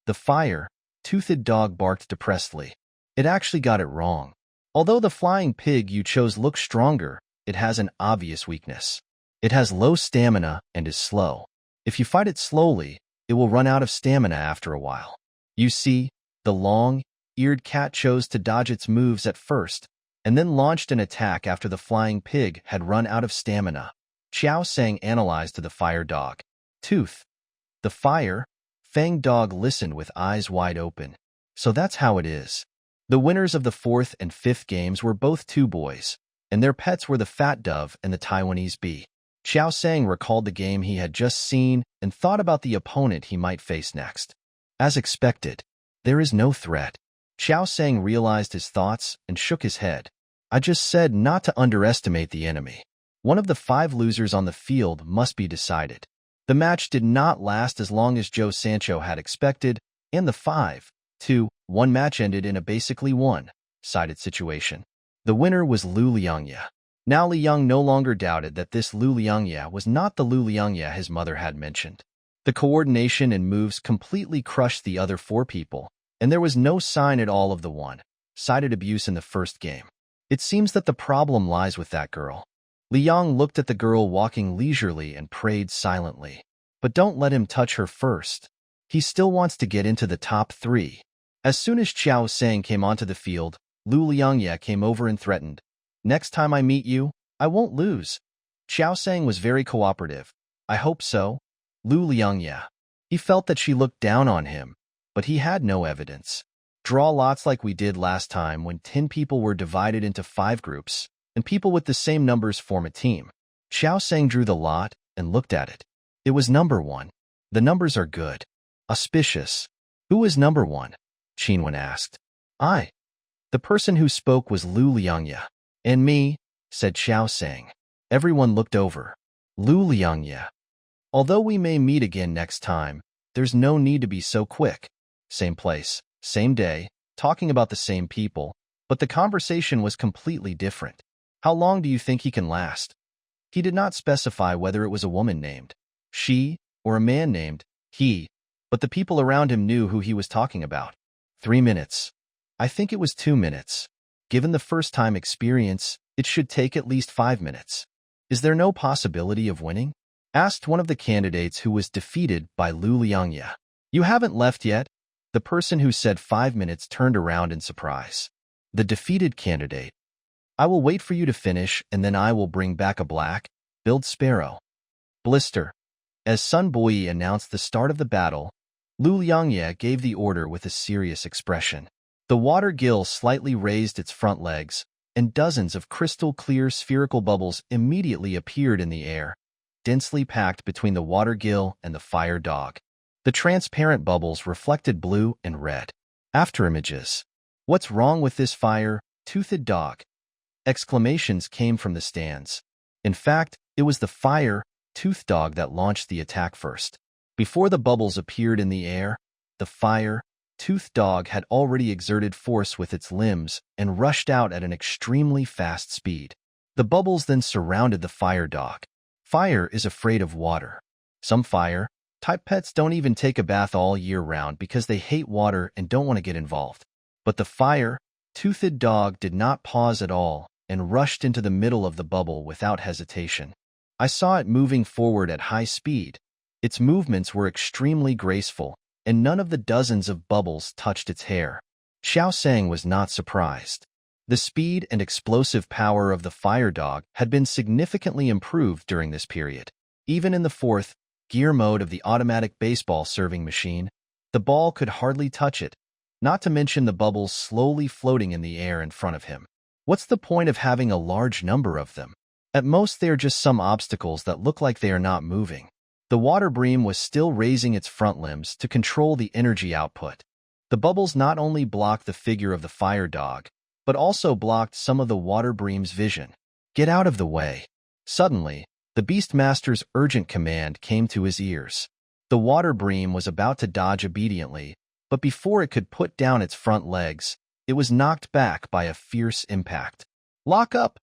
S1: The fire-toothed dog barked depressedly. It actually got it wrong. Although the flying pig you chose looks stronger, it has an obvious weakness. It has low stamina and is slow. If you fight it slowly, it will run out of stamina after a while. You see, the long-eared cat chose to dodge its moves at first, and then launched an attack after the flying pig had run out of stamina. Xiao Sang analyzed to the fire dog. Tooth. The fang dog listened with eyes wide open. So that's how it is. The winners of the 4th and 5th games were both 2 boys, and their pets were the fat dove and the Taiwanese bee. Xiao Sang recalled the game he had just seen and thought about the opponent he might face next. As expected, there is no threat. Xiao Sang realized his thoughts and shook his head. I just said not to underestimate the enemy. One of the 5 losers on the field must be decided. The match did not last as long as Joe Sancho had expected, and the 5-2-1 match ended in a basically one-sided situation. The winner was Lu Liangya. Now Liang no longer doubted that this Lu Liangya was not the Lu Liangya his mother had mentioned. The coordination and moves completely crushed the other 4 people, and there was no sign at all of the one-sided abuse in the first game. It seems that the problem lies with that girl. Liang looked at the girl walking leisurely and prayed silently. But don't let him touch her first. He still wants to get into the top 3. As soon as Xiao Sang came onto the field, Lu Liangya came over and threatened. Next time I meet you, I won't lose. Xiao Sang was very cooperative. I hope so. Lu Liangya. He felt that she looked down on him, but he had no evidence. Draw lots like we did last time when 10 people were divided into 5 groups, and people with the same numbers form a team. Xiao Sang drew the lot and looked at it. It was number 1. The numbers are good. Auspicious. Who is number one? Qinwen asked. I. The person who spoke was Lu Liangye. And me, said Xiao Sang. Everyone looked over. Lu Liangye. Although we may meet again next time, there's no need to be so quick. Same place, same day, talking about the same people, but the conversation was completely different. How long do you think he can last? He did not specify whether it was a woman named she or a man named he, but the people around him knew who he was talking about. 3 minutes. I think it was 2 minutes. Given the first-time experience, it should take at least 5 minutes. Is there no possibility of winning? Asked one of the candidates who was defeated by Lu Liangye. You haven't left yet? The person who said 5 minutes turned around in surprise. The defeated candidate. I will wait for you to finish, and then I will bring back a black-billed sparrow. Blister. As Sun Boyi announced the start of the battle, Lu Liangye gave the order with a serious expression. The water gill slightly raised its front legs, and dozens of crystal-clear spherical bubbles immediately appeared in the air, densely packed between the water gill and the fire dog. The transparent bubbles reflected blue and red. After images. What's wrong with this fire-toothed dog? Exclamations came from the stands. In fact, it was the fire-toothed dog that launched the attack first. Before the bubbles appeared in the air, the fire-toothed dog had already exerted force with its limbs and rushed out at an extremely fast speed. The bubbles then surrounded the fire dog. Fire is afraid of water. Some fire-type pets don't even take a bath all year round because they hate water and don't want to get involved. But the fire-toothed dog did not pause at all and rushed into the middle of the bubble without hesitation. I saw it moving forward at high speed. Its movements were extremely graceful, and none of the dozens of bubbles touched its hair. Xiao Sang was not surprised. The speed and explosive power of the fire dog had been significantly improved during this period. Even in the fourth gear mode of the automatic baseball serving machine, the ball could hardly touch it, not to mention the bubbles slowly floating in the air in front of him. What's the point of having a large number of them? At most, they are just some obstacles that look like they are not moving. The water bream was still raising its front limbs to control the energy output. The bubbles not only blocked the figure of the fire dog, but also blocked some of the water bream's vision. Get out of the way. Suddenly, the Beastmaster's urgent command came to his ears. The water bream was about to dodge obediently, but before it could put down its front legs, it was knocked back by a fierce impact. Lock up!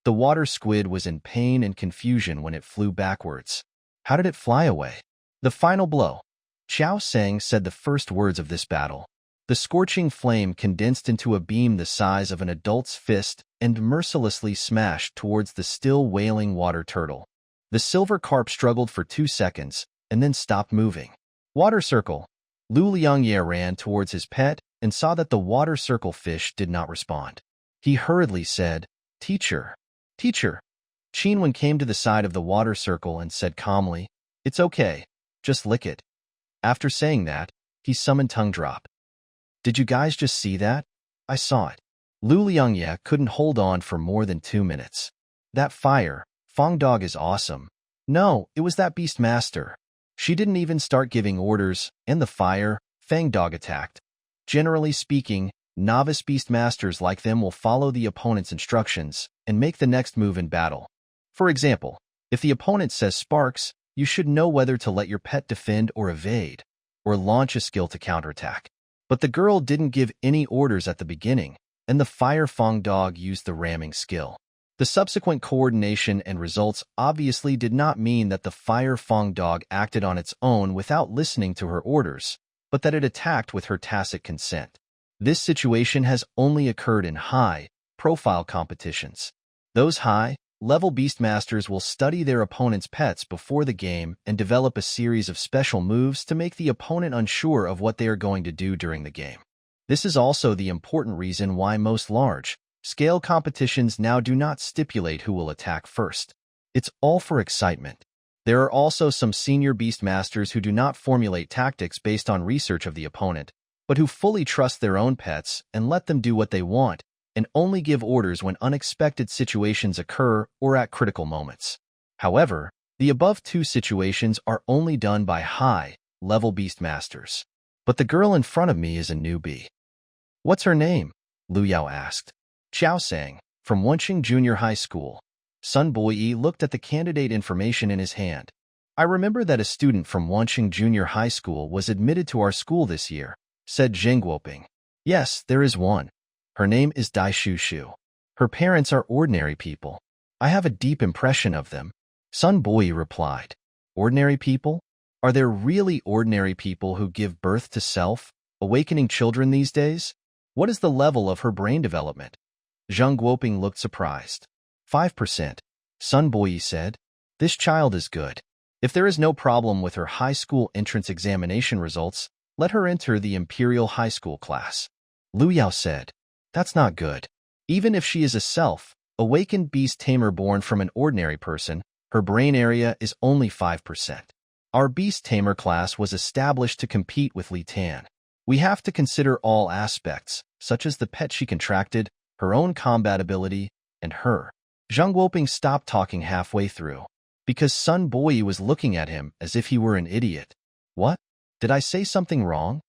S1: The water squid was in pain and confusion when it flew backwards. How did it fly away? The final blow. Xiao Sang said the first words of this battle. The scorching flame condensed into a beam the size of an adult's fist and mercilessly smashed towards the still wailing water turtle. The silver carp struggled for 2 seconds and then stopped moving. Water circle. Lu Liangye ran towards his pet and saw that the water circle fish did not respond. He hurriedly said, Teacher. Teacher. Qinwen came to the side of the water circle and said calmly, It's okay. Just lick it. After saying that, he summoned Tongue Drop. Did you guys just see that? I saw it. Lu Liangye couldn't hold on for more than 2 minutes. That fire, Fong Dog is awesome. No, it was that Beastmaster. She didn't even start giving orders, and the fire, Fang Dog attacked. Generally speaking, novice Beastmasters like them will follow the opponent's instructions and make the next move in battle. For example, if the opponent says Sparks, you should know whether to let your pet defend or evade, or launch a skill to counterattack. But the girl didn't give any orders at the beginning, and the Fire Fong Dog used the ramming skill. The subsequent coordination and results obviously did not mean that the Fire Fong Dog acted on its own without listening to her orders, but that it attacked with her tacit consent. This situation has only occurred in high-profile competitions. Those high-level Beastmasters will study their opponent's pets before the game and develop a series of special moves to make the opponent unsure of what they are going to do during the game. This is also the important reason why most large-scale competitions now do not stipulate who will attack first. It's all for excitement. There are also some senior Beastmasters who do not formulate tactics based on research of the opponent, but who fully trust their own pets and let them do what they want, and only give orders when unexpected situations occur or at critical moments. However, The above two situations are only done by high-level beastmasters. But the girl in front of me is a newbie. What's her name? Lu Yao asked. Qiao Sang, from Wenqing Junior High School. Sun Boyi looked at the candidate information in his hand. I remember that a student from Wenqing Junior High School was admitted to our school this year, said Zheng Guoping. Yes, there is one. Her name is Dai Shu Shu. Her parents are ordinary people. I have a deep impression of them. Sun Boyi replied. Ordinary people? Are there really ordinary people who give birth to self-awakening children these days? What is the level of her brain development? Zheng Guoping looked surprised. 5%. Sun Boyi said. This child is good. If there is no problem with her high school entrance examination results, let her enter the Imperial High School class. Lu Yao said. That's not good. Even if she is a self-awakened beast tamer born from an ordinary person, her brain area is only 5%. Our beast tamer class was established to compete with Li Tan. We have to consider all aspects, such as the pet she contracted, her own combat ability, and her. Zheng Guoping stopped talking halfway through, because Sun Boyi was looking at him as if he were an idiot. What? Did I say something wrong?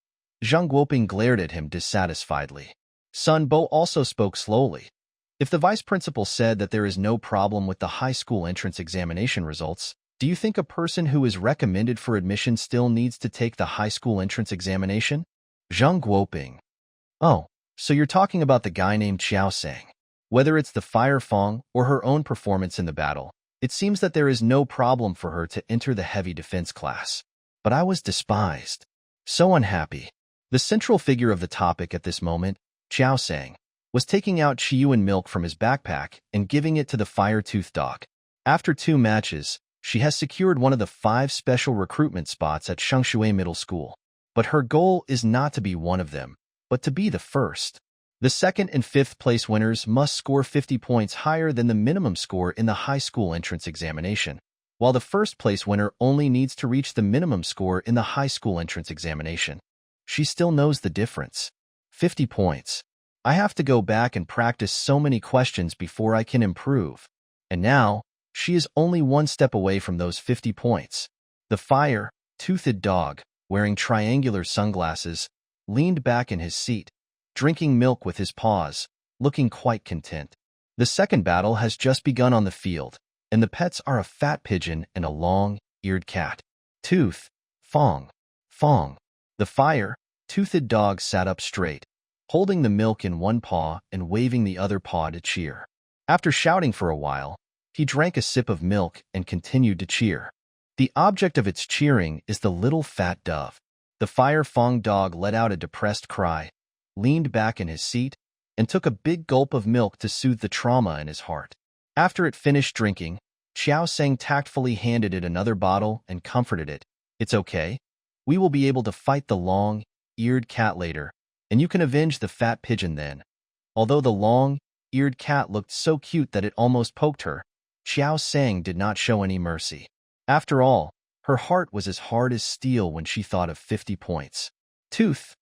S1: Zheng Guoping glared at him dissatisfiedly. Sun Bo also spoke slowly. If the vice principal said that there is no problem with the high school entrance examination results, do you think a person who is recommended for admission still needs to take the high school entrance examination? Zheng Guoping. Oh, so you're talking about the guy named Qiao Sang. Whether it's the Fire Fong or her own performance in the battle, it seems that there is no problem for her to enter the heavy defense class. But I was despised. So unhappy. The central figure of the topic at this moment, Qiao Sang, was taking out Chiyuan milk from his backpack and giving it to the fire-toothed dog. After 2 matches, she has secured one of the 5 special recruitment spots at Shengshui Middle School. But her goal is not to be one of them, but to be the first. The 2nd and 5th place winners must score 50 points higher than the minimum score in the high school entrance examination, while the 1st place winner only needs to reach the minimum score in the high school entrance examination. She still knows the difference. 50 points. I have to go back and practice so many questions before I can improve. And now, she is only 1 step away from those 50 points. The fire-toothed dog, wearing triangular sunglasses, leaned back in his seat, drinking milk with his paws, looking quite content. The second battle has just begun on the field, and the pets are a fat pigeon and a long-eared cat. Tooth, Fong, Fong. The fire-toothed dog sat up straight, holding the milk in one paw and waving the other paw to cheer. After shouting for a while, he drank a sip of milk and continued to cheer. The object of its cheering is the little fat dove. The Fire Fong dog let out a depressed cry, leaned back in his seat, and took a big gulp of milk to soothe the trauma in his heart. After it finished drinking, Qiao Sang tactfully handed it another bottle and comforted it. It's okay. We will be able to fight the long-eared cat later, and you can avenge the fat pigeon then. Although the long-eared cat looked so cute that it almost poked her, Qiao Sang did not show any mercy. After all, her heart was as hard as steel when she thought of 50 points. Tooth.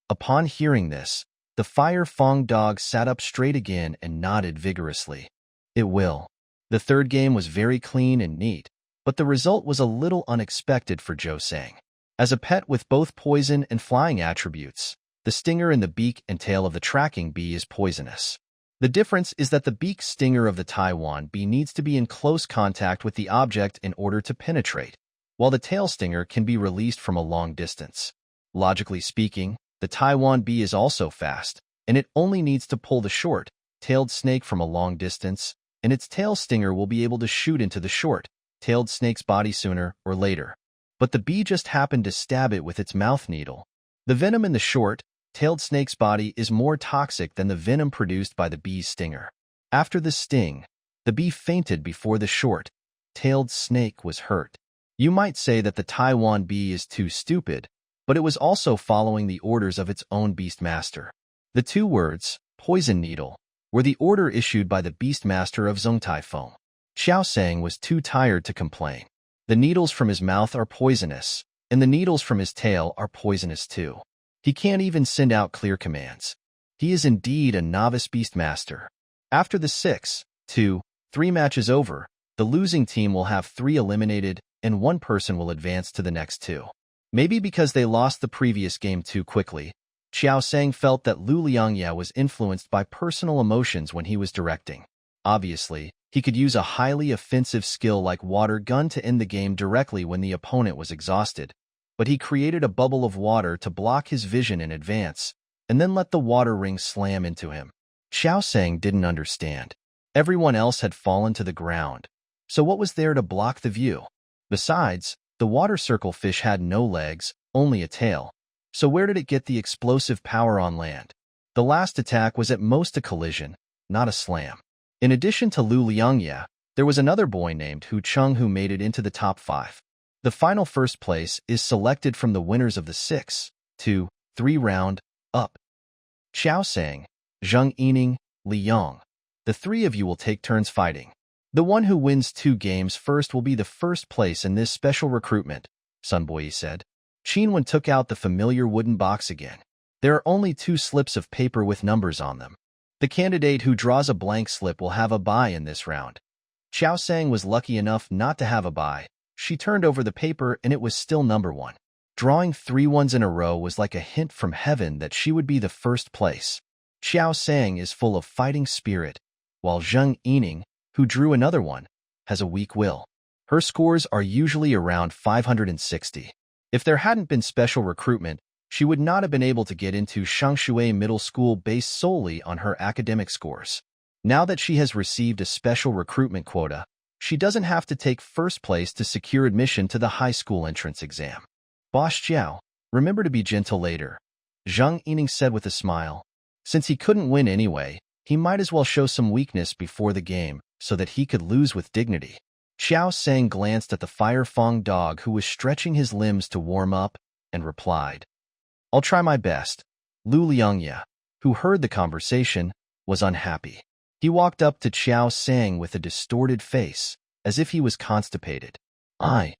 S1: Upon hearing this, the Fire Fong dog sat up straight again and nodded vigorously. It will. The third game was very clean and neat, but the result was a little unexpected for Zhou Sang. As a pet with both poison and flying attributes, the stinger in the beak and tail of the tracking bee is poisonous. The difference is that the beak stinger of the Taiwan bee needs to be in close contact with the object in order to penetrate, while the tail stinger can be released from a long distance. Logically speaking, the Taiwan bee is also fast, and it only needs to pull the short-tailed snake from a long distance, and its tail stinger will be able to shoot into the short-tailed snake's body sooner or later. But the bee just happened to stab it with its mouth needle. The venom in the short-tailed snake's body is more toxic than the venom produced by the bee's stinger. After the sting, the bee fainted before the short-tailed snake was hurt. You might say that the Taiwan bee is too stupid, but it was also following the orders of its own beastmaster. The 2 words, poison needle, were the order issued by the beastmaster of Zhongtai Feng. Qiao Sang was too tired to complain. The needles from his mouth are poisonous, and the needles from his tail are poisonous too. He can't even send out clear commands. He is indeed a novice beastmaster. After the 6-2-3 match is over, The losing team will have 3 eliminated, and 1 person will advance to the next 2. Maybe because they lost the previous game too quickly, Xiao Sang felt that Lu Liangye was influenced by personal emotions when he was directing. Obviously, he could use a highly offensive skill like water gun to end the game directly when the opponent was exhausted, but he created a bubble of water to block his vision in advance, and then let the water ring slam into him. Xiao Sang didn't understand. Everyone else had fallen to the ground, so what was there to block the view? Besides, the water circle fish had no legs, only a tail. So where did it get the explosive power on land? The last attack was at most a collision, not a slam. In addition to Lu Liangye, there was another boy named Hu Chung who made it into the top 5. The final first place is selected from the winners of the 6, 2, 3 round, up. Xiao Sang, Zheng Yining, Li Yang. The 3 of you will take turns fighting. The one who wins 2 games first will be the first place in this special recruitment, Sun Boyi said. Qinwen took out the familiar wooden box again. There are only 2 slips of paper with numbers on them. The candidate who draws a blank slip will have a bye in this round. Xiao Sang was lucky enough not to have a bye. She turned over the paper and it was still number 1. Drawing 3 ones in a row was like a hint from heaven that she would be the first place. Xiao Sang is full of fighting spirit, while Zheng Yining, who drew another one, has a weak will. Her scores are usually around 560. If there hadn't been special recruitment, she would not have been able to get into Shangshui Middle School based solely on her academic scores. Now that she has received a special recruitment quota, she doesn't have to take first place to secure admission to the high school entrance exam. Boss Jiao, remember to be gentle later, Zheng Yining said with a smile. Since he couldn't win anyway, he might as well show some weakness before the game so that he could lose with dignity. Xiao Sang glanced at the Fire Fong dog who was stretching his limbs to warm up and replied, I'll try my best. Lu Liangye, who heard the conversation, was unhappy. He walked up to Xiao Sang with a distorted face, as if he was constipated. I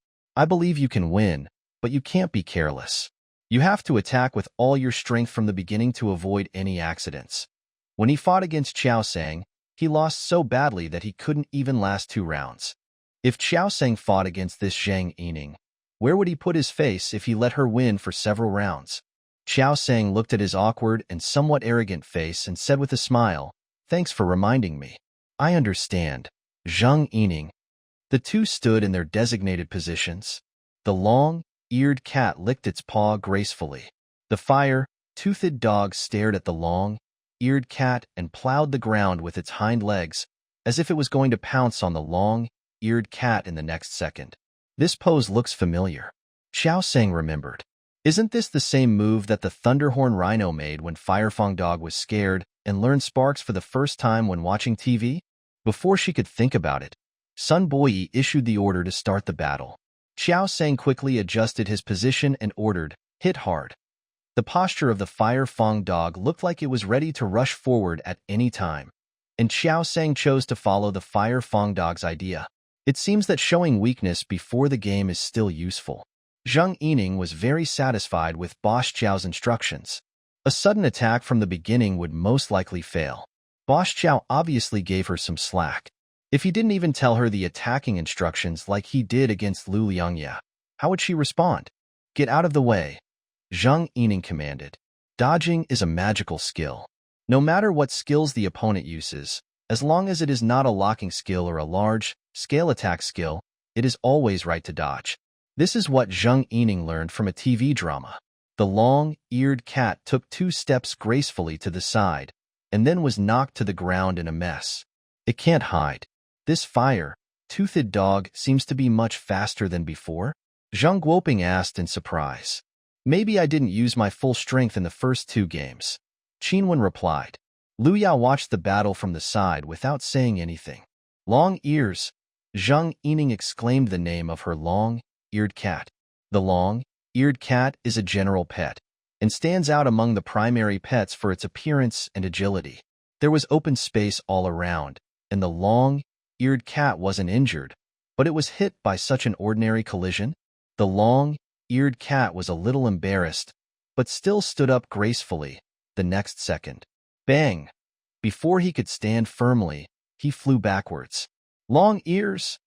S1: believe you can win, but you can't be careless. You have to attack with all your strength from the beginning to avoid any accidents. When he fought against Xiao Sang, he lost so badly that he couldn't even last 2 rounds. If Xiao Sang fought against this Zheng Yining, where would he put his face if he let her win for several rounds? Xiao Sang looked at his awkward and somewhat arrogant face and said with a smile, Thanks for reminding me. I understand. Zheng Yining. The 2 stood in their designated positions. The long-eared cat licked its paw gracefully. The fire-toothed dog stared at the long-eared cat and plowed the ground with its hind legs, as if it was going to pounce on the long-eared cat in the next second. This pose looks familiar. Xiao Sang remembered. Isn't this the same move that the Thunderhorn Rhino made when Firefang Dog was scared and learned sparks for the first time when watching TV? Before she could think about it, Sun Boyi issued the order to start the battle. Xiao Sang quickly adjusted his position and ordered, hit hard. The posture of the Firefang Dog looked like it was ready to rush forward at any time, and Xiao Sang chose to follow the Firefang Dog's idea. It seems that showing weakness before the game is still useful. Zheng Yining was very satisfied with Boss Xiao's instructions. A sudden attack from the beginning would most likely fail. Boss Xiao obviously gave her some slack. If he didn't even tell her the attacking instructions like he did against Lu Liangye, how would she respond? Get out of the way, Zheng Yining commanded. Dodging is a magical skill. No matter what skills the opponent uses, as long as it is not a locking skill or a large-scale attack skill, it is always right to dodge. This is what Zheng Yining learned from a TV drama. The long-eared cat took 2 steps gracefully to the side, and then was knocked to the ground in a mess. It can't hide. This fire-toothed dog seems to be much faster than before, Zheng Guoping asked in surprise. Maybe I didn't use my full strength in the first 2 games. Qinwen replied. Lu Yao watched the battle from the side without saying anything. Long ears, Zheng Yining exclaimed the name of her long-eared cat. The long-eared cat is a general pet, and stands out among the primary pets for its appearance and agility. There was open space all around, and the long-eared cat wasn't injured, but it was hit by such an ordinary collision. The long-eared cat was a little embarrassed, but still stood up gracefully. The next second, bang! Before he could stand firmly, he flew backwards. Long ears,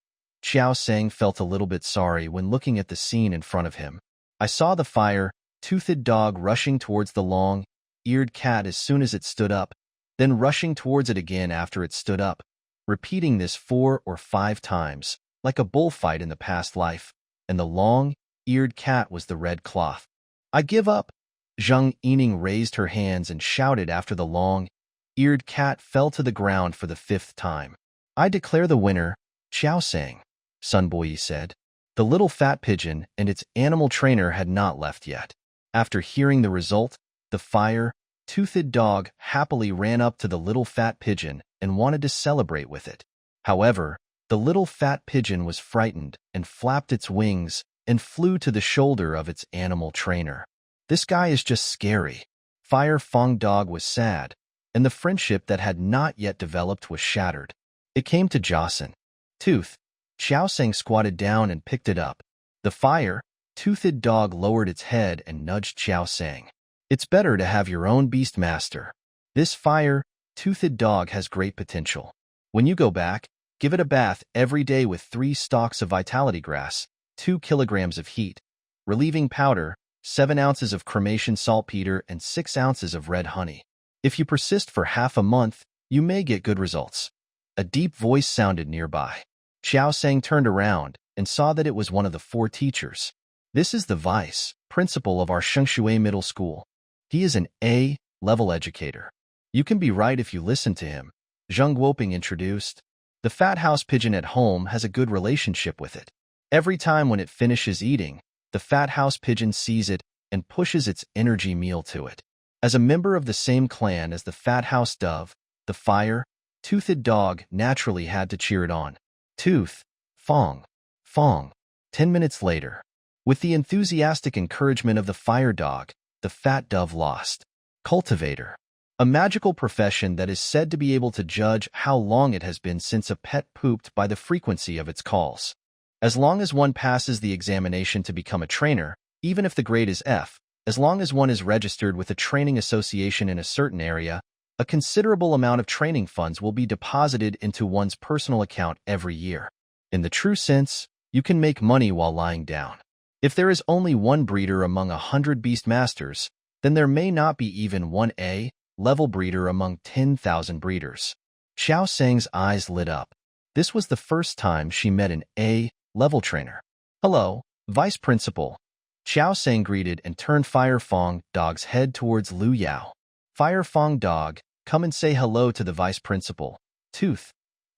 S1: Xiao Sang felt a little bit sorry when looking at the scene in front of him. I saw the fire-toothed dog rushing towards the long-eared cat as soon as it stood up, then rushing towards it again after it stood up, repeating this 4 or 5 times, like a bullfight in the past life, and the long-eared cat was the red cloth. I give up. Zheng Yining raised her hands and shouted after the long-eared cat fell to the ground for the 5th time. I declare the winner, Xiao Sang, Sun Boyi said. The little fat pigeon and its animal trainer had not left yet. After hearing the result, the fire-toothed dog happily ran up to the little fat pigeon and wanted to celebrate with it. However, the little fat pigeon was frightened and flapped its wings and flew to the shoulder of its animal trainer. This guy is just scary. Fire Fong Dog was sad, and the friendship that had not yet developed was shattered. It came to Jocelyn. Tooth. Xiao Sang squatted down and picked it up. The fire-toothed dog lowered its head and nudged Xiao Sang. It's better to have your own beast master. This fire-toothed dog has great potential. When you go back, give it a bath every day with 3 stalks of vitality grass, 2 kilograms of heat, relieving powder, 7 ounces of cremation saltpeter, and 6 ounces of red honey. If you persist for half a month, you may get good results. A deep voice sounded nearby. Xiao Sang turned around and saw that it was one of the 4 teachers. This is the vice principal of our Shengshui Middle School. He is an A-level educator. You can be right if you listen to him, Zheng Guoping introduced. The fat house pigeon at home has a good relationship with it. Every time when it finishes eating, the fat house pigeon sees it and pushes its energy meal to it. As a member of the same clan as the fat house dove, the fire-toothed dog naturally had to cheer it on. Tooth, Fong, Fong. 10 minutes later, with the enthusiastic encouragement of the fire dog, the fat dove lost. Cultivator. A magical profession that is said to be able to judge how long it has been since a pet pooped by the frequency of its calls. As long as one passes the examination to become a trainer, even if the grade is F, as long as one is registered with a training association in a certain area, a considerable amount of training funds will be deposited into one's personal account every year. In the true sense, you can make money while lying down. If there is only one breeder among 100 beast masters, then there may not be even one A-level breeder among 10,000 breeders. Xiao Sang's eyes lit up. This was the first time she met an A-level trainer. Hello, Vice Principal. Xiao Sang greeted and turned Fire Fong Dog's head towards Lu Yao. Fire Fong Dog, come and say hello to the Vice Principal. Tooth.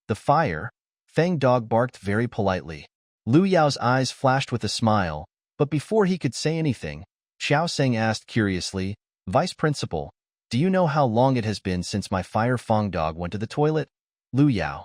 S1: The Fire Fang Dog barked very politely. Lu Yao's eyes flashed with a smile, but before he could say anything, Xiao Sang asked curiously, Vice Principal, do you know how long it has been since my Fire Fong Dog went to the toilet? Lu Yao.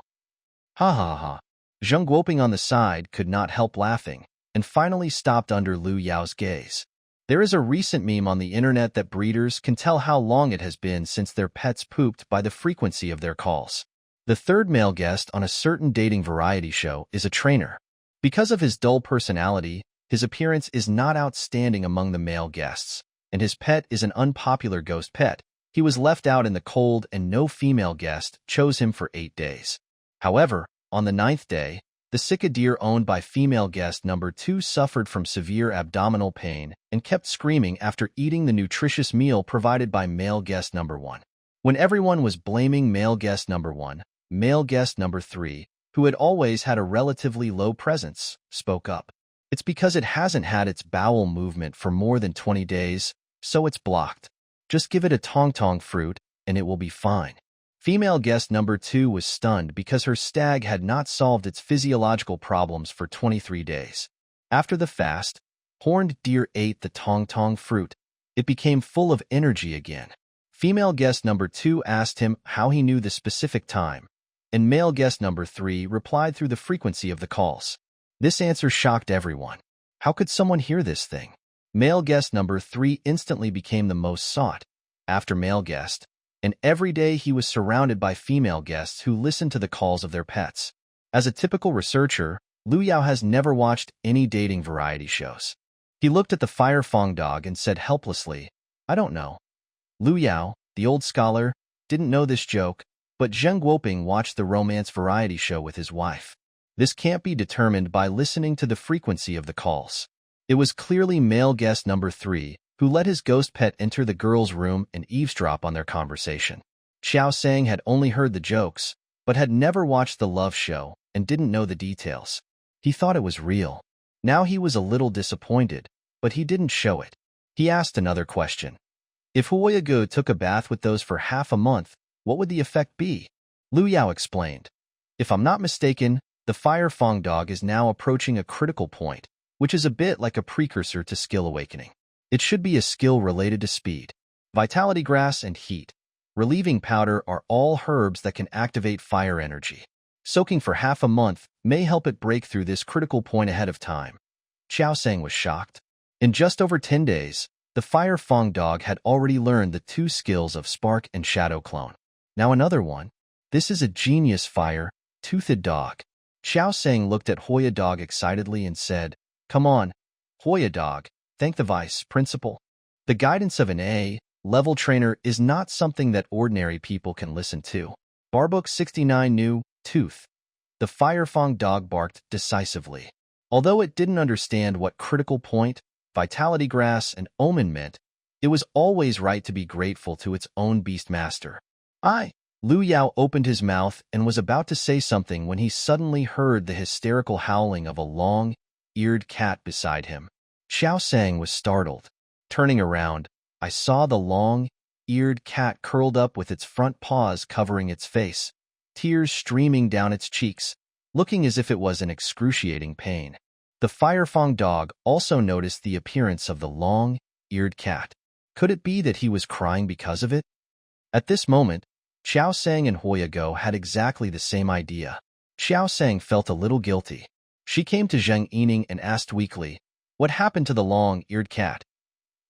S1: Ha ha ha. Zheng Guoping on the side could not help laughing, and finally stopped under Lu Yao's gaze. There is a recent meme on the internet that breeders can tell how long it has been since their pets pooped by the frequency of their calls. The third male guest on a certain dating variety show is a trainer. Because of his dull personality, his appearance is not outstanding among the male guests, and his pet is an unpopular ghost pet. He was left out in the cold and no female guest chose him for 8 days. However, on the 9th day, the Sika deer owned by female guest number 2 suffered from severe abdominal pain and kept screaming after eating the nutritious meal provided by male guest number 1. When everyone was blaming male guest number 1, male guest number 3, who had always had a relatively low presence, spoke up. It's because it hasn't had its bowel movement for more than 20 days, so it's blocked. Just give it a tong-tong fruit, and it will be fine. Female guest number 2 was stunned because her stag had not solved its physiological problems for 23 days. After the fast, horned deer ate the tong-tong fruit. It became full of energy again. Female guest number 2 asked him how he knew the specific time, and male guest number 3 replied through the frequency of the calls. This answer shocked everyone. How could someone hear this thing? Male guest number 3 instantly became the most sought, after male guest, and every day he was surrounded by female guests who listened to the calls of their pets. As a typical researcher, Lu Yao has never watched any dating variety shows. He looked at the Fire Fong Dog and said helplessly, I don't know. Lu Yao, the old scholar, didn't know this joke, but Zheng Guoping watched the romance variety show with his wife. This can't be determined by listening to the frequency of the calls. It was clearly male guest number 3 who let his ghost pet enter the girls' room and eavesdrop on their conversation. Xiao Sang had only heard the jokes, but had never watched the love show and didn't know the details. He thought it was real. Now he was a little disappointed, but he didn't show it. He asked another question. If Huoyago took a bath with those for half a month, what would the effect be? Lu Yao explained. If I'm not mistaken, the Fire Fong dog is now approaching a critical point, which is a bit like a precursor to skill awakening. It should be a skill related to speed. Vitality grass and heat. Relieving powder are all herbs that can activate fire energy. Soaking for half a month may help it break through this critical point ahead of time. Xiao Sang was shocked. In just over 10 days, the Fire Fong dog had already learned the 2 skills of Spark and Shadow Clone. Now another one. This is a genius fire-toothed dog. Xiao Sang looked at Hoya Dog excitedly and said, "Come on, Hoya Dog, thank the vice principal." The guidance of an A-level trainer is not something that ordinary people can listen to. Barbook 69 knew, Tooth. The Fire Fong dog barked decisively. Although it didn't understand what critical point, vitality grass, and omen meant, it was always right to be grateful to its own beast master. Lu Yao opened his mouth and was about to say something when he suddenly heard the hysterical howling of a long-eared cat beside him. Xiao Sang was startled. Turning around, I saw the long-eared cat curled up with its front paws covering its face, tears streaming down its cheeks, looking as if it was in excruciating pain. The Fire Fong dog also noticed the appearance of the long-eared cat. Could it be that he was crying because of it? At this moment, Xiao Sang and Huoyago had exactly the same idea. Xiao Sang felt a little guilty. She came to Zheng Yining and asked weakly, "What happened to the long-eared cat?"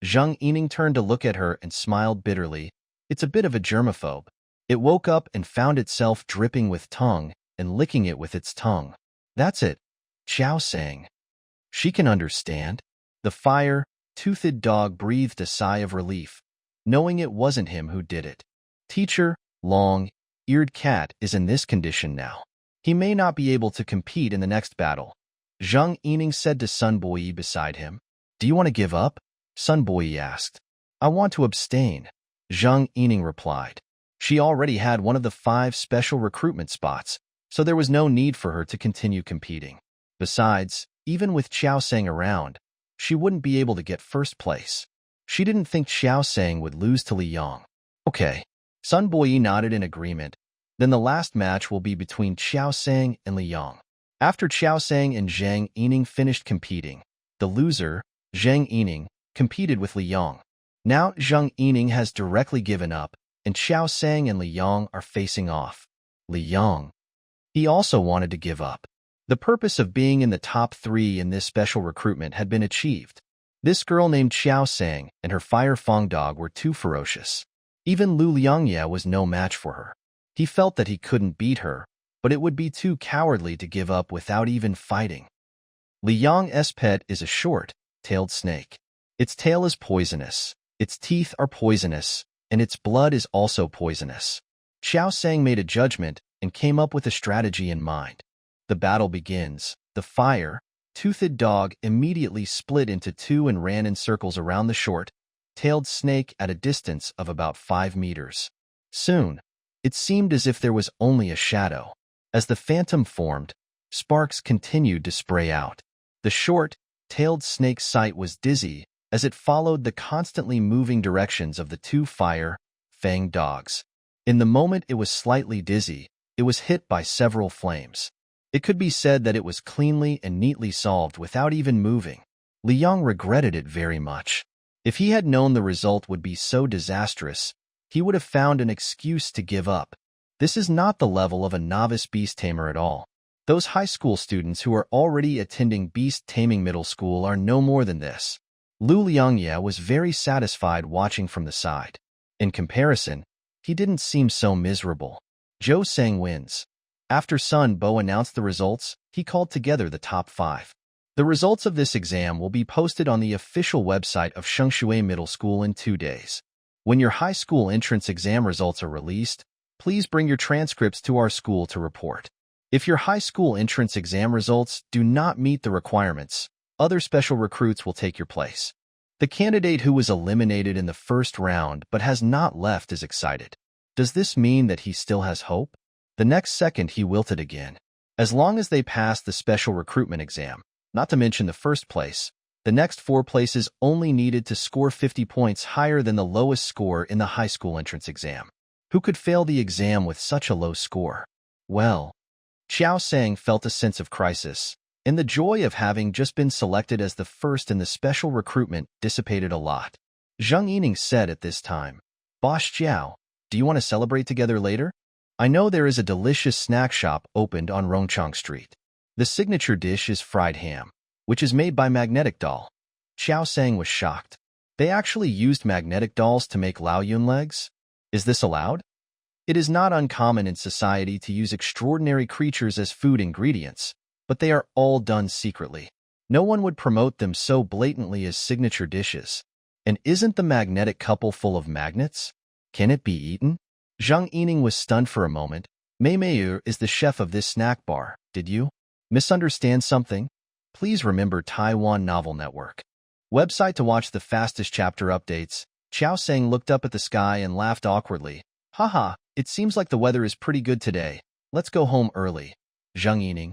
S1: Zheng Yining turned to look at her and smiled bitterly. "It's a bit of a germaphobe. It woke up and found itself dripping with tongue and licking it with its tongue. That's it." Xiao Sang. She can understand. The fire-toothed dog breathed a sigh of relief, knowing it wasn't him who did it. Teacher, long-eared cat is in this condition now. He may not be able to compete in the next battle. Zheng Yining said to Sun Boyi beside him. "Do you want to give up?" Sun Boyi asked. "I want to abstain," Zheng Yining replied. She already had one of the 5 special recruitment spots, so there was no need for her to continue competing. Besides, even with Xiao Sang around, she wouldn't be able to get first place. She didn't think Xiao Sang would lose to Li Yang. Okay. Sun Boyi nodded in agreement. Then the last match will be between Xiao Sang and Li Yang. After Xiao Sang and Zheng Yining finished competing, the loser, Zheng Yining, competed with Li Yang. Now Zheng Yining has directly given up, and Xiao Sang and Li Yang are facing off. Li Yang. He also wanted to give up. The purpose of being in the top 3 in this special recruitment had been achieved. This girl named Xiao Sang and her Fire Fong dog were too ferocious. Even Lu Liangye was no match for her. He felt that he couldn't beat her, but it would be too cowardly to give up without even fighting. Li Yang's pet is a short-tailed snake. Its tail is poisonous, its teeth are poisonous, and its blood is also poisonous. Xiao Sang made a judgment and came up with a strategy in mind. The battle begins. The fire-toothed dog immediately split into 2 and ran in circles around the short-tailed snake at a distance of about 5 meters. Soon, it seemed as if there was only a shadow. As the phantom formed, sparks continued to spray out. The short-tailed snake's sight was dizzy as it followed the constantly moving directions of the 2 fire-fang dogs. In the moment it was slightly dizzy, it was hit by several flames. It could be said that it was cleanly and neatly solved without even moving. Li Yang regretted it very much. If he had known the result would be so disastrous, he would have found an excuse to give up. This is not the level of a novice beast tamer at all. Those high school students who are already attending beast taming middle school are no more than this. Lu Liangye was very satisfied watching from the side. In comparison, he didn't seem so miserable. Zhou Sang wins. After Sun Bo announced the results, he called together the top 5. The results of this exam will be posted on the official website of Shengshui Middle School in 2 days. When your high school entrance exam results are released, please bring your transcripts to our school to report. If your high school entrance exam results do not meet the requirements, other special recruits will take your place. The candidate who was eliminated in the first round but has not left is excited. Does this mean that he still has hope? The next second he wilted again. As long as they passed the special recruitment exam, not to mention the first place, the next 4 places only needed to score 50 points higher than the lowest score in the high school entrance exam. Who could fail the exam with such a low score? Well, Xiao Sang felt a sense of crisis, and the joy of having just been selected as the first in the special recruitment dissipated a lot. Zheng Yining said at this time, "Boss Xiao, do you want to celebrate together later? I know there is a delicious snack shop opened on Rongchang Street. The signature dish is fried ham, which is made by magnetic doll." Xiao Sang was shocked. They actually used magnetic dolls to make Laoyun legs? Is this allowed? It is not uncommon in society to use extraordinary creatures as food ingredients, but they are all done secretly. No one would promote them so blatantly as signature dishes. And isn't the magnetic couple full of magnets? Can it be eaten? Zheng Yining was stunned for a moment. Mei Meiyu is the chef of this snack bar. Did you misunderstand something? Please remember Taiwan Novel Network website to watch the fastest chapter updates. Xiao Sang looked up at the sky and laughed awkwardly. Haha, it seems like the weather is pretty good today. Let's go home early. Zheng Yining.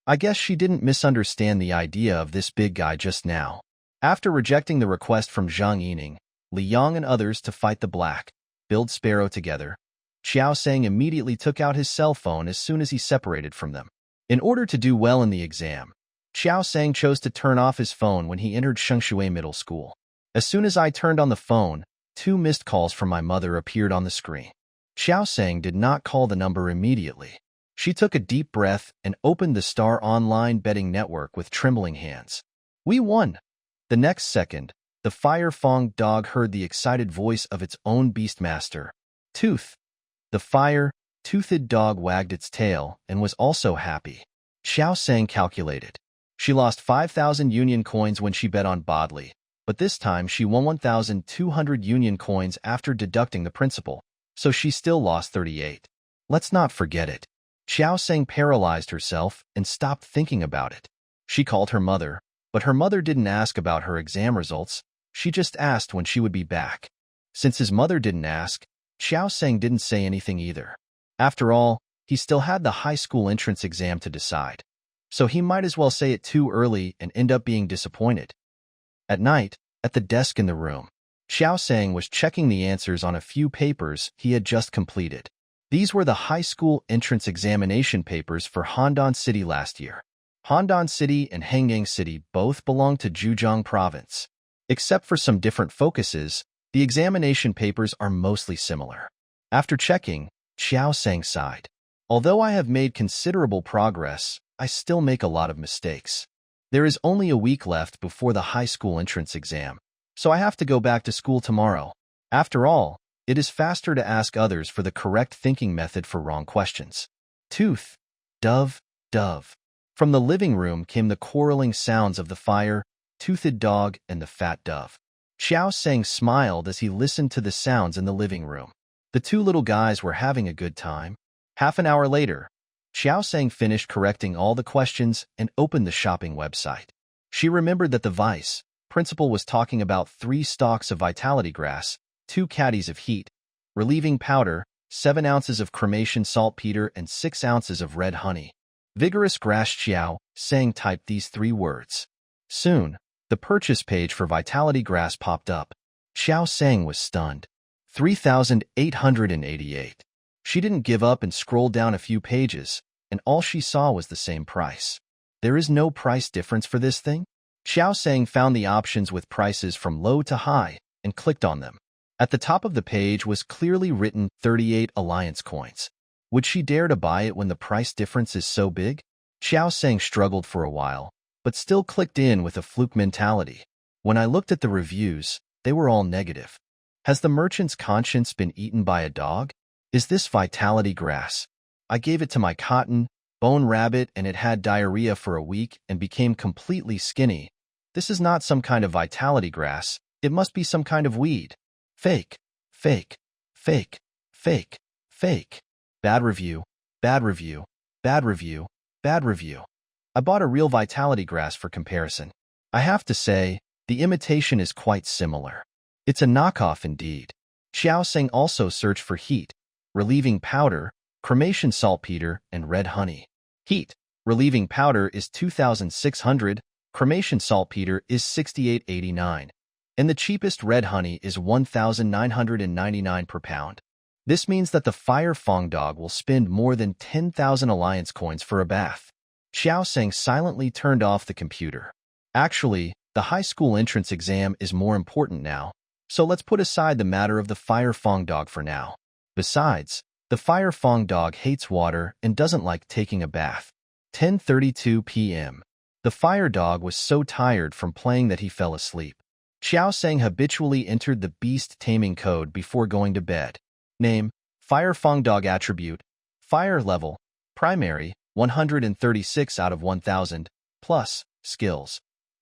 S1: I guess she didn't misunderstand the idea of this big guy just now. After rejecting the request from Zheng Yining, Li Yang and others to fight the Black-billed Sparrow together, Xiao Sang immediately took out his cell phone as soon as he separated from them. In order to do well in the exam, Xiao Sang chose to turn off his phone when he entered Shengshui Middle School. As soon as I turned on the phone, 2 missed calls from my mother appeared on the screen. Xiao Sang did not call the number immediately. She took a deep breath and opened the Star Online betting network with trembling hands. We won! The next second, the Fire Fong dog heard the excited voice of its own beastmaster, Tooth. The fire-toothed dog wagged its tail and was also happy. Xiao Sang calculated. She lost 5,000 Union coins when she bet on Bodley, but this time she won 1,200 Union coins after deducting the principal, so she still lost 38. Let's not forget it. Xiao Sang paralyzed herself and stopped thinking about it. She called her mother, but her mother didn't ask about her exam results. She just asked when she would be back. Since his mother didn't ask, Xiao Sang didn't say anything either. After all, he still had the high school entrance exam to decide, so he might as well say it too early and end up being disappointed. At night, at the desk in the room, Xiao Sang was checking the answers on a few papers he had just completed. These were the high school entrance examination papers for Handan City last year. Handan City and Hengyang City both belong to Zhejiang Province. Except for some different focuses, the examination papers are mostly similar. After checking, Xiao Sang sighed. Although I have made considerable progress, I still make a lot of mistakes. There is only a week left before the high school entrance exam, so I have to go back to school tomorrow. After all, it is faster to ask others for the correct thinking method for wrong questions. Tooth, dove, dove. From the living room came the quarreling sounds of the fire-toothed dog and the fat dove. Xiao Sang smiled as he listened to the sounds in the living room. The 2 little guys were having a good time. Half an hour later, Xiao Sang finished correcting all the questions and opened the shopping website. She remembered that the vice principal was talking about 3 stalks of vitality grass, 2 caddies of heat, relieving powder, 7 ounces of cremation saltpeter, and 6 ounces of red honey. Vigorous grass. Xiao Sang typed these 3 words. Soon, the purchase page for vitality grass popped up. Xiao Sang was stunned. 3,888. She didn't give up and scrolled down a few pages, and all she saw was the same price. There is no price difference for this thing? Xiao Sang found the options with prices from low to high and clicked on them. At the top of the page was clearly written 38 alliance coins. Would she dare to buy it when the price difference is so big? Xiao Sang struggled for a while, but still clicked in with a fluke mentality. When I looked at the reviews, they were all negative. Has the merchant's conscience been eaten by a dog? Is this vitality grass? I gave it to my cotton, bone rabbit and it had diarrhea for a week and became completely skinny. This is not some kind of vitality grass. It must be some kind of weed. Fake, fake, fake, fake, fake. Bad review, bad review, Bad review, bad review. I bought a real vitality grass for comparison. I have to say, the imitation is quite similar. It's a knockoff indeed. Xiao Seng also searched for heat, relieving powder, cremation saltpeter, and red honey. Heat, relieving powder is 2,600, cremation saltpeter is 68.89, and the cheapest red honey is 1,999 per pound. This means that the Fire Fong dog will spend more than 10,000 alliance coins for a bath. Xiao Seng silently turned off the computer. Actually, the high school entrance exam is more important now, so let's put aside the matter of the Fire Fong dog for now. Besides, the Fire Fong dog hates water and doesn't like taking a bath. 10:32 p.m. The fire dog was so tired from playing that he fell asleep. Xiao Seng habitually entered the beast taming code before going to bed. Name, Fire Fong dog attribute, fire level, primary, 136 out of 1000, plus, skills.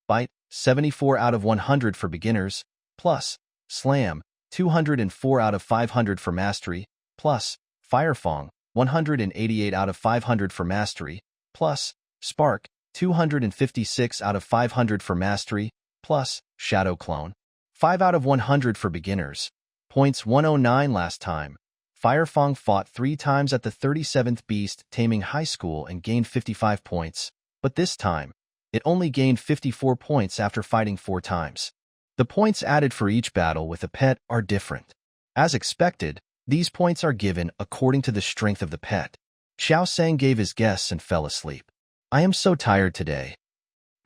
S1: Bite, 74 out of 100 for beginners, plus, slam, 204 out of 500 for mastery, plus, Fire Fong, 188 out of 500 for mastery, plus, spark, 256 out of 500 for mastery, plus, shadow clone, 5 out of 100 for beginners. Points 109 last time. Fire Fong fought 3 times at the 37th Beast Taming High School and gained 55 points, but this time, it only gained 54 points after fighting 4 times. The points added for each battle with a pet are different. As expected, these points are given according to the strength of the pet. Xiao Seng gave his guess and fell asleep. I am so tired today.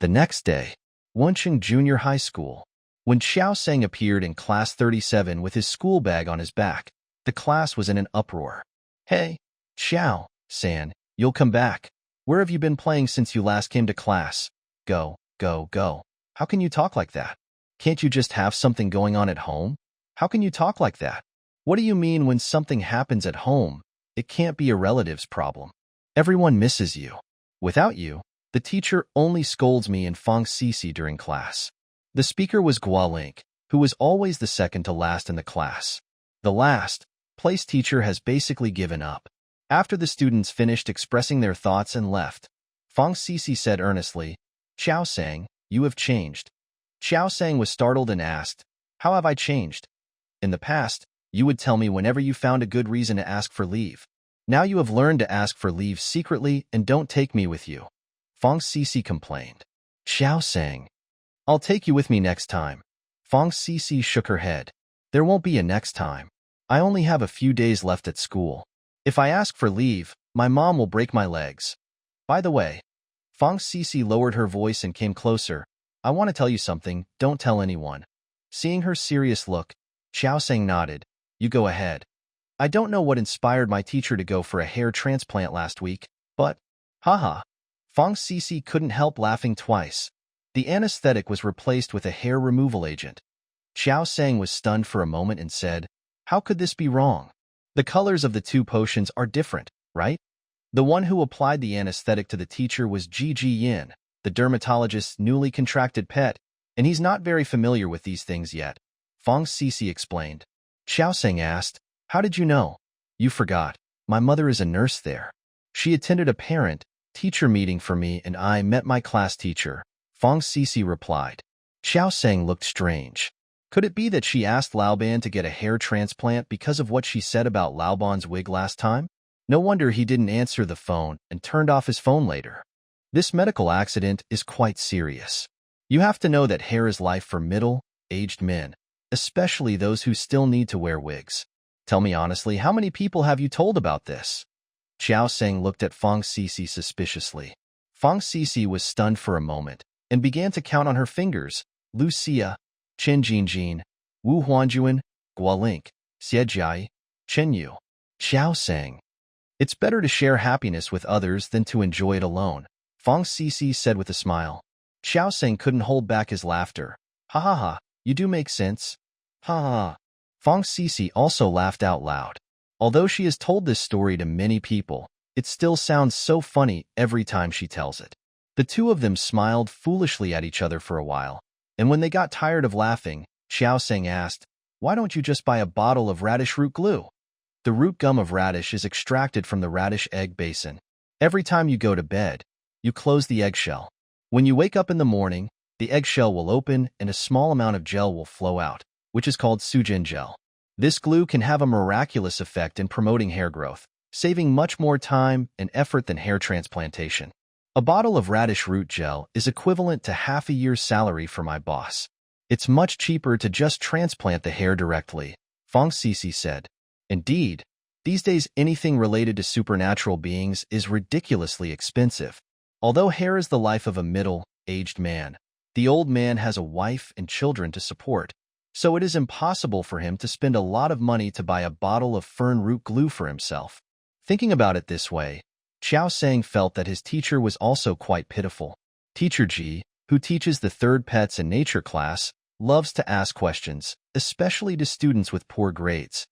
S1: The next day, Wencheng Junior High School. When Xiao Seng appeared in class 37 with his school bag on his back, the class was in an uproar. Hey, Xiao San, you'll come back. Where have you been playing since you last came to class? Go, go, go. How can you talk like that? Can't you just have something going on at home? How can you talk like that? What do you mean when something happens at home? It can't be a relative's problem. Everyone misses you. Without you, the teacher only scolds me and Fong Sisi during class. The speaker was Gua Link, who was always the second to last in the class. The last place teacher has basically given up. After the students finished expressing their thoughts and left, Fong Sisi said earnestly, Xiao Seng, you have changed. Xiao Seng was startled and asked, how have I changed? In the past, you would tell me whenever you found a good reason to ask for leave. Now you have learned to ask for leave secretly and don't take me with you. Fong Sisi complained. Xiao Seng, I'll take you with me next time. Fong Sisi shook her head. There won't be a next time. I only have a few days left at school. If I ask for leave, my mom will break my legs. By the way, Fong Sisi lowered her voice and came closer. I want to tell you something, don't tell anyone. Seeing her serious look, Xiao Seng nodded. You go ahead. I don't know what inspired my teacher to go for a hair transplant last week, but, haha. Fong Sisi couldn't help laughing twice. The anesthetic was replaced with a hair removal agent. Xiao Seng was stunned for a moment and said, how could this be wrong? The colors of the 2 potions are different, right? The one who applied the anesthetic to the teacher was Ji Yin, the dermatologist's newly contracted pet, and he's not very familiar with these things yet. Fong Sisi explained. Xiao Seng asked, how did you know? You forgot. My mother is a nurse there. She attended a parent-teacher meeting for me and I met my class teacher. Fong Sisi replied. Xiao Seng looked strange. Could it be that she asked Laoban to get a hair transplant because of what she said about Laoban's wig last time? No wonder he didn't answer the phone and turned off his phone later. This medical accident is quite serious. You have to know that hair is life for middle-aged men, especially those who still need to wear wigs. Tell me honestly, how many people have you told about this? Xiao Seng looked at Fong Sisi suspiciously. Fong Sisi was stunned for a moment and began to count on her fingers. Lucia, Chen Jinjin, Wu Huanjuan, Gua Link, Xie Jiai, Chen Yu. Xiao Seng. It's better to share happiness with others than to enjoy it alone, Fong Sisi said with a smile. Xiao Seng couldn't hold back his laughter. Ha ha ha, you do make sense. Ha ha ha. Fong Sisi also laughed out loud. Although she has told this story to many people, it still sounds so funny every time she tells it. The 2 of them smiled foolishly at each other for a while, and when they got tired of laughing, Xiao Seng asked, why don't you just buy a bottle of radish root glue? The root gum of radish is extracted from the radish egg basin. Every time you go to bed, you close the eggshell. When you wake up in the morning, the eggshell will open and a small amount of gel will flow out, which is called sujin gel. This glue can have a miraculous effect in promoting hair growth, saving much more time and effort than hair transplantation. A bottle of radish root gel is equivalent to half a year's salary for my boss. It's much cheaper to just transplant the hair directly, Fong Sisi said. Indeed, these days anything related to supernatural beings is ridiculously expensive. Although hair is the life of a middle-aged man, the old man has a wife and children to support, so it is impossible for him to spend a lot of money to buy a bottle of fern root glue for himself. Thinking about it this way, Xiao Sang felt that his teacher was also quite pitiful. Teacher Ji, who teaches the third pets and nature class, loves to ask questions, especially to students with poor grades.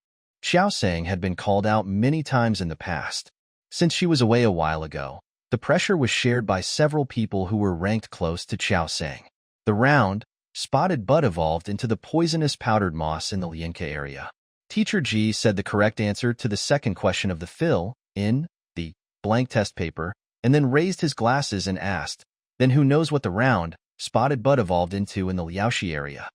S1: Xiao Sang had been called out many times in the past. Since she was away a while ago, the pressure was shared by several people who were ranked close to Xiao Sang. The round, spotted bud evolved into the poisonous powdered moss in the Lianke area. Teacher Ji said the correct answer to the second question of the fill-in the blank test paper, and then raised his glasses and asked, then who knows what the round, spotted bud evolved into in the Liaoxi area?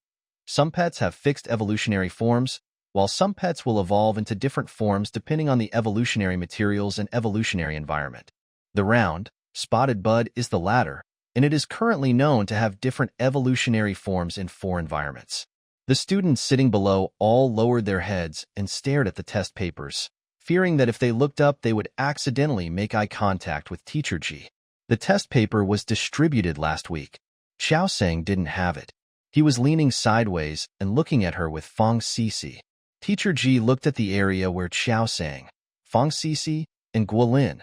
S1: Some pets have fixed evolutionary forms, while some pets will evolve into different forms depending on the evolutionary materials and evolutionary environment. The round, spotted bud is the latter, and it is currently known to have different evolutionary forms in 4 environments. The students sitting below all lowered their heads and stared at the test papers, fearing that if they looked up they would accidentally make eye contact with Teacher Ji. The test paper was distributed last week. Xiao Sang didn't have it. He was leaning sideways and looking at her with Fong Sisi. Teacher Ji looked at the area where Xiao Sang, Fong Sisi, and Guolin,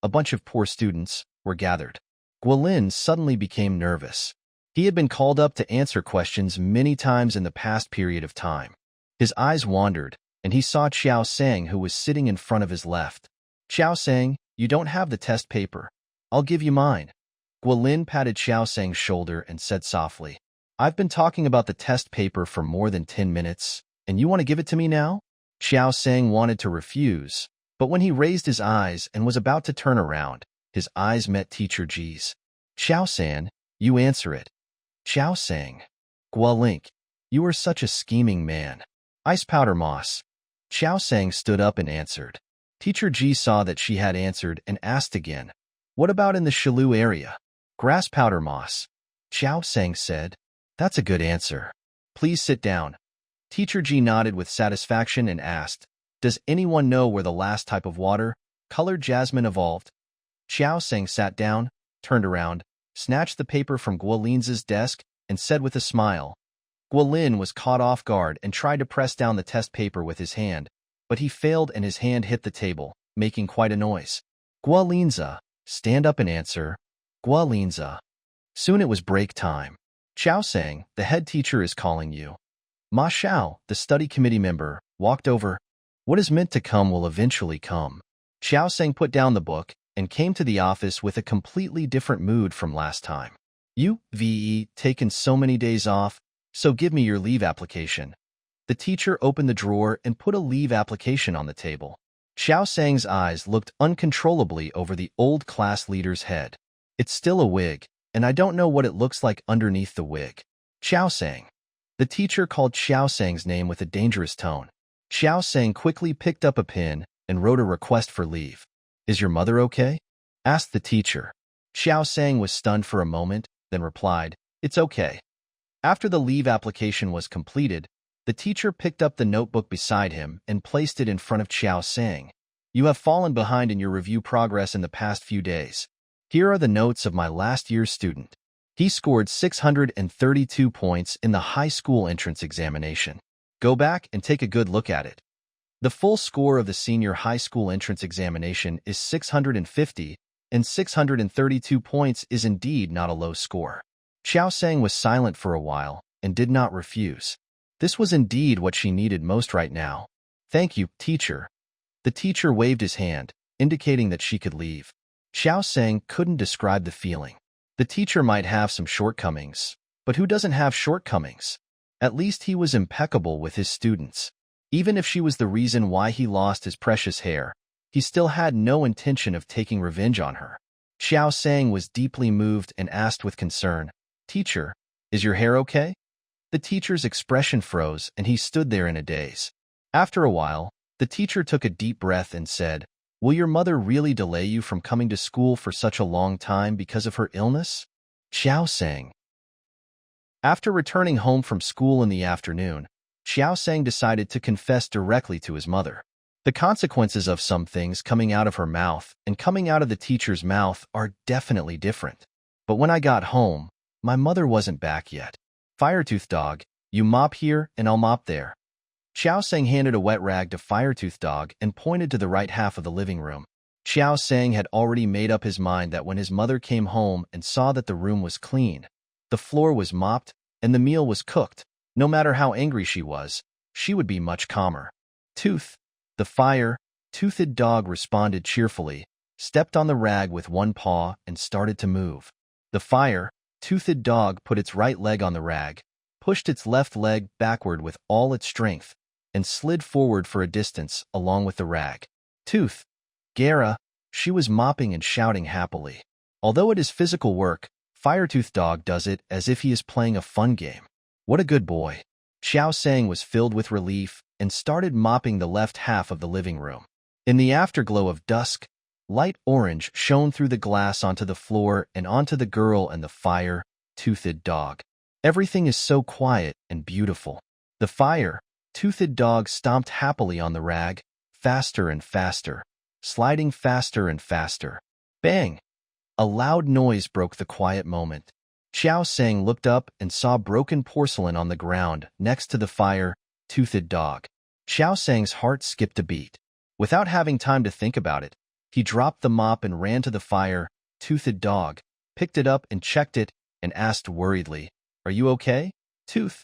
S1: a bunch of poor students, were gathered. Guolin suddenly became nervous. He had been called up to answer questions many times in the past period of time. His eyes wandered, and he saw Xiao Sang, who was sitting in front of his left. Xiao Sang, you don't have the test paper. I'll give you mine. Guolin patted Xiao Sang's shoulder and said softly, I've been talking about the test paper for more than 10 minutes, and you want to give it to me now? Xiao Sang wanted to refuse, but when he raised his eyes and was about to turn around, his eyes met Teacher Ji's. Xiao Sang, you answer it. Xiao Sang. Guolink, you are such a scheming man. Ice powder moss. Xiao Sang stood up and answered. Teacher Ji saw that she had answered and asked again, what about in the Shilu area? Grass powder moss. Xiao Sang said, that's a good answer. Please sit down. Teacher Ji nodded with satisfaction and asked, does anyone know where the last type of water, colored jasmine, evolved? Xiao Sang sat down, turned around, snatched the paper from Guolin's desk, and said with a smile. Guolin was caught off guard and tried to press down the test paper with his hand, but he failed and his hand hit the table, making quite a noise. Guolinza, stand up and answer. Guolinza. Soon it was break time. Xiao Sang, the head teacher is calling you. Ma Xiao, the study committee member, walked over. What is meant to come will eventually come. Xiao Sang put down the book and came to the office with a completely different mood from last time. You've taken so many days off, so give me your leave application. The teacher opened the drawer and put a leave application on the table. Xiao Sang's eyes looked uncontrollably over the old class leader's head. It's still a wig, and I don't know what it looks like underneath the wig. Xiao Sang. The teacher called Xiao Sang's name with a dangerous tone. Xiao Sang quickly picked up a pen and wrote a request for leave. Is your mother okay? Asked the teacher. Xiao Sang was stunned for a moment, then replied, it's okay. After the leave application was completed, the teacher picked up the notebook beside him and placed it in front of Xiao Sang. You have fallen behind in your review progress in the past few days. Here are the notes of my last year's student. He scored 632 points in the high school entrance examination. Go back and take a good look at it. The full score of the senior high school entrance examination is 650, and 632 points is indeed not a low score. Xiao Sang was silent for a while and did not refuse. This was indeed what she needed most right now. Thank you, teacher. The teacher waved his hand, indicating that she could leave. Xiao Sang couldn't describe the feeling. The teacher might have some shortcomings, but who doesn't have shortcomings? At least he was impeccable with his students. Even if she was the reason why he lost his precious hair, He still had no intention of taking revenge on her. Xiao Sang was deeply moved and asked with concern, "Teacher, is your hair okay?" The teacher's expression froze, and he stood there in a daze. After a while, the teacher took a deep breath and said, "Will your mother really delay you from coming to school for such a long time because of her illness?" Xiao Sang. After returning home from school in the afternoon, Xiao Sang decided to confess directly to his mother. The consequences of some things coming out of her mouth and coming out of the teacher's mouth are definitely different. But when I got home, my mother wasn't back yet. Firetooth Dog, you mop here and I'll mop there. Xiao Sang handed a wet rag to Firetooth Dog and pointed to the right half of the living room. Xiao Sang had already made up his mind that when his mother came home and saw that the room was clean, the floor was mopped, and the meal was cooked, no matter how angry she was, she would be much calmer. Tooth, the fire-toothed dog responded cheerfully, stepped on the rag with one paw and started to move. The fire-toothed dog put its right leg on the rag, pushed its left leg backward with all its strength, and slid forward for a distance along with the rag. Tooth, Gara, she was mopping and shouting happily. Although it is physical work, Firetooth Dog does it as if he is playing a fun game. What a good boy. Xiao Sang was filled with relief and started mopping the left half of the living room. In the afterglow of dusk, light orange shone through the glass onto the floor and onto the girl and the fire-toothed dog. Everything is so quiet and beautiful. The fire-toothed dog stomped happily on the rag, faster and faster, sliding faster and faster. Bang! A loud noise broke the quiet moment. Xiao Sang looked up and saw broken porcelain on the ground next to the fire-toothed dog. Xiao Sang's heart skipped a beat. Without having time to think about it, he dropped the mop and ran to the fire-toothed dog, picked it up and checked it, and asked worriedly, "Are you okay, Tooth?"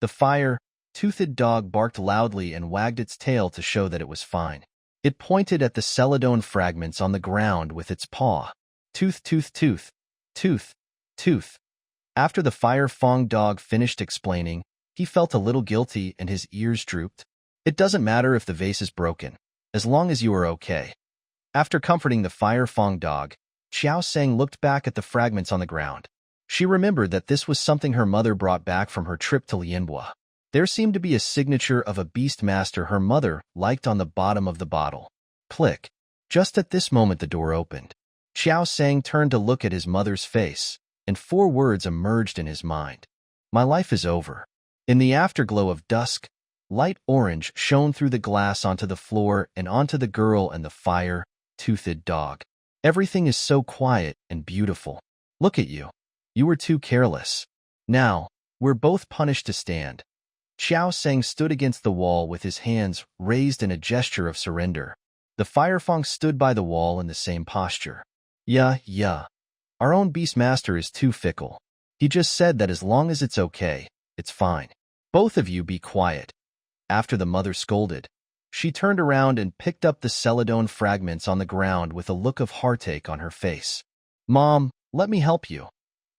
S1: The fire-toothed dog barked loudly and wagged its tail to show that it was fine. It pointed at the celadone fragments on the ground with its paw. Tooth, tooth, tooth, tooth, tooth. After the fire-fong dog finished explaining, he felt a little guilty and his ears drooped. It doesn't matter if the vase is broken, as long as you are okay. After comforting the fire-fong dog, Xiao Sang looked back at the fragments on the ground. She remembered that this was something her mother brought back from her trip to Lianhua. There seemed to be a signature of a beast master her mother liked on the bottom of the bottle. Click. Just at this moment the door opened. Xiao Sang turned to look at his mother's face, and 4 words emerged in his mind. "My life is over." In the afterglow of dusk, light orange shone through the glass onto the floor and onto the girl and the fire-toothed dog. Everything is so quiet and beautiful. Look at you. You were too careless. Now, we're both punished to stand. Xiao Sang stood against the wall with his hands raised in a gesture of surrender. The firefong stood by the wall in the same posture. Yeah. Our own Beastmaster is too fickle. He just said that as long as it's okay, it's fine. Both of you be quiet. After the mother scolded, she turned around and picked up the celadone fragments on the ground with a look of heartache on her face. "Mom, let me help you."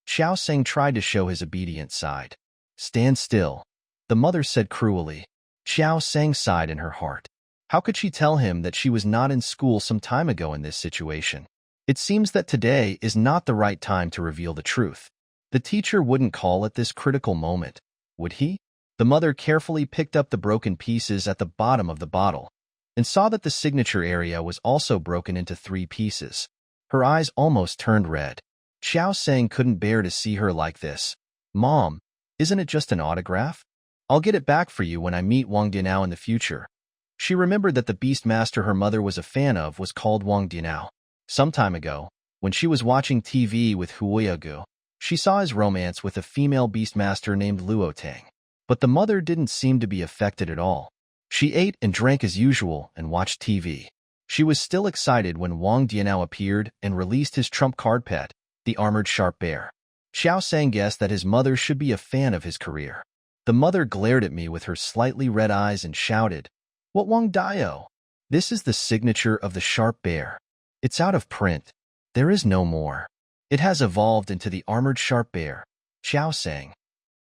S1: Xiao Sang tried to show his obedient side. "Stand still," the mother said cruelly. Xiao Sang sighed in her heart. How could she tell him that she was not in school some time ago in this situation? It seems that today is not the right time to reveal the truth. The teacher wouldn't call at this critical moment, would he? The mother carefully picked up the broken pieces at the bottom of the bottle and saw that the signature area was also broken into 3 pieces. Her eyes almost turned red. Xiao Sang couldn't bear to see her like this. "Mom, isn't it just an autograph? I'll get it back for you when I meet Wang Dianao in the future." She remembered that the Beastmaster her mother was a fan of was called Wang Dianao. Some time ago, when she was watching TV with Huoyagu, she saw his romance with a female Beastmaster named Luotang. But the mother didn't seem to be affected at all. She ate and drank as usual and watched TV. She was still excited when Wang Dianao appeared and released his trump card pet, the armored sharp bear. Xiao Sang guessed that his mother should be a fan of his career. The mother glared at me with her slightly red eyes and shouted, "What Wang Dio? This is the signature of the sharp bear. It's out of print. There is no more. It has evolved into the armored sharp bear." Xiao Sang.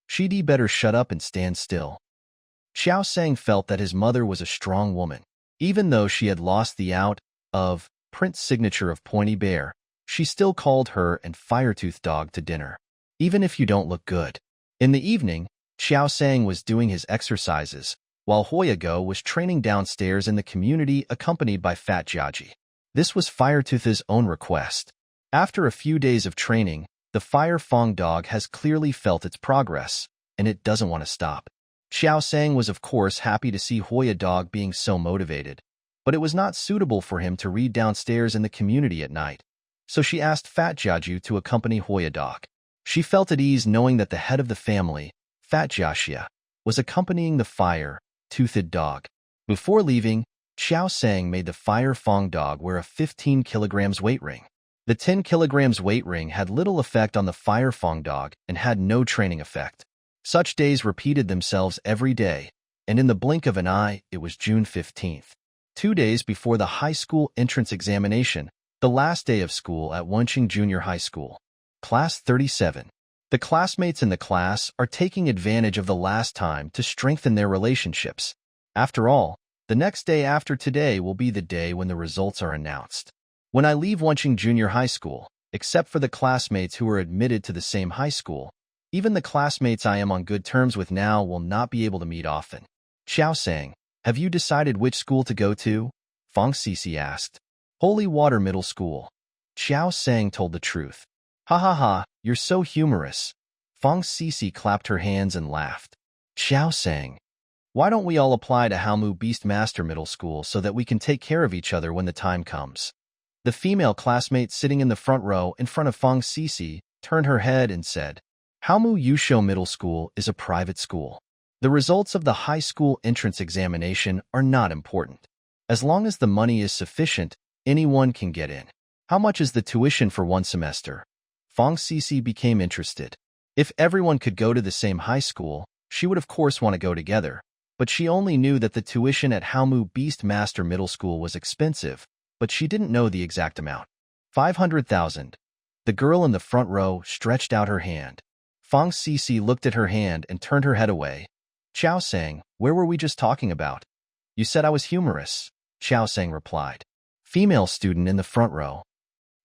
S1: "She'd better shut up and stand still." Xiao Sang felt that his mother was a strong woman. Even though she had lost the out, of print signature of Pointy Bear, she still called her and Firetooth Dog to dinner. Even if you don't look good. In the evening, Xiao Sang was doing his exercises, while Hoyago was training downstairs in the community accompanied by Fat Jiaji. This was Firetooth's own request. After a few days of training, the Fire Fong dog has clearly felt its progress, and it doesn't want to stop. Xiao Sang was of course happy to see Hoya dog being so motivated, but it was not suitable for him to read downstairs in the community at night, so she asked Fat Jiaju to accompany Hoya dog. She felt at ease knowing that the head of the family, Fat Jiaxia, was accompanying the fire-toothed dog. Before leaving, Xiao Sang made the Fire Fong dog wear a 15 kilograms weight ring. The 10 kilograms weight ring had little effect on the Fire Fong dog and had no training effect. Such days repeated themselves every day, and in the blink of an eye, it was June 15th. 2 days before the high school entrance examination, the last day of school at Wenqing Junior High School. Class 37. The classmates in the class are taking advantage of the last time to strengthen their relationships. After all, the next day after today will be the day when the results are announced. When I leave Wenqing Junior High School, except for the classmates who are admitted to the same high school, even the classmates I am on good terms with now will not be able to meet often. Xiao Sang, have you decided which school to go to? Fong Sisi asked. Holy Water Middle School. Xiao Sang told the truth. Ha ha ha, you're so humorous. Fong Sisi clapped her hands and laughed. Xiao Sang, why don't we all apply to Haomu Beastmaster Middle School so that we can take care of each other when the time comes? The female classmate sitting in the front row in front of Fong Sisi turned her head and said, Haomu Yusho Middle School is a private school. The results of the high school entrance examination are not important. As long as the money is sufficient, anyone can get in. How much is the tuition for one semester? Fong Sisi became interested. If everyone could go to the same high school, she would of course want to go together, but she only knew that the tuition at Haomu Beastmaster Middle School was expensive, but she didn't know the exact amount. 500,000. The girl in the front row stretched out her hand. Fong Sisi looked at her hand and turned her head away. Xiao Sang, where were we just talking about? You said I was humorous, Xiao Sang replied. Female student in the front row.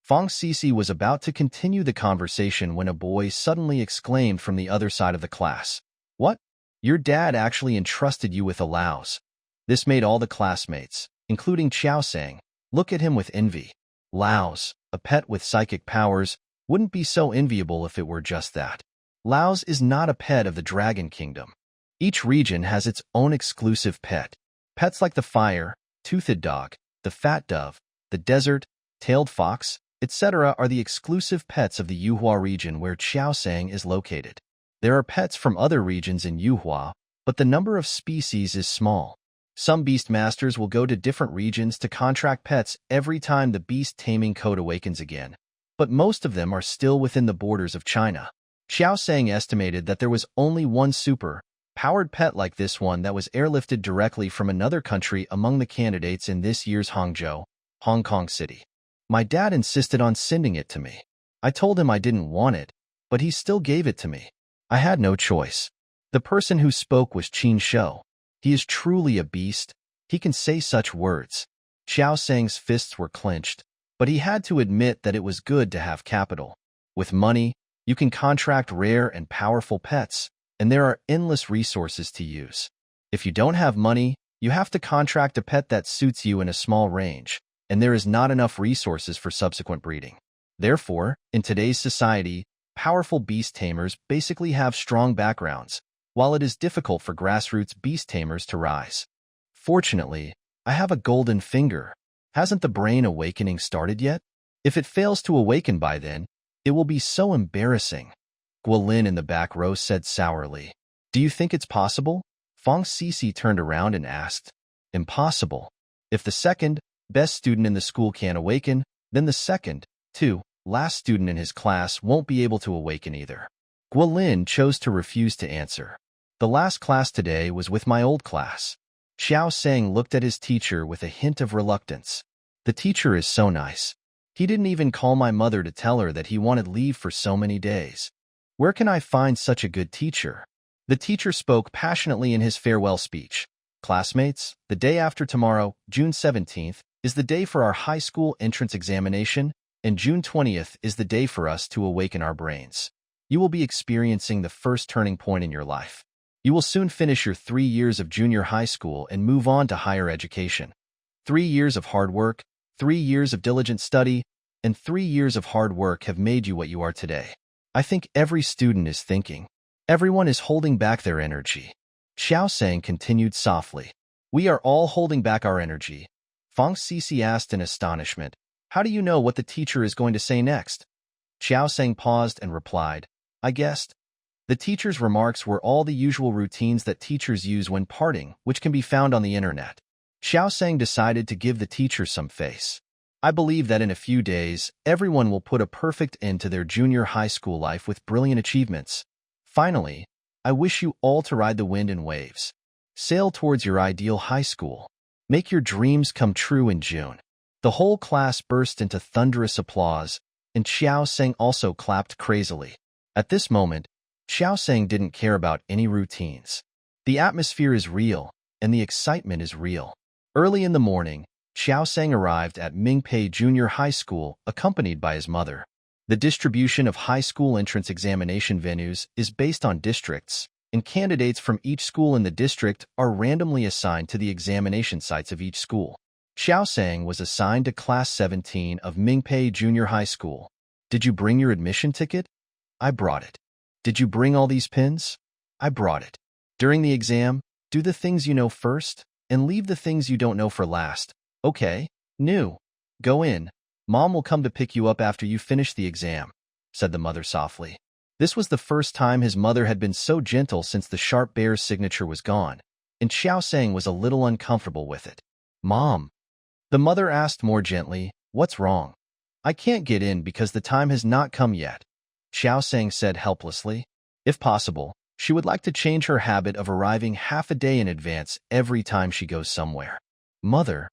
S1: Fong Sisi was about to continue the conversation when a boy suddenly exclaimed from the other side of the class. What? Your dad actually entrusted you with allows. This made all the classmates, including Xiao Sang, look at him with envy. Laos, a pet with psychic powers, wouldn't be so enviable if it were just that. Laos is not a pet of the Dragon Kingdom. Each region has its own exclusive pet. Pets like the fire-toothed dog, the fat dove, the desert-tailed fox, etc. are the exclusive pets of the Yuhua region where Xiaosang is located. There are pets from other regions in Yuhua, but the number of species is small. Some beast masters will go to different regions to contract pets every time the beast taming code awakens again, but most of them are still within the borders of China. Xiaosang estimated that there was only one super-powered pet like this one that was airlifted directly from another country among the candidates in this year's Hangzhou, Hong Kong City. My dad insisted on sending it to me. I told him I didn't want it, but he still gave it to me. I had no choice. The person who spoke was Qin Shou. He is truly a beast. He can say such words. Xiao Sang's fists were clenched, but he had to admit that it was good to have capital. With money, you can contract rare and powerful pets, and there are endless resources to use. If you don't have money, you have to contract a pet that suits you in a small range, and there is not enough resources for subsequent breeding. Therefore, in today's society, powerful beast tamers basically have strong backgrounds, while it is difficult for grassroots beast tamers to rise. Fortunately, I have a golden finger. Hasn't the brain awakening started yet? If it fails to awaken by then, it will be so embarrassing. Guolin in the back row said sourly. Do you think it's possible? Fong Sisi turned around and asked. Impossible. If the second best student in the school can't awaken, then the second, last student in his class won't be able to awaken either. Guolin chose to refuse to answer. The last class today was with my old class. Xiao Sang looked at his teacher with a hint of reluctance. The teacher is so nice. He didn't even call my mother to tell her that he wanted leave for so many days. Where can I find such a good teacher? The teacher spoke passionately in his farewell speech. Classmates, the day after tomorrow, June 17th, is the day for our high school entrance examination, and June 20th is the day for us to awaken our brains. You will be experiencing the first turning point in your life. You will soon finish your 3 years of junior high school and move on to higher education. 3 years of hard work, 3 years of diligent study, and 3 years of hard work have made you what you are today. I think every student is thinking. Everyone is holding back their energy. Xiao Sang continued softly. We are all holding back our energy. Fang Sisi asked in astonishment. How do you know what the teacher is going to say next? Xiao Sang paused and replied, I guessed. The teacher's remarks were all the usual routines that teachers use when parting, which can be found on the internet. Xiao Sang decided to give the teacher some face. I believe that in a few days, everyone will put a perfect end to their junior high school life with brilliant achievements. Finally, I wish you all to ride the wind in waves. Sail towards your ideal high school. Make your dreams come true in June. The whole class burst into thunderous applause, and Xiao Sang also clapped crazily. At this moment, Xiao Sang didn't care about any routines. The atmosphere is real, and the excitement is real. Early in the morning, Xiao Sang arrived at Mingpei Junior High School, accompanied by his mother. The distribution of high school entrance examination venues is based on districts, and candidates from each school in the district are randomly assigned to the examination sites of each school. Xiao Sang was assigned to Class 17 of Mingpei Junior High School. Did you bring your admission ticket? I brought it. Did you bring all these pins? I brought it. During the exam, do the things you know first, and leave the things you don't know for last. Okay, new. Go in. Mom will come to pick you up after you finish the exam, said the mother softly. This was the first time his mother had been so gentle since the sharp bear's signature was gone, and Xiao Sang was a little uncomfortable with it. Mom, the mother asked more gently, what's wrong? I can't get in because the time has not come yet, Xiao Sang said helplessly. If possible, she would like to change her habit of arriving half a day in advance every time she goes somewhere. Mother,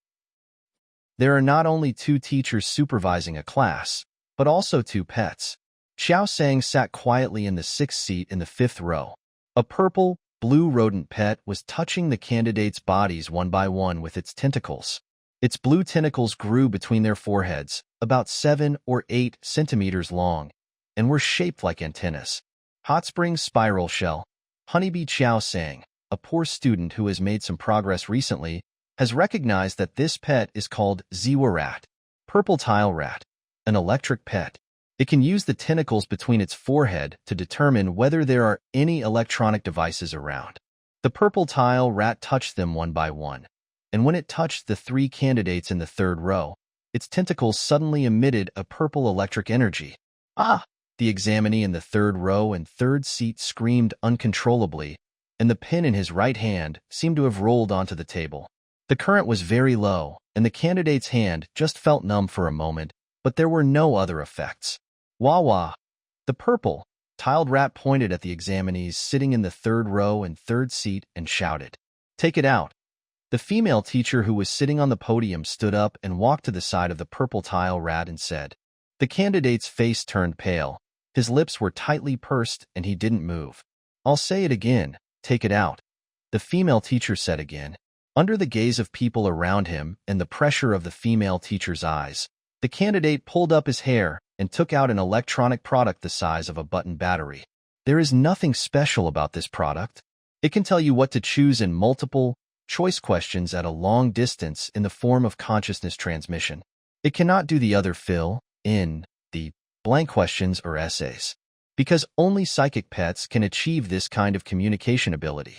S1: there are not only 2 teachers supervising a class, but also 2 pets. Xiao Sang sat quietly in the 6th seat in the 5th row. A purple, blue rodent pet was touching the candidates' bodies one by one with its tentacles. Its blue tentacles grew between their foreheads, about 7 or 8 centimeters long, and were shaped like antennas. Hot Springs Spiral Shell. Honeybee Xiao Sang, a poor student who has made some progress recently, has recognized that this pet is called Ziwa Rat, Purple Tile Rat, an electric pet. It can use the tentacles between its forehead to determine whether there are any electronic devices around. The purple tile rat touched them one by one, and when it touched the 3 candidates in the 3rd row, its tentacles suddenly emitted a purple electric energy. Ah! The examinee in the 3rd row and 3rd seat screamed uncontrollably, and the pin in his right hand seemed to have rolled onto the table. The current was very low, and the candidate's hand just felt numb for a moment, but there were no other effects. Wah wah! The purple, tiled rat pointed at the examinees sitting in the 3rd row and 3rd seat and shouted, Take it out! The female teacher who was sitting on the podium stood up and walked to the side of the purple tile rat and said. The candidate's face turned pale. His lips were tightly pursed and he didn't move. I'll say it again, take it out. The female teacher said again. Under the gaze of people around him and the pressure of the female teacher's eyes, the candidate pulled up his hair and took out an electronic product the size of a button battery. There is nothing special about this product. It can tell you what to choose in multiple choice questions at a long distance in the form of consciousness transmission. It cannot do the other fill in the blank questions or essays, because only psychic pets can achieve this kind of communication ability.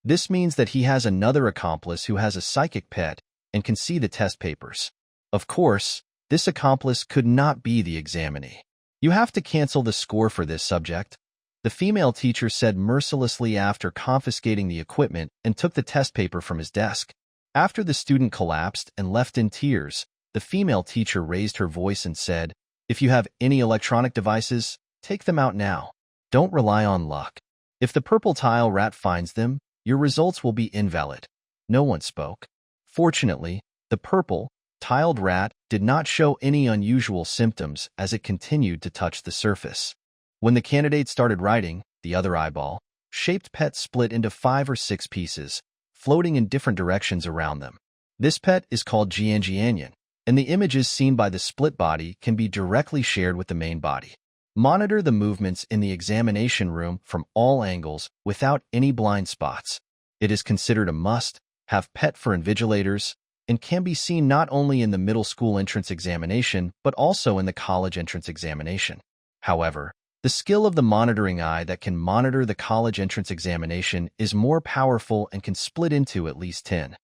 S1: This means that he has another accomplice who has a psychic pet and can see the test papers. Of course, this accomplice could not be the examinee. You have to cancel the score for this subject, the female teacher said mercilessly after confiscating the equipment and took the test paper from his desk. After the student collapsed and left in tears, the female teacher raised her voice and said, If you have any electronic devices, take them out now. Don't rely on luck. If the purple tile rat finds them, your results will be invalid. No one spoke. Fortunately, the purple, tiled rat did not show any unusual symptoms as it continued to touch the surface. When the candidate started writing, the other eyeball-shaped pet split into 5 or 6 pieces, floating in different directions around them. This pet is called Jianjianyan, and the images seen by the split body can be directly shared with the main body. Monitor the movements in the examination room from all angles without any blind spots. It is considered a must-have pet for invigilators and can be seen not only in the middle school entrance examination but also in the college entrance examination. However, the skill of the monitoring eye that can monitor the college entrance examination is more powerful and can split into at least 10.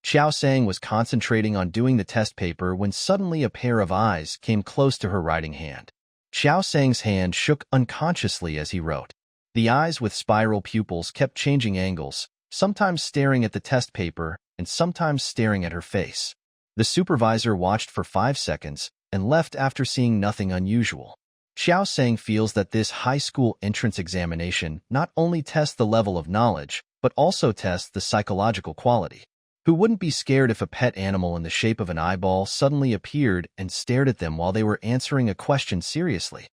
S1: Xiao Sang was concentrating on doing the test paper when suddenly a pair of eyes came close to her writing hand. Xiao Sang's hand shook unconsciously as he wrote. The eyes with spiral pupils kept changing angles, sometimes staring at the test paper and sometimes staring at her face. The supervisor watched for 5 seconds and left after seeing nothing unusual. Xiao Sang feels that this high school entrance examination not only tests the level of knowledge, but also tests the psychological quality. Who wouldn't be scared if a pet animal in the shape of an eyeball suddenly appeared and stared at them while they were answering a question seriously?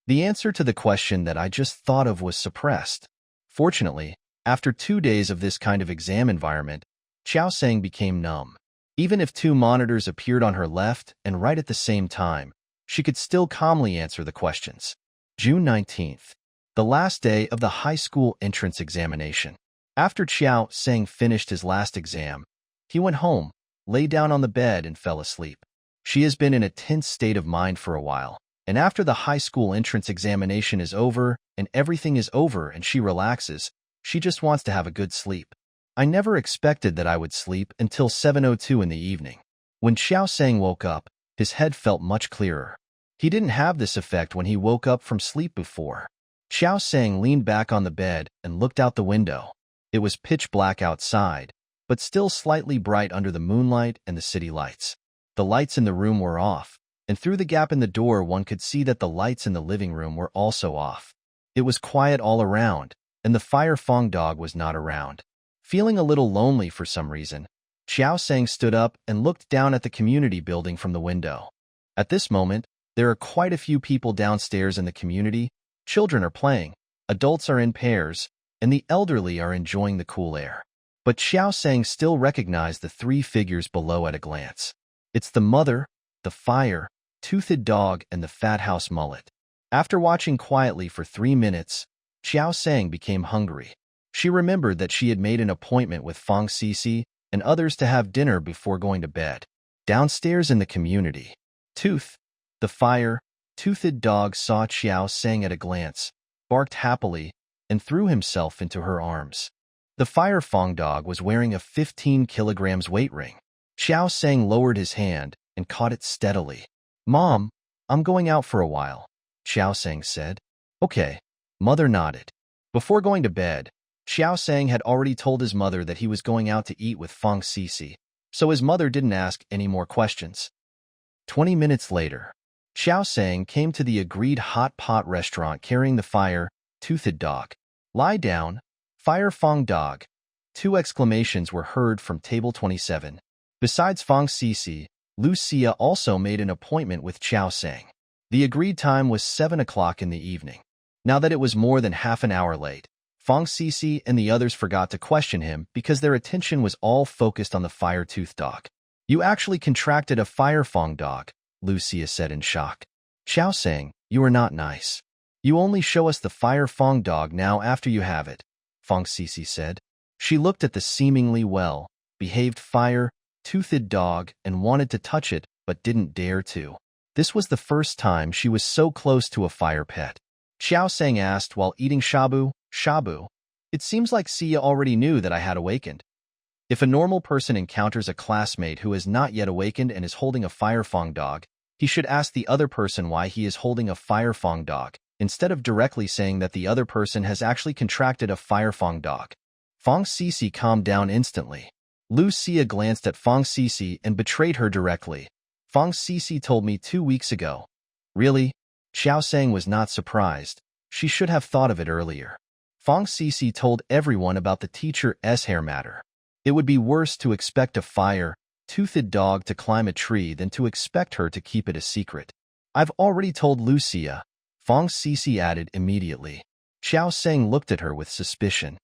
S1: The answer to the question that I just thought of was suppressed. Fortunately, after 2 days of this kind of exam environment, Xiao Sang became numb. Even if 2 monitors appeared on her left and right at the same time, she could still calmly answer the questions. June 19th, the last day of the high school entrance examination. After Xiao Sang finished his last exam, he went home, lay down on the bed, and fell asleep. She has been in a tense state of mind for a while, and after the high school entrance examination is over and everything is over and she relaxes, she just wants to have a good sleep. I never expected that I would sleep until 7:02 in the evening. When Xiao Sang woke up, his head felt much clearer. He didn't have this effect when he woke up from sleep before. Xiao Sang leaned back on the bed and looked out the window. It was pitch black outside, but still slightly bright under the moonlight and the city lights. The lights in the room were off, and through the gap in the door one could see that the lights in the living room were also off. It was quiet all around, and the Fire Fong dog was not around. Feeling a little lonely for some reason, Xiao Sang stood up and looked down at the community building from the window. At this moment, there are quite a few people downstairs in the community. Children are playing, adults are in pairs, and the elderly are enjoying the cool air. But Xiao Sang still recognized the 3 figures below at a glance. It's the mother, the fire-toothed dog, and the fat house mullet. After watching quietly for 3 minutes, Xiao Sang became hungry. She remembered that she had made an appointment with Fong Sisi and others to have dinner before going to bed. Downstairs in the community, Tooth, the fire-toothed dog, saw Xiao Sang at a glance, barked happily, and threw himself into her arms. The Fire Fong dog was wearing a 15 kilograms weight ring. Xiao Sang lowered his hand and caught it steadily. "Mom, I'm going out for a while," Xiao Sang said. "Okay." Mother nodded. Before going to bed, Xiao Sang had already told his mother that he was going out to eat with Fong Sisi, so his mother didn't ask any more questions. 20 minutes later, Xiao Sang came to the agreed hot pot restaurant carrying the fire-toothed dog. "Lie down, Fire Fong dog." 2 exclamations were heard from table 27. Besides Fong Sisi, Lucia also made an appointment with Xiao Sang. The agreed time was 7 o'clock in the evening. Now that it was more than half an hour late, Fong Sisi and the others forgot to question him because their attention was all focused on the fire-toothed dog. "You actually contracted a Fire Fong dog," Lucia said in shock. "Xiao Sang, you are not nice. You only show us the Fire Fong dog now after you have it," Fong Sisi said. She looked at the seemingly well-behaved fire-toothed dog and wanted to touch it but didn't dare to. This was the first time she was so close to a fire pet. Xiao Sang asked while eating shabu. "It seems like Sia already knew that I had awakened." If a normal person encounters a classmate who has not yet awakened and is holding a Fire Fong dog, he should ask the other person why he is holding a Fire Fong dog, instead of directly saying that the other person has actually contracted a Fire Fong dog. Fong Sisi calmed down instantly. Lucia glanced at Fong Sisi and betrayed her directly. "Fong Sisi told me 2 weeks ago." "Really?" Xiao Sang was not surprised. She should have thought of it earlier. Fong Sisi told everyone about the teacher's hair matter. It would be worse to expect a fire-toothed dog to climb a tree than to expect her to keep it a secret. "I've already told Lucia," Fong Sisi added immediately. Xiao Sang looked at her with suspicion.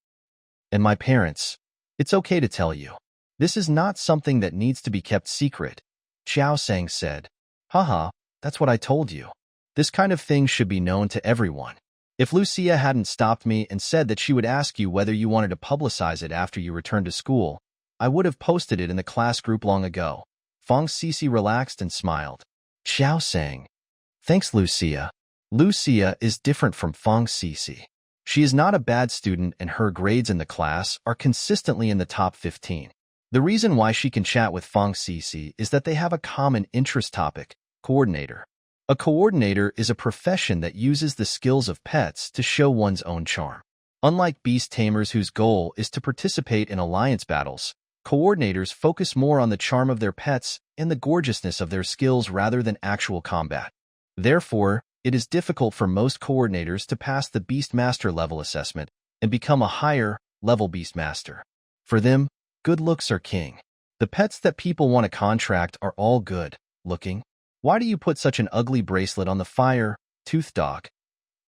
S1: "And my parents? It's okay to tell you." This is not something that needs to be kept secret, Xiao Sang said. Haha, that's what I told you. This kind of thing should be known to everyone. If Lucia hadn't stopped me and said that she would ask you whether you wanted to publicize it after you returned to school, I would have posted it in the class group long ago. Fong Sisi relaxed and smiled. Xiao Sang. Thanks, Lucia. Lucia is different from Fong Sisi. She is not a bad student and her grades in the class are consistently in the top 15. The reason why she can chat with Fong Sisi is that they have a common interest topic, coordinator. A coordinator is a profession that uses the skills of pets to show one's own charm. Unlike beast tamers whose goal is to participate in alliance battles, coordinators focus more on the charm of their pets and the gorgeousness of their skills rather than actual combat. Therefore, it is difficult for most coordinators to pass the Beastmaster level assessment and become a higher-level Beastmaster. For them, good looks are king. The pets that people want to contract are all good-looking. Why do you put such an ugly bracelet on the fire-toothed dog?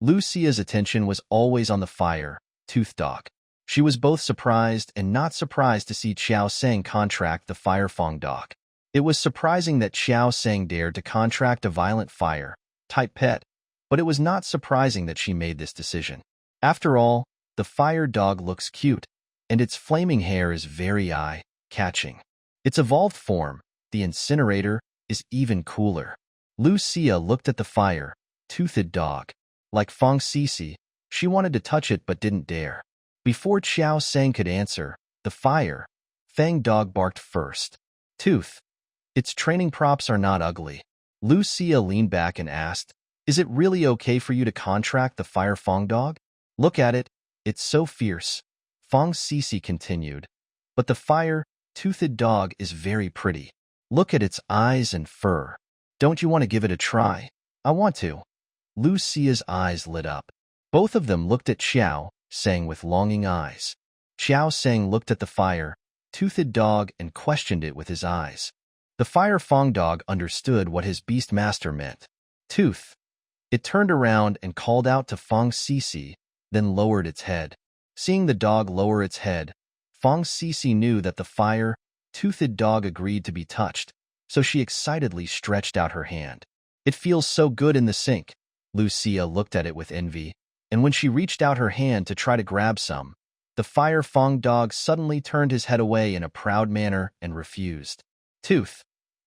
S1: Lucia's attention was always on the fire-toothed dog. She was both surprised and not surprised to see Xiao Sang contract the Fire Fong dog. It was surprising that Xiao Sang dared to contract a violent fire-type pet, but it was not surprising that she made this decision. After all, the fire dog looks cute, and its flaming hair is very eye-catching. Its evolved form, the incinerator, is even cooler. Lucia looked at the fire-toothed dog. Like Fong Sisi, she wanted to touch it but didn't dare. Before Xiao Sang could answer, the fang dog barked first. Tooth. Its training props are not ugly. Lucia leaned back and asked, is it really okay for you to contract the Fire Fong dog? Look at it, it's so fierce. Fong Sisi continued. But the fire-toothed dog is very pretty. Look at its eyes and fur. Don't you want to give it a try? I want to. Lucia's eyes lit up. Both of them looked at Xiao Sang with longing eyes. Xiao Sang looked at the fire-toothed dog and questioned it with his eyes. The Fire Fong dog understood what his Beastmaster meant. Tooth. It turned around and called out to Fong Sisi, then lowered its head. Seeing the dog lower its head, Fong Sisi knew that the fire-toothed dog agreed to be touched, so she excitedly stretched out her hand. It feels so good in the sink. Lucia looked at it with envy, and when she reached out her hand to try to grab some, the Fire Fong dog suddenly turned his head away in a proud manner and refused. Tooth.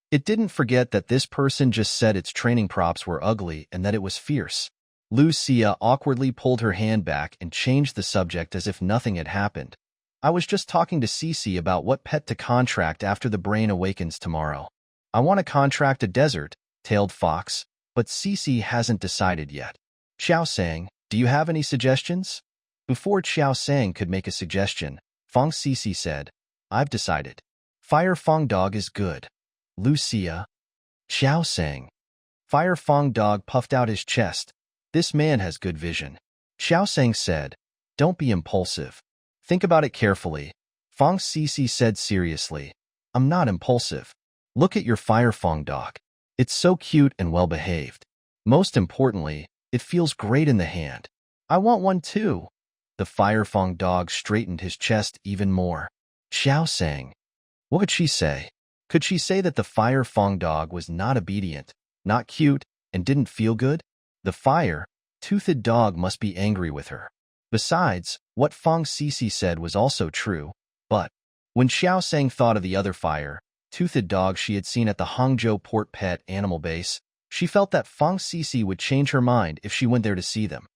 S1: It didn't forget that this person just said its training props were ugly and that it was fierce. Lucia awkwardly pulled her hand back and changed the subject as if nothing had happened. I was just talking to Cece about what pet to contract after the brain awakens tomorrow. I want to contract a desert-tailed fox, but Cece hasn't decided yet. Xiao Sang, do you have any suggestions? Before Xiao Sang could make a suggestion, Fong Sisi said, I've decided. Fire Fong dog is good. Lucia. Xiao Sang. Fire Fong dog puffed out his chest. This man has good vision. Xiao Sang said, don't be impulsive. Think about it carefully. Fong Sisi said seriously, I'm not impulsive. Look at your Fire Fong dog. It's so cute and well-behaved. Most importantly, it feels great in the hand. I want one too. The Fire Fong dog straightened his chest even more. Xiao Sang. What could she say? Could she say that the Fire Fong dog was not obedient, not cute, and didn't feel good? The fire-toothed dog must be angry with her. Besides, what Fong Sisi said was also true, but when Xiao Sang thought of the other fire-toothed dog she had seen at the Hangzhou Port Pet Animal Base, she felt that Fong Sisi would change her mind if she went there to see them.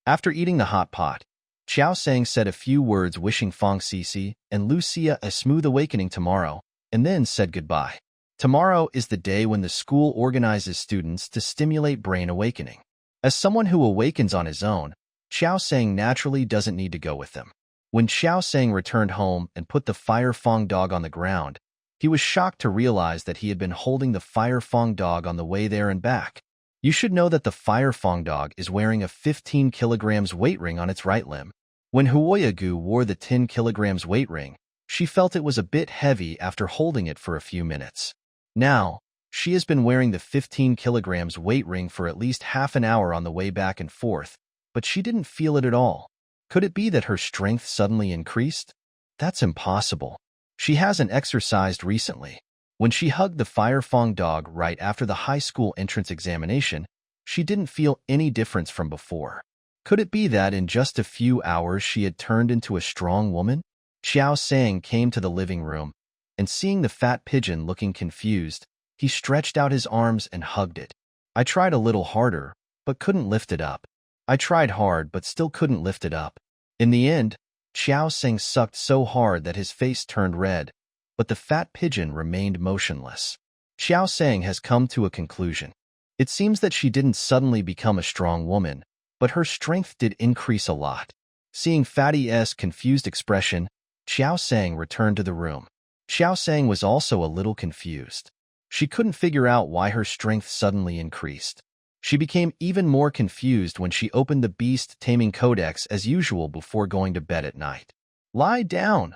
S1: After eating the hot pot, Xiao Sang said a few words wishing Fong Sisi and Lucia a smooth awakening tomorrow, and then said goodbye. Tomorrow is the day when the school organizes students to stimulate brain awakening. As someone who awakens on his own, Xiao Sang naturally doesn't need to go with them. When Xiao Sang returned home and put the Fire Fong dog on the ground, he was shocked to realize that he had been holding the Fire Fong dog on the way there and back. You should know that the Fire Fong dog is wearing a 15 kilograms weight ring on its right limb. When Huoyagu wore the 10 kilograms weight ring, she felt it was a bit heavy after holding it for a few minutes. Now, she has been wearing the 15 kilograms weight ring for at least half an hour on the way back and forth, but she didn't feel it at all. Could it be that her strength suddenly increased? That's impossible. She hasn't exercised recently. When she hugged the Firefong dog right after the high school entrance examination, she didn't feel any difference from before. Could it be that in just a few hours she had turned into a strong woman? Xiao Sang came to the living room, and seeing the fat pigeon looking confused, he stretched out his arms and hugged it. I tried a little harder, but couldn't lift it up. I tried hard, but still couldn't lift it up. In the end, Xiao Sang sucked so hard that his face turned red, but the fat pigeon remained motionless. Xiao Sang has come to a conclusion. It seems that she didn't suddenly become a strong woman, but her strength did increase a lot. Seeing Fatty S' confused expression, Xiao Sang returned to the room. Xiao Sang was also a little confused. She couldn't figure out why her strength suddenly increased. She became even more confused when she opened the Beast Taming Codex as usual before going to bed at night. Lie down!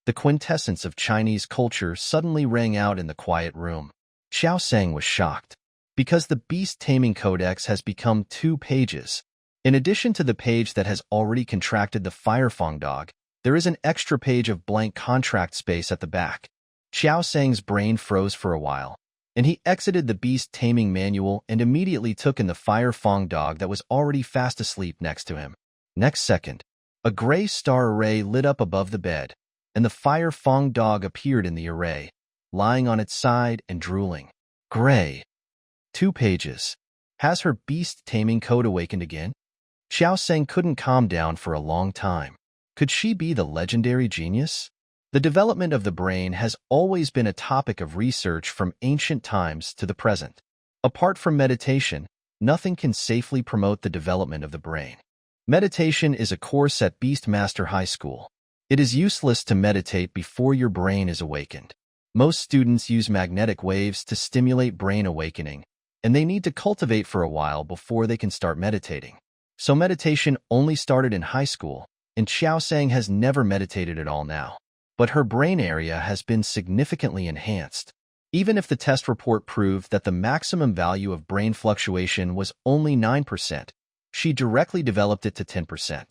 S1: The quintessence of Chinese culture suddenly rang out in the quiet room. Xiao Sang was shocked, because the Beast Taming Codex has become 2 pages. In addition to the page that has already contracted the Firefong dog, there is an extra page of blank contract space at the back. Xiao Sang's brain froze for a while, and he exited the Beast Taming Manual and immediately took in the Firefong dog that was already fast asleep next to him. Next second, a gray star array lit up above the bed, and the Firefong dog appeared in the array, lying on its side and drooling. Gray. 2 pages. Has her Beast Taming Code awakened again? Xiao Sang couldn't calm down for a long time. Could she be the legendary genius? The development of the brain has always been a topic of research from ancient times to the present. Apart from meditation, nothing can safely promote the development of the brain. Meditation is a course at Beastmaster High School. It is useless to meditate before your brain is awakened. Most students use magnetic waves to stimulate brain awakening, and they need to cultivate for a while before they can start meditating. So meditation only started in high school, and Xiao Sang has never meditated at all now. But her brain area has been significantly enhanced. Even if the test report proved that the maximum value of brain fluctuation was only 9%, she directly developed it to 10%.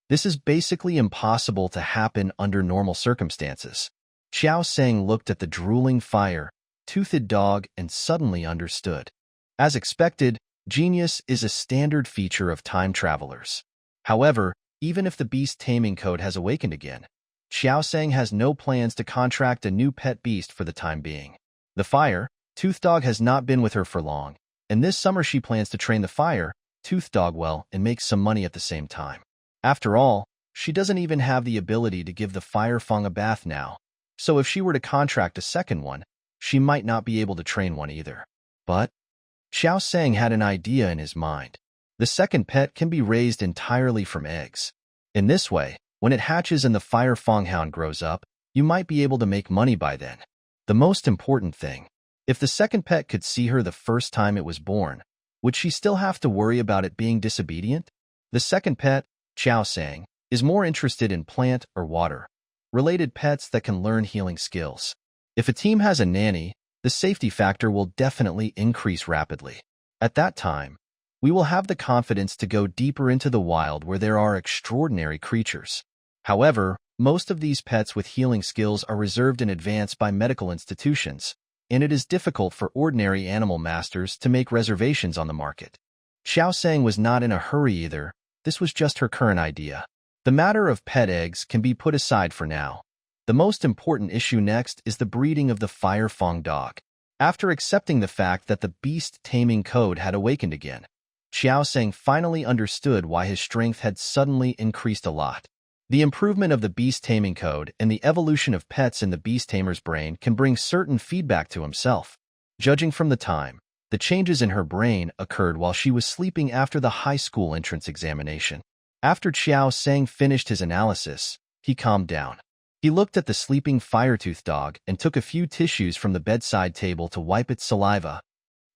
S1: This is basically impossible to happen under normal circumstances. Xiao Sang looked at the drooling fire-toothed dog and suddenly understood. As expected, genius is a standard feature of time travelers. However, even if the Beast Taming Code has awakened again, Xiao Sang has no plans to contract a new pet beast for the time being. The fire-toothed dog has not been with her for long, and this summer she plans to train the fire-toothed dog well and make some money at the same time. After all, she doesn't even have the ability to give the Firefong a bath now, so if she were to contract a second one, she might not be able to train one either. But Xiao Sang had an idea in his mind. The second pet can be raised entirely from eggs. In this way, when it hatches and the Firefong hound grows up, you might be able to make money by then. The most important thing, if the second pet could see her the first time it was born, would she still have to worry about it being disobedient? The second pet, Xiao Sang, is more interested in plant or water-related pets that can learn healing skills. If a team has a nanny, the safety factor will definitely increase rapidly. At that time, we will have the confidence to go deeper into the wild where there are extraordinary creatures. However, most of these pets with healing skills are reserved in advance by medical institutions, and it is difficult for ordinary animal masters to make reservations on the market. Xiao Sang was not in a hurry either. This was just her current idea. The matter of pet eggs can be put aside for now. The most important issue next is the breeding of the Firefong dog. After accepting the fact that the Beast Taming Code had awakened again, Xiao Sang finally understood why his strength had suddenly increased a lot. The improvement of the Beast Taming Code and the evolution of pets in the Beast Tamer's brain can bring certain feedback to himself. Judging from the time, the changes in her brain occurred while she was sleeping after the high school entrance examination. After Xiao Sang finished his analysis, he calmed down. He looked at the sleeping fire-toothed dog and took a few tissues from the bedside table to wipe its saliva.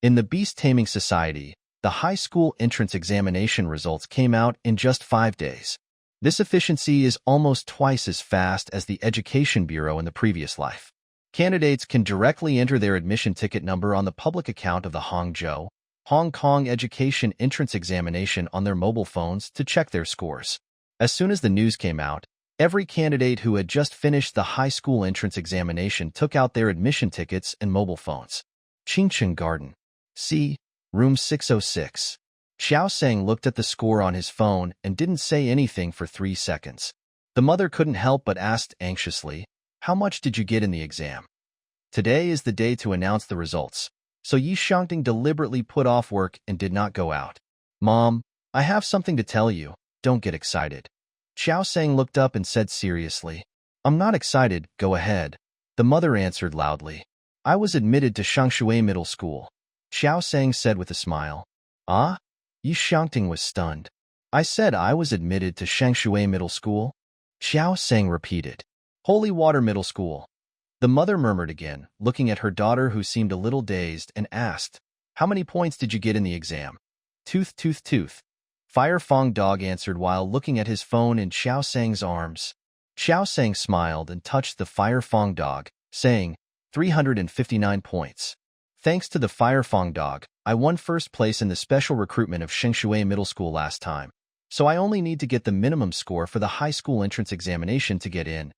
S1: In the Beast Taming Society, the high school entrance examination results came out in just 5 days. This efficiency is almost twice as fast as the Education Bureau in the previous life. Candidates can directly enter their admission ticket number on the public account of the Hangzhou, Hong Kong Education Entrance Examination on their mobile phones to check their scores. As soon as the news came out, Every candidate who had just finished the high school entrance examination took out their admission tickets and mobile phones. Qingcheng Garden. C. Room 606. Xiao Sang looked at the score on his phone and didn't say anything for 3 seconds. The mother couldn't help but asked anxiously, "How much did you get in the exam?" Today is the day to announce the results, so Yi Shangting deliberately put off work and did not go out. "Mom, I have something to tell you. Don't get excited." Xiao Sang looked up and said seriously, "I'm not excited, go ahead." The mother answered loudly, "I was admitted to Shangshui Middle School." Xiao Sang said with a smile. "Ah?" Yi Shangting was stunned. "I said I was admitted to Shangshui Middle School?" Xiao Sang repeated. "Holy Water Middle School." The mother murmured again, looking at her daughter who seemed a little dazed, and asked, "How many points did you get in the exam?" "Tooth, tooth, tooth." Fire Fong Dog answered while looking at his phone in Xiao Sang's arms. Xiao Sang smiled and touched the Fire Fong Dog, saying, 359 points. "Thanks to the Fire Fong Dog, I won first place in the special recruitment of Shengshui Middle School last time, so I only need to get the minimum score for the high school entrance examination to get in."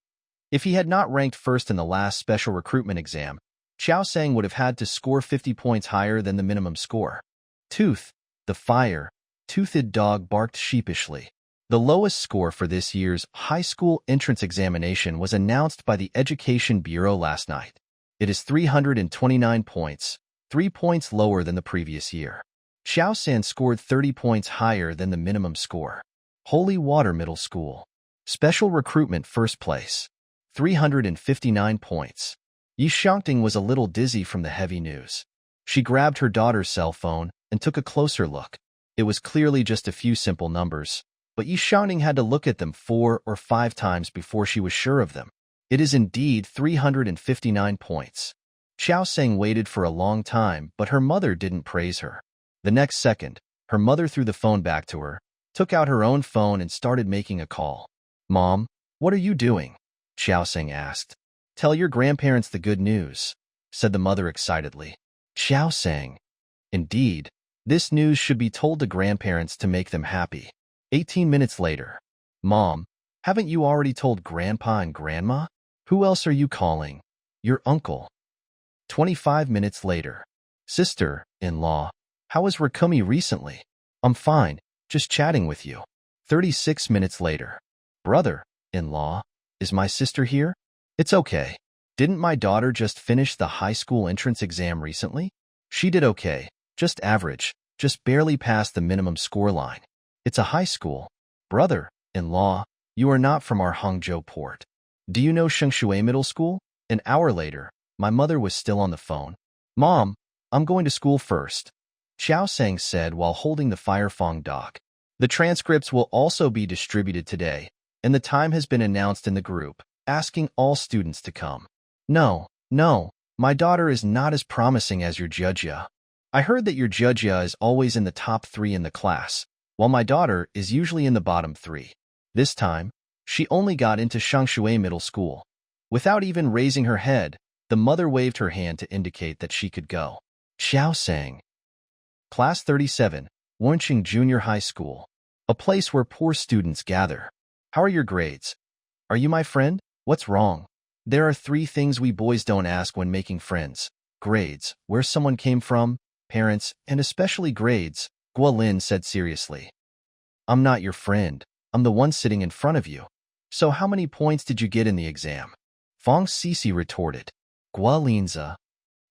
S1: If he had not ranked first in the last special recruitment exam, Xiao Sang would have had to score 50 points higher than the minimum score. Tooth, the fire-toothed dog barked sheepishly. The lowest score for this year's high school entrance examination was announced by the Education Bureau last night. It is 329 points, 3 points lower than the previous year. Xiao San scored 30 points higher than the minimum score. Holy Water Middle School. Special recruitment first place. 359 points. Yi Shangting was a little dizzy from the heavy news. She grabbed her daughter's cell phone and took a closer look. It was clearly just a few simple numbers, but Yi Shangting had to look at them 4 or 5 times before she was sure of them. It is indeed 359 points. Xiao Sang waited for a long time, but her mother didn't praise her. The next second, her mother threw the phone back to her, took out her own phone and started making a call. "Mom, what are you doing?" Xiao Sang asked. "Tell your grandparents the good news," said the mother excitedly. Xiao Sang. Indeed, this news should be told to grandparents to make them happy. 18 minutes later. "Mom, haven't you already told Grandpa and Grandma? Who else are you calling?" "Your uncle." 25 minutes later. "Sister-in-law, how was Rakumi recently?" "I'm fine, just chatting with you." 36 minutes later. "Brother-in-law, is my sister here?" "It's okay. Didn't my daughter just finish the high school entrance exam recently?" "She did okay, just average, just barely past the minimum score line." "It's a high school." "Brother-in-law, you are not from our Hangzhou port. Do you know Shengshui Middle School?" An hour later, my mother was still on the phone. "Mom, I'm going to school first," Xiao Sang said while holding the Fire Fong Dog. The transcripts will also be distributed today, and the time has been announced in the group, asking all students to come. No, my daughter is not as promising as your Jujia. I heard that your Jujia is always in the top 3 in the class, while my daughter is usually in the bottom 3. This time, she only got into Shangshui Middle School. Without even raising her head, the mother waved her hand to indicate that she could go. Xiao Sang. Class 37, Wenqing Junior High School. A place where poor students gather. "How are your grades? Are you my friend? What's wrong?" "There are 3 things we boys don't ask when making friends. Grades, where someone came from, parents, and especially grades," Guo Lin said seriously. "I'm not your friend. I'm the one sitting in front of you. So how many points did you get in the exam?" Fong Sisi retorted. Guo Linza.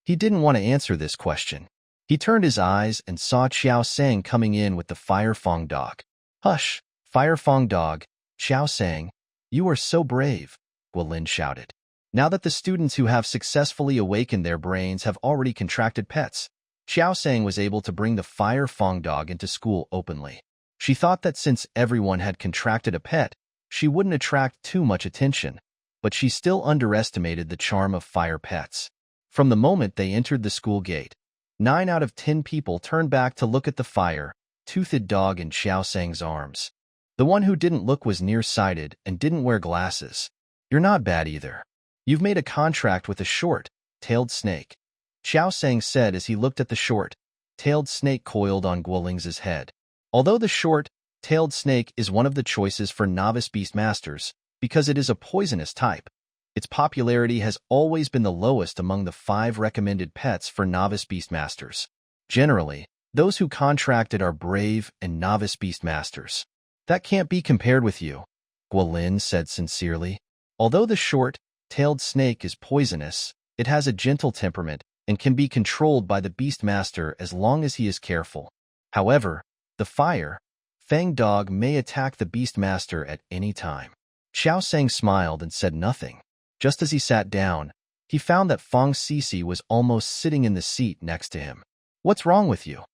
S1: He didn't want to answer this question. He turned his eyes and saw Xiao Sang coming in with the Fire Fong Dog. "Hush, Fire Fong Dog. Xiao Sang, you are so brave," Guo Lin shouted. Now that the students who have successfully awakened their brains have already contracted pets, Xiao Sang was able to bring the Fire Fong Dog into school openly. She thought that since everyone had contracted a pet, she wouldn't attract too much attention, but she still underestimated the charm of fire pets. From the moment they entered the school gate, 9 out of 10 people turned back to look at the fire-toothed dog in Xiao Sang's arms. The one who didn't look was nearsighted and didn't wear glasses. "You're not bad either. You've made a contract with a short-tailed snake," Xiao Sang said as he looked at the short-tailed snake coiled on Guoling's head. Although the short-tailed snake is one of the choices for novice beastmasters, because it is a poisonous type. Its popularity has always been the lowest among the 5 recommended pets for novice beastmasters. Generally, those who contract it are brave and novice beastmasters. That can't be compared with you, Guilin said sincerely. Although the short-tailed snake is poisonous, it has a gentle temperament and can be controlled by the beastmaster as long as he is careful. However, the fang dog may attack the beastmaster at any time. Xiao Sang smiled and said nothing. Just as he sat down, he found that Fang Sisi was almost sitting in the seat next to him. "What's wrong with you?"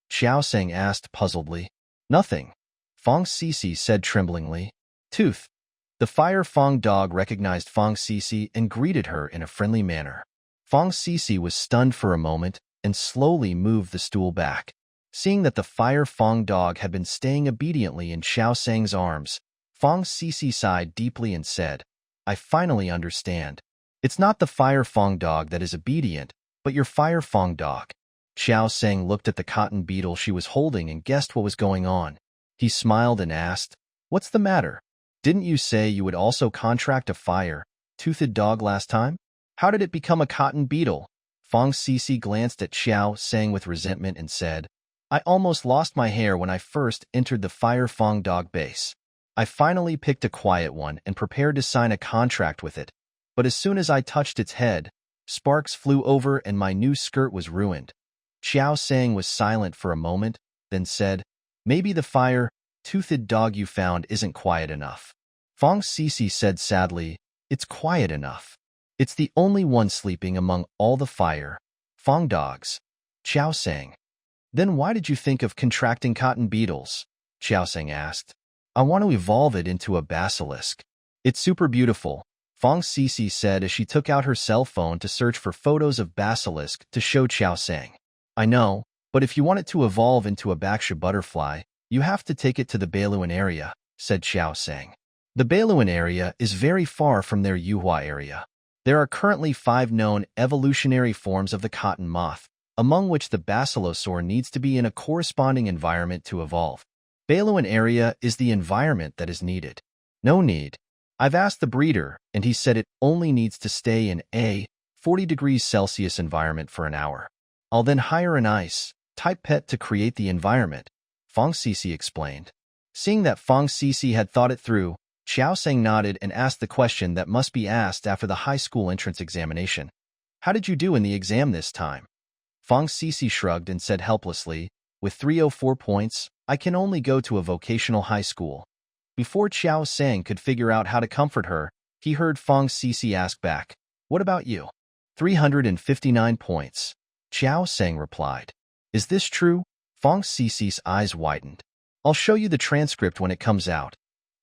S1: Xiao Sang asked puzzledly. "Nothing," Fang Sisi said tremblingly. "Tooth." The fang dog recognized Fang Sisi and greeted her in a friendly manner. Fang Sisi was stunned for a moment and slowly moved the stool back. Seeing that the fang dog had been staying obediently in Xiao Sang's arms, Fang Sisi sighed deeply and said, "I finally understand. It's not the fang dog that is obedient, but your fang dog." Xiao Sang looked at the cotton beetle she was holding and guessed what was going on. He smiled and asked, "What's the matter? Didn't you say you would also contract a fire-toothed dog last time? How did it become a cotton beetle?" Fang Sisi glanced at Xiao Sang with resentment and said, "I almost lost my hair when I first entered the fang dog base. I finally picked a quiet one and prepared to sign a contract with it. But as soon as I touched its head, sparks flew over and my new skirt was ruined." Xiao Sang was silent for a moment, then said, "Maybe the fire-toothed dog you found isn't quiet enough." Fang Sisi said sadly, "It's quiet enough. It's the only one sleeping among all the fang dogs." Xiao Sang, "Then why did you think of contracting cotton beetles?" Xiao Sang asked. "I want to evolve it into a basilisk. It's super beautiful," Fang Sisi said as she took out her cell phone to search for photos of basilisk to show Xiao Sang. "I know, but if you want it to evolve into a baksha butterfly, you have to take it to the Beiluan area," said Xiao Sang. The Beiluan area is very far from their Yuhua area. There are currently 5 known evolutionary forms of the cotton moth, among which the basilosaur needs to be in a corresponding environment to evolve. Beiluan area is the environment that is needed. "No need. I've asked the breeder, and he said it only needs to stay in a 40 degrees Celsius environment for an hour. I'll then hire an ice-type pet to create the environment," Fang Sisi explained. Seeing that Fang Sisi had thought it through, Xiao Sang nodded and asked the question that must be asked after the high school entrance examination. "How did you do in the exam this time?" Fang Sisi shrugged and said helplessly, "With 304 points, I can only go to a vocational high school." Before Xiao Sang could figure out how to comfort her, he heard Fang Sisi ask back, "What about you?" 359 points. Xiao Sang replied. "Is this true?" Fang Sisi's eyes widened. "I'll show you the transcript when it comes out,"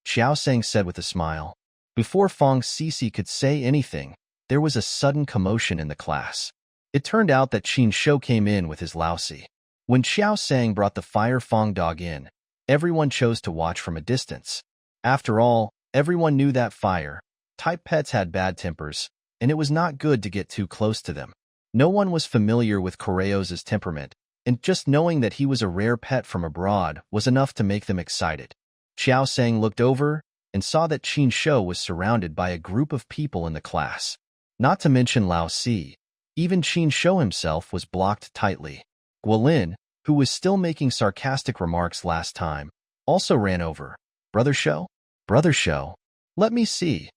S1: Xiao Sang said with a smile. Before Fang Sisi could say anything, there was a sudden commotion in the class. It turned out that Qin Shou came in with his Laosi. When Xiao Sang brought the fang dog in, everyone chose to watch from a distance. After all, everyone knew that fire-type pets had bad tempers, and it was not good to get too close to them. No one was familiar with Koreos' temperament, and just knowing that he was a rare pet from abroad was enough to make them excited. Xiao Sang looked over and saw that Qin Shou was surrounded by a group of people in the class. Not to mention Lao Si. Even Qin Shou himself was blocked tightly. Guilin, who was still making sarcastic remarks last time, also ran over. "Brother Shou? Brother Shou? Let me see."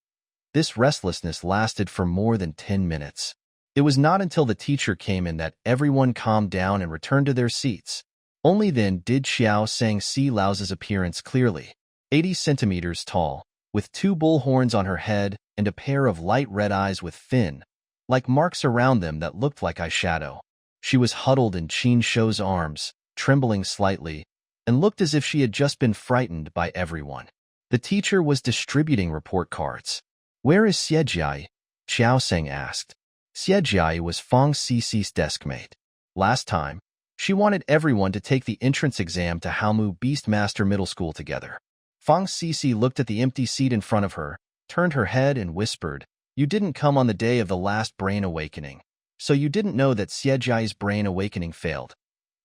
S1: This restlessness lasted for more than 10 minutes. It was not until the teacher came in that everyone calmed down and returned to their seats. Only then did Xiao Sang see Lao's appearance clearly. 80 centimeters tall, with 2 bull horns on her head and a pair of light red eyes with fin-like marks around them that looked like eyeshadow. She was huddled in Qin Shou's arms, trembling slightly, and looked as if she had just been frightened by everyone. The teacher was distributing report cards. "Where is Xiejiai?" Xiao Sang asked. Xiejiai was Fang Sisi's deskmate. Last time, she wanted everyone to take the entrance exam to Haomu Beastmaster Middle School together. Fang Sisi looked at the empty seat in front of her, turned her head and whispered, "You didn't come on the day of the last brain awakening, so you didn't know that Xiejiai's brain awakening failed."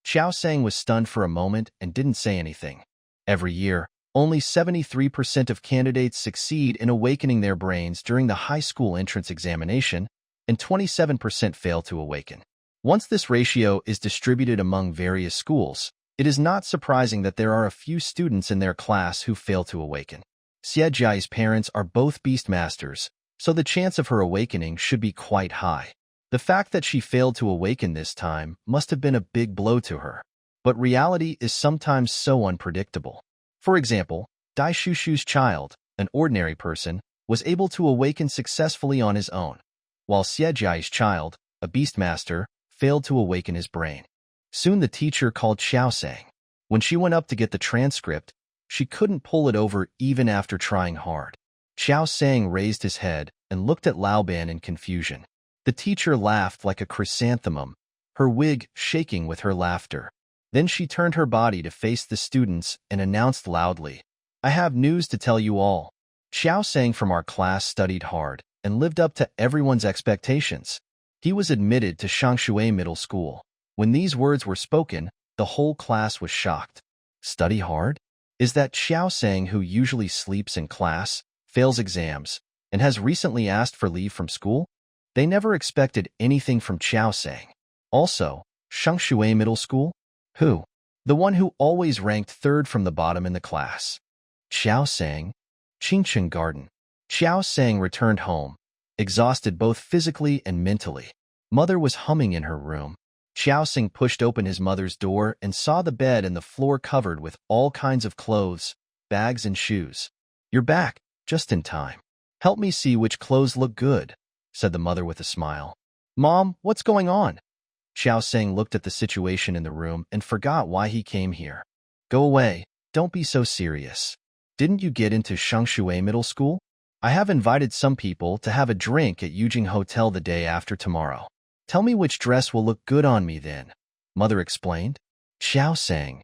S1: Xiao Sang was stunned for a moment and didn't say anything. Every year, Only 73% of candidates succeed in awakening their brains during the high school entrance examination, and 27% fail to awaken. Once this ratio is distributed among various schools, it is not surprising that there are a few students in their class who fail to awaken. Xiejia's parents are both beastmasters, so the chance of her awakening should be quite high. The fact that she failed to awaken this time must have been a big blow to her. But reality is sometimes so unpredictable. For example, Dai Shushu's child, an ordinary person, was able to awaken successfully on his own, while Xiejia's child, a beastmaster, failed to awaken his brain. Soon the teacher called Xiaosang. When she went up to get the transcript, she couldn't pull it over even after trying hard. Xiaosang raised his head and looked at Laoban in confusion. The teacher laughed like a chrysanthemum, her wig shaking with her laughter. Then she turned her body to face the students and announced loudly, "I have news to tell you all. Xiaosang from our class studied hard and lived up to everyone's expectations. He was admitted to Shangshui Middle School." When these words were spoken, the whole class was shocked. Study hard? Is that Xiaosang, who usually sleeps in class, fails exams, and has recently asked for leave from school? They never expected anything from Xiaosang. Also, Shangshui Middle School? Who? The one who always ranked third from the bottom in the class. Xiaosang? Qingcheng Garden. Xiaosang returned home, exhausted both physically and mentally. Mother was humming in her room. Xiaosang pushed open his mother's door and saw the bed and the floor covered with all kinds of clothes, bags, and shoes. "You're back, just in time. Help me see which clothes look good," said the mother with a smile. "Mom, what's going on?" Xiaosang looked at the situation in the room and forgot why he came here. "Go away, don't be so serious. Didn't you get into Shangshui Middle School? I have invited some people to have a drink at Yujing Hotel the day after tomorrow. Tell me which dress will look good on me then," Mother explained. Xiaosang.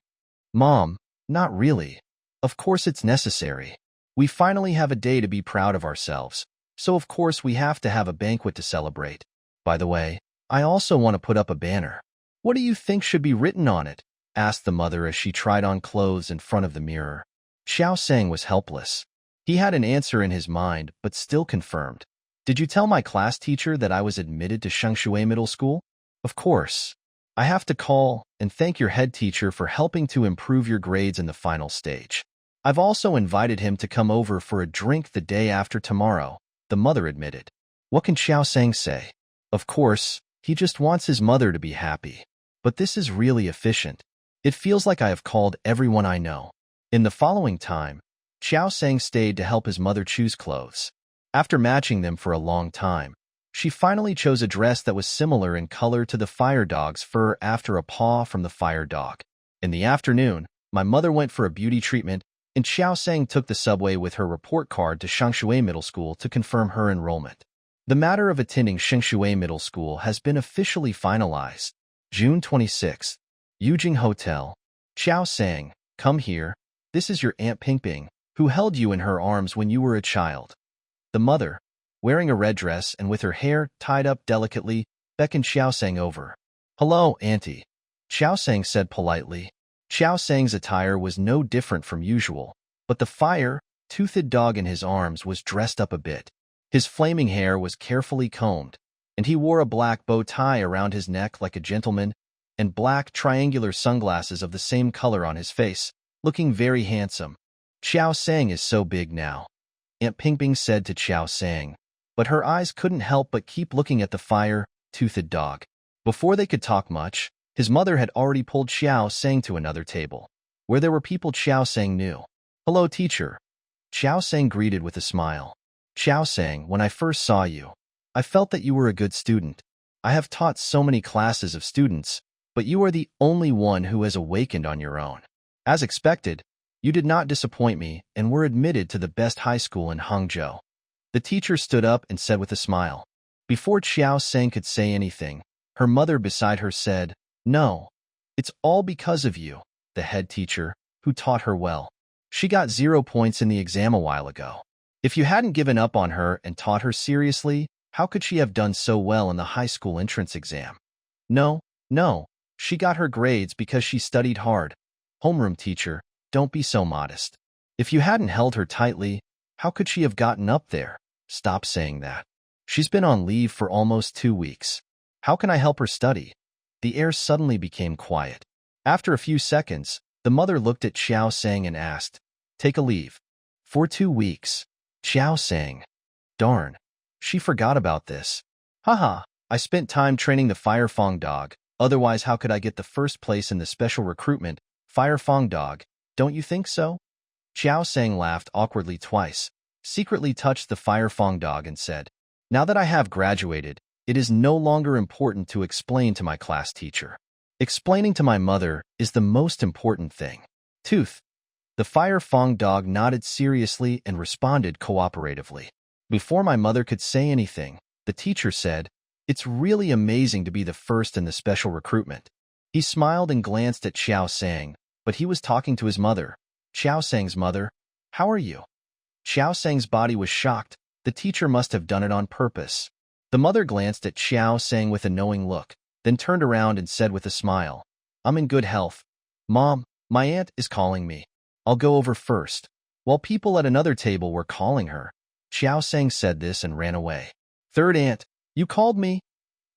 S1: "Mom, not really. Of course it's necessary. We finally have a day to be proud of ourselves, so of course we have to have a banquet to celebrate. By the way, I also want to put up a banner. What do you think should be written on it?" asked the mother as she tried on clothes in front of the mirror. Xiaosang was helpless. He had an answer in his mind, but still confirmed. "Did you tell my class teacher that I was admitted to Shangshui Middle School?" "Of course. I have to call and thank your head teacher for helping to improve your grades in the final stage. I've also invited him to come over for a drink the day after tomorrow," the mother admitted. What can Xiaosang say? Of course, he just wants his mother to be happy. But this is really efficient. It feels like I have called everyone I know. In the following time, Xiaosang stayed to help his mother choose clothes. After matching them for a long time, she finally chose a dress that was similar in color to the fire dog's fur after a paw from the fire dog. In the afternoon, my mother went for a beauty treatment, and Xiaosang took the subway with her report card to Shangshui Middle School to confirm her enrollment. The matter of attending Shangshui Middle School has been officially finalized. June 26th. Yujing Hotel. Xiaosang, come here. This is your Aunt Pingping, who held you in her arms when you were a child. The mother, wearing a red dress and with her hair tied up delicately, beckoned Xiaosang over. "Hello, Auntie," Xiaosang said politely. Xiaosang's attire was no different from usual, but the fire-toothed dog in his arms was dressed up a bit. His flaming hair was carefully combed, and he wore a black bow tie around his neck like a gentleman, and black triangular sunglasses of the same color on his face, looking very handsome. "Xiaosang is so big now," Aunt Pingping said to Xiaosang, but her eyes couldn't help but keep looking at the fire-toothed dog. Before they could talk much, his mother had already pulled Xiaosang to another table, where there were people Xiaosang knew. "Hello, teacher," Xiaosang greeted with a smile. "Xiaosang, when I first saw you, I felt that you were a good student. I have taught so many classes of students, but you are the only one who has awakened on your own. As expected, you did not disappoint me and were admitted to the best high school in Hangzhou." The teacher stood up and said with a smile. Before Xiaosang could say anything, her mother beside her said, "No, it's all because of you," the head teacher, who taught her well. "She got 0 points in the exam a while ago. If you hadn't given up on her and taught her seriously, how could she have done so well in the high school entrance exam?" No, she got her grades because she studied hard. Homeroom teacher, don't be so modest. If you hadn't held her tightly, how could she have gotten up there? Stop saying that. She's been on leave for almost 2 weeks. How can I help her study? The air suddenly became quiet. After a few seconds, the mother looked at Xiao Sang and asked, "Take a leave." For 2 weeks. Xiao Sang. Darn. She forgot about this. Haha, I spent time training the Fire Fong dog. Otherwise, how could I get the first place in the special recruitment, Fire Fong dog? Don't you think so? Xiao Sang laughed awkwardly twice, secretly touched the Fire Fong dog and said, "Now that I have graduated, it is no longer important to explain to my class teacher. Explaining to my mother is the most important thing." Tooth. The Fire Fong dog nodded seriously and responded cooperatively. Before my mother could say anything, the teacher said, "It's really amazing to be the first in the special recruitment." He smiled and glanced at Xiao Sang, but he was talking to his mother. Xiao Sang's mother, "How are you?" Xiao Sang's body was shocked. The teacher must have done it on purpose. The mother glanced at Xiao Sang with a knowing look, then turned around and said with a smile, "I'm in good health. Mom, my aunt is calling me. I'll go over first." While people at another table were calling her, Xiao Sang said this and ran away. "Third aunt, you called me?"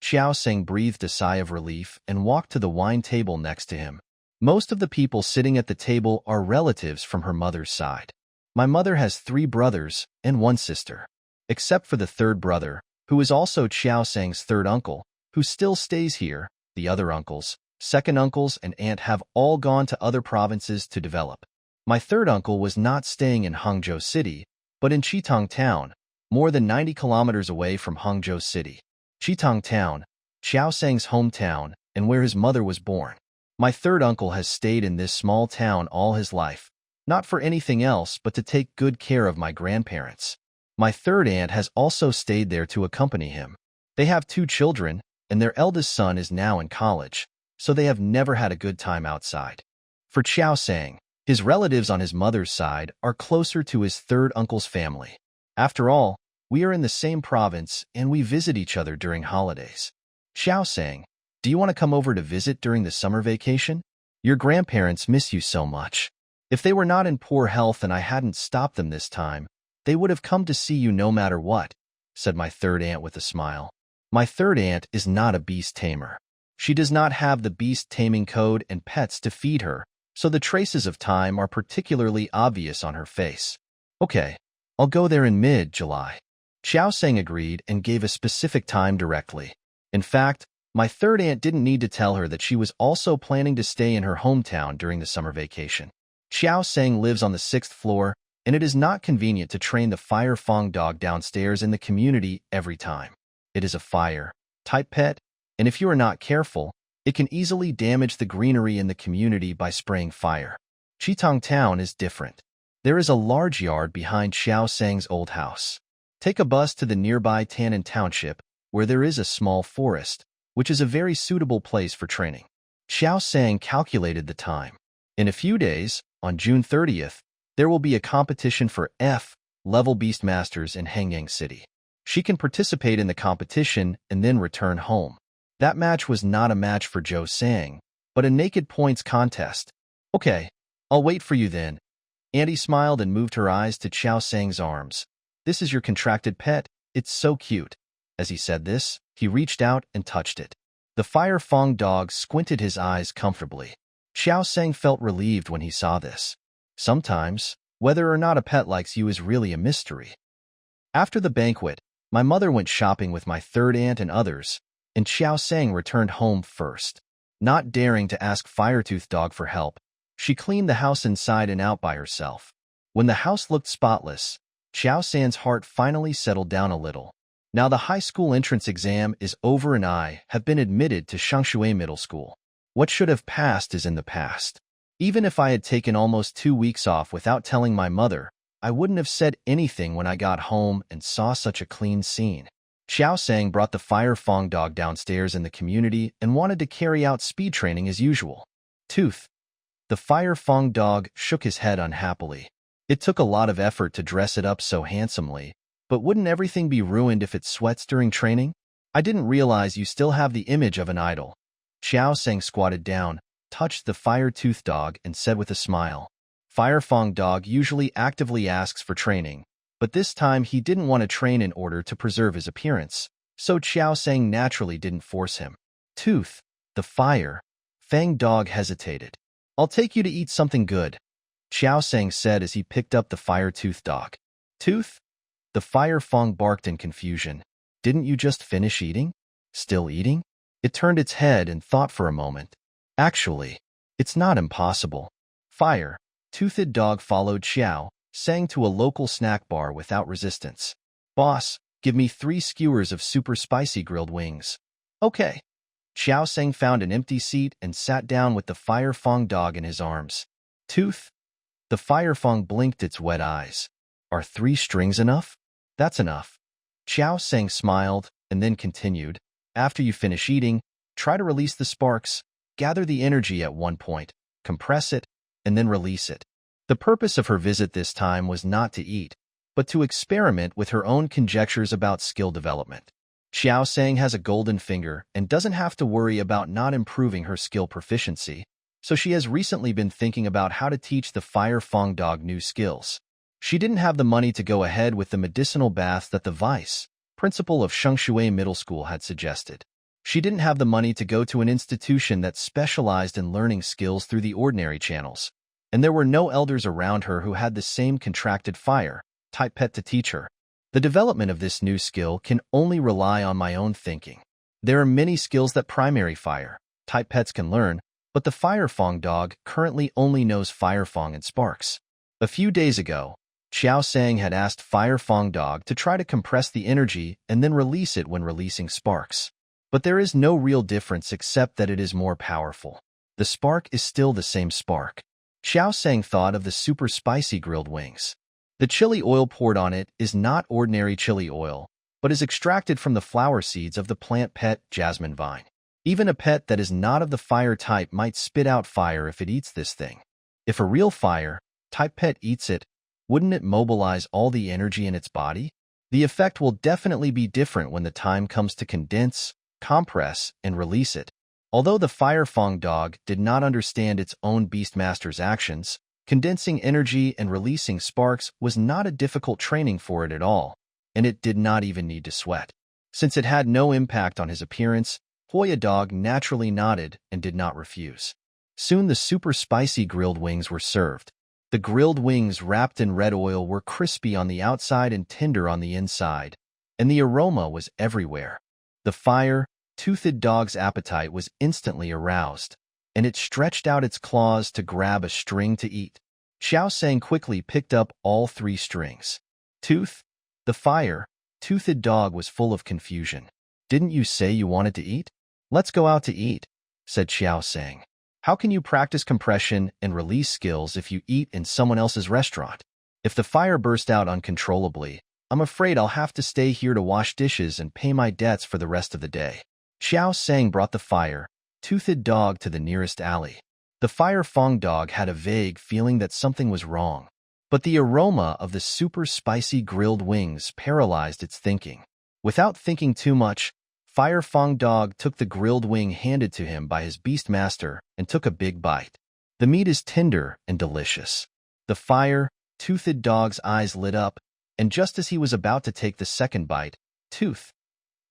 S1: Xiao Sang breathed a sigh of relief and walked to the wine table next to him. Most of the people sitting at the table are relatives from her mother's side. My mother has 3 brothers and 1 sister. Except for the third brother, who is also Xiao Sang's third uncle, who still stays here. The other uncles, second uncles, and aunt have all gone to other provinces to develop. My third uncle was not staying in Hangzhou City, but in Chitong Town, more than 90 kilometers away from Hangzhou City. Chitong Town, Xiao Sang's hometown, and where his mother was born. My third uncle has stayed in this small town all his life, not for anything else but to take good care of my grandparents. My third aunt has also stayed there to accompany him. They have 2 children, and their eldest son is now in college, so they have never had a good time outside. For Xiao Sang, his relatives on his mother's side are closer to his third uncle's family. After all, we are in the same province and we visit each other during holidays. Xiao Sang, do you want to come over to visit during the summer vacation? Your grandparents miss you so much. If they were not in poor health and I hadn't stopped them this time, they would have come to see you no matter what, said my third aunt with a smile. My third aunt is not a beast tamer. She does not have the beast taming code and pets to feed her, so the traces of time are particularly obvious on her face. Okay, I'll go there in mid-July. Xiao Sang agreed and gave a specific time directly. In fact, my third aunt didn't need to tell her that she was also planning to stay in her hometown during the summer vacation. Xiao Sang lives on the 6th floor, and it is not convenient to train the Fire Fong dog downstairs in the community every time. It is a fire-type pet, and if you are not careful, it can easily damage the greenery in the community by spraying fire. Chitong Town is different. There is a large yard behind Xiao Sang's old house. Take a bus to the nearby Tanan Township, where there is a small forest, which is a very suitable place for training. Xiao Sang calculated the time. In a few days, on June 30th, there will be a competition for F-level Beastmasters in Hengyang City. She can participate in the competition and then return home. That match was not a match for Zhou Sang, but a naked points contest. Okay, I'll wait for you then. Auntie smiled and moved her eyes to Xiao Sang's arms. This is your contracted pet, it's so cute. As he said this, he reached out and touched it. The Fire Fong dog squinted his eyes comfortably. Xiao Sang felt relieved when he saw this. Sometimes, whether or not a pet likes you is really a mystery. After the banquet, my mother went shopping with my third aunt and others, and Xiao Sang returned home first. Not daring to ask Firetooth Dog for help, she cleaned the house inside and out by herself. When the house looked spotless, Xiao Sang's heart finally settled down a little. Now the high school entrance exam is over and I have been admitted to Shangshui Middle School. What should have passed is in the past. Even if I had taken almost 2 weeks off without telling my mother, I wouldn't have said anything when I got home and saw such a clean scene. Xiao Sang brought the Fire Fong dog downstairs in the community and wanted to carry out speed training as usual. Tooth. The Fire Fong dog shook his head unhappily. It took a lot of effort to dress it up so handsomely, but wouldn't everything be ruined if it sweats during training? I didn't realize you still have the image of an idol. Xiao Sang squatted down, touched the Fire Tooth dog, and said with a smile, Fire Fong Dog usually actively asks for training, but this time he didn't want to train in order to preserve his appearance, so Qiao Sang naturally didn't force him. Tooth, the fire. Fang Dog hesitated. I'll take you to eat something good, Qiao Sang said as he picked up the Fire Tooth Dog. Tooth? The Fire Fong barked in confusion. Didn't you just finish eating? Still eating? It turned its head and thought for a moment. Actually, it's not impossible. Fire, Toothed Dog followed Qiao Sang to a local snack bar without resistance. Boss, give me 3 skewers of super spicy grilled wings. Okay. Qiao Sang found an empty seat and sat down with the Fire Fong Dog in his arms. Tooth? The Fire Fong blinked its wet eyes. Are 3 strings enough? That's enough. Qiao Sang smiled and then continued. After you finish eating, try to release the sparks, gather the energy at one point, compress it, and then release it. The purpose of her visit this time was not to eat, but to experiment with her own conjectures about skill development. Qiao Sang has a golden finger and doesn't have to worry about not improving her skill proficiency, so she has recently been thinking about how to teach the Fire Fong Dog new skills. She didn't have the money to go ahead with the medicinal bath that the vice principal of Shengshui Middle School had suggested. She didn't have the money to go to an institution that specialized in learning skills through the ordinary channels, and there were no elders around her who had the same contracted fire-type pet to teach her. The development of this new skill can only rely on my own thinking. There are many skills that primary fire-type pets can learn, but the Fire Fong Dog currently only knows Fire Fong and Sparks. A few days ago, Qiao Sang had asked Fire Fong Dog to try to compress the energy and then release it when releasing sparks. But there is no real difference except that it is more powerful. The spark is still the same spark. Qiao Sang thought of the super spicy grilled wings. The chili oil poured on it is not ordinary chili oil, but is extracted from the flower seeds of the plant pet jasmine vine. Even a pet that is not of the fire type might spit out fire if it eats this thing. If a real fire-type pet eats it, wouldn't it mobilize all the energy in its body? The effect will definitely be different when the time comes to condense, compress, and release it. Although the Fire Fong Dog did not understand its own Beastmaster's actions, condensing energy and releasing sparks was not a difficult training for it at all, and it did not even need to sweat. Since it had no impact on his appearance, Hoya Dog naturally nodded and did not refuse. Soon the super spicy grilled wings were served. The grilled wings wrapped in red oil were crispy on the outside and tender on the inside, and the aroma was everywhere. The Fire-Toothed Dog's appetite was instantly aroused, and it stretched out its claws to grab a string to eat. Qiao Sang quickly picked up all 3 strings. Tooth? The Fire-Toothed Dog was full of confusion. Didn't you say you wanted to eat? Let's go out to eat, said Qiao Sang. How can you practice compression and release skills if you eat in someone else's restaurant? If the fire burst out uncontrollably, I'm afraid I'll have to stay here to wash dishes and pay my debts for the rest of the day. Qiao Sang brought the Fire-Toothed Dog to the nearest alley. The Fire Fong Dog had a vague feeling that something was wrong, but the aroma of the super spicy grilled wings paralyzed its thinking. Without thinking too much, Fire Fong Dog took the grilled wing handed to him by his Beastmaster and took a big bite. The meat is tender and delicious. The Fire-Toothed Dog's eyes lit up, and just as he was about to take the second bite, Tooth!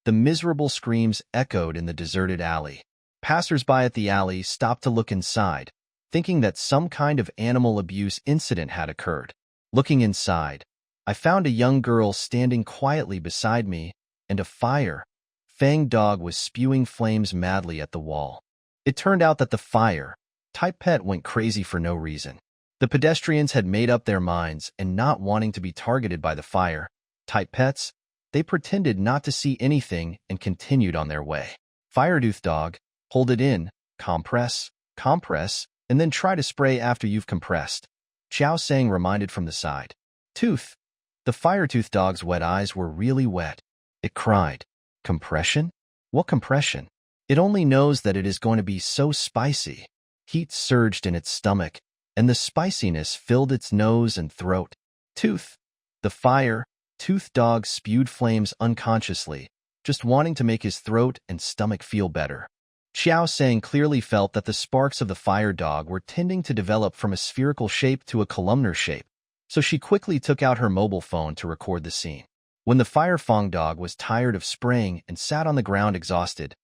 S1: The miserable screams echoed in the deserted alley. Passers-by at the alley stopped to look inside, thinking that some kind of animal abuse incident had occurred. Looking inside, I found a young girl standing quietly beside me, and a Fang Dog was spewing flames madly at the wall. It turned out that the fire-type pet went crazy for no reason. The pedestrians had made up their minds, and not wanting to be targeted by the fire-type pets, they pretended not to see anything and continued on their way. Fire-Tooth Dog, hold it in, compress, and then try to spray after you've compressed, Qiao Sang reminded from the side. Tooth! The Fire-Tooth Dog's wet eyes were really wet. It cried. Compression? What compression? It only knows that it is going to be so spicy. Heat surged in its stomach, and the spiciness filled its nose and throat. Tooth! The Fire-Tooth Dog spewed flames unconsciously, just wanting to make his throat and stomach feel better. Xiao Sang clearly felt that the sparks of the fire dog were tending to develop from a spherical shape to a columnar shape, so she quickly took out her mobile phone to record the scene. When the fire fong dog was tired of spraying and sat on the ground exhausted,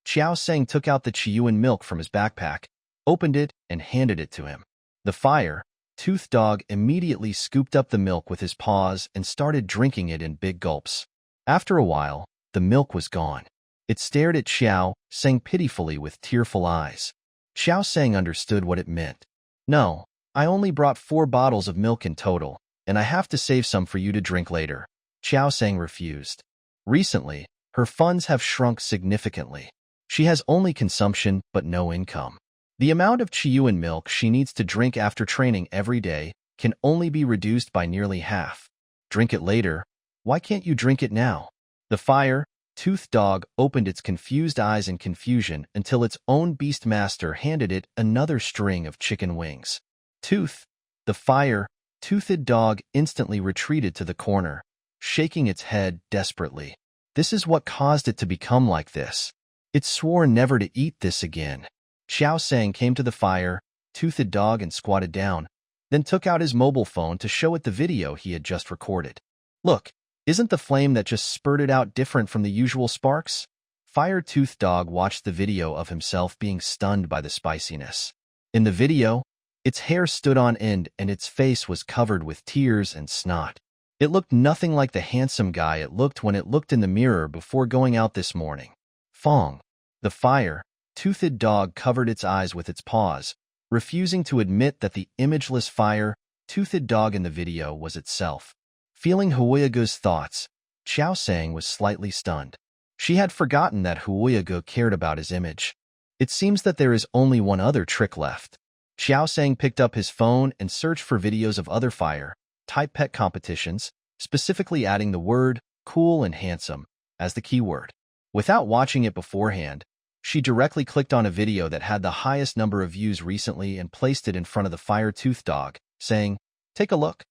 S1: Xiao Sang took out the Chiyuan milk from his backpack, opened it, and handed it to him. The fire-toothed dog immediately scooped up the milk with his paws and started drinking it in big gulps. After a while, the milk was gone. It stared at Xiao Sang pitifully with tearful eyes. Xiao Sang understood what it meant. "No, I only brought 4 bottles of milk in total, and I have to save some for you to drink later." Xiao Sang refused. Recently, her funds have shrunk significantly. She has only consumption but no income. The amount of Chiyuan milk she needs to drink after training every day can only be reduced by nearly half. Drink it later. Why can't you drink it now? The fire-toothed dog opened its confused eyes in confusion until its own beast master handed it another string of chicken wings. The fire-toothed dog instantly retreated to the corner, shaking its head desperately. This is what caused it to become like this. It swore never to eat this again. Xiao Sang came to the fire-toothed dog and squatted down, then took out his mobile phone to show it the video he had just recorded. "Look, isn't the flame that just spurted out different from the usual sparks?" Fire-toothed dog watched the video of himself being stunned by the spiciness. In the video, its hair stood on end and its face was covered with tears and snot. It looked nothing like the handsome guy it looked when it looked in the mirror before going out this morning. Fong. The fire-toothed dog covered its eyes with its paws, refusing to admit that the imageless fire-toothed dog in the video was itself. Feeling Huoyage's thoughts, Xiao Sang was slightly stunned. She had forgotten that Huoyage cared about his image. It seems that there is only one other trick left. Xiao Sang picked up his phone and searched for videos of other fire-type pet competitions, specifically adding the word cool and handsome as the keyword. Without watching it beforehand, she directly clicked on a video that had the highest number of views recently and placed it in front of the fire-toothed dog, saying, "Take a look."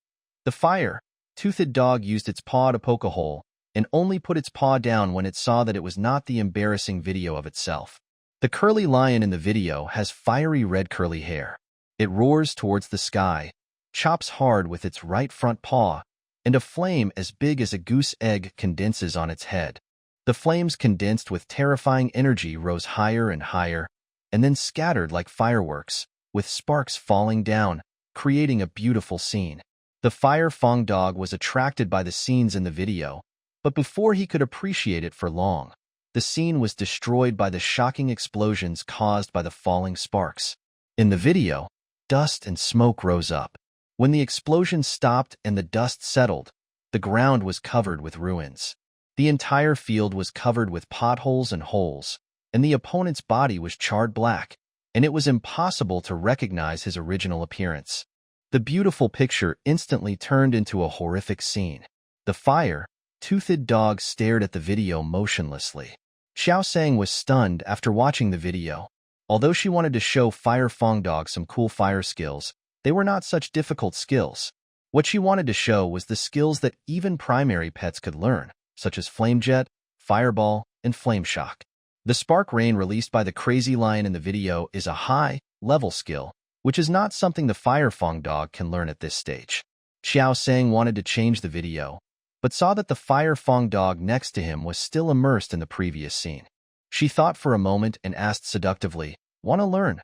S1: The fire-toothed dog used its paw to poke a hole and only put its paw down when it saw that it was not the embarrassing video of itself. The curly lion in the video has fiery red curly hair. It roars towards the sky, chops hard with its right front paw, and a flame as big as a goose egg condenses on its head. The flames condensed with terrifying energy rose higher and higher, and then scattered like fireworks, with sparks falling down, creating a beautiful scene. The fire fong dog was attracted by the scenes in the video, but before he could appreciate it for long, the scene was destroyed by the shocking explosions caused by the falling sparks. In the video, dust and smoke rose up. When the explosion stopped and the dust settled, the ground was covered with ruins. The entire field was covered with potholes and holes, and the opponent's body was charred black, and it was impossible to recognize his original appearance. The beautiful picture instantly turned into a horrific scene. The fire-toothed dog stared at the video motionlessly. Xiao Sang was stunned after watching the video. Although she wanted to show Fire Fong Dog some cool fire skills, they were not such difficult skills. What she wanted to show was the skills that even primary pets could learn, such as Flame Jet, Fireball, and Flame Shock. The spark rain released by the crazy lion in the video is a high-level skill, which is not something the Fire Fong Dog can learn at this stage. Xiao Sang wanted to change the video, but saw that the Fire Fong Dog next to him was still immersed in the previous scene. She thought for a moment and asked seductively, "Want to learn?"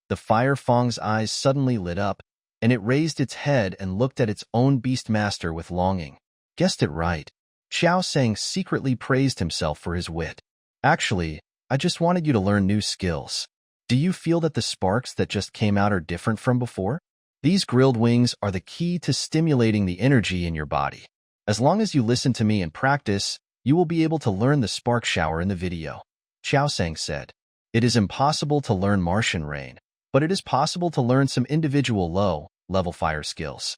S1: The Fire Fong's eyes suddenly lit up, and it raised its head and looked at its own beast master with longing. Guessed it right. Xiao Sang secretly praised himself for his wit. "Actually, I just wanted you to learn new skills. Do you feel that the sparks that just came out are different from before? These grilled wings are the key to stimulating the energy in your body. As long as you listen to me and practice, you will be able to learn the spark shower in the video." Xiao Sang said, "It is impossible to learn Martian rain, but it is possible to learn some individual low-level fire skills."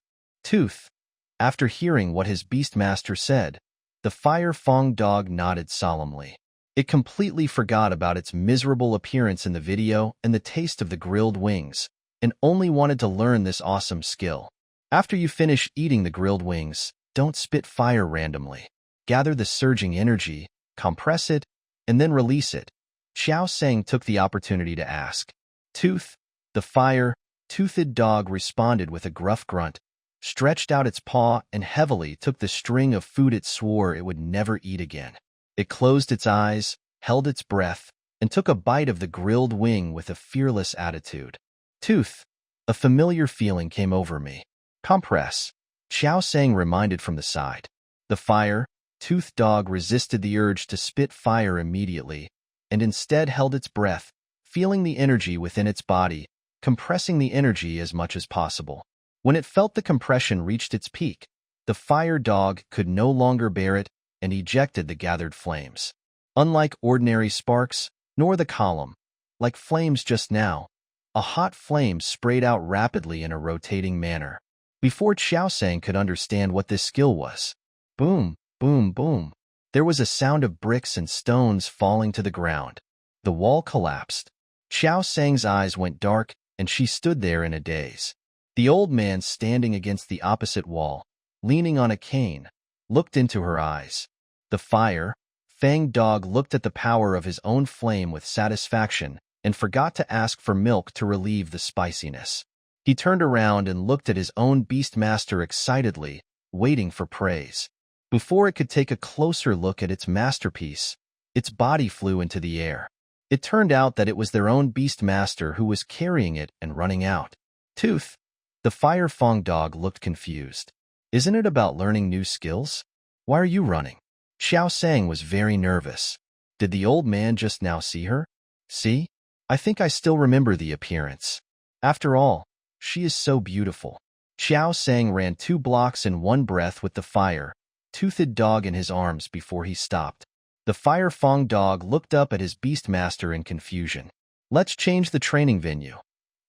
S1: After hearing what his beast master said, the Fire Fong Dog nodded solemnly. It completely forgot about its miserable appearance in the video and the taste of the grilled wings, and only wanted to learn this awesome skill. After you finish eating the grilled wings, don't spit fire randomly. Gather the surging energy, compress it, and then release it. Xiao Sang took the opportunity to ask. Tooth, the fire-toothed dog responded with a gruff grunt, stretched out its paw, and heavily took the string of food it swore it would never eat again. It closed its eyes, held its breath, and took a bite of the grilled wing with a fearless attitude. Tooth, a familiar feeling came over me. Compress, Xiao Sang reminded from the side. The fire-toothed dog resisted the urge to spit fire immediately, and instead held its breath, feeling the energy within its body, compressing the energy as much as possible. When it felt the compression reached its peak, the fire dog could no longer bear it and ejected the gathered flames. Unlike ordinary sparks, nor the column, like flames just now, a hot flame sprayed out rapidly in a rotating manner. Before Xiao Sang could understand what this skill was, boom, boom, boom, there was a sound of bricks and stones falling to the ground. The wall collapsed. Xiao Sang's eyes went dark, and she stood there in a daze. The old man standing against the opposite wall, leaning on a cane, looked into her eyes. The fanged dog looked at the power of his own flame with satisfaction and forgot to ask for milk to relieve the spiciness. He turned around and looked at his own beast master excitedly, waiting for praise. Before it could take a closer look at its masterpiece, its body flew into the air. It turned out that it was their own beast master who was carrying it and running out. Tooth, the fang dog looked confused. Isn't it about learning new skills? Why are you running? Xiao Sang was very nervous. Did the old man just now see her? See? I think I still remember the appearance. After all, she is so beautiful. Xiao Sang ran 2 blocks in one breath with the fire-toothed dog in his arms before he stopped. The fang dog looked up at his beast master in confusion. Let's change the training venue,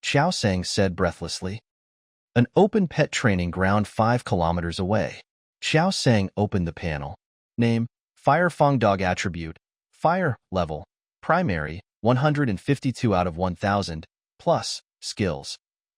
S1: Xiao Sang said breathlessly. An open pet training ground 5 kilometers away. Xiao Sang opened the panel. Name, fang dog attribute, fire, level, primary, 152 out of 1000, plus, skills.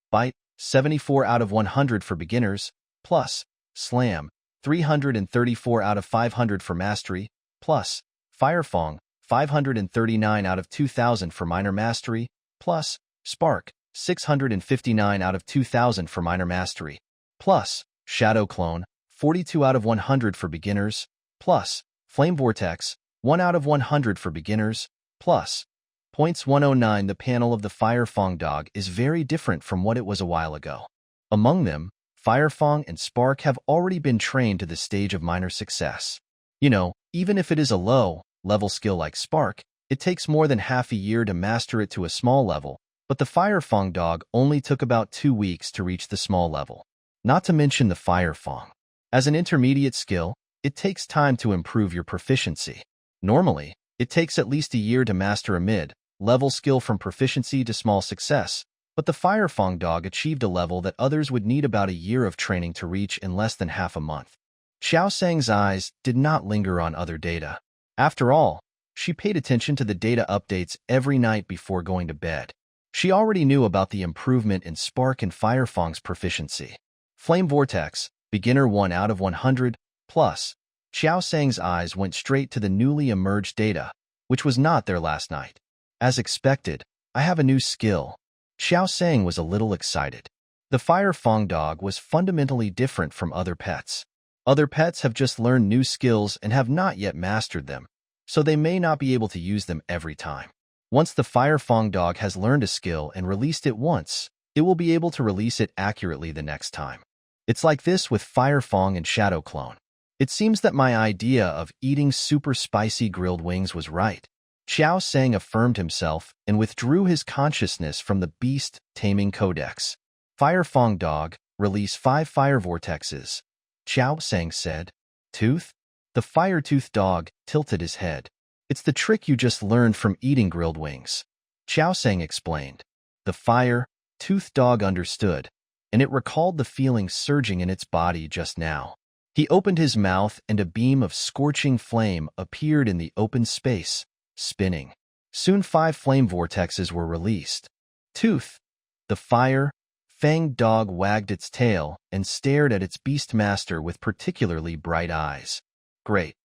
S1: Bite, 74 out of 100 for beginners, plus, slam, 334 out of 500 for mastery, plus, firefang, 539 out of 2000 for minor mastery, plus, spark, 659 out of 2000 for minor mastery, plus, shadow clone, 42 out of 100 for beginners, plus, flame vortex, 1 out of 100 for beginners, plus, points 109. The panel of the fang dog is very different from what it was a while ago. Among them, firefang and spark have already been trained to the stage of minor success. You know, even if it is a low-level skill like spark, it takes more than half a year to master it to a small level, but the fang dog only took about 2 weeks to reach the small level. Not to mention the firefang. As an intermediate skill, it takes time to improve your proficiency. Normally, it takes at least a year to master a mid-level skill from proficiency to small success, but the fang dog achieved a level that others would need about a year of training to reach in less than half a month. Xiao Sang's eyes did not linger on other data. After all, she paid attention to the data updates every night before going to bed. She already knew about the improvement in spark and firefang's proficiency. Flame vortex, beginner 1 out of 100, plus. Xiao Sang's eyes went straight to the newly emerged data, which was not there last night. As expected, I have a new skill. Xiao Sang was a little excited. The fang dog was fundamentally different from other pets. Other pets have just learned new skills and have not yet mastered them, so they may not be able to use them every time. Once the fang dog has learned a skill and released it once, it will be able to release it accurately the next time. It's like this with firefang and shadow clone. It seems that my idea of eating super spicy grilled wings was right. Xiao Sang affirmed himself and withdrew his consciousness from the beast taming codex. Firefang dog, release 5 fire vortexes, Xiao Sang said. Tooth? The fire-toothed dog tilted his head. It's the trick you just learned from eating grilled wings, Xiao Sang explained. The fire-toothed dog understood, and it recalled the feeling surging in its body just now. He opened his mouth and a beam of scorching flame appeared in the open space, spinning. Soon 5 flame vortexes were released. Tooth, the fanged dog wagged its tail and stared at its beast master with particularly bright eyes. Great,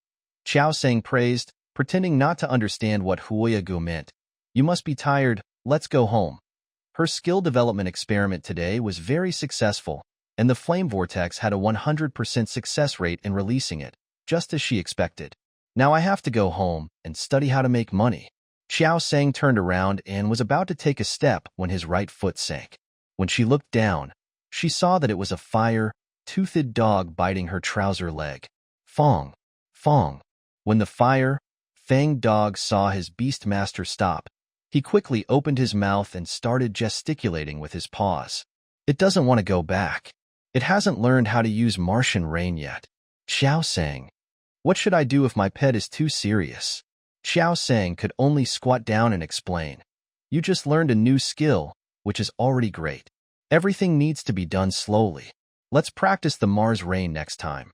S1: Xiao Sang praised. pretending not to understand what Huoyagu meant. You must be tired, let's go home. Her skill development experiment today was very successful, and the flame vortex had a 100% success rate in releasing it, just as she expected. Now I have to go home and study how to make money. Xiao Sang turned around and was about to take a step when his right foot sank. When she looked down, she saw that it was a fire-toothed dog biting her trouser leg. Fong, Fong. When the fire-fanged dog saw his beastmaster stop, he quickly opened his mouth and started gesticulating with his paws. It doesn't want to go back. It hasn't learned how to use Martian rain yet. Xiao Sang. What should I do if my pet is too serious? Xiao Sang could only squat down and explain. You just learned a new skill, which is already great. Everything needs to be done slowly. Let's practice the Mars rain next time.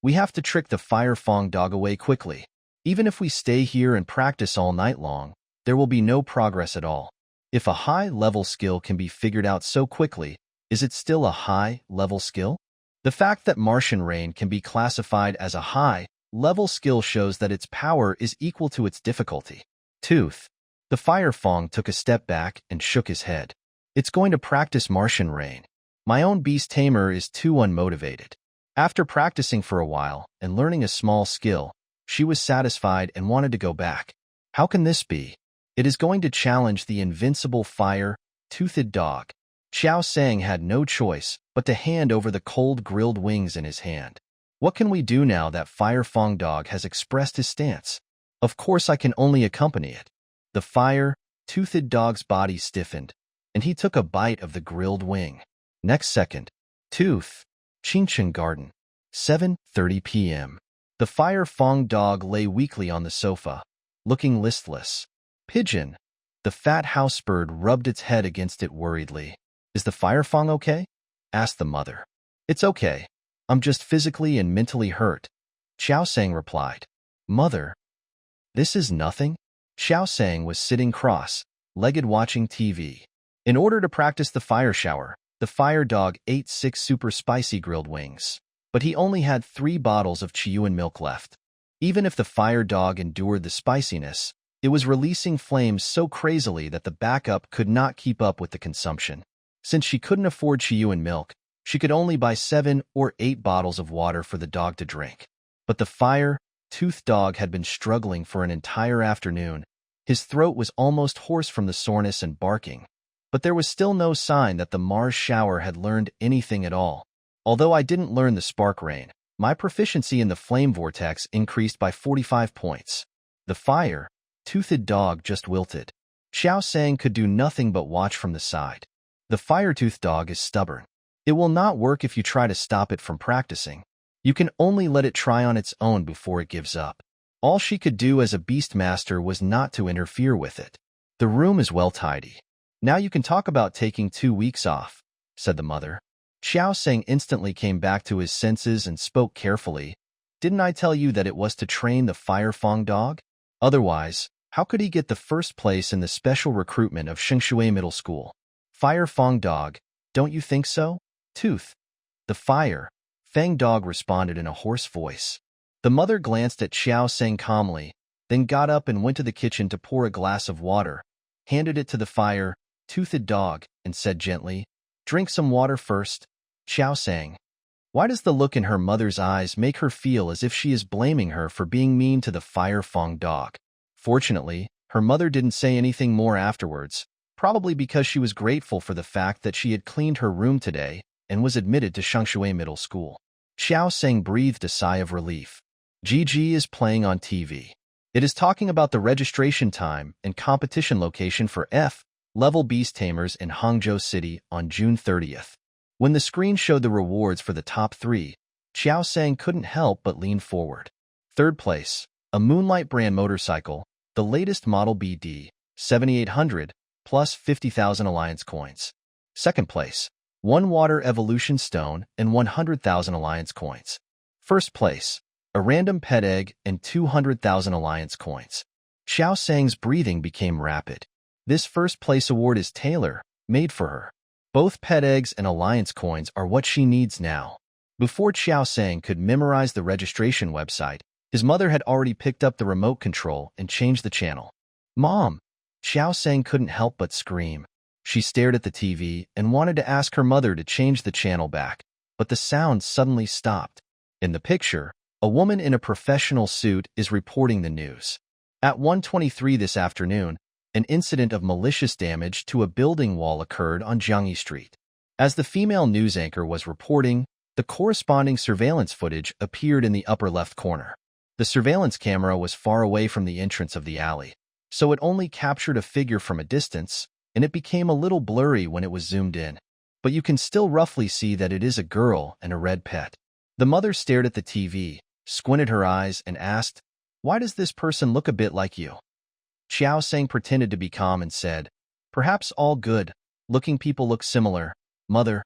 S1: We have to trick the Fire Fong dog away quickly. Even if we stay here and practice all night long, there will be no progress at all. If a high-level skill can be figured out so quickly, is it still a high-level skill? The fact that Martian rain can be classified as a high-level skill shows that its power is equal to its difficulty. Tooth. The Fire Fong took a step back and shook his head. It's going to practice Martian rain. My own beast tamer is too unmotivated. After practicing for a while and learning a small skill, she was satisfied and wanted to go back. How can this be? It is going to challenge the invincible fire-toothed dog. Xiao Sang had no choice but to hand over the cold grilled wings in his hand. What can we do now that Fire Fong dog has expressed his stance? Of course I can only accompany it. The fire-toothed dog's body stiffened, and he took a bite of the grilled wing. Next second, Tooth, Qingchen Garden, 7:30 p.m. The Fire Fong dog lay weakly on the sofa, looking listless. Pigeon, the fat housebird, rubbed its head against it worriedly. Is the Fire Fong okay? Asked the mother. It's okay. I'm just physically and mentally hurt, Xiao Sang replied. Mother, this is nothing? Xiao Sang was sitting cross-legged watching TV. In order to practice the fire shower, the fire dog ate 6 super spicy grilled wings. But he only had 3 bottles of Chiyuan milk left. Even if the fire dog endured the spiciness, it was releasing flames so crazily that the backup could not keep up with the consumption. Since she couldn't afford Chiyuan milk, she could only buy 7 or 8 bottles of water for the dog to drink. But the fire-toothed dog had been struggling for an entire afternoon. His throat was almost hoarse from the soreness and barking. But there was still no sign that the Mars shower had learned anything at all. Although I didn't learn the spark rain, my proficiency in the flame vortex increased by 45 points. The fire-toothed dog just wilted. Xiao Sang could do nothing but watch from the side. The fire-toothed dog is stubborn. It will not work if you try to stop it from practicing. You can only let it try on its own before it gives up. All she could do as a beastmaster was not to interfere with it. The room is well tidy. Now you can talk about taking 2 weeks off, said the mother. Xiao Sang instantly came back to his senses and spoke carefully. Didn't I tell you that it was to train the Fire Fong dog? Otherwise, how could he get the first place in the special recruitment of Shengshui Middle School? Fire Fong dog, don't you think so? Tooth. The Fang dog responded in a hoarse voice. The mother glanced at Xiao Sang calmly, then got up and went to the kitchen to pour a glass of water, handed it to the fire-toothed dog, and said gently, Drink some water first. Xiao Sang. Why does the look in her mother's eyes make her feel as if she is blaming her for being mean to the Fire Fong dog? Fortunately, her mother didn't say anything more afterwards, probably because she was grateful for the fact that she had cleaned her room today and was admitted to Shengshui Middle School. Xiao Sang breathed a sigh of relief. Gigi is playing on TV. It is talking about the registration time and competition location for F-level beast tamers in Hangzhou City on June 30th. When the screen showed the rewards for the top 3, Xiao Sang couldn't help but lean forward. Third place, a Moonlight brand motorcycle, the latest model BD, 7800, plus 50,000 Alliance coins. Second place, 1 Water Evolution Stone and 100,000 Alliance coins. First place, a random pet egg and 200,000 Alliance coins. Xiao Sang's breathing became rapid. This first place award is tailor-made for her. Both pet eggs and Alliance coins are what she needs now. Before Xiao Sang could memorize the registration website, His mother had already picked up the remote control and changed the channel. "Mom!" Xiao Sang couldn't help but scream. She stared at the TV and wanted to ask her mother to change the channel back, but the sound suddenly stopped. In the picture, a woman in a professional suit is reporting the news. At 1:23 this afternoon, an incident of malicious damage to a building wall occurred on Jiangyi Street. As the female news anchor was reporting, the corresponding surveillance footage appeared in the upper left corner. The surveillance camera was far away from the entrance of the alley, so it only captured a figure from a distance, and it became a little blurry when it was zoomed in. But you can still roughly see that it is a girl and a red pet. The mother stared at the TV, squinted her eyes, and asked, "Why does this person look a bit like you?" Xiao Sang pretended to be calm and said, "Perhaps all good-looking people look similar, mother."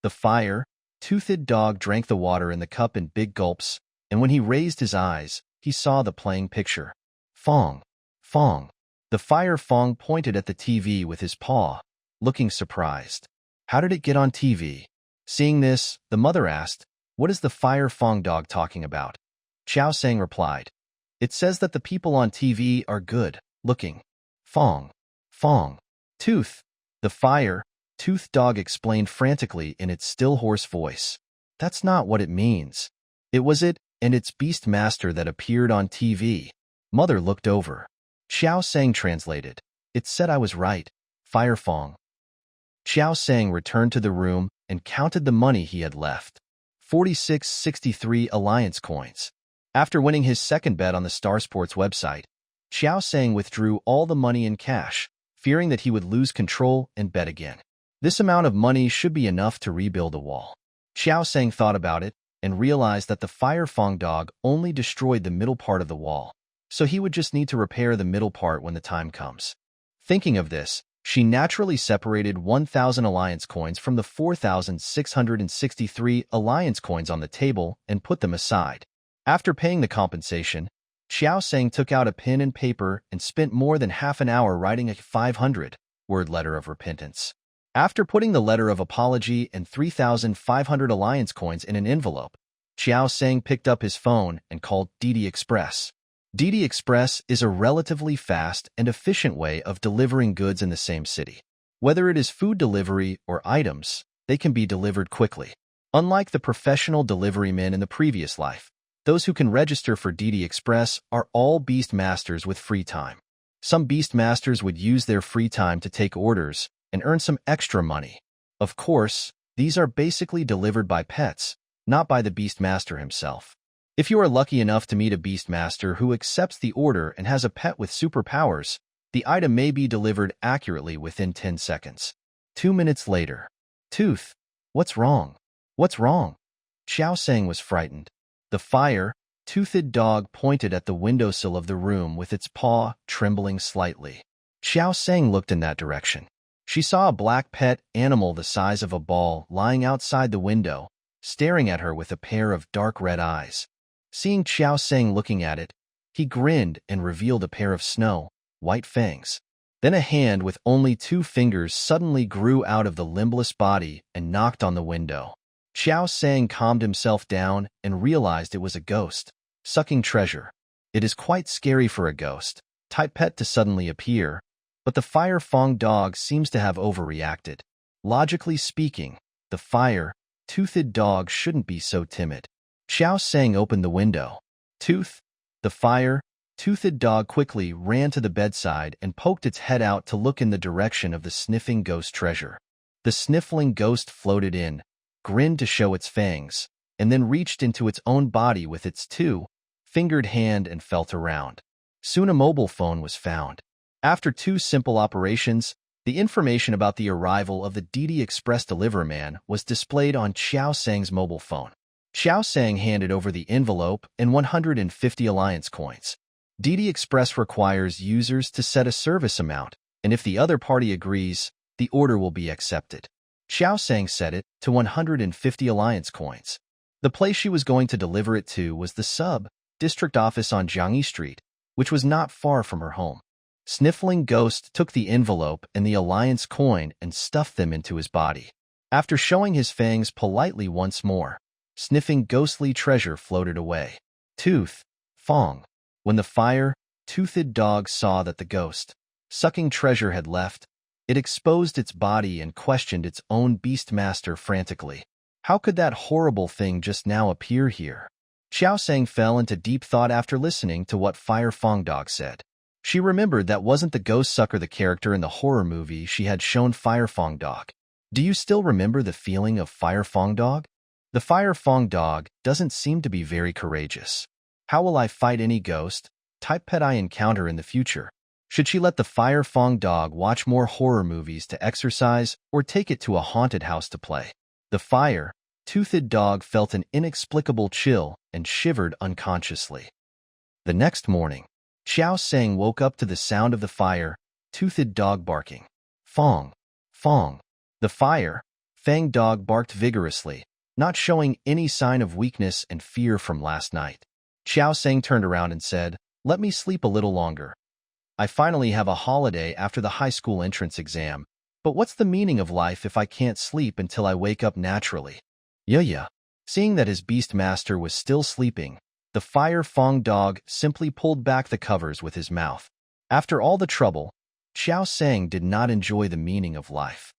S1: The fire-toothed dog drank the water in the cup in big gulps, and when he raised his eyes, he saw the playing picture. Fong, Fong. The fire Fong pointed at the TV with his paw, looking surprised. "How did it get on TV?" Seeing this, the mother asked, "What is the fire Fong dog talking about?" Xiao Sang replied, "It says that the people on TV are good-looking. Fong, Fong. Tooth." The fire-toothed dog explained frantically in its still hoarse voice. "That's not what it means. It was it and its beast master that appeared on TV." Mother looked over. Xiao Sang translated, "It said I was right, Fire Fong." Xiao Sang returned to the room and counted the money he had left. 4663 Alliance coins. After winning his second bet on the Star Sports website, Xiao Sang withdrew all the money in cash, fearing that he would lose control and bet again. This amount of money should be enough to rebuild a wall. Xiao Sang thought about it and realized that the Fire Fong dog only destroyed the middle part of the wall, so he would just need to repair the middle part when the time comes. Thinking of this, she naturally separated 1,000 Alliance coins from the 4,663 Alliance coins on the table and put them aside. After paying the compensation, Xiao Sang took out a pen and paper and spent more than half an hour writing a 500-word letter of repentance. After putting the letter of apology and 3,500 Alliance coins in an envelope, Xiao Sang picked up his phone and called DD Express. DD Express is a relatively fast and efficient way of delivering goods in the same city. Whether it is food delivery or items, they can be delivered quickly. Unlike the professional delivery men in the previous life, those who can register for DD Express are all beast masters with free time. Some beast masters would use their free time to take orders and earn some extra money. Of course, these are basically delivered by pets, not by the beast master himself. If you are lucky enough to meet a beast master who accepts the order and has a pet with superpowers, the item may be delivered accurately within 10 seconds. 2 minutes later. "Tooth, what's wrong? What's wrong?" Xiao Sang was frightened. The fire-toothed dog pointed at the windowsill of the room with its paw trembling slightly. Xiao Sang looked in that direction. She saw a black pet animal the size of a ball lying outside the window, staring at her with a pair of dark red eyes. Seeing Xiao Sang looking at it, he grinned and revealed a pair of snow-white fangs. Then a hand with only 2 fingers suddenly grew out of the limbless body and knocked on the window. Xiao Sang calmed himself down and realized it was a ghost, sucking treasure. It is quite scary for a ghost-type pet to suddenly appear, but the Fire Fong dog seems to have overreacted. Logically speaking, the fire-toothed dog shouldn't be so timid. Xiao Sang opened the window. "Tooth." The fire-toothed dog quickly ran to the bedside and poked its head out to look in the direction of the sniffing ghost treasure. The sniffling ghost floated in, grinned to show its fangs, and then reached into its own body with its 2-fingered hand and felt around. Soon a mobile phone was found. After 2 simple operations, the information about the arrival of the DD Express deliverman was displayed on Xiao Sang's mobile phone. Xiao Sang handed over the envelope and 150 Alliance coins. DD Express requires users to set a service amount, and if the other party agrees, the order will be accepted. Xiao Sang set it to 150 Alliance coins. The place she was going to deliver it to was the sub-district office on Jiangyi Street, which was not far from her home. Sniffling Ghost took the envelope and the Alliance coin and stuffed them into his body. After showing his fangs politely once more, sniffing ghostly treasure floated away. Tooth, Fong. When the fire-toothed dog saw that the ghost-sucking treasure had left, it exposed its body and questioned its own beastmaster frantically. How could that horrible thing just now appear here? Xiao Sang fell into deep thought after listening to what Fire Fong Dog said. She remembered that wasn't the ghost sucker the character in the horror movie she had shown Fire Fong Dog. Do you still remember the feeling of Fire Fong Dog? The Fire Fong Dog doesn't seem to be very courageous. How will I fight any ghost-type pet I encounter in the future? Should she let the Fire Fong Dog watch more horror movies to exercise or take it to a haunted house to play? The fire-toothed dog felt an inexplicable chill and shivered unconsciously. The next morning, Xiao Sang woke up to the sound of the fire-toothed dog barking. Fong, Fong. The fang dog barked vigorously, not showing any sign of weakness and fear from last night. Xiao Sang turned around and said, "Let me sleep a little longer. I finally have a holiday after the high school entrance exam, but what's the meaning of life if I can't sleep until I wake up naturally?" Yeah. Seeing that his beast master was still sleeping, the Fire Fong Dog simply pulled back the covers with his mouth. After all the trouble, Xiao Sang did not enjoy the meaning of life.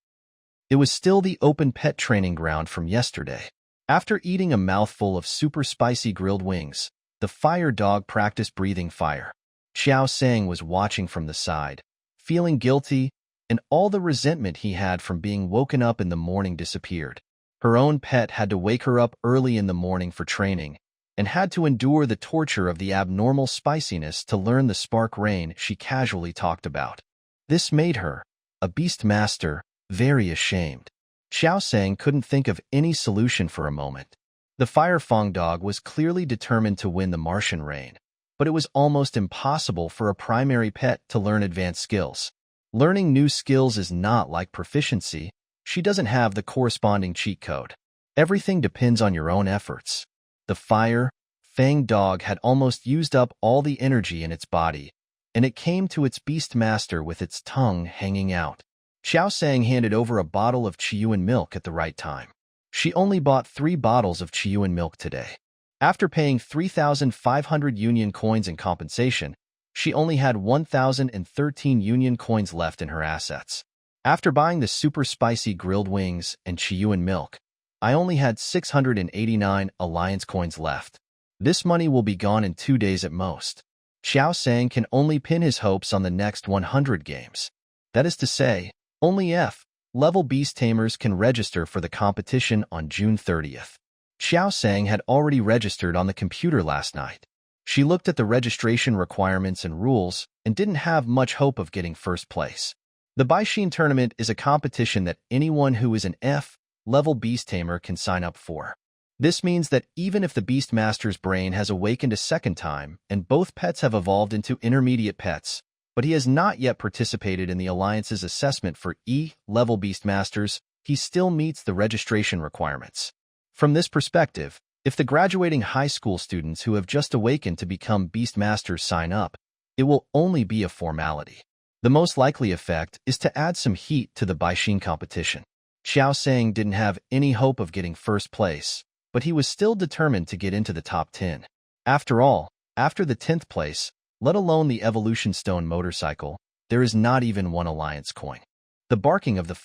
S1: It was still the open pet training ground from yesterday. After eating a mouthful of super spicy grilled wings, the fire dog practiced breathing fire. Xiao Sang was watching from the side, feeling guilty, and all the resentment he had from being woken up in the morning disappeared. Her own pet had to wake her up early in the morning for training, and had to endure the torture of the abnormal spiciness to learn the spark rain she casually talked about. This made her, a beast master, very ashamed. Xiao Sang couldn't think of any solution for a moment. The Fire Fong Dog was clearly determined to win the Martian Rain, but it was almost impossible for a primary pet to learn advanced skills. Learning new skills is not like proficiency. She doesn't have the corresponding cheat code. Everything depends on your own efforts. The fang dog had almost used up all the energy in its body, and it came to its beast master with its tongue hanging out. Xiao Sang handed over a bottle of Chiyuan milk at the right time. She only bought 3 bottles of Chiyuan milk today. After paying 3,500 Union coins in compensation, she only had 1,013 Union coins left in her assets. After buying the super spicy grilled wings and Chiyuan milk, I only had 689 Alliance coins left. This money will be gone in 2 days at most. Xiao Sang can only pin his hopes on the next 100 games. That is to say, only F-level beast tamers can register for the competition on June 30th. Xiao Sang had already registered on the computer last night. She looked at the registration requirements and rules and didn't have much hope of getting first place. The Baishin tournament is a competition that anyone who is an F-level beast tamer can sign up for. This means that even if the Beastmaster's brain has awakened a second time and both pets have evolved into intermediate pets, but he has not yet participated in the Alliance's assessment for E-level Beastmasters, he still meets the registration requirements. From this perspective, if the graduating high school students who have just awakened to become Beastmasters sign up, it will only be a formality. The most likely effect is to add some heat to the Baishin competition. Xiao Sang didn't have any hope of getting first place, but he was still determined to get into the top 10. After all, after the 10th place, let alone the Evolution Stone motorcycle, there is not even one Alliance coin. The barking of the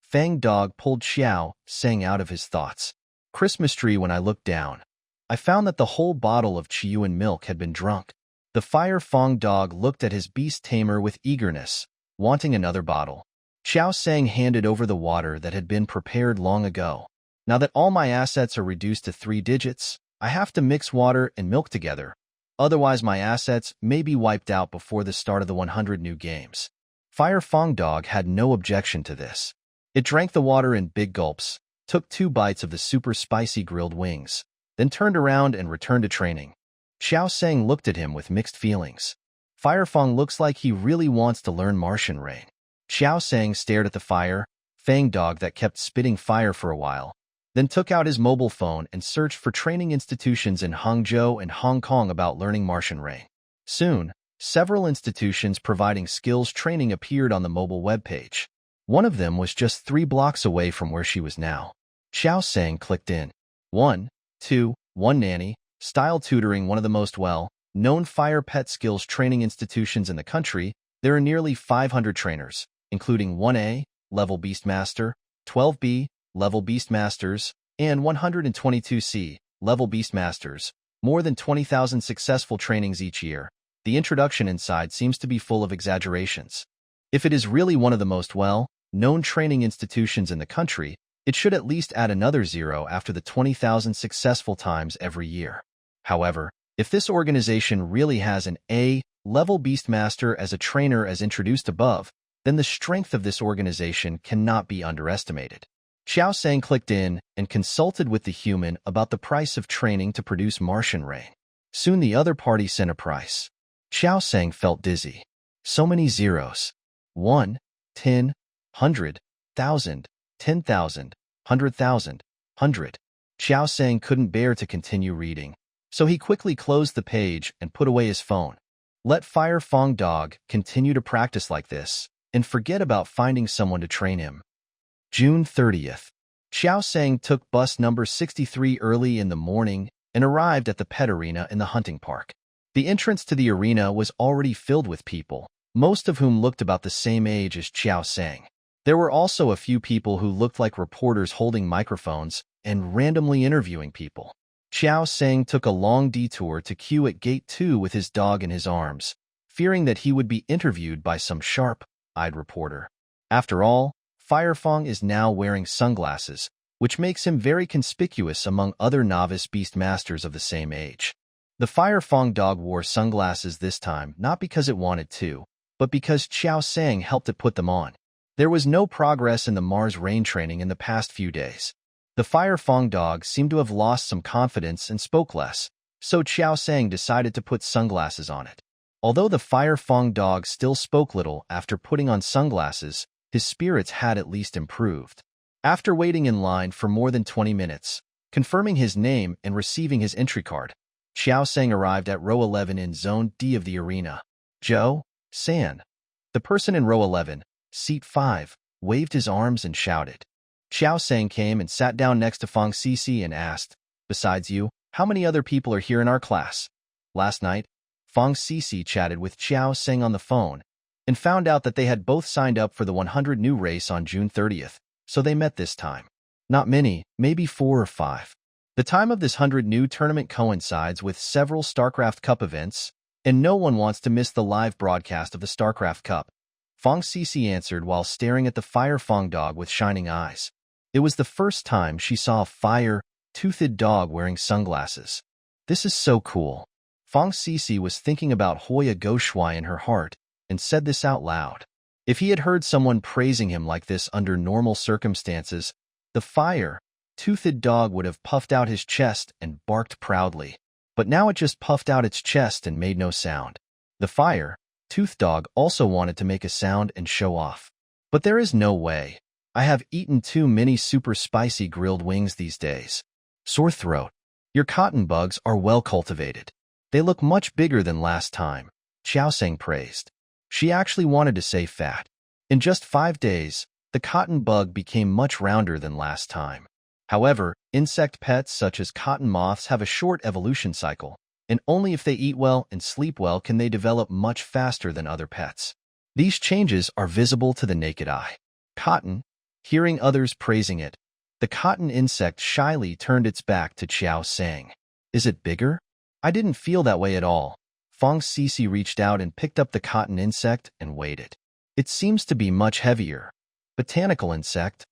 S1: fang dog pulled Xiao Sang out of his thoughts. Christmas tree. When I looked down, I found that the whole bottle of Chiyuan milk had been drunk. The Fang dog looked at his beast tamer with eagerness, wanting another bottle. Xiao Sang handed over the water that had been prepared long ago. Now that all my assets are reduced to 3 digits, I have to mix water and milk together. Otherwise, my assets may be wiped out before the start of the 100 new games. Fang Dog had no objection to this. It drank the water in big gulps, took 2 bites of the super spicy grilled wings, then turned around and returned to training. Xiao Sang looked at him with mixed feelings. Fang looks like he really wants to learn Martian Rain. Xiao Sang stared at the Fang Dog that kept spitting fire for a while, then took out his mobile phone and searched for training institutions in Hangzhou and Hong Kong about learning Martian Rain. Soon, several institutions providing skills training appeared on the mobile webpage. One of them was just 3 blocks away from where she was now. Xiao Sang clicked in. 1, 2, 1 nanny, Style tutoring, one of the most well-known fire pet skills training institutions in the country, there are nearly 500 trainers, including 1A, level Beastmaster, 12B, level Beastmasters, and 122C, level Beastmasters, more than 20,000 successful trainings each year. The introduction inside seems to be full of exaggerations. If it is really one of the most well-known training institutions in the country, it should at least add another zero after the 20,000 successful times every year. However, if this organization really has an A-level Beastmaster as a trainer as introduced above, then the strength of this organization cannot be underestimated. Xiao Sang clicked in and consulted with the human about the price of training to produce Martian rain. Soon the other party sent a price. Xiao Sang felt dizzy. So many zeros. 1, 10, 100, 1,000, 10,000, 100,000, 100. Xiao Sang couldn't bear to continue reading, so he quickly closed the page and put away his phone. Let Fire Fong Dog continue to practice like this, and forget about finding someone to train him. June 30th. Xiao Sang took bus number 63 early in the morning and arrived at the pet arena in the hunting park. The entrance to the arena was already filled with people, most of whom looked about the same age as Xiao Sang. There were also a few people who looked like reporters holding microphones and randomly interviewing people. Xiao Sang took a long detour to queue at Gate 2 with his dog in his arms, fearing that he would be interviewed by some sharp-eyed reporter. After all, Fire Fong is now wearing sunglasses, which makes him very conspicuous among other novice Beastmasters of the same age. The Fire Fong dog wore sunglasses this time not because it wanted to, but because Xiao Sang helped it put them on. There was no progress in the Mars rain training in the past few days. The Fire Fong dog seemed to have lost some confidence and spoke less, so Xiao Sang decided to put sunglasses on it. Although the Fire Fong dog still spoke little after putting on sunglasses, his spirits had at least improved. After waiting in line for more than 20 minutes, confirming his name and receiving his entry card, Xiao Sang arrived at row 11 in Zone D of the arena. Zhou San, the person in row 11, seat 5, waved his arms and shouted. Xiao Sang came and sat down next to Fong Cici and asked, "Besides you, how many other people are here in our class?" Last night, Fong Cici chatted with Xiao Sang on the phone and found out that they had both signed up for the 100 new race on June 30th, so they met this time. Not many, maybe 4 or 5. The time of this 100 new tournament coincides with several StarCraft Cup events, and no one wants to miss the live broadcast of the StarCraft Cup. Fong Cici answered while staring at the Fire Fong dog with shining eyes. It was the first time she saw a fire-toothed dog wearing sunglasses. This is so cool. Fong Cici was thinking about Hoya Goshui in her heart and said this out loud. If he had heard someone praising him like this under normal circumstances, the fire-toothed dog would have puffed out his chest and barked proudly. But now it just puffed out its chest and made no sound. The fire-toothed dog also wanted to make a sound and show off. But there is no way. I have eaten too many super spicy grilled wings these days. Sore throat. Your cotton bugs are well cultivated. They look much bigger than last time, Xiao Sang praised. She actually wanted to say fat. In just 5 days, the cotton bug became much rounder than last time. However, insect pets such as cotton moths have a short evolution cycle, and only if they eat well and sleep well can they develop much faster than other pets. These changes are visible to the naked eye. Cotton, hearing others praising it, the cotton insect shyly turned its back to Xiao Sang. Is it bigger? I didn't feel that way at all. Fong Cici reached out and picked up the cotton insect and weighed it. It seems to be much heavier. Botanical insect.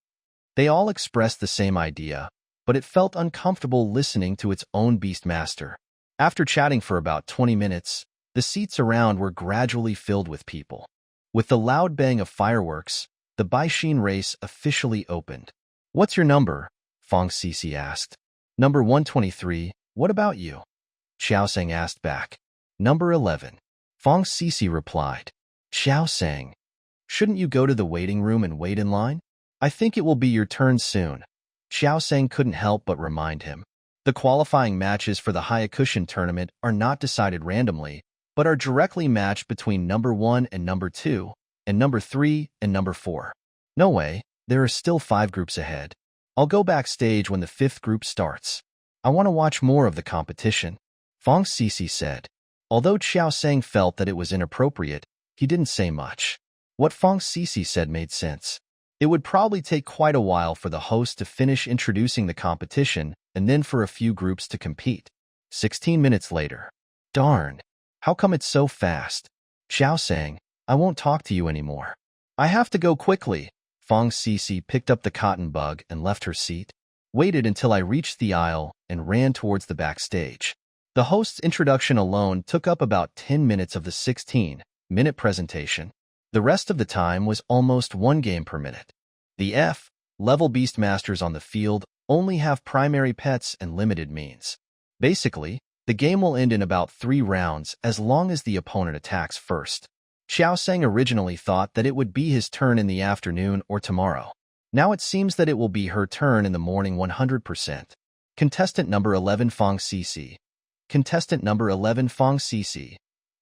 S1: They all expressed the same idea, but it felt uncomfortable listening to its own Beastmaster. After chatting for about 20 minutes, the seats around were gradually filled with people. With the loud bang of fireworks, the Baixin race officially opened. "What's your number?" Fong Cici asked. "Number 123, what about you?" Xiao Sang asked back. "Number 11. Fong Cici replied. "Xiao Sang, shouldn't you go to the waiting room and wait in line? I think it will be your turn soon." Xiao Sang couldn't help but remind him. The qualifying matches for the Hyakushin tournament are not decided randomly, but are directly matched between number 1 and number 2, and number 3 and number 4. No way, there are still 5 groups ahead. I'll go backstage when the 5th group starts. I want to watch more of the competition, Fong Sisi said. Although Xiao Sang felt that it was inappropriate, he didn't say much. What Fong Sisi said made sense. It would probably take quite a while for the host to finish introducing the competition and then for a few groups to compete. 16 minutes later. Darn. How come it's so fast? Xiao Sang, I won't talk to you anymore. I have to go quickly. Fong Sisi picked up the cotton bug and left her seat, waited until I reached the aisle, and ran towards the backstage. The host's introduction alone took up about 10 minutes of the 16-minute presentation. The rest of the time was almost one game per minute. The F-level Beastmasters on the field only have primary pets and limited means. Basically, the game will end in about 3 rounds as long as the opponent attacks first. Xiao Sang originally thought that it would be his turn in the afternoon or tomorrow. Now it seems that it will be her turn in the morning 100%. Contestant number 11 Fong Sisi. Contestant number 11 Fong Sisi.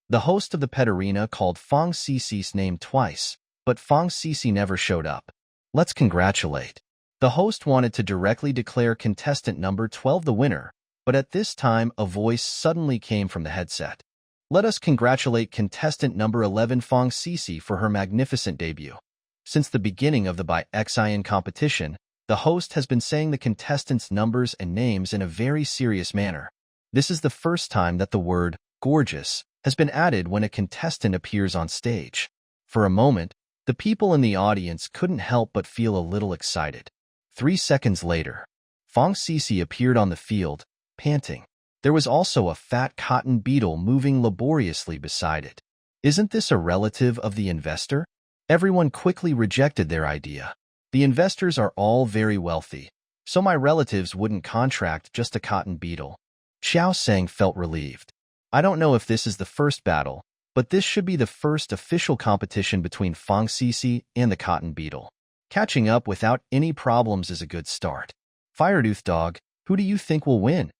S1: The host of the pet arena called Fong Sisi's name twice, but Fong Sisi never showed up. Let's congratulate. The host wanted to directly declare contestant number 12 the winner, but at this time a voice suddenly came from the headset. Let us congratulate contestant number 11 Fong Sisi for her magnificent debut. Since the beginning of the Xian competition, the host has been saying the contestants' numbers and names in a very serious manner. This is the first time that the word gorgeous has been added when a contestant appears on stage. For a moment, the people in the audience couldn't help but feel a little excited. 3 seconds later, Fong Sisi appeared on the field, panting. There was also a fat cotton beetle moving laboriously beside it. Isn't this a relative of the investor? Everyone quickly rejected their idea. The investors are all very wealthy, so my relatives wouldn't contract just a cotton beetle. Xiao Sang felt relieved. I don't know if this is the first battle, but this should be the first official competition between Fong Sisi and the cotton beetle. Catching up without any problems is a good start. Firetooth Dog, who do you think will win?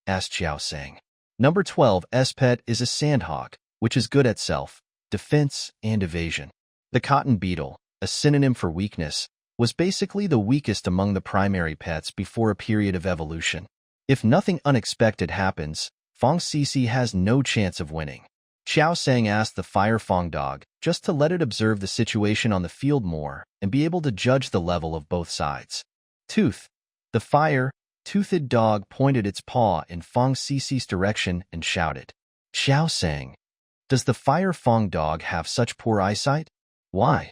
S1: Asked Xiao Sang. Number 12's pet is a sandhog, which is good at self-defense and evasion. The cotton beetle, a synonym for weakness, was basically the weakest among the primary pets before a period of evolution. If nothing unexpected happens, Fong Sisi has no chance of winning. Xiao Sang asked the Fire Fong dog just to let it observe the situation on the field more and be able to judge the level of both sides. Tooth, the fire-toothed dog pointed its paw in Fong Sisi's direction and shouted. Xiao Sang, does the Fire Fong dog have such poor eyesight? Why?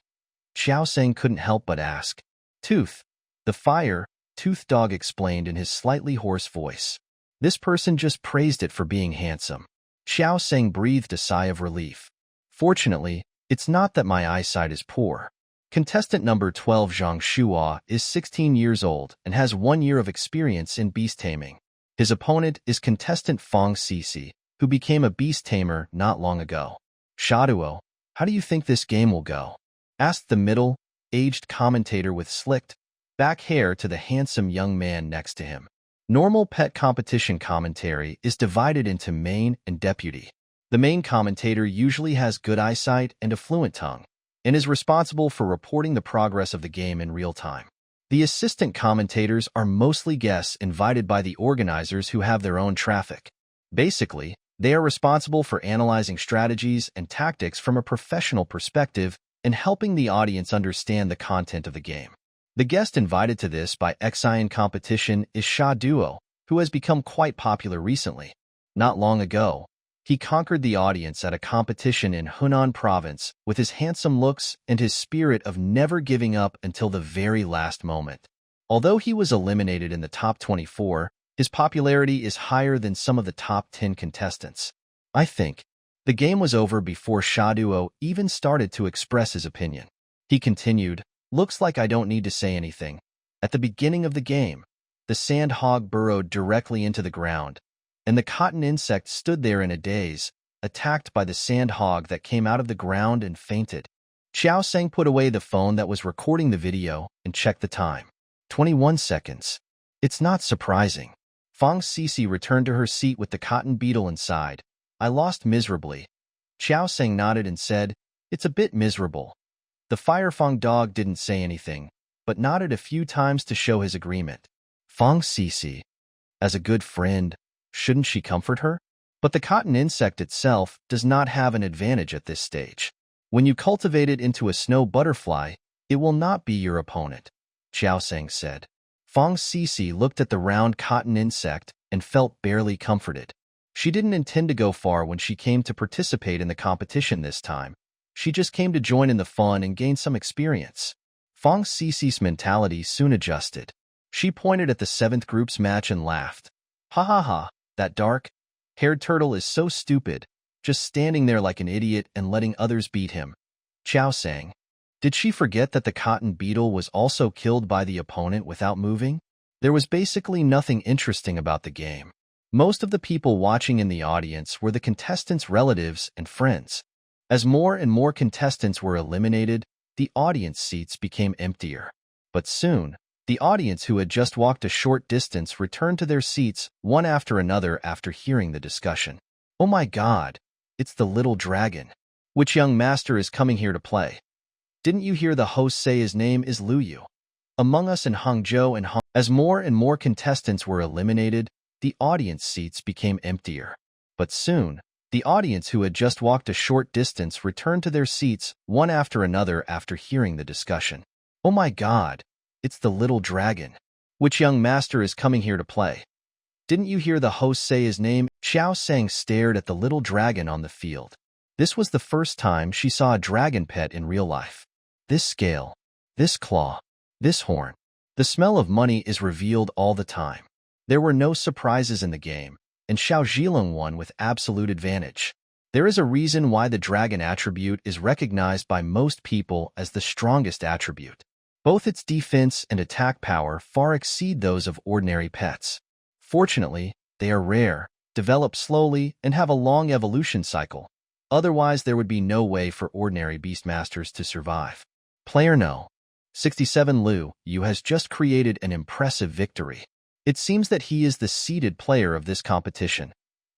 S1: Xiao Sang couldn't help but ask. Tooth, the fire-toothed dog explained in his slightly hoarse voice. This person just praised it for being handsome. Xiao Sang breathed a sigh of relief. Fortunately, it's not that my eyesight is poor. Contestant number 12 Zhang Shuo is 16 years old and has 1 year of experience in beast taming. His opponent is contestant Fong Sisi, who became a beast tamer not long ago. Shaduo, how do you think this game will go? Asked the middle-aged commentator with slicked back hair to the handsome young man next to him. Normal pet competition commentary is divided into main and deputy. The main commentator usually has good eyesight and a fluent tongue, and is responsible for reporting the progress of the game in real time. The assistant commentators are mostly guests invited by the organizers who have their own traffic. Basically, they are responsible for analyzing strategies and tactics from a professional perspective and helping the audience understand the content of the game. The guest invited to this Xian competition is Sha Duo, who has become quite popular recently. Not long ago, he conquered the audience at a competition in Hunan province with his handsome looks and his spirit of never giving up until the very last moment. Although he was eliminated in the top 24, his popularity is higher than some of the top 10 contestants. I think the game was over before Sha Duo even started to express his opinion. He continued, looks like I don't need to say anything. At the beginning of the game, the sandhog burrowed directly into the ground, and the cotton insect stood there in a daze, attacked by the sandhog that came out of the ground and fainted. Xiao Sang put away the phone that was recording the video and checked the time. 21 seconds. It's not surprising. Fong Sisi returned to her seat with the cotton beetle inside. I lost miserably. Xiao Sang nodded and said, it's a bit miserable. The Fire Fong dog didn't say anything, but nodded a few times to show his agreement. Fong Sisi, As a good friend, shouldn't she comfort her? But the cotton insect itself does not have an advantage at this stage. When you cultivate it into a snow butterfly, it will not be your opponent, Xiao Sang said. Fang Sisi looked at the round cotton insect and felt barely comforted. She didn't intend to go far when she came to participate in the competition this time. She just came to join in the fun and gain some experience. Fang Sisi's mentality soon adjusted. She pointed at the 7th group's match and laughed. Ha ha ha, that dark-haired turtle is so stupid, just standing there like an idiot and letting others beat him. Xiao Sang. Did she forget that the cotton beetle was also killed by the opponent without moving? There was basically nothing interesting about the game. Most of the people watching in the audience were the contestants' relatives and friends. As more and more contestants were eliminated, the audience seats became emptier. But soon, the audience who had just walked a short distance returned to their seats one after another after hearing the discussion. Oh my God, it's the little dragon. Which young master is coming here to play? Didn't you hear the host say his name is Lu Yu? Among Us in Hangzhou and As more and more contestants were eliminated, the audience seats became emptier. But soon, the audience who had just walked a short distance returned to their seats one after another after hearing the discussion. Oh my God, it's the little dragon. Which young master is coming here to play? Didn't you hear the host say his name? Xiao Sang stared at the little dragon on the field. This was the first time she saw a dragon pet in real life. This scale, this claw, this horn. The smell of money is revealed all the time. There were no surprises in the game, and Xiao Zhilong won with absolute advantage. There is a reason why the dragon attribute is recognized by most people as the strongest attribute. Both its defense and attack power far exceed those of ordinary pets. Fortunately, they are rare, develop slowly, and have a long evolution cycle. Otherwise, there would be no way for ordinary beastmasters to survive. Player No. 67 Lu Yu has just created an impressive victory. It seems that he is the seeded player of this competition.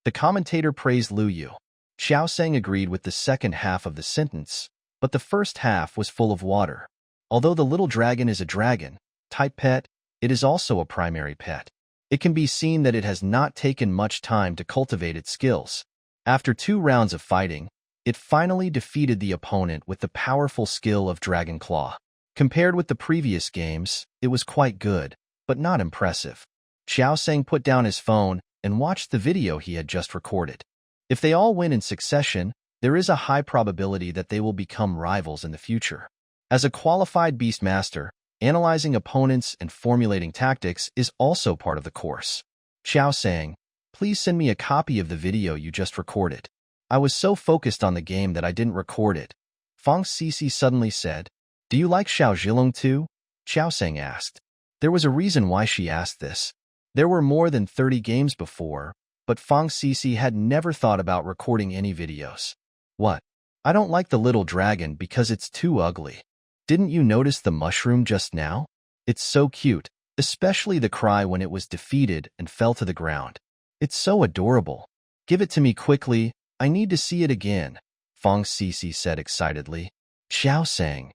S1: The commentator praised Lu Yu. Xiao Sang agreed with the second half of the sentence, but the first half was full of water. Although the little dragon is a dragon-type pet, it is also a primary pet. It can be seen that it has not taken much time to cultivate its skills. After 2 rounds of fighting, it finally defeated the opponent with the powerful skill of Dragon Claw. Compared with the previous games, it was quite good, but not impressive. Xiao Sang put down his phone and watched the video he had just recorded. If they all win in succession, there is a high probability that they will become rivals in the future. As a qualified beastmaster, analyzing opponents and formulating tactics is also part of the course. Xiao Sang, please send me a copy of the video you just recorded. I was so focused on the game that I didn't record it. Fang Sisi suddenly said. Do you like Xiao Zhilong too? Xiao Sang asked. There was a reason why she asked this. There were more than 30 games before, but Fang Sisi had never thought about recording any videos. What? I don't like the little dragon because it's too ugly. Didn't you notice the mushroom just now? It's so cute, especially the cry when it was defeated and fell to the ground. It's so adorable. Give it to me quickly, I need to see it again, Fang Sisi said excitedly. Xiao Sang.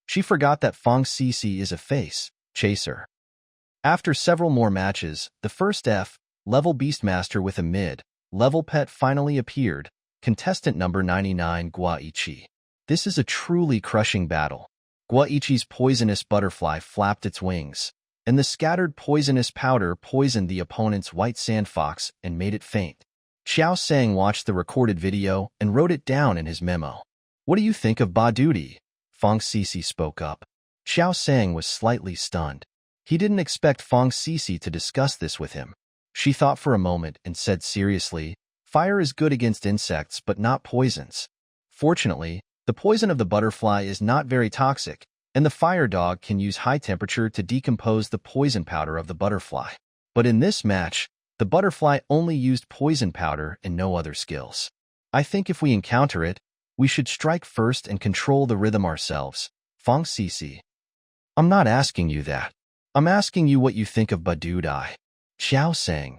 S1: She forgot that Fang Sisi is a face chaser. After several more matches, the first F-level Beastmaster with a mid-level pet finally appeared, contestant number 99 Guaichi. This is a truly crushing battle. Guaichi's poisonous butterfly flapped its wings, and the scattered poisonous powder poisoned the opponent's white sand fox and made it faint. Xiao Sang watched the recorded video and wrote it down in his memo. What do you think of Ba Duty? Fang Sisi spoke up. Xiao Sang was slightly stunned. He didn't expect Fang Sisi to discuss this with him. She thought for a moment and said seriously, fire is good against insects but not poisons. Fortunately, the poison of the butterfly is not very toxic, and the fire dog can use high temperature to decompose the poison powder of the butterfly. But in this match, the butterfly only used poison powder and no other skills. I think if we encounter it, we should strike first and control the rhythm ourselves, Fang Sisi. I'm not asking you that. I'm asking you what you think of Badudai. Xiao Sang.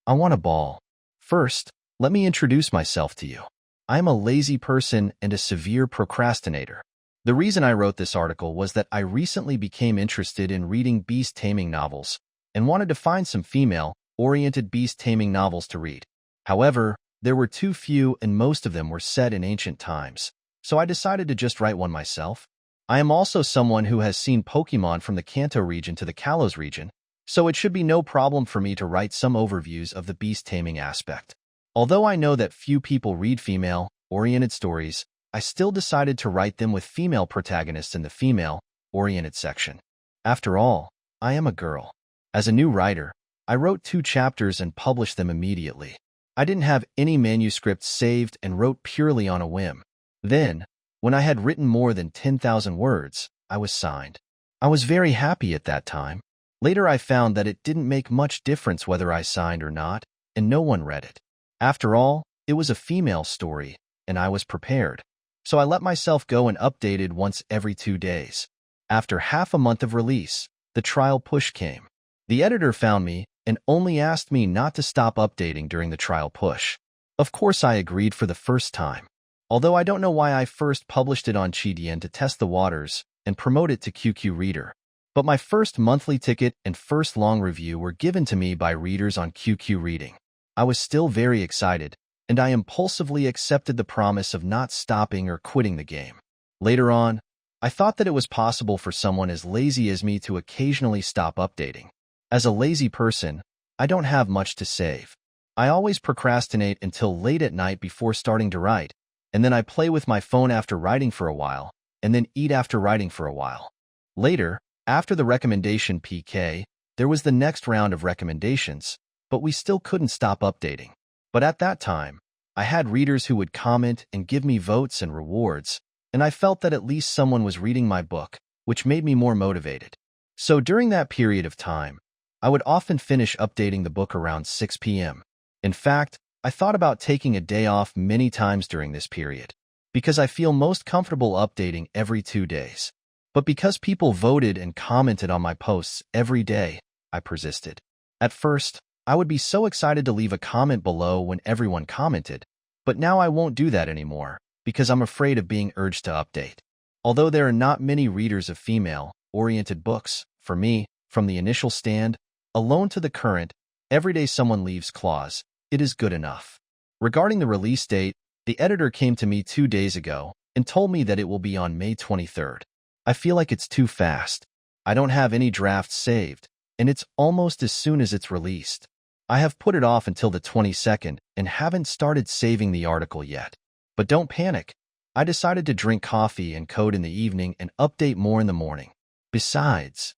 S1: I want a ball. First, let me introduce myself to you. I am a lazy person and a severe procrastinator. The reason I wrote this article was that I recently became interested in reading beast taming novels and wanted to find some female oriented beast-taming novels to read. However, there were too few and most of them were set in ancient times, so I decided to just write one myself. I am also someone who has seen Pokemon from the Kanto region to the Kalos region, so it should be no problem for me to write some overviews of the beast-taming aspect. Although I know that few people read female-oriented stories, I still decided to write them with female protagonists in the female-oriented section. After all, I am a girl. As a new writer, I wrote 2 chapters and published them immediately. I didn't have any manuscripts saved and wrote purely on a whim. Then, when I had written more than 10,000 words, I was signed. I was very happy at that time. Later I found that it didn't make much difference whether I signed or not, and no one read it. After all, it was a female story, and I was prepared. So I let myself go and updated once every 2 days. After half a month of release, the trial push came. The editor found me and only asked me not to stop updating during the trial push. Of course I agreed for the first time. Although I don't know why I first published it on Chidian to test the waters and promote it to QQ Reader. But my first monthly ticket and first long review were given to me by readers on QQ Reading. I was still very excited, and I impulsively accepted the promise of not stopping or quitting the game. Later on, I thought that it was possible for someone as lazy as me to occasionally stop updating. As a lazy person, I don't have much to save. I always procrastinate until late at night before starting to write, and then I play with my phone after writing for a while, and then eat after writing for a while. Later, after the recommendation PK, there was the next round of recommendations, but we still couldn't stop updating. But at that time, I had readers who would comment and give me votes and rewards, and I felt that at least someone was reading my book, which made me more motivated. So during that period of time, I would often finish updating the book around 6 p.m. In fact, I thought about taking a day off many times during this period, because I feel most comfortable updating every 2 days. But because people voted and commented on my posts every day, I persisted. At first, I would be so excited to leave a comment below when everyone commented, but now I won't do that anymore, because I'm afraid of being urged to update. Although there are not many readers of female-oriented books, for me, from the initial stand, alone to the current, everyday someone leaves clause, it is good enough. Regarding the release date, the editor came to me 2 days ago and told me that it will be on May 23rd. I feel like it's too fast. I don't have any drafts saved, and it's almost as soon as it's released. I have put it off until the 22nd and haven't started saving the article yet. But don't panic. I decided to drink coffee and code in the evening and update more in the morning. Besides,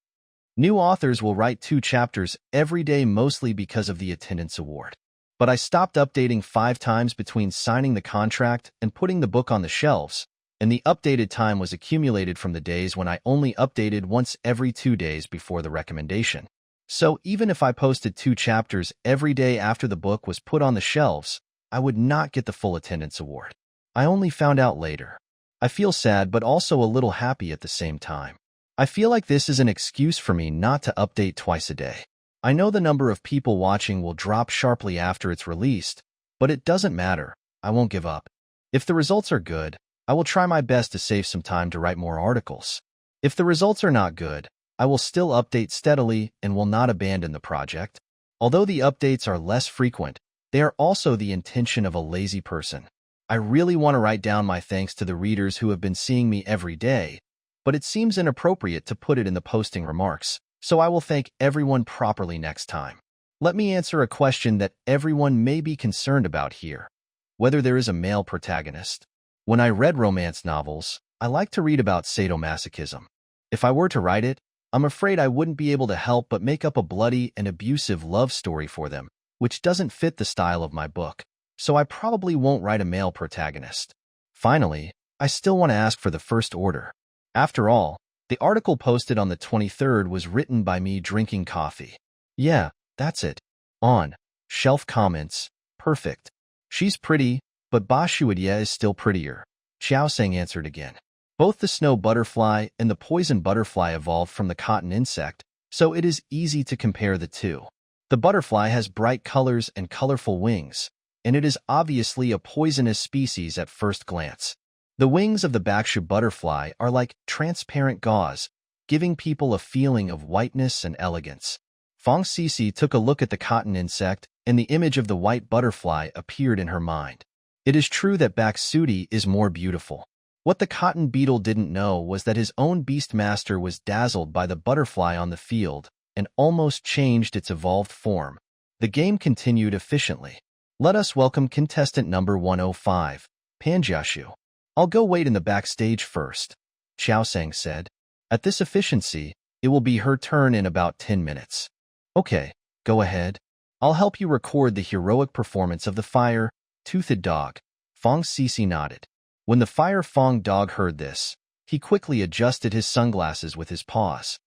S1: new authors will write 2 chapters every day mostly because of the attendance award. But I stopped updating 5 times between signing the contract and putting the book on the shelves, and the updated time was accumulated from the days when I only updated once every 2 days before the recommendation. So even if I posted 2 chapters every day after the book was put on the shelves, I would not get the full attendance award. I only found out later. I feel sad but also a little happy at the same time. I feel like this is an excuse for me not to update twice a day. I know the number of people watching will drop sharply after it's released, but it doesn't matter. I won't give up. If the results are good, I will try my best to save some time to write more articles. If the results are not good, I will still update steadily and will not abandon the project. Although the updates are less frequent, they are also the intention of a lazy person. I really want to write down my thanks to the readers who have been seeing me every day, but it seems inappropriate to put it in the posting remarks, so I will thank everyone properly next time. Let me answer a question that everyone may be concerned about here: whether there is a male protagonist. When I read romance novels, I like to read about sadomasochism. If I were to write it, I'm afraid I wouldn't be able to help but make up a bloody and abusive love story for them, which doesn't fit the style of my book, so I probably won't write a male protagonist. Finally, I still want to ask for the first order. After all, the article posted on the 23rd was written by me drinking coffee. Yeah, that's it. On shelf comments, perfect. She's pretty, but Bashuadya is still prettier. Xiaoseng answered again. Both the snow butterfly and the poison butterfly evolved from the cotton insect, so it is easy to compare the two. The butterfly has bright colors and colorful wings, and it is obviously a poisonous species at first glance. The wings of the Bakshu butterfly are like transparent gauze, giving people a feeling of whiteness and elegance. Fong Sisi took a look at the cotton insect, and the image of the white butterfly appeared in her mind. It is true that Baksudi is more beautiful. What the cotton beetle didn't know was that his own beastmaster was dazzled by the butterfly on the field and almost changed its evolved form. The game continued efficiently. Let us welcome contestant number 105, Panjiashu. I'll go wait in the backstage first, Xiaosang said. At this efficiency, it will be her turn in about 10 minutes. Okay, go ahead. I'll help you record the heroic performance of the fire-toothed dog. Fong Sisi nodded. When the Fire Fong dog heard this, he quickly adjusted his sunglasses with his paws.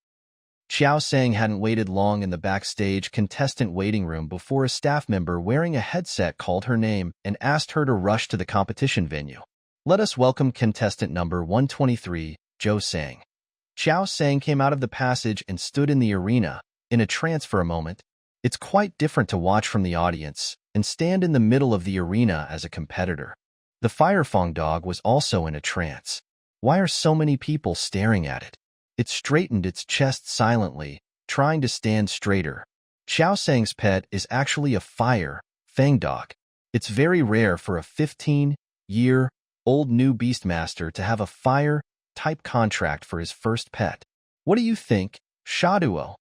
S1: Xiaosang hadn't waited long in the backstage contestant waiting room before a staff member wearing a headset called her name and asked her to rush to the competition venue. Let us welcome contestant number 123, Zhou Sang. Xiaosang came out of the passage and stood in the arena, in a trance for a moment. It's quite different to watch from the audience and stand in the middle of the arena as a competitor. The Firefong dog was also in a trance. Why are so many people staring at it? It straightened its chest silently, trying to stand straighter. Xiaosang's pet is actually a fang dog. It's very rare for a 15-year-old new beastmaster to have a fire-type contract for his first pet. What do you think, Shaduo?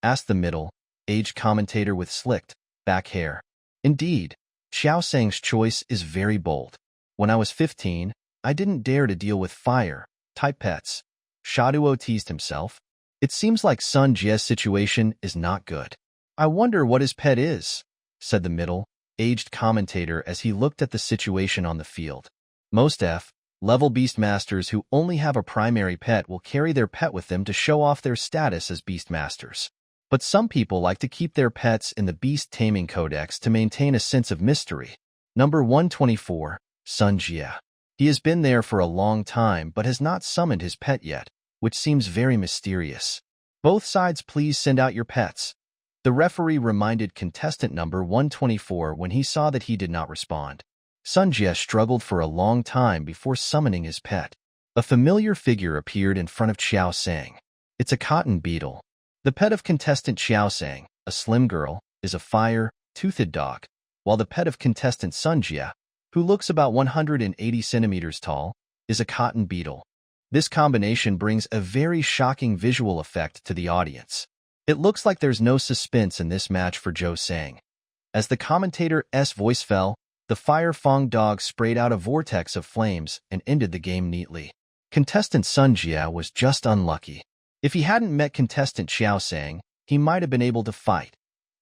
S1: Asked the middle-aged commentator with slicked back hair. Indeed, Xiaosang's choice is very bold. When I was 15, I didn't dare to deal with fire-type pets. Shaduo teased himself. It seems like Sun Jie's situation is not good. I wonder what his pet is, said the middle-aged commentator as he looked at the situation on the field. Most F-level beastmasters who only have a primary pet will carry their pet with them to show off their status as beastmasters. But some people like to keep their pets in the Beast Taming Codex to maintain a sense of mystery. Number 124. Sun Jie. He has been there for a long time but has not summoned his pet yet, which seems very mysterious. Both sides please send out your pets. The referee reminded contestant number 124 when he saw that he did not respond. Sun Jie struggled for a long time before summoning his pet. A familiar figure appeared in front of Xiaosang. It's a cotton beetle. The pet of contestant Xiaosang, a slim girl, is a fire-toothed dog, while the pet of contestant Sun Jie, who looks about 180 centimeters tall, is a cotton beetle. This combination brings a very shocking visual effect to the audience. It looks like there's no suspense in this match for Zhou Sang. As the commentator's voice fell, the Fire Fong dog sprayed out a vortex of flames and ended the game neatly. Contestant Sun Jie was just unlucky. If he hadn't met contestant Xiaosang, he might have been able to fight.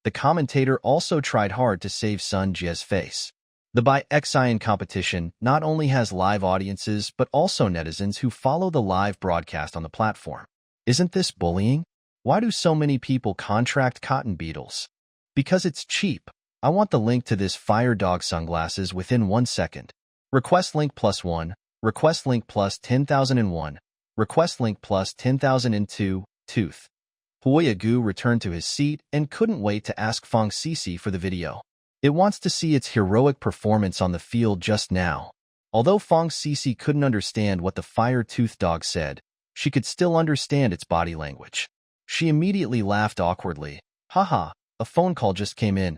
S1: The commentator also tried hard to save Sun Jie's face. The Bi-Xian competition not only has live audiences but also netizens who follow the live broadcast on the platform. Isn't this bullying? Why do so many people contract cotton beetles? Because it's cheap. I want the link to this fire dog sunglasses within 1 second. Request link +1, request link plus 10,001, request link plus 10,002, tooth. Huoyagu returned to his seat and couldn't wait to ask Fong Sisi for the video. It wants to see its heroic performance on the field just now. Although Fong Sisi couldn't understand what the fire-toothed dog said, she could still understand its body language. She immediately laughed awkwardly. Haha, a phone call just came in.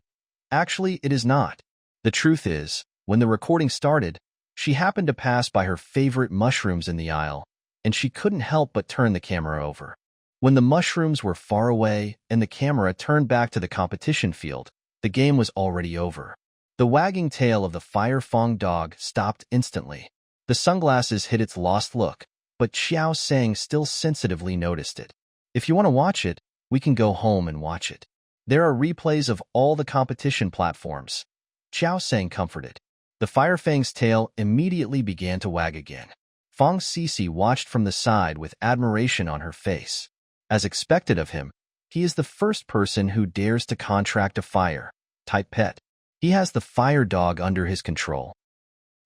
S1: Actually, it is not. The truth is, when the recording started, she happened to pass by her favorite mushrooms in the aisle, and she couldn't help but turn the camera over. When the mushrooms were far away and the camera turned back to the competition field, the game was already over. The wagging tail of the Fire Fong dog stopped instantly. The sunglasses hid its lost look, but Xiaosang still sensitively noticed it. If you want to watch it, we can go home and watch it. There are replays of all the competition platforms. Xiaosang comforted. The Firefang's tail immediately began to wag again. Fong Sisi watched from the side with admiration on her face. As expected of him, he is the first person who dares to contract a fire-type pet. He has the fire dog under his control.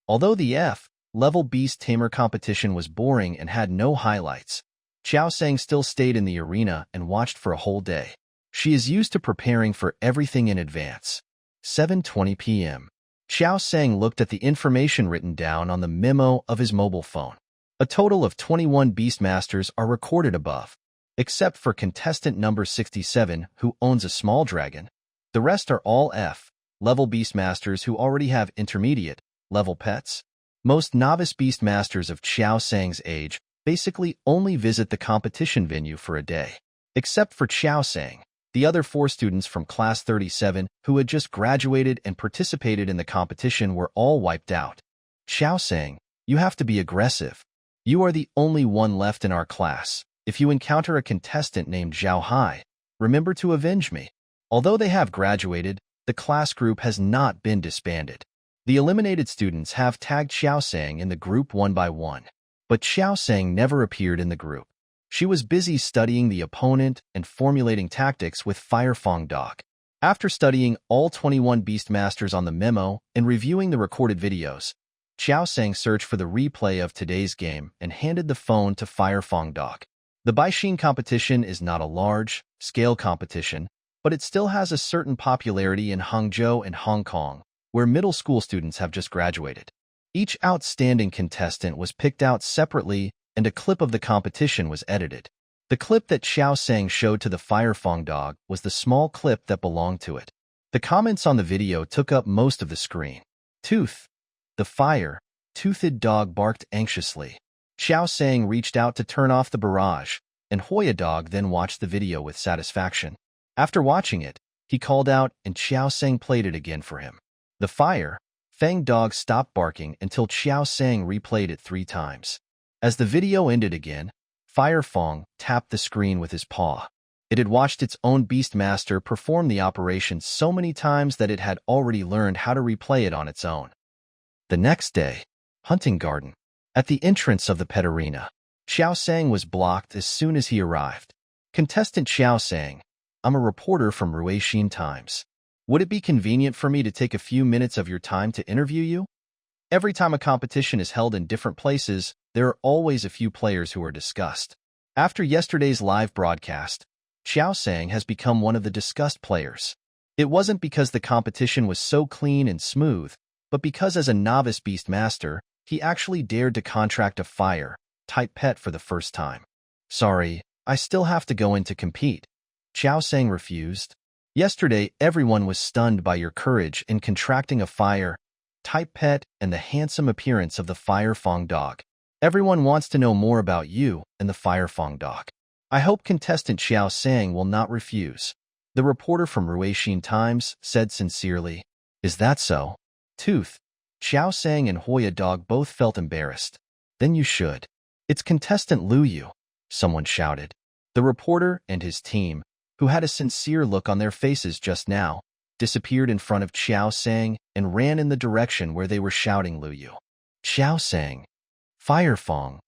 S1: Although the F-level beast tamer competition was boring and had no highlights, Xiaosang still stayed in the arena and watched for a whole day. She is used to preparing for everything in advance. 7:20 p.m. Xiaosang looked at the information written down on the memo of his mobile phone. A total of 21 Beastmasters are recorded above. except for contestant number 67 who owns a small dragon. The rest are all F-level Beastmasters who already have intermediate-level pets. Most novice Beastmasters of Xiao Sang's age basically only visit the competition venue for a day. Except for Xiao Sang, the other 4 students from Class 37 who had just graduated and participated in the competition were all wiped out. Xiao Sang, you have to be aggressive. You are the only one left in our class. If you encounter a contestant named Zhao Hai, remember to avenge me. Although they have graduated, the class group has not been disbanded. The eliminated students have tagged Xiao Sang in the group one by one, but Xiao Sang never appeared in the group. She was busy studying the opponent and formulating tactics with Fire Fong Dog. After studying all 21 Beastmasters on the memo and reviewing the recorded videos, Xiao Sang searched for the replay of today's game and handed the phone to Fire Fong Dog. The Baixin competition is not a large-scale competition, but it still has a certain popularity in Hangzhou and Hong Kong, where middle school students have just graduated. Each outstanding contestant was picked out separately and a clip of the competition was edited. The clip that Xiao Sang showed to the Fire Fong Dog was the small clip that belonged to it. The comments on the video took up most of the screen. Tooth. The fire-toothed dog barked anxiously. Xiao Sang reached out to turn off the barrage, and Hoya Dog then watched the video with satisfaction. After watching it, he called out and Xiao Sang played it again for him. The Fang Dog stopped barking until Xiao Sang replayed it 3 times. As the video ended again, Fire Fong tapped the screen with his paw. It had watched its own Beastmaster perform the operation so many times that it had already learned how to replay it on its own. The next day, Hunting Garden. At the entrance of the pet arena, Xiao Sang was blocked as soon as he arrived. Contestant Xiao Sang, I'm a reporter from Ruixin Times. Would it be convenient for me to take a few minutes of your time to interview you? Every time a competition is held in different places, there are always a few players who are discussed. After yesterday's live broadcast, Xiao Sang has become one of the discussed players. It wasn't because the competition was so clean and smooth, but because as a novice Beastmaster, he actually dared to contract a fire-type pet for the first time. Sorry, I still have to go in to compete. Xiao Sang refused. Yesterday, everyone was stunned by your courage in contracting a fire-type pet and the handsome appearance of the Fire Fong Dog. Everyone wants to know more about you and the Fire Fong Dog. I hope contestant Xiao Sang will not refuse. The reporter from Ruixin Times said sincerely. Is that so? Tooth. Xiao Sang and Hoya Dog both felt embarrassed. Then you should. It's contestant Lu Yu, someone shouted. The reporter and his team, who had a sincere look on their faces just now, disappeared in front of Xiao Sang and ran in the direction where they were shouting Lu Yu. Xiao Sang. Fire Fong.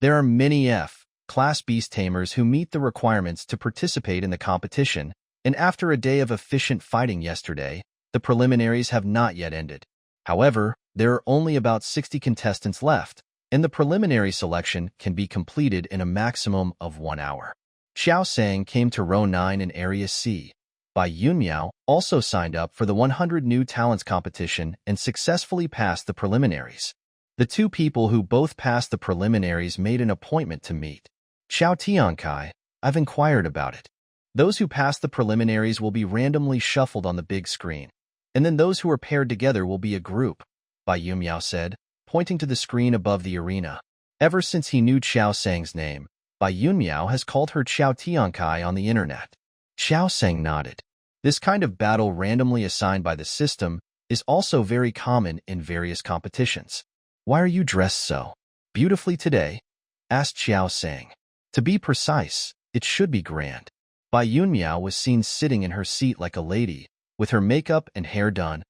S1: There are many F-class beast tamers who meet the requirements to participate in the competition, and after a day of efficient fighting yesterday, the preliminaries have not yet ended. However, there are only about 60 contestants left, and the preliminary selection can be completed in a maximum of 1 hour. Xiao Sang came to row 9 in Area C. Bai Yunmiao also signed up for the 100 New Talents competition and successfully passed the preliminaries. The 2 people who both passed the preliminaries made an appointment to meet. Xiao Tiankai, I've inquired about it. Those who passed the preliminaries will be randomly shuffled on the big screen, and then those who are paired together will be a group, Bai Yunmiao said, pointing to the screen above the arena. Ever since he knew Xiao Sang's name, Bai Yunmiao has called her Xiao Tiankai on the internet. Xiao Sang nodded. This kind of battle randomly assigned by the system is also very common in various competitions. Why are you dressed so beautifully today? Asked Xiao Sang. To be precise, it should be grand. Bai Yunmiao was seen sitting in her seat like a lady, with her makeup and hair done,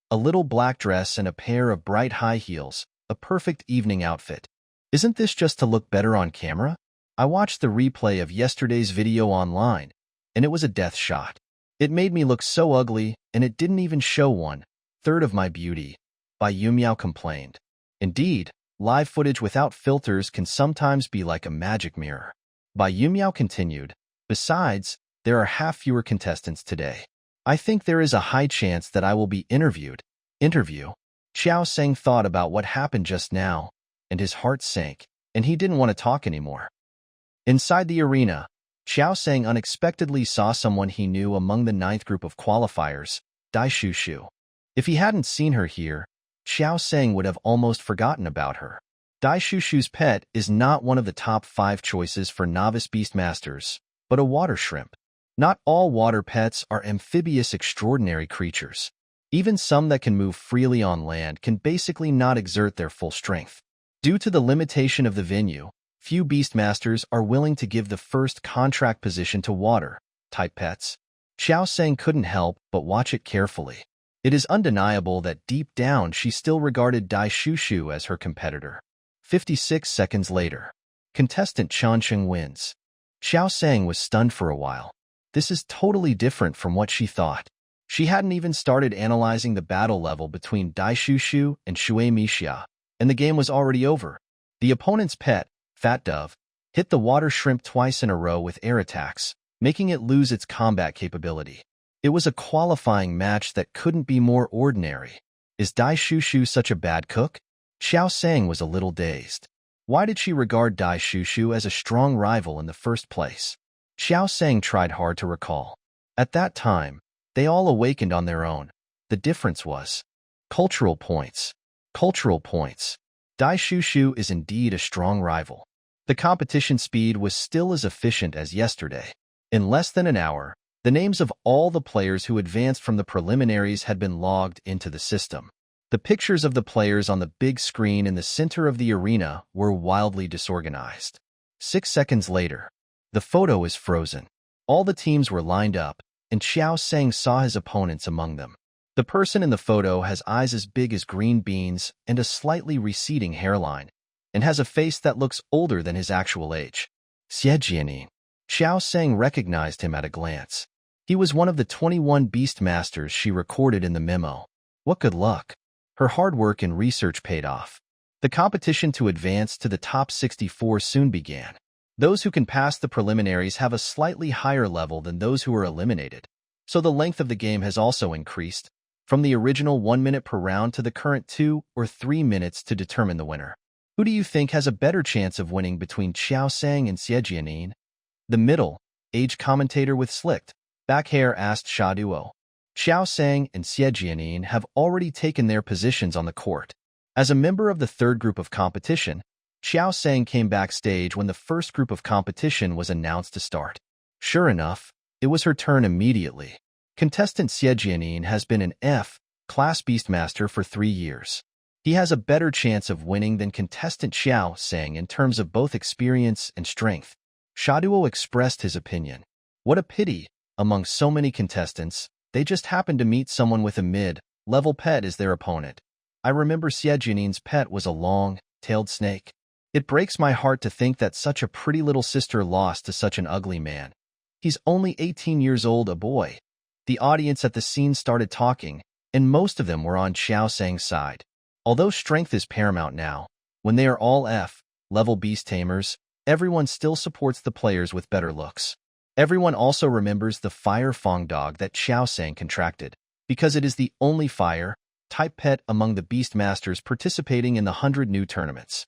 S1: a little black dress and a pair of bright high heels, a perfect evening outfit. Isn't this just to look better on camera? I watched the replay of yesterday's video online, and it was a death shot. It made me look so ugly, and it didn't even show 1/3 of my beauty, Bai Yunmiao complained. Indeed, live footage without filters can sometimes be like a magic mirror. Bai Yunmiao continued. Besides, there are half fewer contestants today. I think there is a high chance that I will be interviewed. Interview? Xiao Sang thought about what happened just now, and his heart sank, and he didn't want to talk anymore. Inside the arena, Xiao Sang unexpectedly saw someone he knew among the ninth group of qualifiers, Dai Shushu. If he hadn't seen her here, Xiao Sang would have almost forgotten about her. Dai Shushu's pet is not one of the top 5 choices for novice beastmasters, but a water shrimp. Not all water pets are amphibious extraordinary creatures. Even some that can move freely on land can basically not exert their full strength. Due to the limitation of the venue, few beastmasters are willing to give the first contract position to water-type pets. Xiao Sang couldn't help but watch it carefully. It is undeniable that deep down she still regarded Dai Shushu as her competitor. 56 seconds later. Contestant Chancheng wins. Xiao Sang was stunned for a while. This is totally different from what she thought. She hadn't even started analyzing the battle level between Dai Shushu and Shui Mixia, and the game was already over. The opponent's pet, Fat Dove, hit the water shrimp twice in a row with air attacks, making it lose its combat capability. It was a qualifying match that couldn't be more ordinary. Is Dai Shushu such a bad cook? Xiao Sang was a little dazed. Why did she regard Dai Shushu as a strong rival in the first place? Xiao Sang tried hard to recall. At that time, they all awakened on their own. The difference was cultural points. Cultural points. Dai Shushu is indeed a strong rival. The competition speed was still as efficient as yesterday. In less than an hour, the names of all the players who advanced from the preliminaries had been logged into the system. The pictures of the players on the big screen in the center of the arena were wildly disorganized. 6 seconds later, the photo is frozen. All the teams were lined up, and Xiao Sang saw his opponents among them. The person in the photo has eyes as big as green beans and a slightly receding hairline, and has a face that looks older than his actual age. Xie Jianin. Xiao Sang recognized him at a glance. He was one of the 21 beastmasters she recorded in the memo. What good luck! Her hard work and research paid off. The competition to advance to the top 64 soon began. Those who can pass the preliminaries have a slightly higher level than those who are eliminated, so the length of the game has also increased, from the original 1 minute per round to the current 2 or 3 minutes to determine the winner. Who do you think has a better chance of winning between Xiao Sang and Xie Jianin? The middle-aged commentator with slicked back hair asked Sha Duo. Xiao Sang and Xie Jianin have already taken their positions on the court. As a member of the third group of competition, Xiao Sang came backstage when the first group of competition was announced to start. Sure enough, it was her turn immediately. Contestant Xie Jianin has been an F-class beastmaster for 3 years. He has a better chance of winning than contestant Xiao Sang in terms of both experience and strength. Shaduo expressed his opinion. What a pity, among so many contestants, they just happened to meet someone with a mid-level pet as their opponent. I remember Xie Jianin's pet was a long-tailed snake. It breaks my heart to think that such a pretty little sister lost to such an ugly man. He's only 18 years old, a boy. The audience at the scene started talking, and most of them were on Xiao Sang's side. Although strength is paramount now, when they are all F-level beast tamers, everyone still supports the players with better looks. Everyone also remembers the fire Fong dog that Xiao Sang contracted, because it is the only fire-type pet among the beastmasters participating in the 100 new tournaments.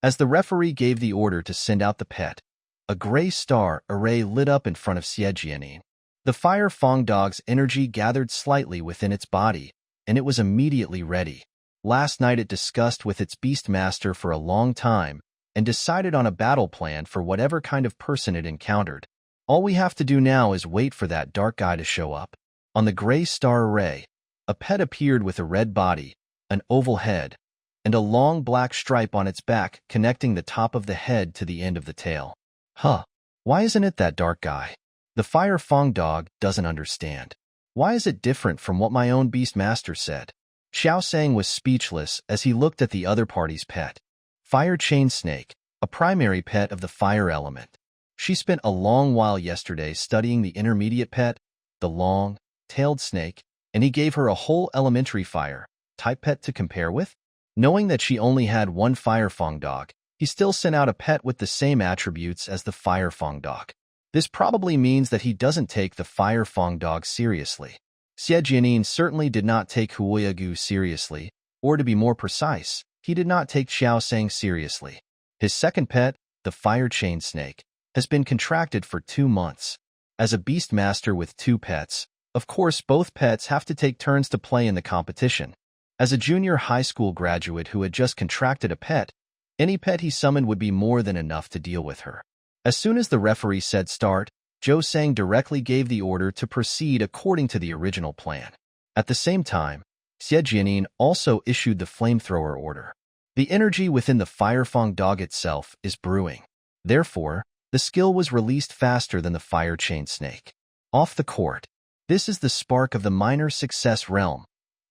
S1: As the referee gave the order to send out the pet, a gray star array lit up in front of Xie Jianin. The fire Fong dog's energy gathered slightly within its body, and it was immediately ready. Last night it discussed with its beastmaster for a long time and decided on a battle plan for whatever kind of person it encountered. All we have to do now is wait for that dark guy to show up. On the gray star array, a pet appeared with a red body, an oval head, and a long black stripe on its back connecting the top of the head to the end of the tail. Huh, why isn't it that dark guy? The fire Fong dog doesn't understand. Why is it different from what my own beastmaster said? Xiao Sang was speechless as he looked at the other party's pet. Fire chain snake, a primary pet of the fire element. She spent a long while yesterday studying the intermediate pet, the long-tailed snake, and he gave her a whole elementary fire-type pet to compare with. Knowing that she only had one fire Fong dog, he still sent out a pet with the same attributes as the fire Fong dog. This probably means that he doesn't take the fire Fong dog seriously. Xie Jianin certainly did not take Huoyagu seriously, or to be more precise, he did not take Xiao Sang seriously. His second pet, the fire chain snake, has been contracted for 2 months. As a beastmaster with 2 pets, of course both pets have to take turns to play in the competition. As a junior high school graduate who had just contracted a pet, any pet he summoned would be more than enough to deal with her. As soon as the referee said start, Jo Sang directly gave the order to proceed according to the original plan. At the same time, Xie Jianin also issued the flamethrower order. The energy within the Firefang dog itself is brewing. Therefore, the skill was released faster than the fire chain snake. Off the court, this is the spark of the minor success realm,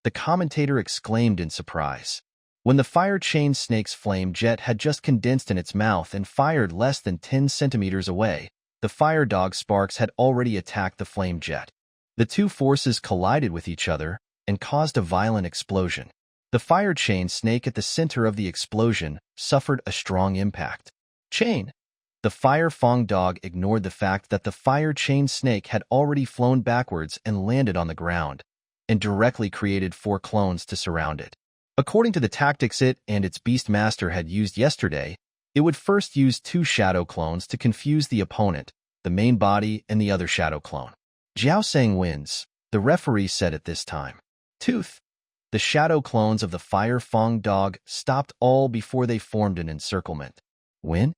S1: the commentator exclaimed in surprise. When the fire chain snake's flame jet had just condensed in its mouth and fired less than 10 centimeters away, the fire dog sparks had already attacked the flame jet. The two forces collided with each other and caused a violent explosion. The fire chain snake at the center of the explosion suffered a strong impact. Chain. The fire fang dog ignored the fact that the fire chain snake had already flown backwards and landed on the ground, and directly created 4 clones to surround it. According to the tactics it and its beastmaster had used yesterday, it would first use 2 shadow clones to confuse the opponent, the main body and the other shadow clone. Jiao Sang wins, the referee said at this time. Tooth. The shadow clones of the fire fang dog stopped all before they formed an encirclement. Win?